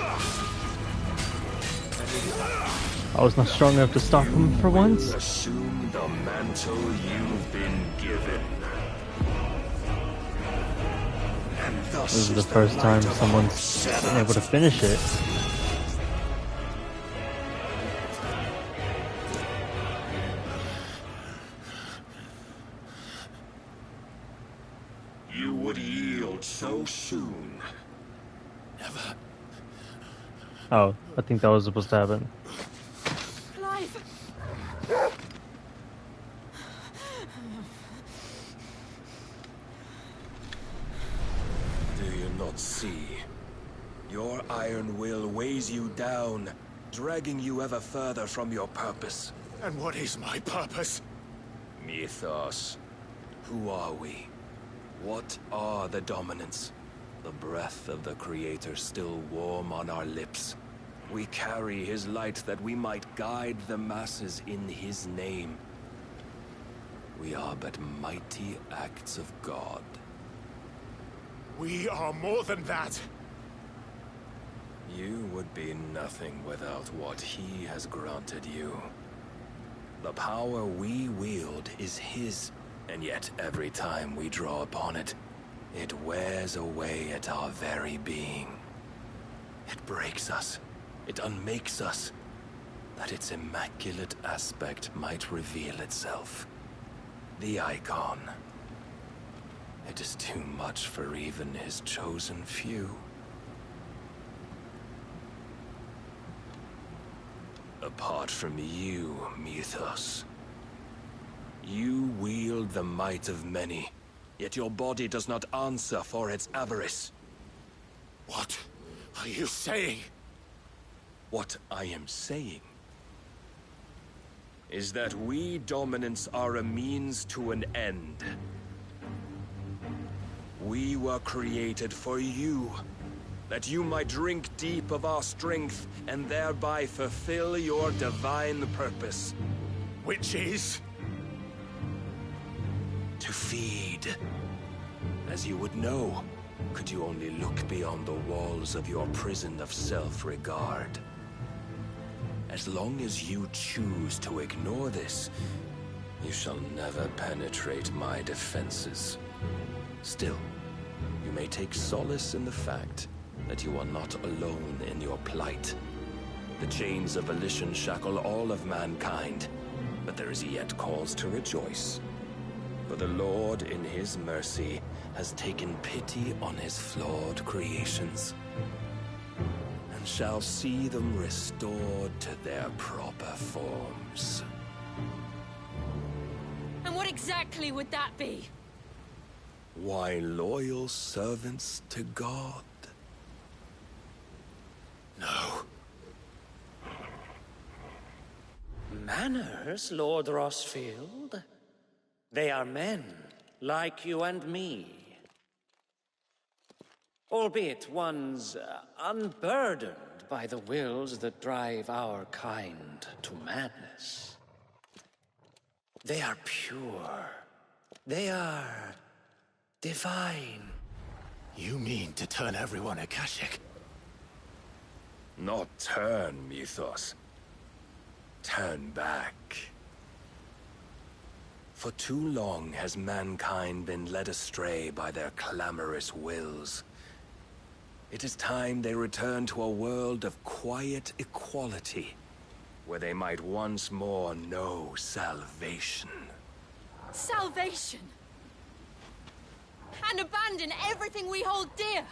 I was not strong enough to stop him for once. Assume the mantle you've been given. And thus This is the first time someone's been able to finish it. You would yield so soon. Never. Oh, I think that was supposed to happen. Clive! Do you not see? Your iron will weighs you down, dragging you ever further from your purpose. And what is my purpose? Mythos. Who are we? What are the dominants? The breath of the Creator still warm on our lips. We carry his light that we might guide the masses in his name. We are but mighty acts of God. We are more than that. You would be nothing without what he has granted you. The power we wield is his, and yet every time we draw upon it, it wears away at our very being. It breaks us. It unmakes us, that its immaculate aspect might reveal itself. The icon. It is too much for even his chosen few. Apart from you, Mythos, you wield the might of many, yet your body does not answer for its avarice. What are you saying? What I am saying is that we dominants are a means to an end. We were created for you, that you might drink deep of our strength and thereby fulfill your divine purpose. Which is? To feed. As you would know, could you only look beyond the walls of your prison of self-regard. As long as you choose to ignore this, you shall never penetrate my defenses. Still, you may take solace in the fact that you are not alone in your plight. The chains of volition shackle all of mankind, but there is yet cause to rejoice. For the Lord, in his mercy, has taken pity on his flawed creations, and shall see them restored to their proper forms. And what exactly would that be? Why, loyal servants to God. No. Manners, Lord Rossfield? They are men, like you and me. Albeit ones unburdened by the wills that drive our kind to madness. They are pure. They are divine. You mean to turn everyone Akashic? Not turn, Mythos. Turn back. For too long has mankind been led astray by their clamorous wills. It is time they return to a world of quiet equality, where they might once more know salvation. Salvation! And abandon everything we hold dear!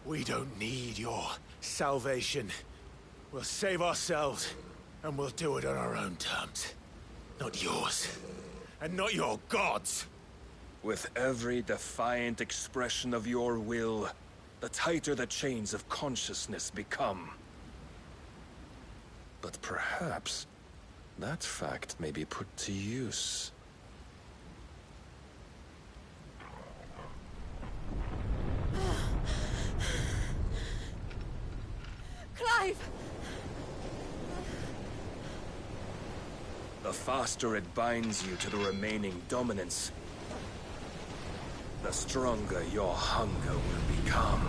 We don't need your salvation. We'll save ourselves, and we'll do it on our own terms. Not yours. And not your gods! With every defiant expression of your will, the tighter the chains of consciousness become. But perhaps that fact may be put to use. Clive! The faster it binds you to the remaining dominance, the stronger your hunger will become.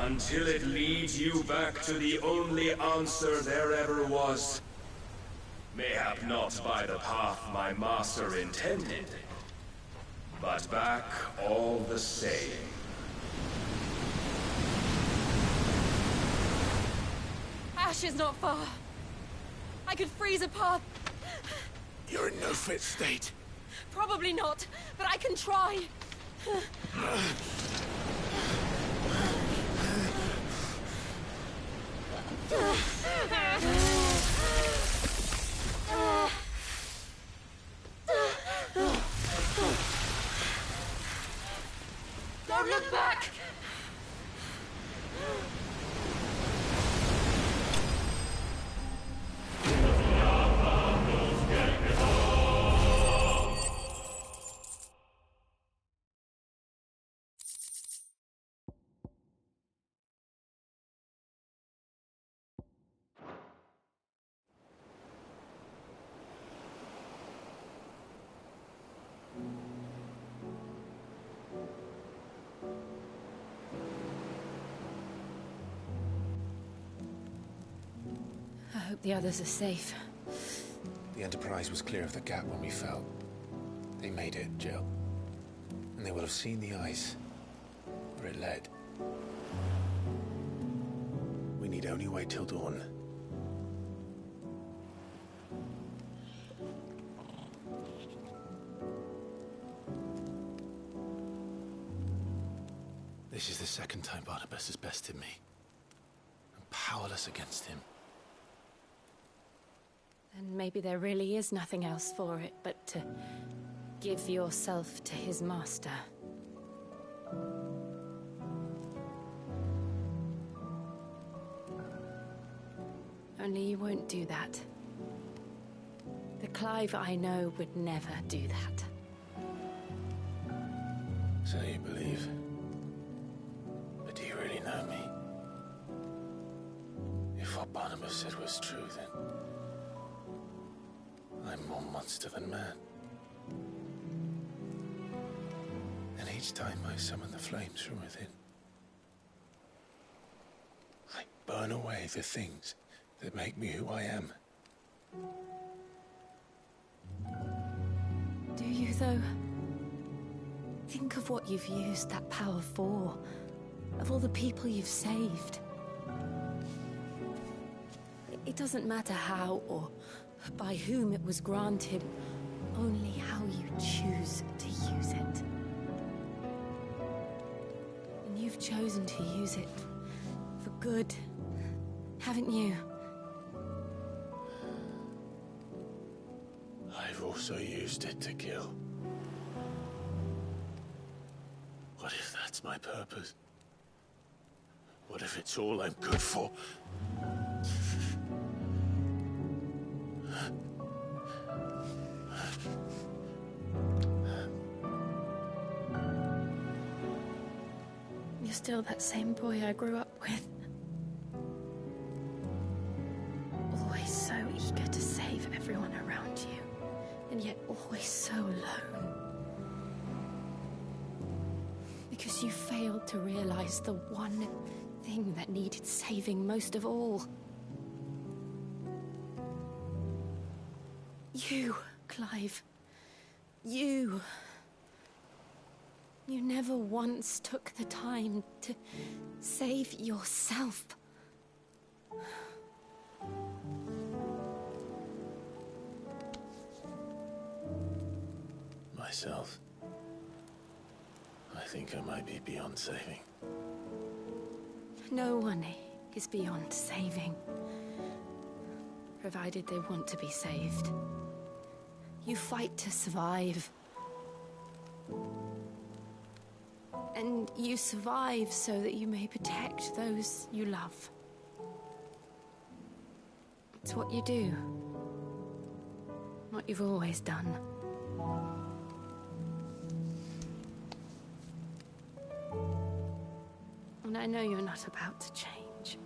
Until it leads you back to the only answer there ever was. Mayhap not by the path my master intended, but back all the same. Ash is not far. I could freeze a path. You're in no fit state. Probably not, but I can try. Don't look back! hope the others are safe. The Enterprise was clear of the gap when we fell. They made it, Jill. And they will have seen the ice where it led. We need only wait till dawn. This is the second time Barnabas has bested me. I'm powerless against him. And maybe there really is nothing else for it but to give yourself to his master. Only you won't do that. The Clive I know would never do that. So you believe? But do you really know me? If what Barnabas said was true, then I'm more monster than man. And each time I summon the flames from within, I burn away the things that make me who I am. Do you, though? Think of what you've used that power for. Of all the people you've saved. It doesn't matter how or by whom it was granted, only how you choose to use it. And you've chosen to use it for good, haven't you? I've also used it to kill. What if that's my purpose? What if it's all I'm good for? You're still that same boy I grew up with. Always so eager to save everyone around you, and yet always so alone. Because you failed to realize the one thing that needed saving most of all. You, Clive. You. You never once took the time to save yourself. Myself? I think I might be beyond saving. No one is beyond saving. Provided they want to be saved. You fight to survive. And you survive so that you may protect those you love. It's what you do. What you've always done. And I know you're not about to change.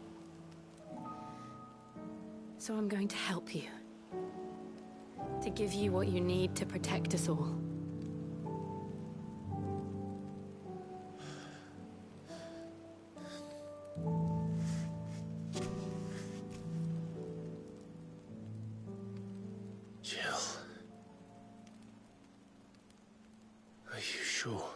So I'm going to help you. To give you what you need to protect us all. Jill. Are you sure?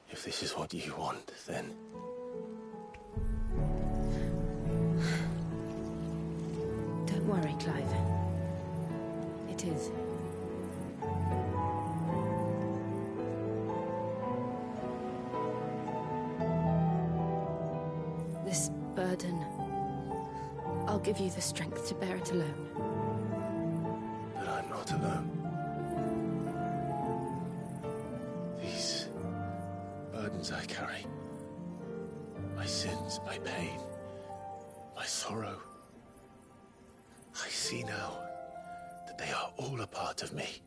If this is what you want, then... Don't worry, Clive. It is. This burden, I'll give you the strength to bear it alone. But I'm not alone. These burdens I carry, my sins, my pain, my sorrow, I see now that they are all a part of me.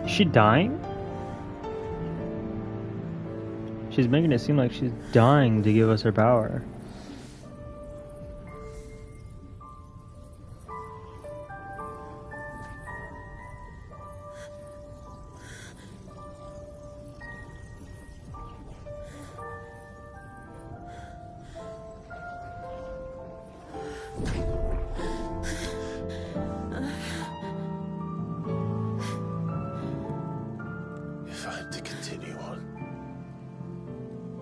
Is she dying? She's making it seem like she's dying to give us her power. If I am to continue on,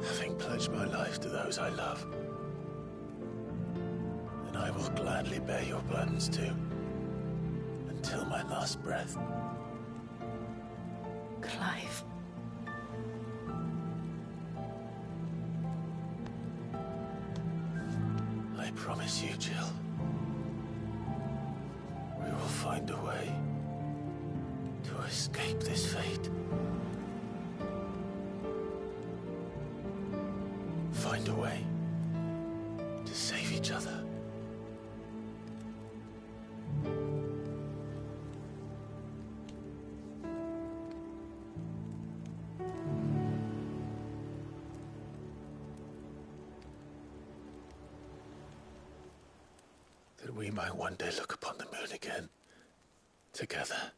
having pledged my life to those I love, then I will gladly bear your burdens too, until my last breath. Clive. I promise you, Jill, we will find a way to escape this fate. Find a way to save each other. That we might one day look upon the moon again, together.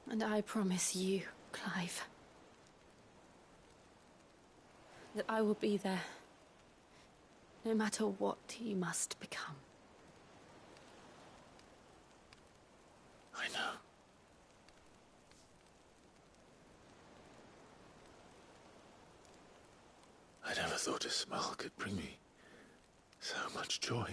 And I promise you, Clive, that I will be there, no matter what you must become. I know. I never thought a smile could bring me so much joy.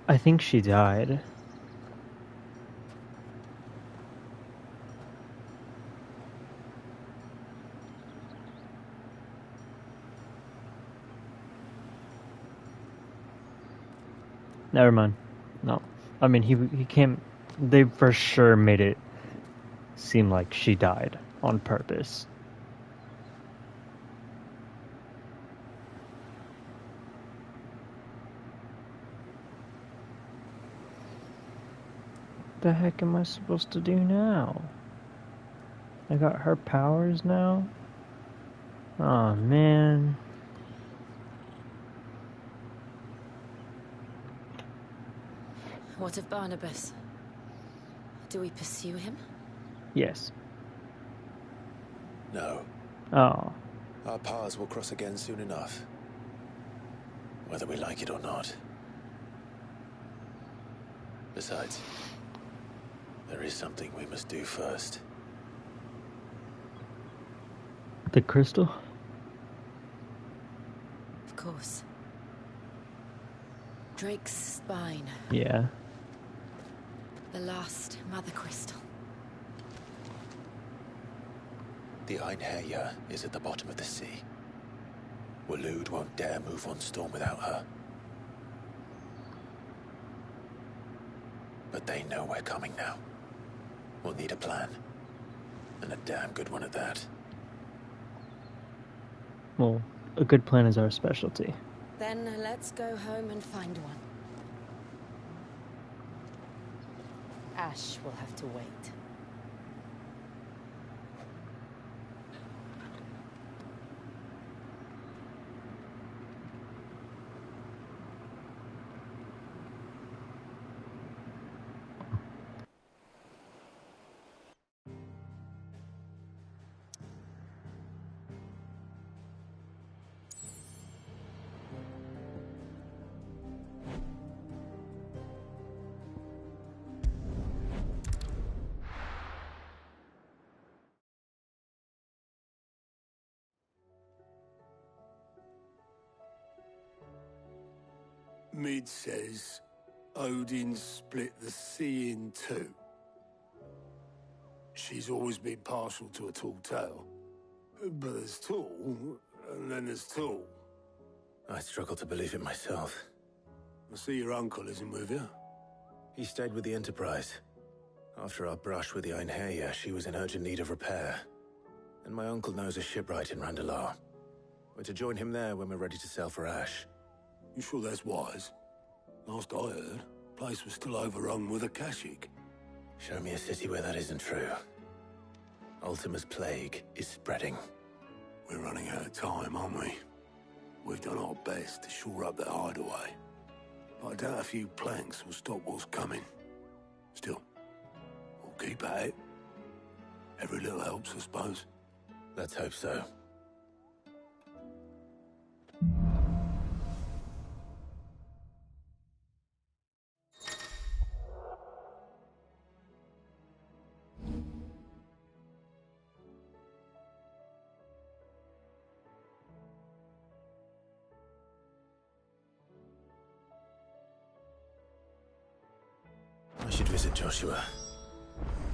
I think she died. Never mind. No. I mean, he came... They for sure made it seem like she died on purpose. What the heck am I supposed to do now? I got her powers now? Oh man. What of Barnabas? Do we pursue him? Yes. No. Oh. Our paths will cross again soon enough. Whether we like it or not. Besides, there is something we must do first. The crystal? Of course. Drake's spine. Yeah. The last Mother Crystal. The Einherja is at the bottom of the sea. Waloed won't dare move on Storm without her. But they know we're coming now. We'll need a plan. And a damn good one at that. Well, a good plan is our specialty. Then let's go home and find one. Ash will have to wait. Mid says Odin split the sea in two. She's always been partial to a tall tale. But there's tall, and then there's tall. I struggle to believe it myself. I see your uncle isn't with you. He stayed with the Enterprise. After our brush with the Einherja, she was in urgent need of repair. And my uncle knows a shipwright in Randalar. We're to join him there when we're ready to sail for Ash. You sure that's wise? Last I heard, the place was still overrun with Akashic. Show me a city where that isn't true. Ultima's plague is spreading. We're running out of time, aren't we? We've done our best to shore up that hideaway. But I doubt a few planks will stop what's coming. Still, we'll keep at it. Every little helps, I suppose. Let's hope so. I should visit Joshua,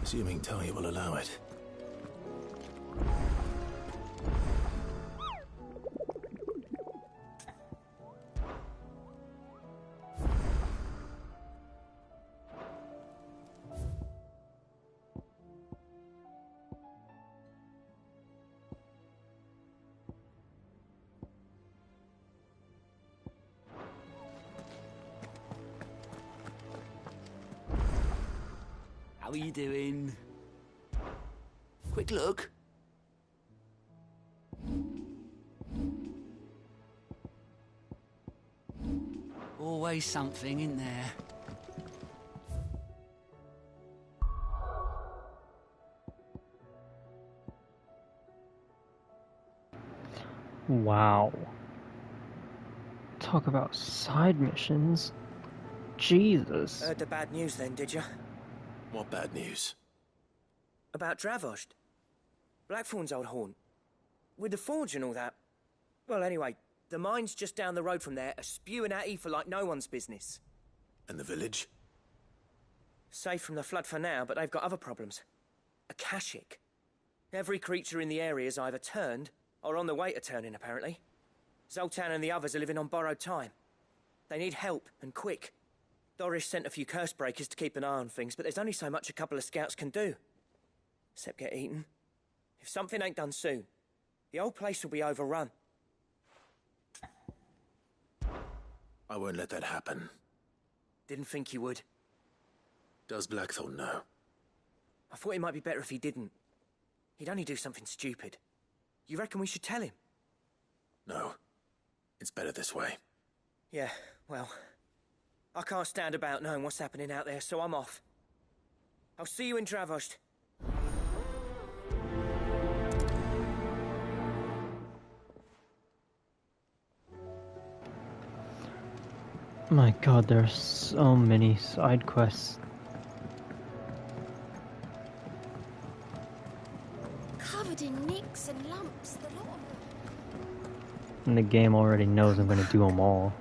assuming Talia will allow it. How are you doing? Quick look. Always something in there. Wow. Talk about side missions. Jesus. Heard the bad news then, did you? What bad news? About Dravost. Blackthorn's old haunt. With the forge and all that. Well, anyway, the mine's just down the road from there are spewing at ether like no one's business. And the village? Safe from the flood for now, but they've got other problems. Akashic. Every creature in the area's either turned or on the way to turning, apparently. Zoltan and the others are living on borrowed time. They need help, and quick. Doris sent a few curse breakers to keep an eye on things, but there's only so much a couple of scouts can do. Except get eaten. If something ain't done soon, the whole place will be overrun. I won't let that happen. Didn't think you would. Does Blackthorn know? I thought it might be better if he didn't. He'd only do something stupid. You reckon we should tell him? No. It's better this way. Yeah, well, I can't stand about knowing what's happening out there, so I'm off. I'll see you in Dravost. My god, there's so many side quests. Covered in nicks and lumps, the lot of them. And the game already knows I'm gonna do them all.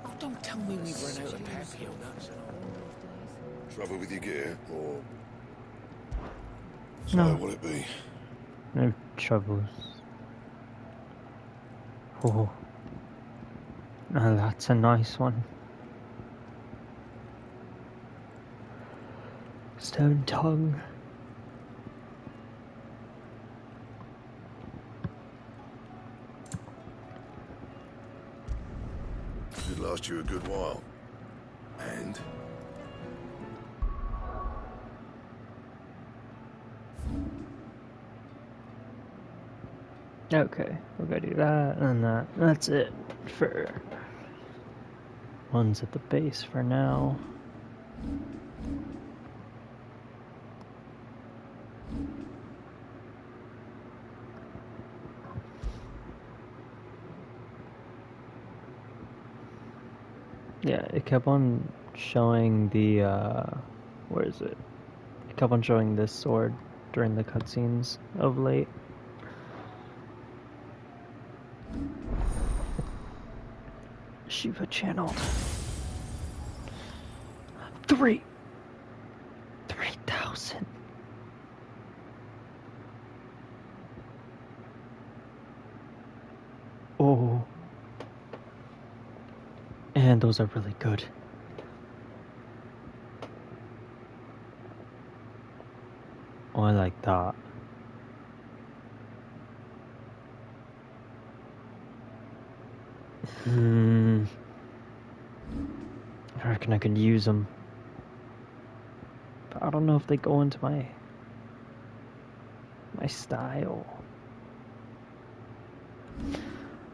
Oh, don't tell me we've run out of pepper nuts. Trouble with your gear, or... No. So will it be? No troubles. Oh. Now that's a nice one. Stone tongue. Should last you a good while. And? Okay, we're gonna do that and that. That's it for ones at the base for now. Yeah, it kept on showing the, where is it? It kept on showing this sword during the cutscenes of late. Shiva channeled. Three. 1,000. Oh. And those are really good. Oh, I like that. I reckon I could use them. But I don't know if they go into my style.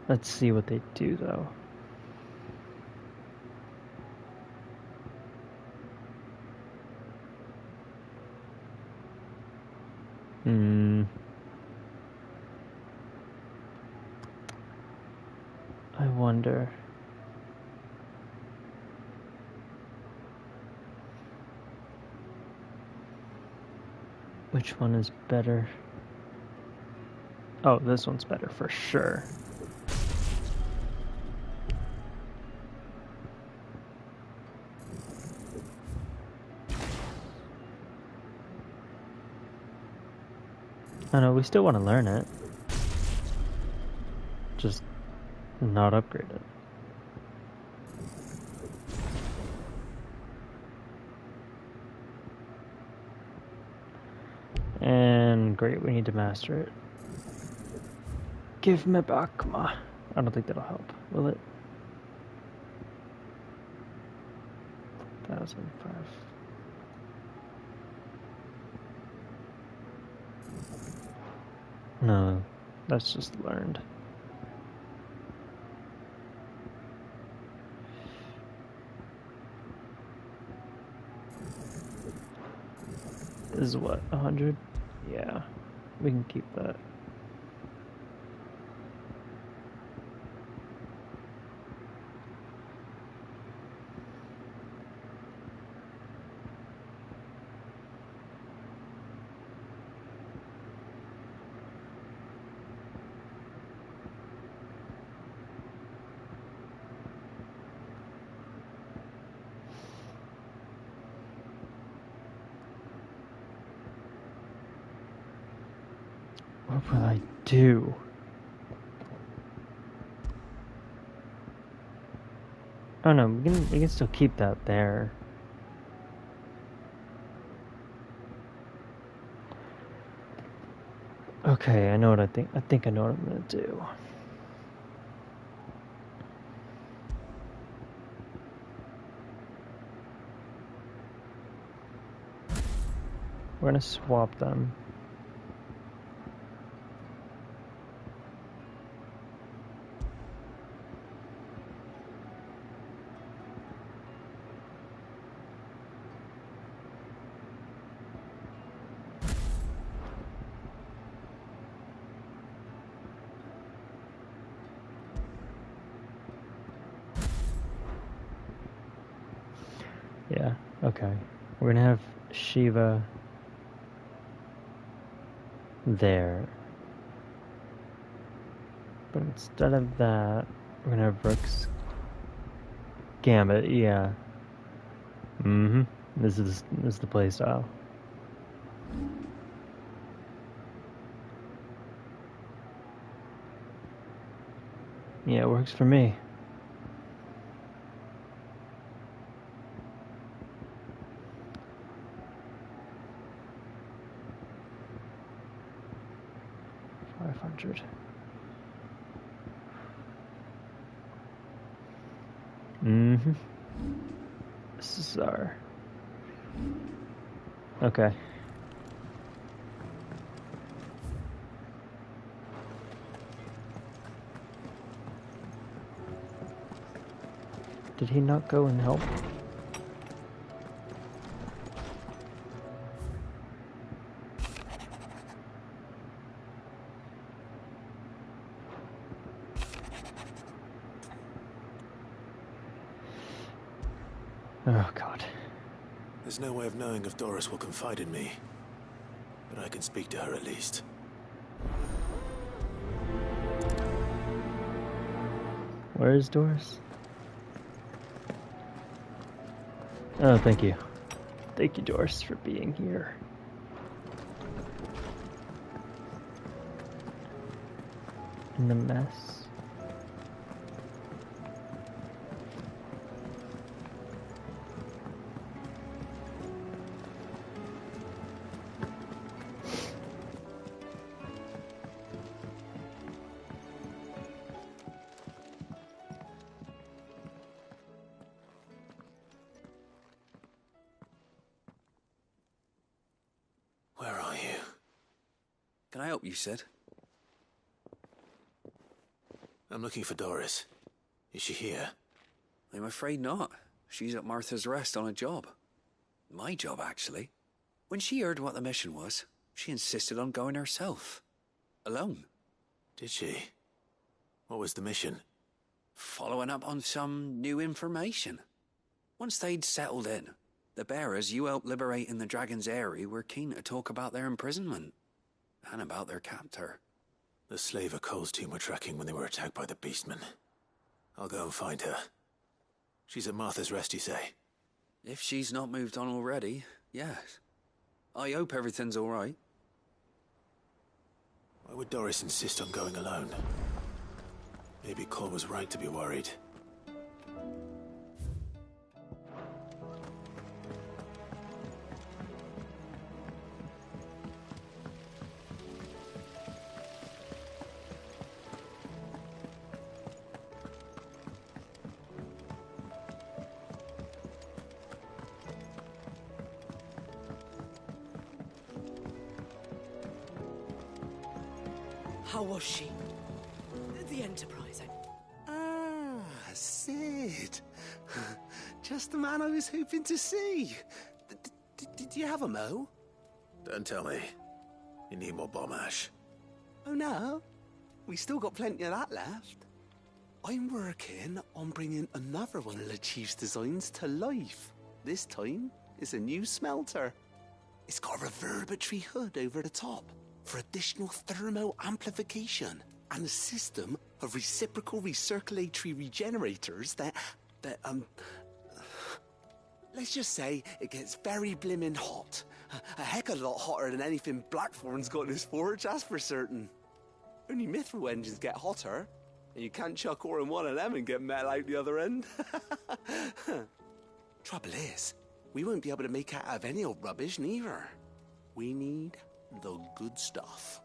Let's see what they do though. I wonder. Which one is better? Oh, this one's better for sure. I know, we still want to learn it. Just not upgrade it. And great, we need to master it. Give me back, come on. I don't think that'll help, will it? 1,005. No, that's just learned. This is what, 100? Yeah, we can keep that. What will I do? Oh no, we can still keep that there. Okay, I know what I think. I think I know what I'm gonna do. We're gonna swap them. Yeah, okay. We're gonna have Shiva there. But instead of that, we're gonna have Rook's Gambit, yeah. This is the playstyle. Yeah, it works for me. $500. This is our... Okay. Did he not go and help? Oh, God. There's no way of knowing if Doris will confide in me, but I can speak to her at least. Where is Doris? Oh, thank you. Thank you, Doris, for being here. in the mess. Where are you? Can I help you, Sid? I'm looking for Doris. Is she here? I'm afraid not. She's at Martha's Rest on a job. My job, actually. When she heard what the mission was, she insisted on going herself. Alone. Did she? What was the mission? Following up on some new information. Once they'd settled in, the bearers you helped liberate in the Dragon's Eyrie were keen to talk about their imprisonment. And about their captor. The slaver Cole's team were tracking when they were attacked by the Beastmen. I'll go and find her. She's at Martha's Rest, you say? If she's not moved on already, yes. I hope everything's all right. Why would Doris insist on going alone? Maybe Cole was right to be worried. How was she? The Enterprise, Ah, Sid. Just the man I was hoping to see. Did you have a mo? Don't tell me. You need more bomb ash. Oh no, we still got plenty of that left. I'm working on bringing another one of the Chief's designs to life. This time, it's a new smelter. It's got a reverberatory hood over the top for additional thermo amplification and a system of reciprocal recirculatory regenerators that let's just say it gets very blimmin' hot. A heck of a lot hotter than anything Blackthorn's got in his forge, that's for certain. Only mithril engines get hotter, and you can't chuck ore in one of them and get metal out the other end. Trouble is, we won't be able to make out of any old rubbish neither. We need the good stuff.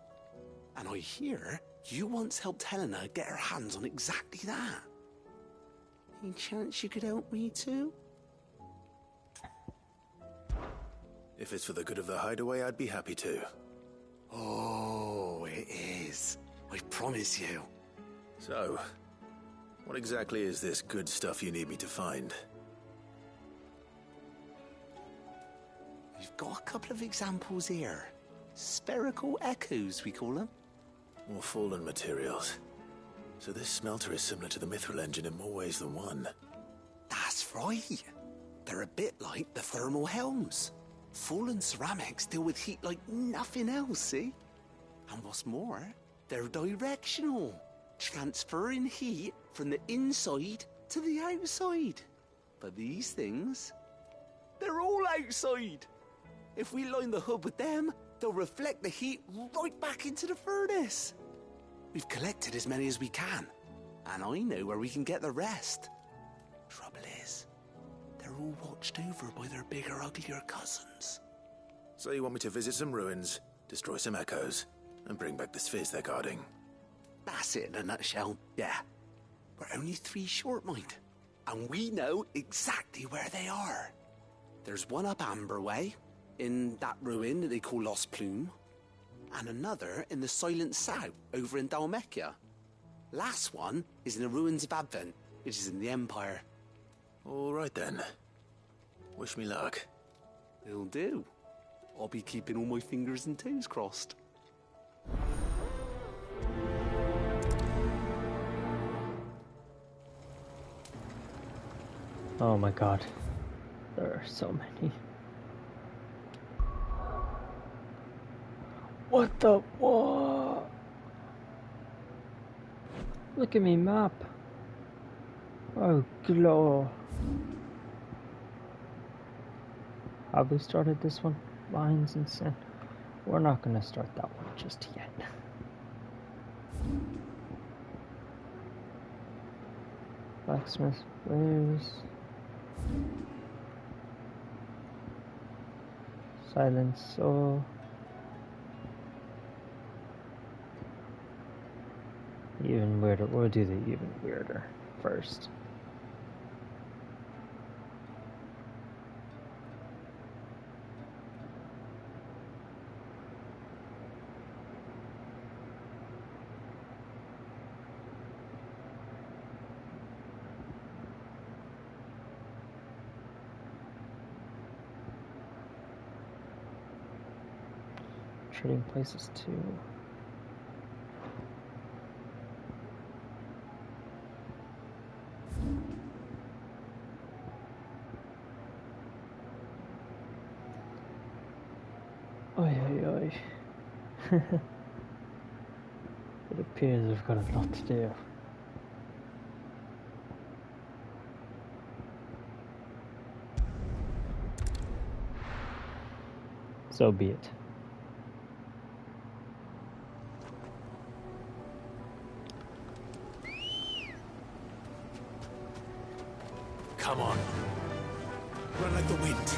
And I hear you once helped Helena get her hands on exactly that. Any chance you could help me too? If it's for the good of the hideaway, I'd be happy to. Oh, it is. I promise you. So, what exactly is this good stuff you need me to find? We've got a couple of examples here. Spherical echoes, we call them. More fallen materials. So this smelter is similar to the mithril engine in more ways than one. That's right. They're a bit like the thermal helms. Fallen ceramics deal with heat like nothing else, see? And what's more, they're directional, transferring heat from the inside to the outside. But these things, they're all outside. If we line the hood with them, they'll reflect the heat right back into the furnace. We've collected as many as we can, and I know where we can get the rest. Trouble is, they're all watched over by their bigger, uglier cousins. So you want me to visit some ruins, destroy some echoes, and bring back the spheres they're guarding? That's it in a nutshell, yeah. We're only 3 short, mind, and we know exactly where they are. There's one up Amber Way, in that ruin that they call Lost Plume, and another in the Silent South, over in Dalmekia. Last one is in the ruins of Advent, which is in the Empire. All right then. Wish me luck. Will do. I'll be keeping all my fingers and toes crossed. Oh my god. There are so many. What the what? Look at me map. Oh glow. Have we started this one? Lines and Sin. We're not gonna start that one just yet. Blacksmith Blues. Silent Soul. Even weirder. We'll do the even weirder first. Trading places too. Oi, oi, oi. It appears we've got a lot to do. So be it. Come on. Run like the wind.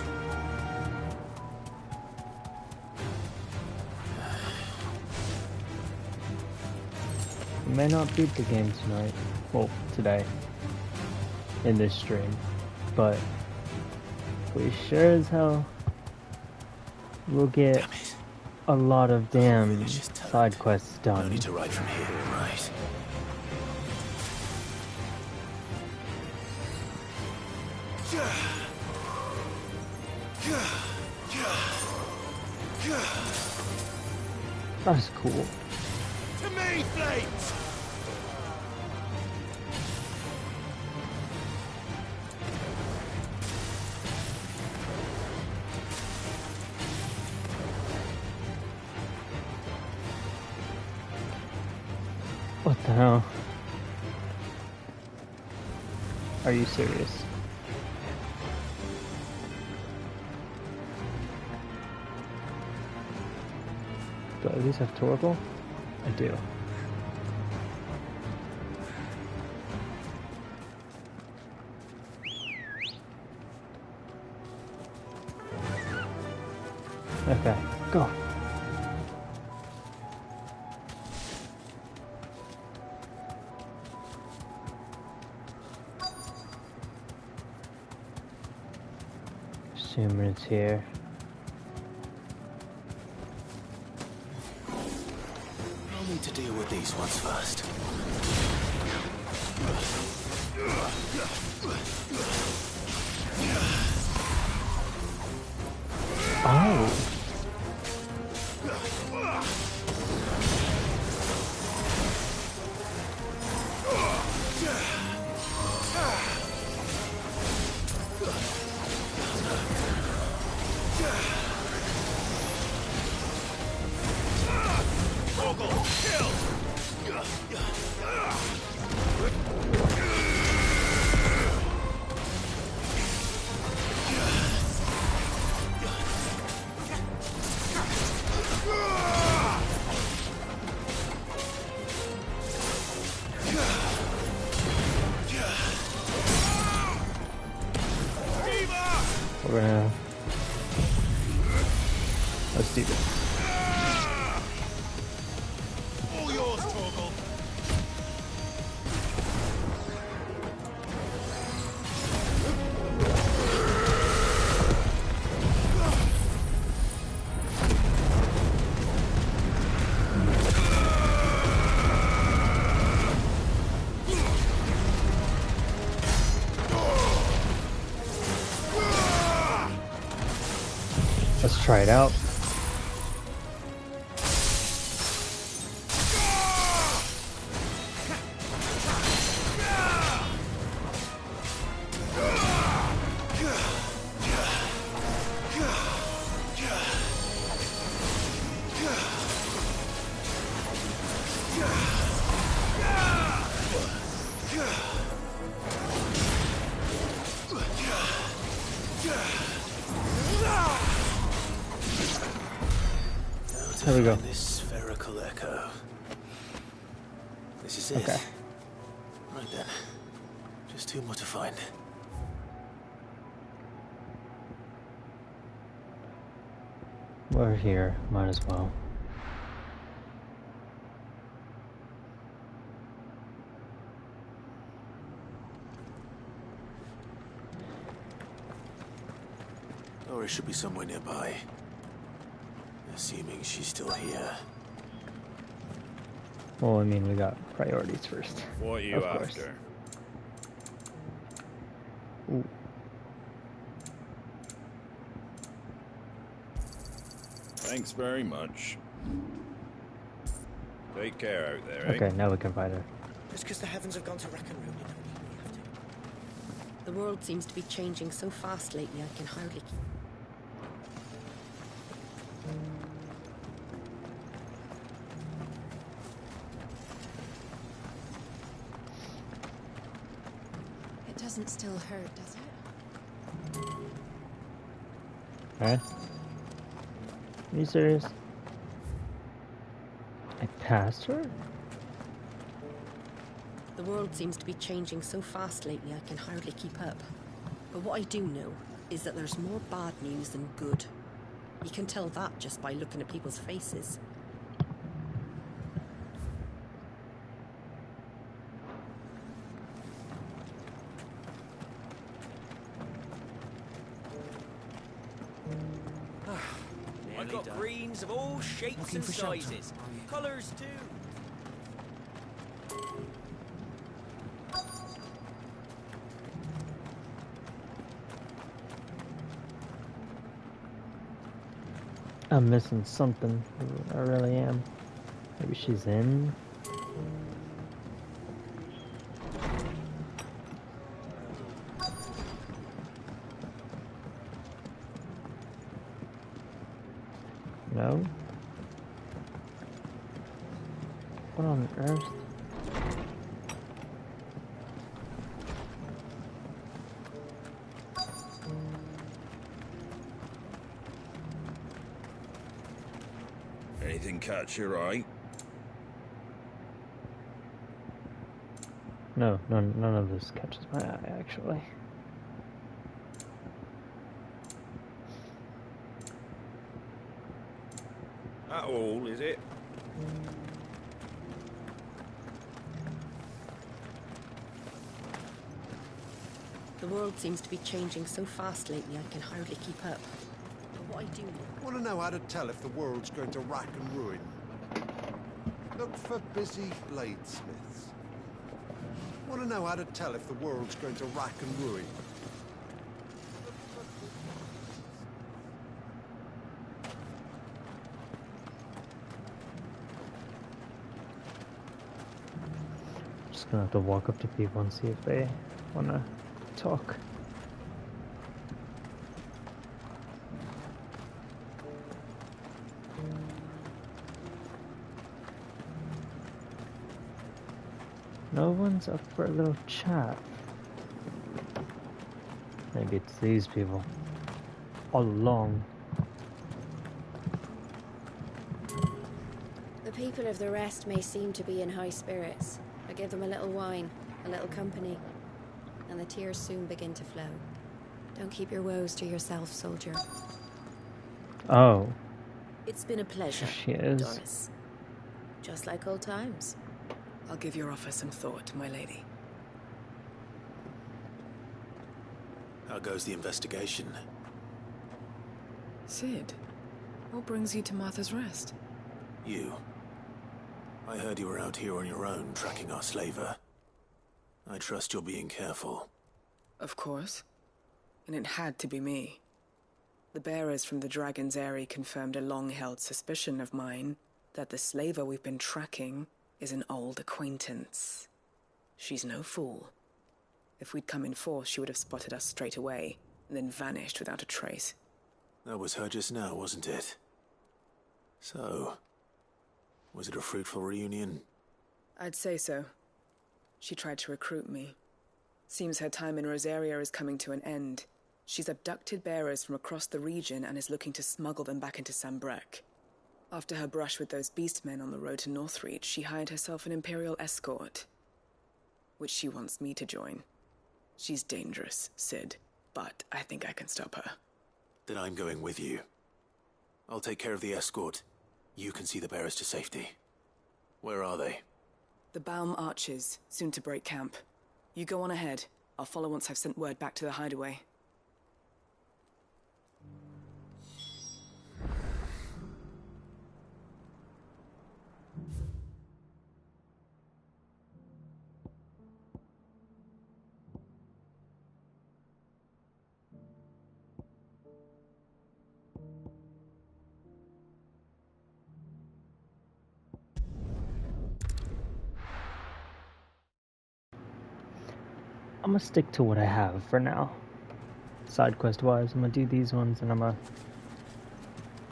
We may not beat the game tonight. Well, today. In this stream. But we sure as hell will get a lot of damn side quests done. No need to ride from here, right? That's cool. To me, Flames! What the hell? Are you serious? Do I at least have Torgal? I do. Okay, go. Assuming it's here. I'll need to deal with these ones first. Oh. We're gonna... Let's do this. All yours, Torgal. Let's try it out. There we go. This spherical echo. This is it. Okay. Right then. Just Two more to find. We're here, might as well. Lori should be somewhere nearby. Assuming she's still here. Well, I mean, we got priorities first. What are you after? Ooh. Thanks very much. Take care out there, Okay, now we can fight her. Just because the heavens have gone to rack and ruin, you don't mean we have to. The world seems to be changing so fast lately, I can hardly keep... It doesn't still hurt, does it? Alright. Are you serious? I passed her? The world seems to be changing so fast lately, I can hardly keep up. But what I do know is that there's more bad news than good. You can tell that just by looking at people's faces. I've got greens of all shapes and sizes. Colours too. I'm missing something. I really am. Maybe she's in. No? What on earth? Anything catch your eye? No, none of this catches my eye, actually. That all, is it? The world seems to be changing so fast lately, I can hardly keep up. But what I do know... Want to know how to tell if the world's going to rack and ruin? Look for busy bladesmiths. Want to know how to tell if the world's going to rack and ruin? Just gonna have to walk up to people and see if they wanna talk. No one's up for a little chat. Maybe it's these people. All along. The people of the rest may seem to be in high spirits. I give them a little wine, a little company, and the tears soon begin to flow. Don't keep your woes to yourself, soldier. Oh. It's been a pleasure, She is. Doris. Just like old times. I'll give your offer some thought, my lady. How goes the investigation? Sid, what brings you to Martha's Rest? You. I heard you were out here on your own, tracking our slaver. I trust you're being careful. Of course. And it had to be me. The bearers from the Dragon's Eyrie confirmed a long-held suspicion of mine that the slaver we've been tracking is an old acquaintance. She's no fool. If we'd come in force, she would have spotted us straight away, and then vanished without a trace. That was her just now, wasn't it? So, was it a fruitful reunion? I'd say so. She tried to recruit me. Seems her time in Rosaria is coming to an end. She's abducted bearers from across the region and is looking to smuggle them back into Sambrec. After her brush with those beastmen on the road to Northreach, she hired herself an Imperial escort, which she wants me to join. She's dangerous, Sid, but I think I can stop her. Then I'm going with you. I'll take care of the escort. You can see the bearers to safety. Where are they? The Baum Archers, soon to break camp. You go on ahead. I'll follow once I've sent word back to the hideaway. I'm gonna stick to what I have for now. Side quest wise, I'm gonna do these ones and I'm gonna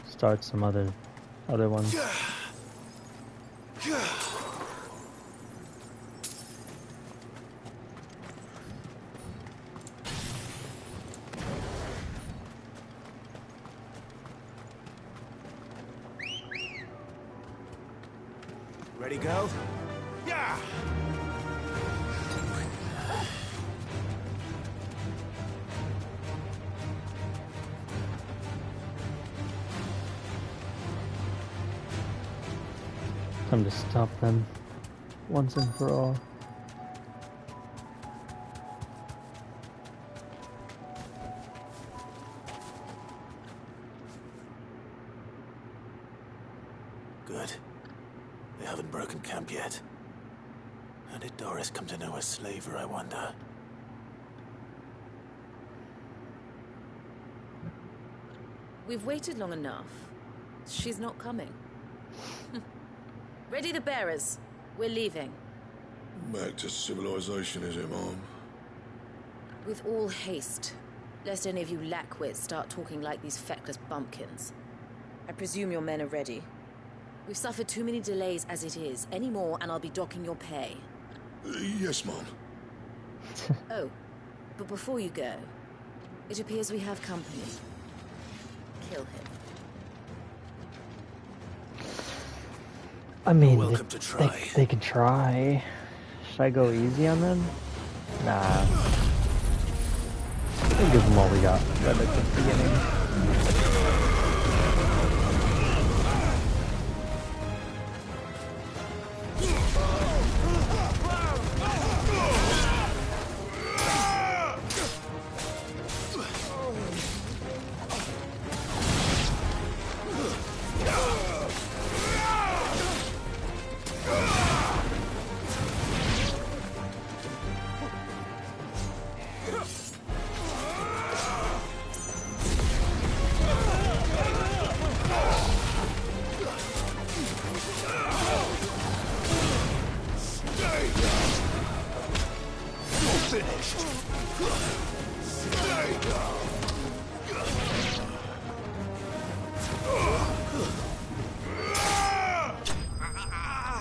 start some other ones. Ready, go? Yeah! Time to stop them once and for all. Good. They haven't broken camp yet. How did Doris come to know a slaver, I wonder? We've waited long enough. She's not coming. Ready the bearers. We're leaving. Back to civilization, is it, Mom? With all haste. Lest any of you lackwits start talking like these feckless bumpkins. I presume your men are ready. We've suffered too many delays as it is. Any more and I'll be docking your pay. Yes, Mom. Oh, but before you go, it appears we have company. Kill him. I mean, welcome to try. They can try. Should I go easy on them? Nah. We'll give them all we got right at the beginning.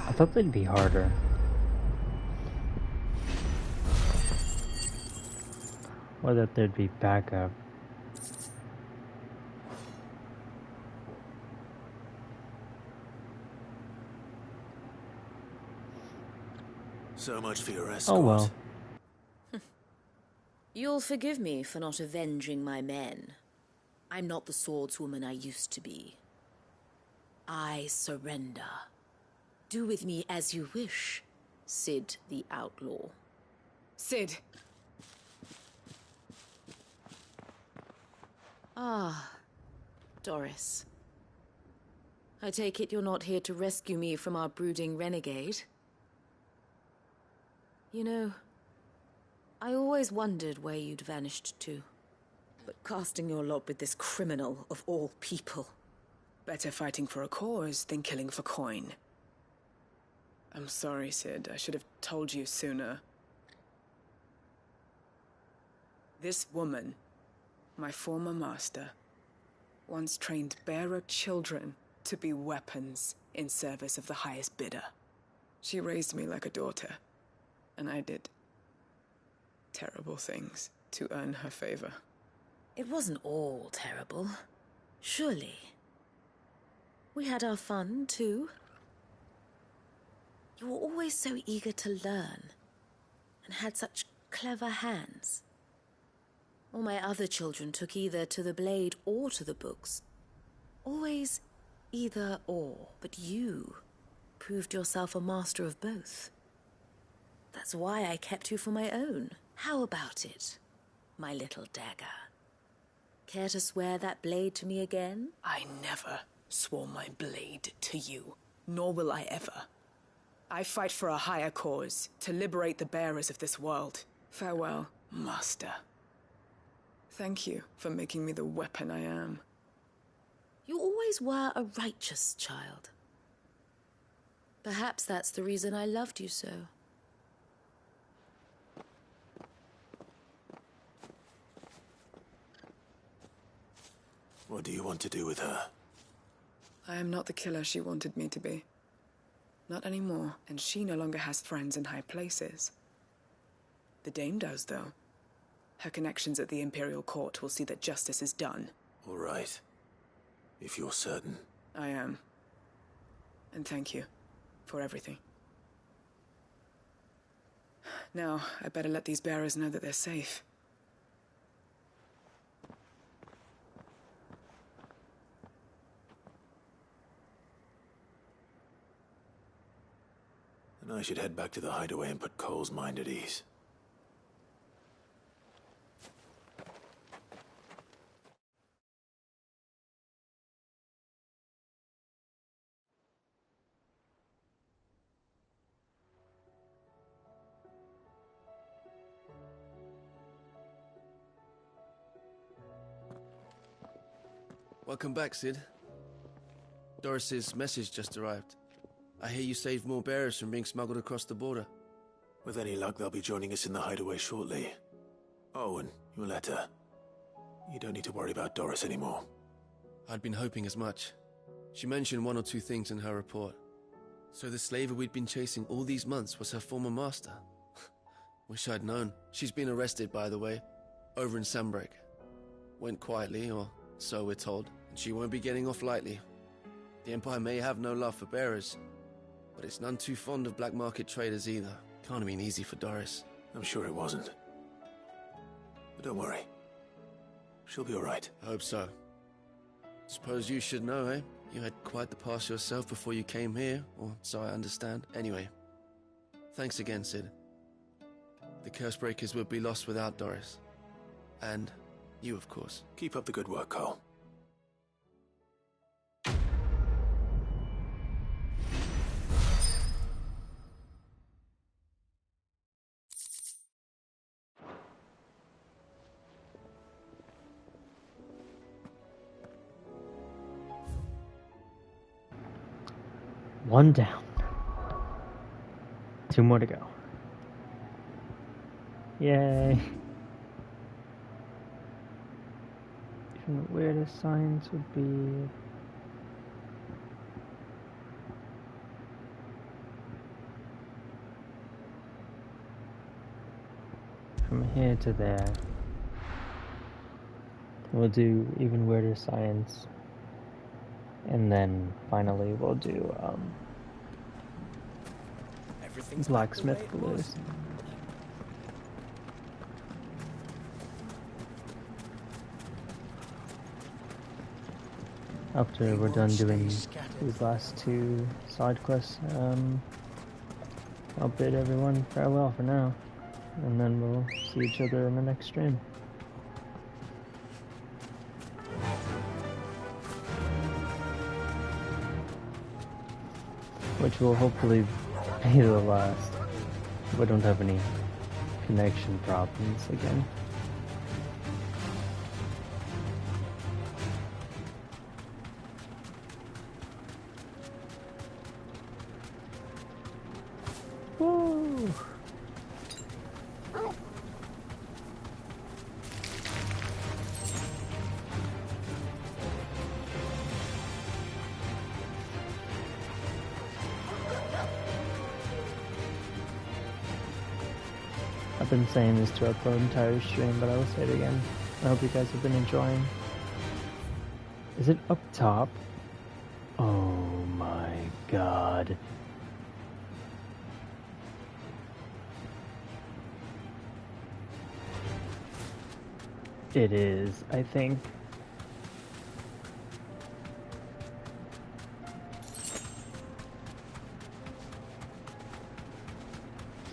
I thought they'd be harder. Or that there'd be backup. So much for your escort. Oh well. You'll forgive me for not avenging my men. I'm not the swordswoman I used to be. I surrender. Do with me as you wish, Sid the Outlaw. Sid! Ah, Doris. I take it you're not here to rescue me from our brooding renegade? You know, I always wondered where you'd vanished to. But casting your lot with this criminal of all people. Better fighting for a cause than killing for coin. I'm sorry, Sid. I should have told you sooner. This woman, my former master, once trained bearer children to be weapons in service of the highest bidder. She raised me like a daughter, and I did terrible things to earn her favor. It wasn't all terrible, surely. We had our fun, too. You were always so eager to learn, and had such clever hands. All my other children took either to the blade or to the books. Always either or. But you proved yourself a master of both. That's why I kept you for my own. How about it, my little dagger? Care to swear that blade to me again? I never swore my blade to you, nor will I ever. I fight for a higher cause, to liberate the bearers of this world. Farewell, Master. Thank you for making me the weapon I am. You always were a righteous child. Perhaps that's the reason I loved you so. What do you want to do with her? I am not the killer she wanted me to be. Not anymore, and she no longer has friends in high places. The Dame does, though. Her connections at the Imperial Court will see that justice is done. All right. If you're certain. I am. And thank you for everything. Now, I better let these bearers know that they're safe. And I should head back to the hideaway and put Cole's mind at ease. Welcome back, Sid. Doris's message just arrived. I hear you saved more bearers from being smuggled across the border. With any luck, they'll be joining us in the hideaway shortly. Oh, and your letter. You don't need to worry about Doris anymore. I'd been hoping as much. She mentioned one or two things in her report. So the slaver we'd been chasing all these months was her former master. Wish I'd known. She's been arrested, by the way, over in Sandbreak. Went quietly, or so we're told, and she won't be getting off lightly. The Empire may have no love for bearers, but it's none too fond of black market traders either. Can't have been easy for Doris. I'm sure it wasn't. But don't worry. She'll be all right. I hope so. Suppose you should know, eh? You had quite the past yourself before you came here, or so I understand. Anyway, thanks again, Sid. The Cursebreakers would be lost without Doris. And you, of course. Keep up the good work, Cole. One down. 2 more to go. Yay. Even where the signs would be. From here to there. We'll do even weirder science. And then finally we'll do blacksmith blues. After we're done doing these last 2 side quests, I'll bid everyone farewell for now, and then we'll see each other in the next stream. Which will hopefully be the last. We don't have any connection problems again. Woo! I've been saying this throughout the entire stream, but I will say it again. I hope you guys have been enjoying. Is it up top? Oh my god. It is, I think.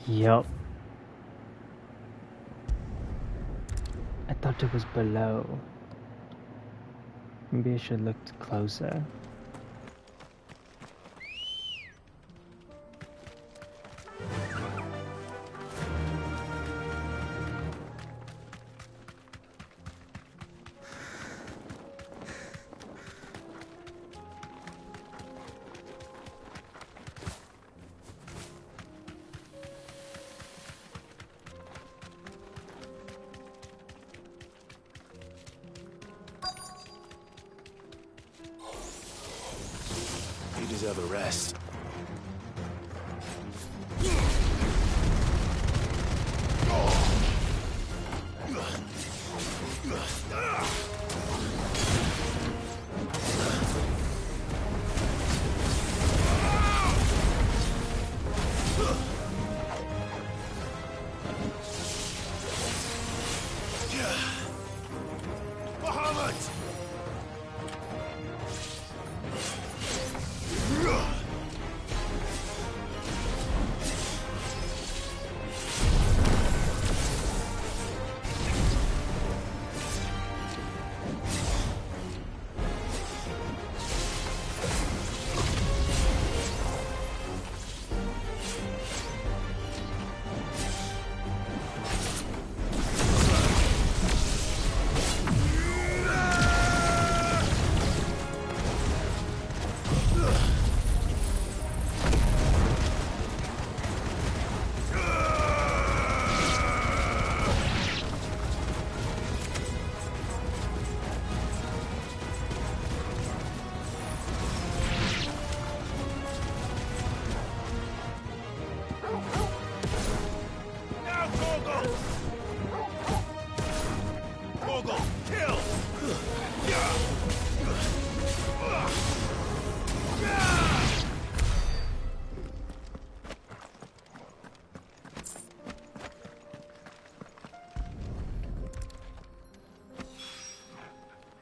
Yup. I thought it was below. Maybe I should look closer. You deserve a rest.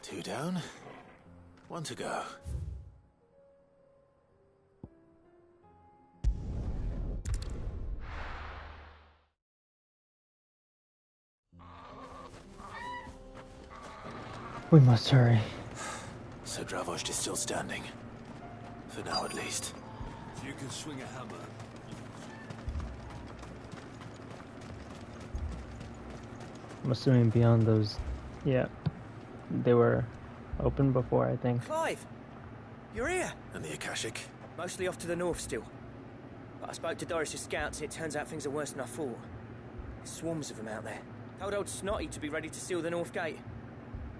Two down, one to go. We must hurry. So Dravost is still standing. For now, at least. If you can swing a hammer. I'm assuming beyond those, yeah, they were open before, I think. Clive! You're here! And the Akashic? Mostly off to the north still. But I spoke to Doris's scouts and it turns out things are worse than I thought. There's swarms of them out there. Told old Snotty to be ready to seal the north gate.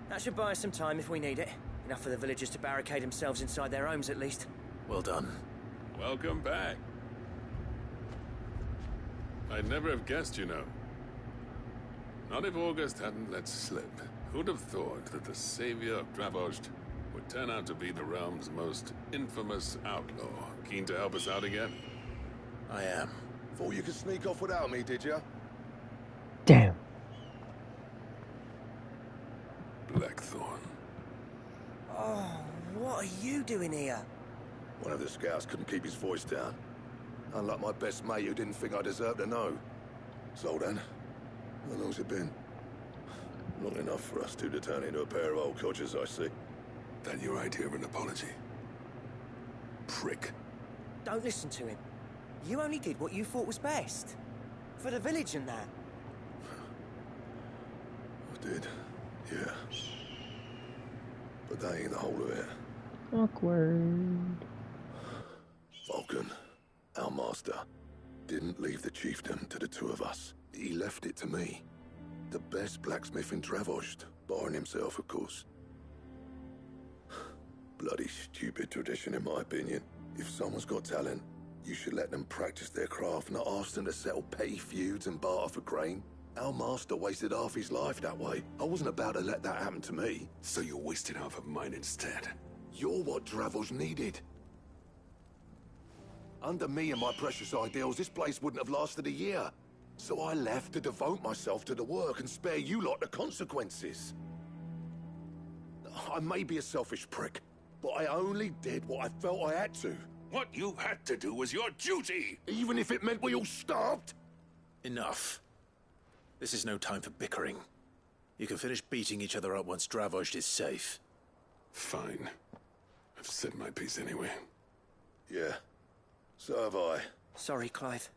That should buy us some time if we need it. Enough for the villagers to barricade themselves inside their homes at least. Well done. Welcome back. I'd never have guessed, you know. Not if August hadn't let slip. Who'd have thought that the savior of Dravost would turn out to be the realm's most infamous outlaw? Keen to help us out again? I am. Thought you could sneak off without me, did you? Damn. Blackthorn. Oh, what are you doing here? One of the scouts couldn't keep his voice down. Unlike my best mate who didn't think I deserved to know. So then, how long's it been? Long enough for us two to turn into a pair of old codgers, I see. That your idea of an apology? Prick. Don't listen to him. You only did what you thought was best. For the village and that. I did, yeah. But that ain't the whole of it. Awkward. Vulcan, our master, didn't leave the chiefdom to the two of us. He left it to me. The best blacksmith in Dravost, barring himself, of course. Bloody stupid tradition, in my opinion. If someone's got talent, you should let them practice their craft, not ask them to settle petty feuds and barter for grain. Our master wasted half his life that way. I wasn't about to let that happen to me. So you wasted half of mine instead. You're what Dravost needed. Under me and my precious ideals, this place wouldn't have lasted a year. So I left to devote myself to the work and spare you lot the consequences. I may be a selfish prick, but I only did what I felt I had to. What you had to do was your duty! Even if it meant we all starved? Enough. This is no time for bickering. You can finish beating each other up once Dravozd is safe. Fine. I've said my piece anyway. Yeah. So have I. Sorry, Clive.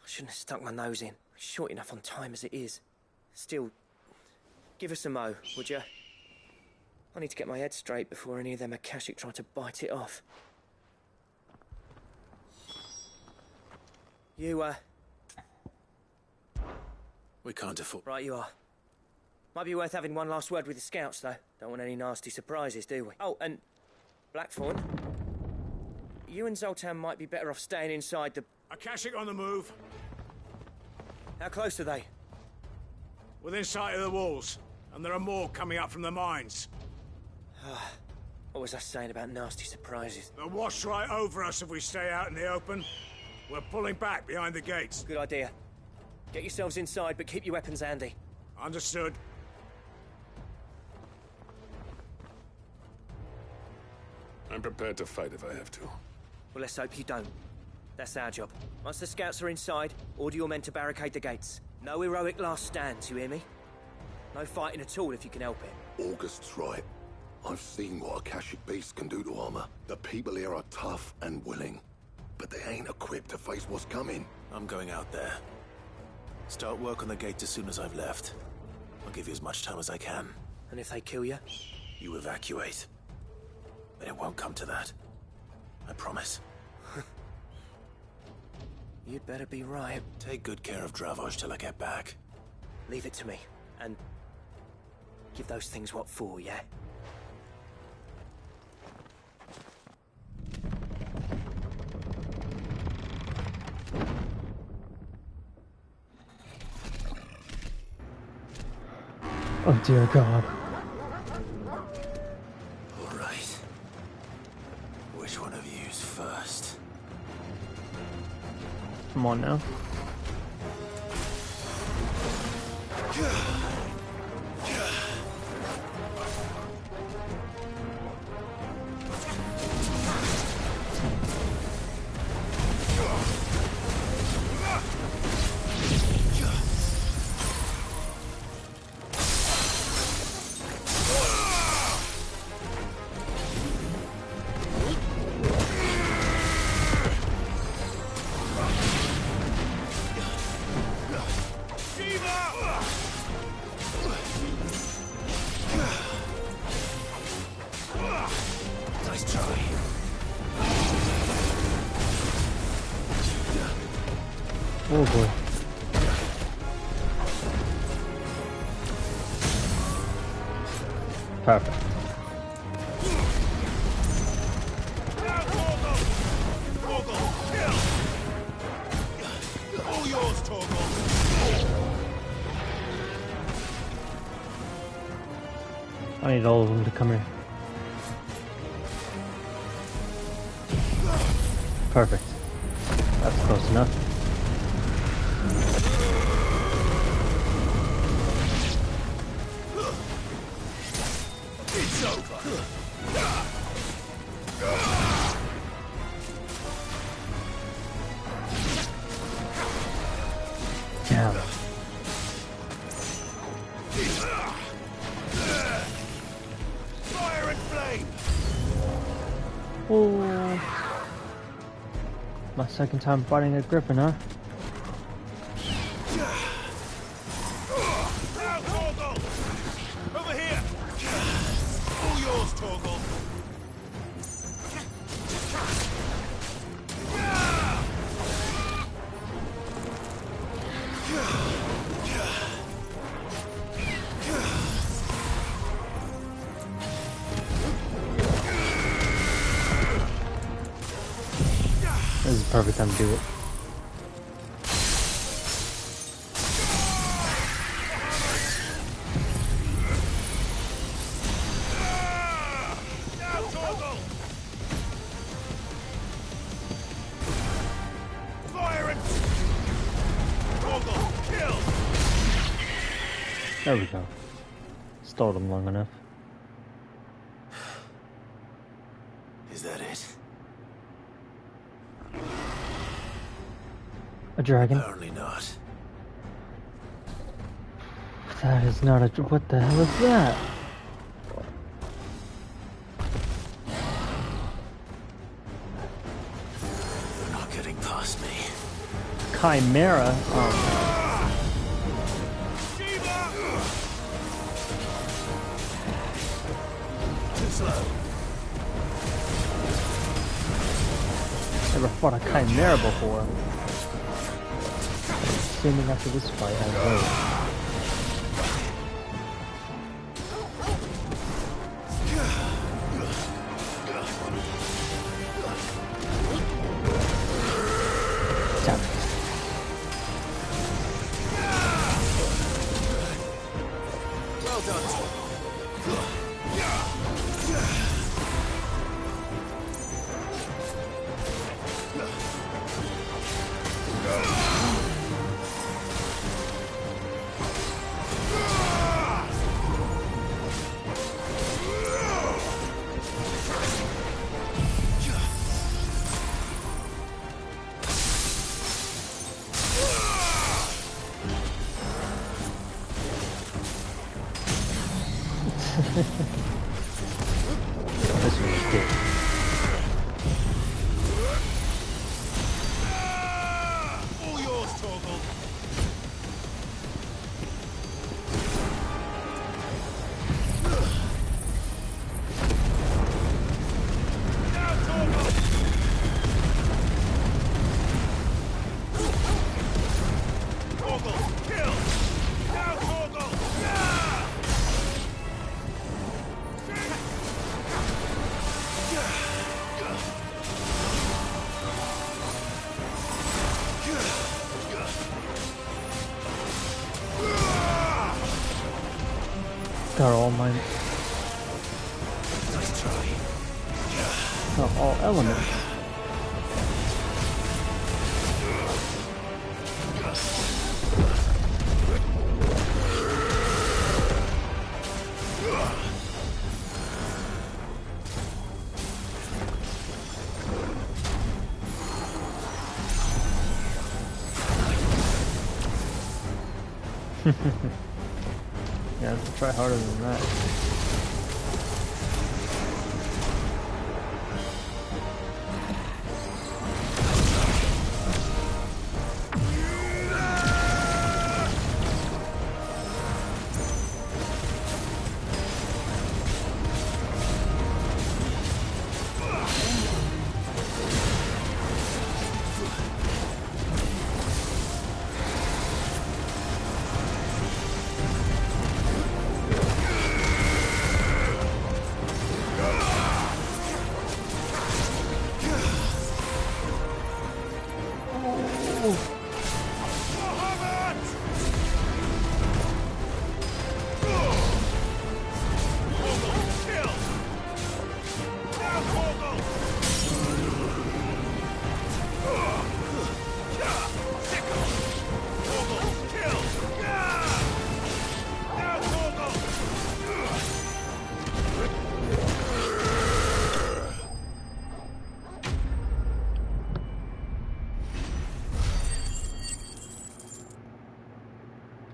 I shouldn't have stuck my nose in. Short enough on time as it is. Still, give us a mo, would you? I need to get my head straight before any of them Akashic try to bite it off. You, We can't afford... Right you are. Might be worth having one last word with the scouts, though. Don't want any nasty surprises, do we? Oh, and Blackthorn, you and Zoltan might be better off staying inside the... Akashic on the move. How close are they? Within sight of the walls. And there are more coming up from the mines. What was I saying about nasty surprises? They'll wash right over us if we stay out in the open. We're pulling back behind the gates. Good idea. Get yourselves inside, but keep your weapons handy. Understood. I'm prepared to fight if I have to. Well, let's hope you don't. That's our job. Once the scouts are inside, order your men to barricade the gates. No heroic last stands, you hear me? No fighting at all if you can help it. August's right. I've seen what Akashic beasts can do to armor. The people here are tough and willing, but they ain't equipped to face what's coming. I'm going out there. Start work on the gate as soon as I've left. I'll give you as much time as I can. And if they kill you? You evacuate. But it won't come to that. I promise. You'd better be right. Take good care of Dravozd till I get back. Leave it to me. And give those things what for, yeah? Oh dear God. All right. Which one of you's first? Come on now. Nice try. Oh boy. Perfect. All yours, Torgal. I need all of them to come here. Perfect. That's close enough. It's over. Damn. Fire and flame. Oh. My second time fighting a griffin, huh? Now, Torgal. Over here. All yours, Torgal. This is the perfect time to do it. Now, Torgal. Fire and... Torgal. There we go. Stalled him long enough. Is that it? A dragon? Apparently not. That is not a... What the hell is that? They're not getting past me. Chimera? Too slow. Never fought a chimera before. Assuming after this fight I will. This one's good. All yours, Torgal. Got all mine. Nice try. Got all elements. Yeah, let's try harder than that.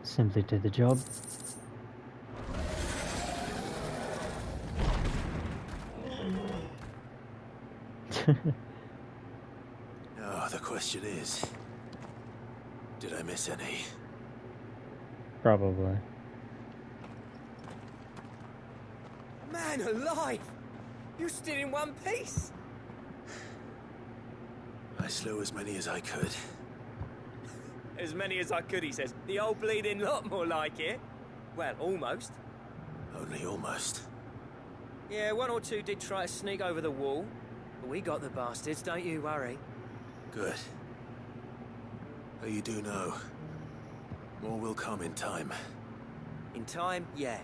Simply did the job. Oh, the question is, did I miss any? Probably. Man alive! You stood in one piece! I slew as many as I could. As many as I could, he says. The old bleeding lot, more like it. Well, almost. Only almost. Yeah, one or two did try to sneak over the wall. But we got the bastards, don't you worry. Good. But you do know, more will come in time. In time, yeah.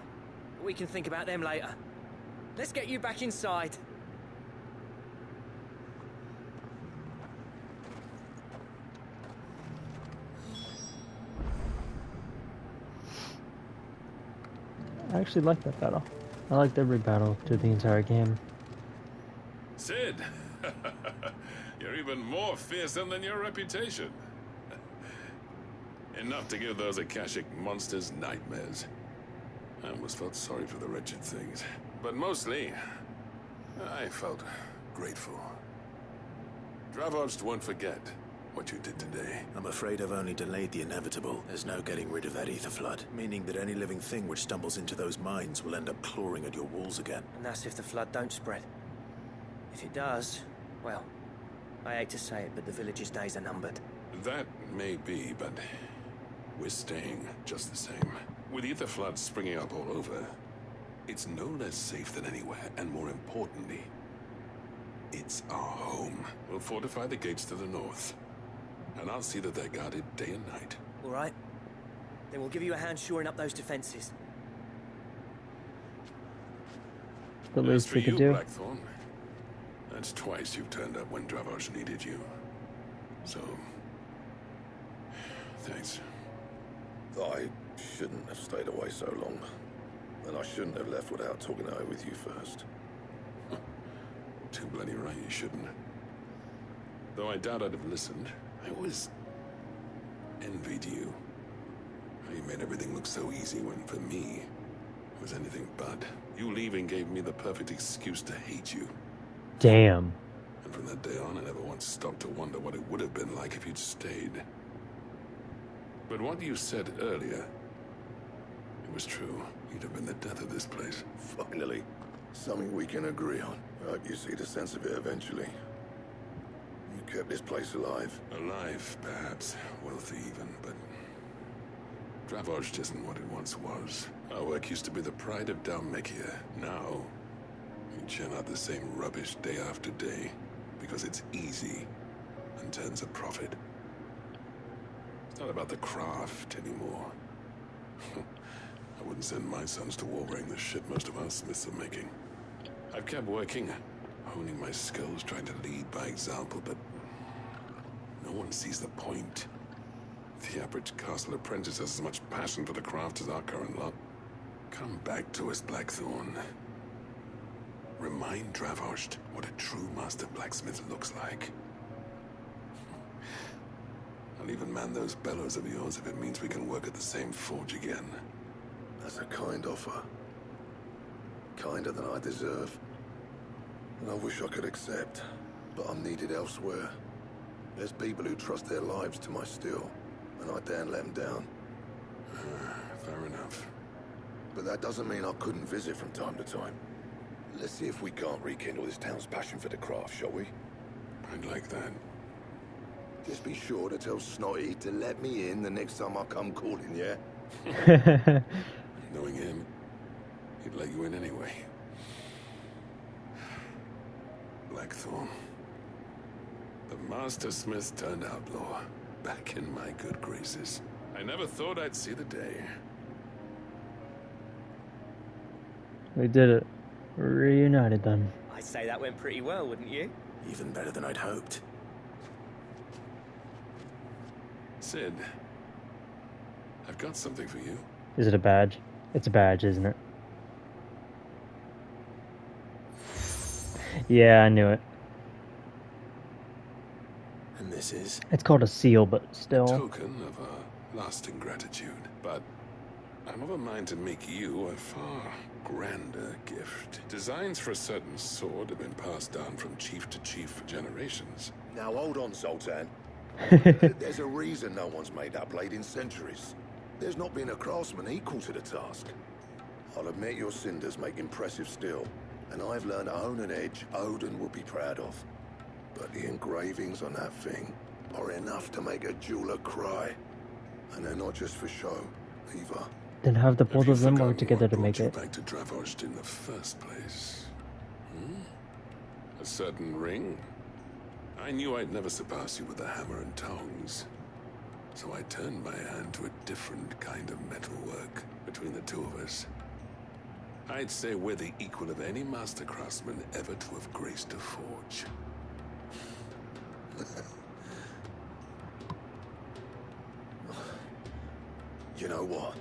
But we can think about them later. Let's get you back inside. I actually like that battle. I liked every battle through the entire game. Sid, you're even more fearsome than your reputation. Enough to give those Akashic monsters nightmares. I almost felt sorry for the wretched things. But mostly, I felt grateful. Dravoged won't forget what you did today. I'm afraid I've only delayed the inevitable. There's no getting rid of that ether flood, meaning that any living thing which stumbles into those mines will end up clawing at your walls again. And that's if the flood don't spread. If it does, well, I hate to say it, but the village's days are numbered. That may be, but we're staying just the same. With ether floods springing up all over, it's no less safe than anywhere, and more importantly, it's our home. We'll fortify the gates to the north, and I'll see that they're guarded day and night. All right. Then we'll give you a hand shoring up those defenses. The least we could you, do. Blackthorn, that's twice you've turned up when Dravos needed you. So, thanks. I shouldn't have stayed away so long. And I shouldn't have left without talking it over with you first. Too bloody right you shouldn't. Though I doubt I'd have listened. I always envied you. How you made everything look so easy when, for me, it was anything but. You leaving gave me the perfect excuse to hate you. Damn. And from that day on, I never once stopped to wonder what it would have been like if you'd stayed. But what you said earlier, it was true. You'd have been the death of this place. Finally. Something we can agree on. I hope you see the sense of it eventually. You kept this place alive. Alive, perhaps. Wealthy even, but Dravoged isn't what it once was. Our work used to be the pride of Dalmekia. Now, we churn out the same rubbish day after day because it's easy and turns a profit. It's not about the craft anymore. I wouldn't send my sons to war wearing the shit most of our smiths are making. I've kept working, honing my skills, trying to lead by example, but no one sees the point. The average castle apprentice has as much passion for the craft as our current lot. Come back to us, Blackthorn. Remind Dravoged what a true master blacksmith looks like. I'll even man those bellows of yours if it means we can work at the same forge again. That's a kind offer. Kinder than I deserve. And I wish I could accept, but I'm needed elsewhere. There's people who trust their lives to my steel, and I daren't let them down. Fair enough. But that doesn't mean I couldn't visit from time to time. Let's see if we can't rekindle this town's passion for the craft, shall we? I'd like that. Just be sure to tell Snotty to let me in the next time I come calling, yeah? Knowing him, he'd let you in anyway. Blackthorn. The Master Smith turned outlaw, back in my good graces. I never thought I'd see the day. We did it. Reunited them. I'd say that went pretty well, wouldn't you? Even better than I'd hoped. Sid, I've got something for you. Is it a badge? It's a badge, isn't it? Yeah, I knew it. And this is? It's called a seal, but still. A token of our lasting gratitude. But I'm of a mind to make you a far grander gift. Designs for a certain sword have been passed down from chief to chief for generations. Now hold on, Zoltan. There's a reason no one's made that blade in centuries. There's not been a craftsman equal to the task. I'll admit your cinders make impressive steel, and I've learned to own an edge Odin would be proud of. But the engravings on that thing are enough to make a jeweler cry. And they're not just for show, either. Then have the both of them work together to make it. Back to Dravoged in the first place. A certain ring? I knew I'd never surpass you with the hammer and tongs. So I turned my hand to a different kind of metalwork between the two of us. I'd say we're the equal of any master craftsman ever to have graced a forge. You know what?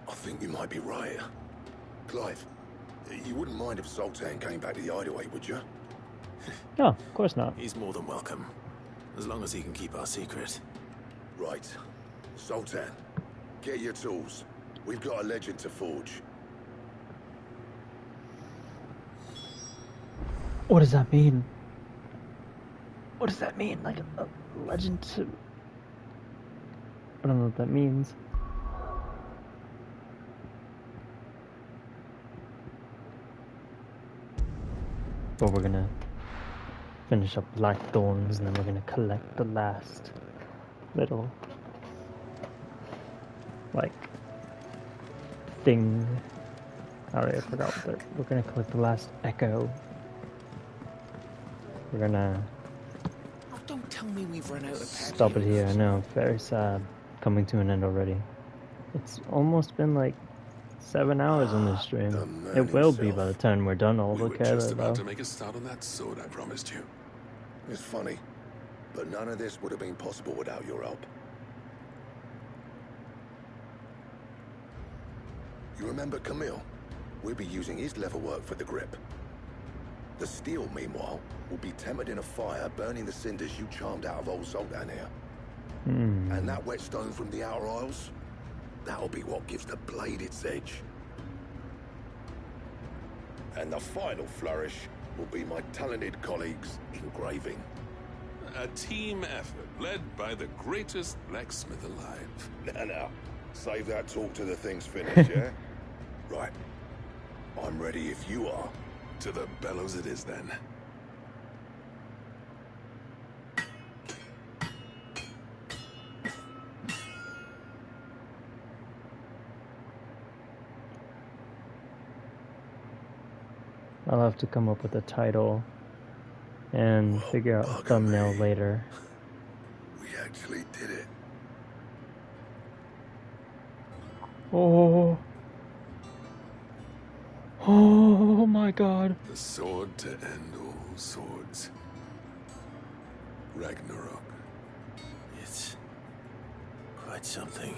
I think you might be right. Clive, you wouldn't mind if Zoltan came back to the hideaway, would you? No, of course not. He's more than welcome, as long as he can keep our secret. Right. Zoltan, get your tools. We've got a legend to forge. What does that mean? What does that mean? Like a legend to... I don't know what that means. But we're gonna finish up Blackthorns and then we're gonna collect the last little like thing. Alright, I forgot what they're... We're gonna collect the last echo. We're gonna Oh, don't tell me we've run out of stop it here. I know, very sad. Coming to an end already. It's almost been like 7 hours on this stream. It will be by the time we're done all the care Just about though. to make a start on that sword I promised you. It's funny, but none of this would have been possible without your help. You remember Camille? We'll be using his leather work for the grip. The steel, meanwhile, will be tempered in a fire, burning the cinders you charmed out of old Zoltan here. And that whetstone from the Outer Isles, that'll be what gives the blade its edge. And the final flourish will be my talented colleagues' engraving. A team effort led by the greatest blacksmith alive. Now, save that talk till the thing's finished, yeah? Right. I'm ready if you are. To the bellows it is then. I'll have to come up with a title and figure out a thumbnail later. We actually did it. Oh. Oh my god. The sword to end all swords. Ragnarok. It's quite something.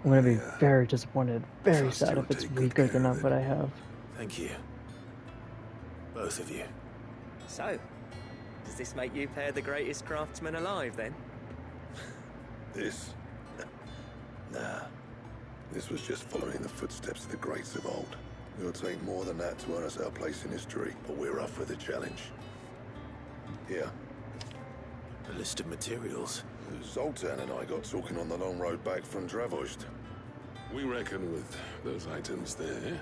I'm gonna be very disappointed, very sad if it's weaker than what I have. Thank you. Both of you. So, does this make you pair the greatest craftsman alive, then? This? Nah. This was just following the footsteps of the greats of old. It'll take more than that to earn us our place in history, but we're up for the challenge. Here. A list of materials. Zoltan and I got talking on the long road back from Dravozd. We reckon with those items there,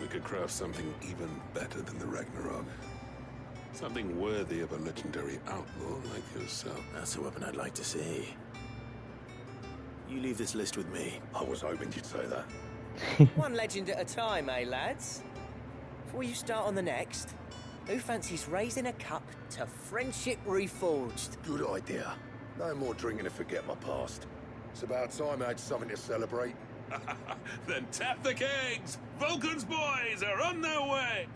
we could craft something even better than the Ragnarok. Something worthy of a legendary outlaw like yourself. That's a weapon I'd like to see. You leave this list with me. I was hoping you'd say that. One legend at a time, eh, lads? Before you start on the next, who fancies raising a cup to friendship reforged? Good idea. No more drinking to forget my past. It's about time I had something to celebrate. Then tap the kegs! Vulcan's boys are on their way!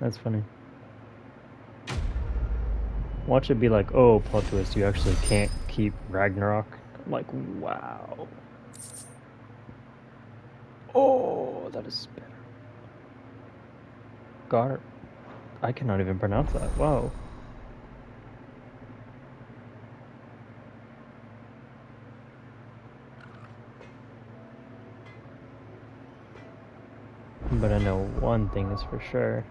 That's funny. Watch it be like, oh, plot twist, you actually can't keep Ragnarok. I'm like, wow. Oh, that is better. God, I cannot even pronounce that. Wow. But I know one thing is for sure.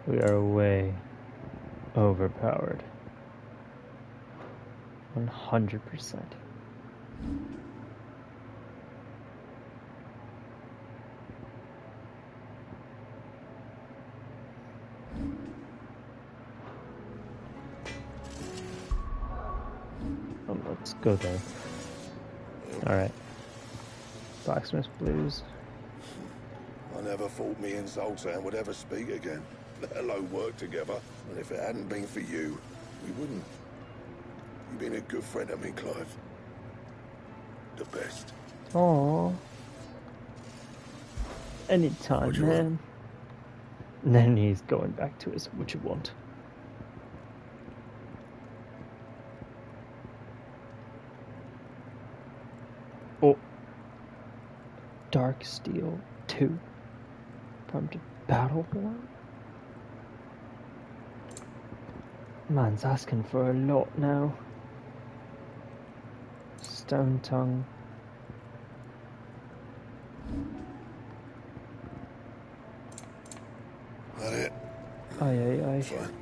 We are way overpowered. 100%. Let's go there. Alright. Blacksmith Blues. I never thought me and Zoltan would ever speak again, let alone work together. And if it hadn't been for you, we wouldn't. You've been a good friend to me, Clive. The best. Aww. Anytime, man. And then he's going back to his what you want. Oh. Dark Steel 2. From the Battle Horn? Man's asking for a lot now. Stone Tongue. That it? Aye. Fine.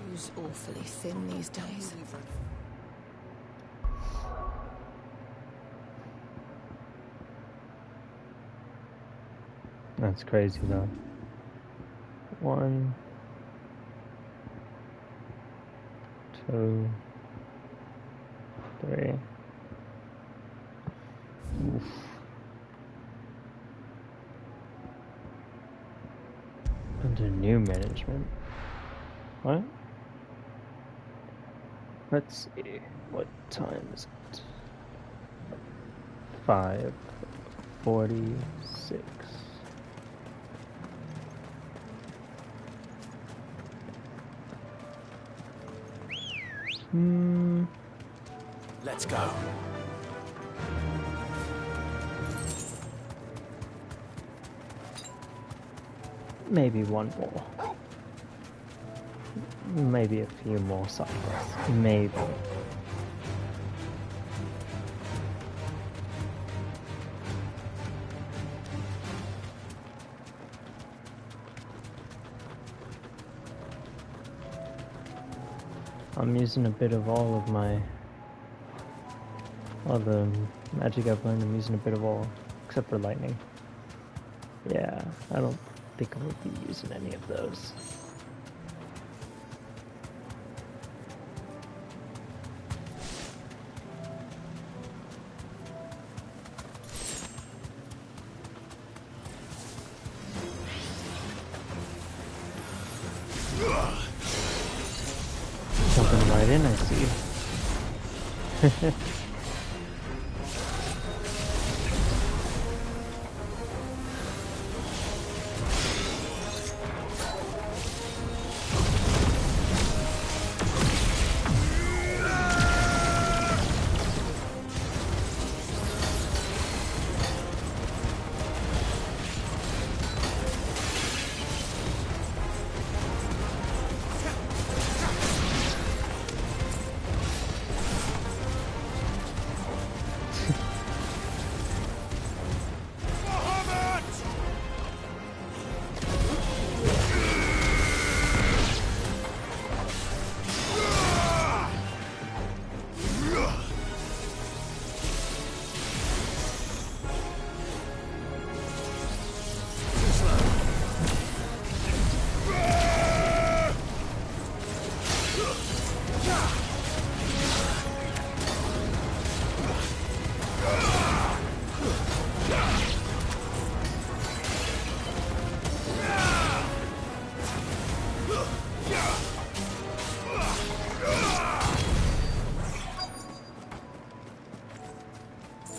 Who's awfully thin these days? That's crazy though. 1, 2, 3. Oof. Under new management. What? Let's see. What time is it? 5:46. Let's go. Maybe one more. Maybe a few more side quests. Maybe. I'm using a bit of all the magic I've learned. I'm using a bit of all, except for lightning. Yeah, I don't think I would be using any of those. Jumping right in, I see.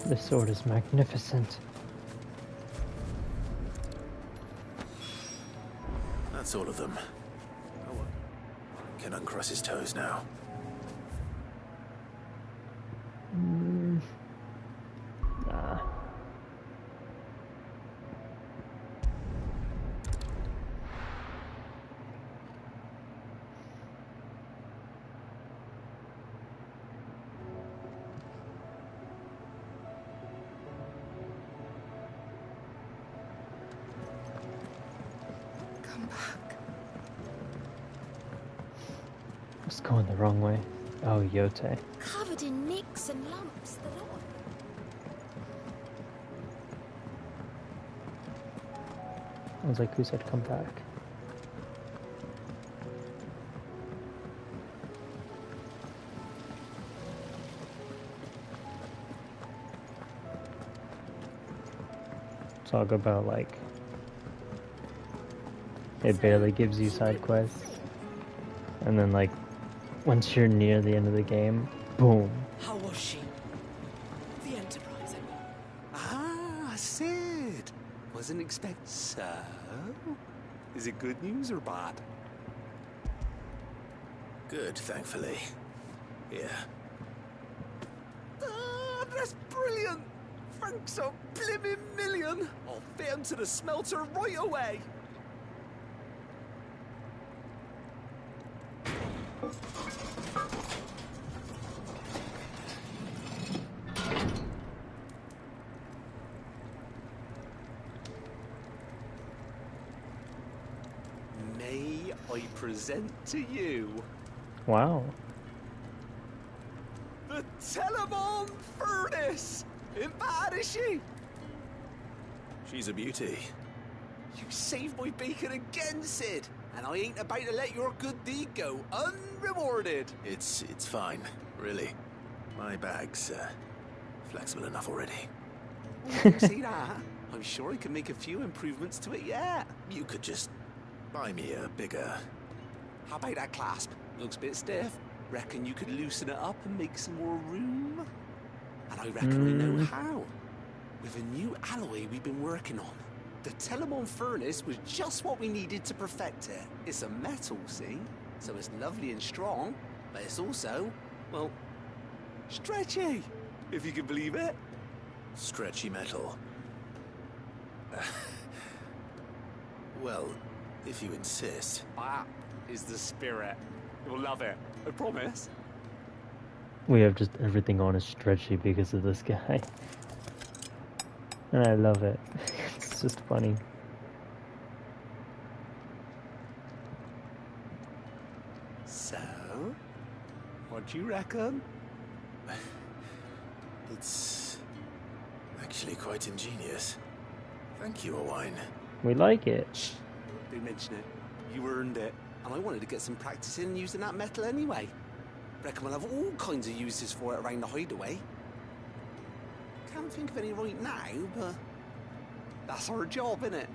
This sword is magnificent. That's all of them. No one can uncross his toes now. Nah. Come back. It's going the wrong way. Oh, Yote. Covered in nicks and lumps, the lot. I was like, who said come back? talk about like it barely gives you side quests, and then like once you're near the end of the game, boom. How was she? The Enterprise, I mean. Ah, Sid. Wasn't expect so. Is it good news or bad? Good, thankfully. Yeah. Ah, that's brilliant. Thanks a blimmin' million. I'll fit him to the smelter right away. May I present to you Wow. the Telemon Furnace? Ain't bad, is she? She's a beauty. You saved my bacon again, Sid, and I ain't about to let your good deed go unrewarded. It's fine, really. My bag's flexible enough already. Don't say that. I'm sure I can make a few improvements to it yet. You could just buy me a bigger... How about that clasp? Looks a bit stiff. Reckon you could loosen it up and make some more room? And I reckon I know how. With a new alloy we've been working on. The Telemon Furnace was just what we needed to perfect it. It's a metal, see? So it's lovely and strong, but it's also, well, stretchy, if you can believe it. Stretchy metal. Well, if you insist. That is the spirit. You'll love it, I promise. We have just everything on is stretchy because of this guy. And I love it. It's just funny. So, what do you reckon? It's actually quite ingenious. Thank you, Owain. We like it. Shh, don't mention it. You earned it. And I wanted to get some practice in using that metal anyway. Reckon we'll have all kinds of uses for it around the hideaway. Can't think of any right now, but that's our job, innit?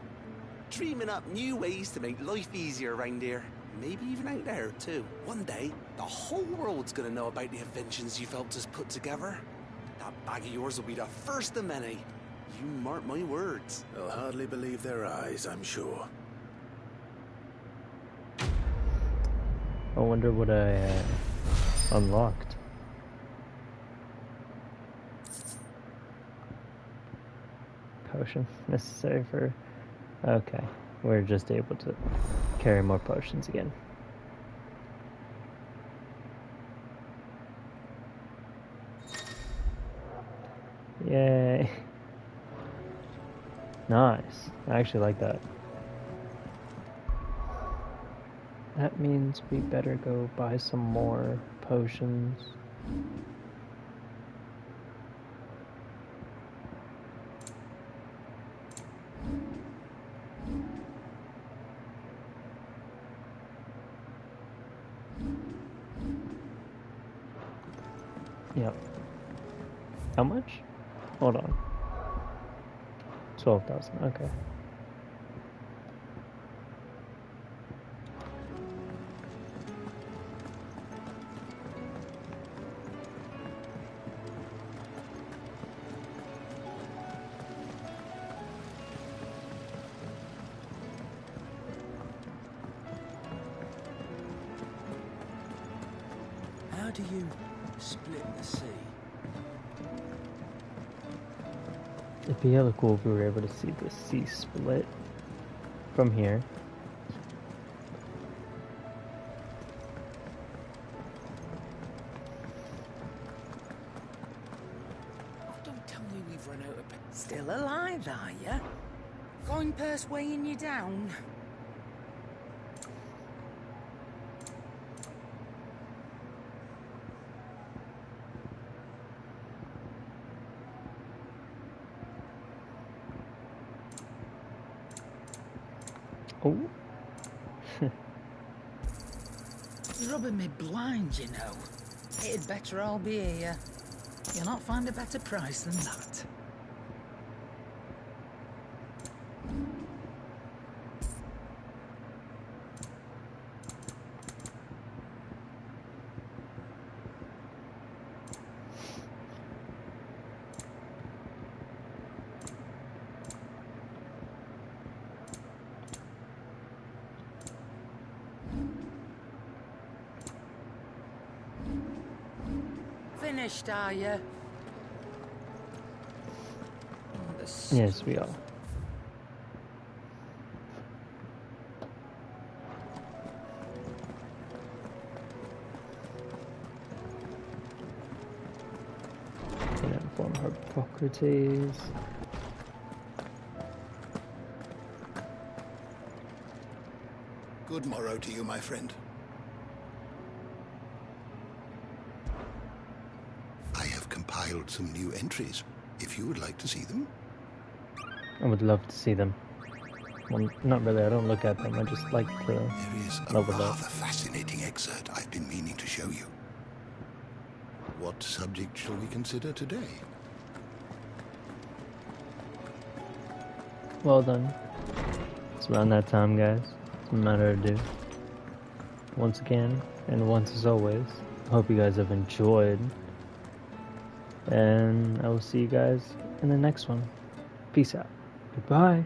Dreaming up new ways to make life easier around here. Maybe even out there, too. One day, the whole world's gonna know about the inventions you've helped us put together. That bag of yours will be the first of many. You mark my words. They'll hardly believe their eyes, I'm sure. I wonder what I unlocked. Potion necessary for... Okay, we're just able to carry more potions again. Yay. Nice. I actually like that. That means we better go buy some more potions. Yep. How much? Hold on. 12,000. Okay. How do you split the sea? It'd be hella cool if we were able to see the sea split from here. Don't tell me we've run out of... Still alive, are you? Going purse weighing you down? Oh. Rubbing me blind, you know. It'd better all be here. You'll not find a better price than that. finished, are you? Yes, we are. Inform Hippocrates. Good morrow to you, my friend. I have compiled some new entries, if you would like to see them. I would love to see them. Well, not really, I don't look at them, I just like to There is a level rather up. fascinating excerpt I've been meaning to show you. What subject shall we consider today? Well done. It's around that time, guys. It's a matter of do. Once again, and once as always, I hope you guys have enjoyed. And I will see you guys in the next one. Peace out. Goodbye.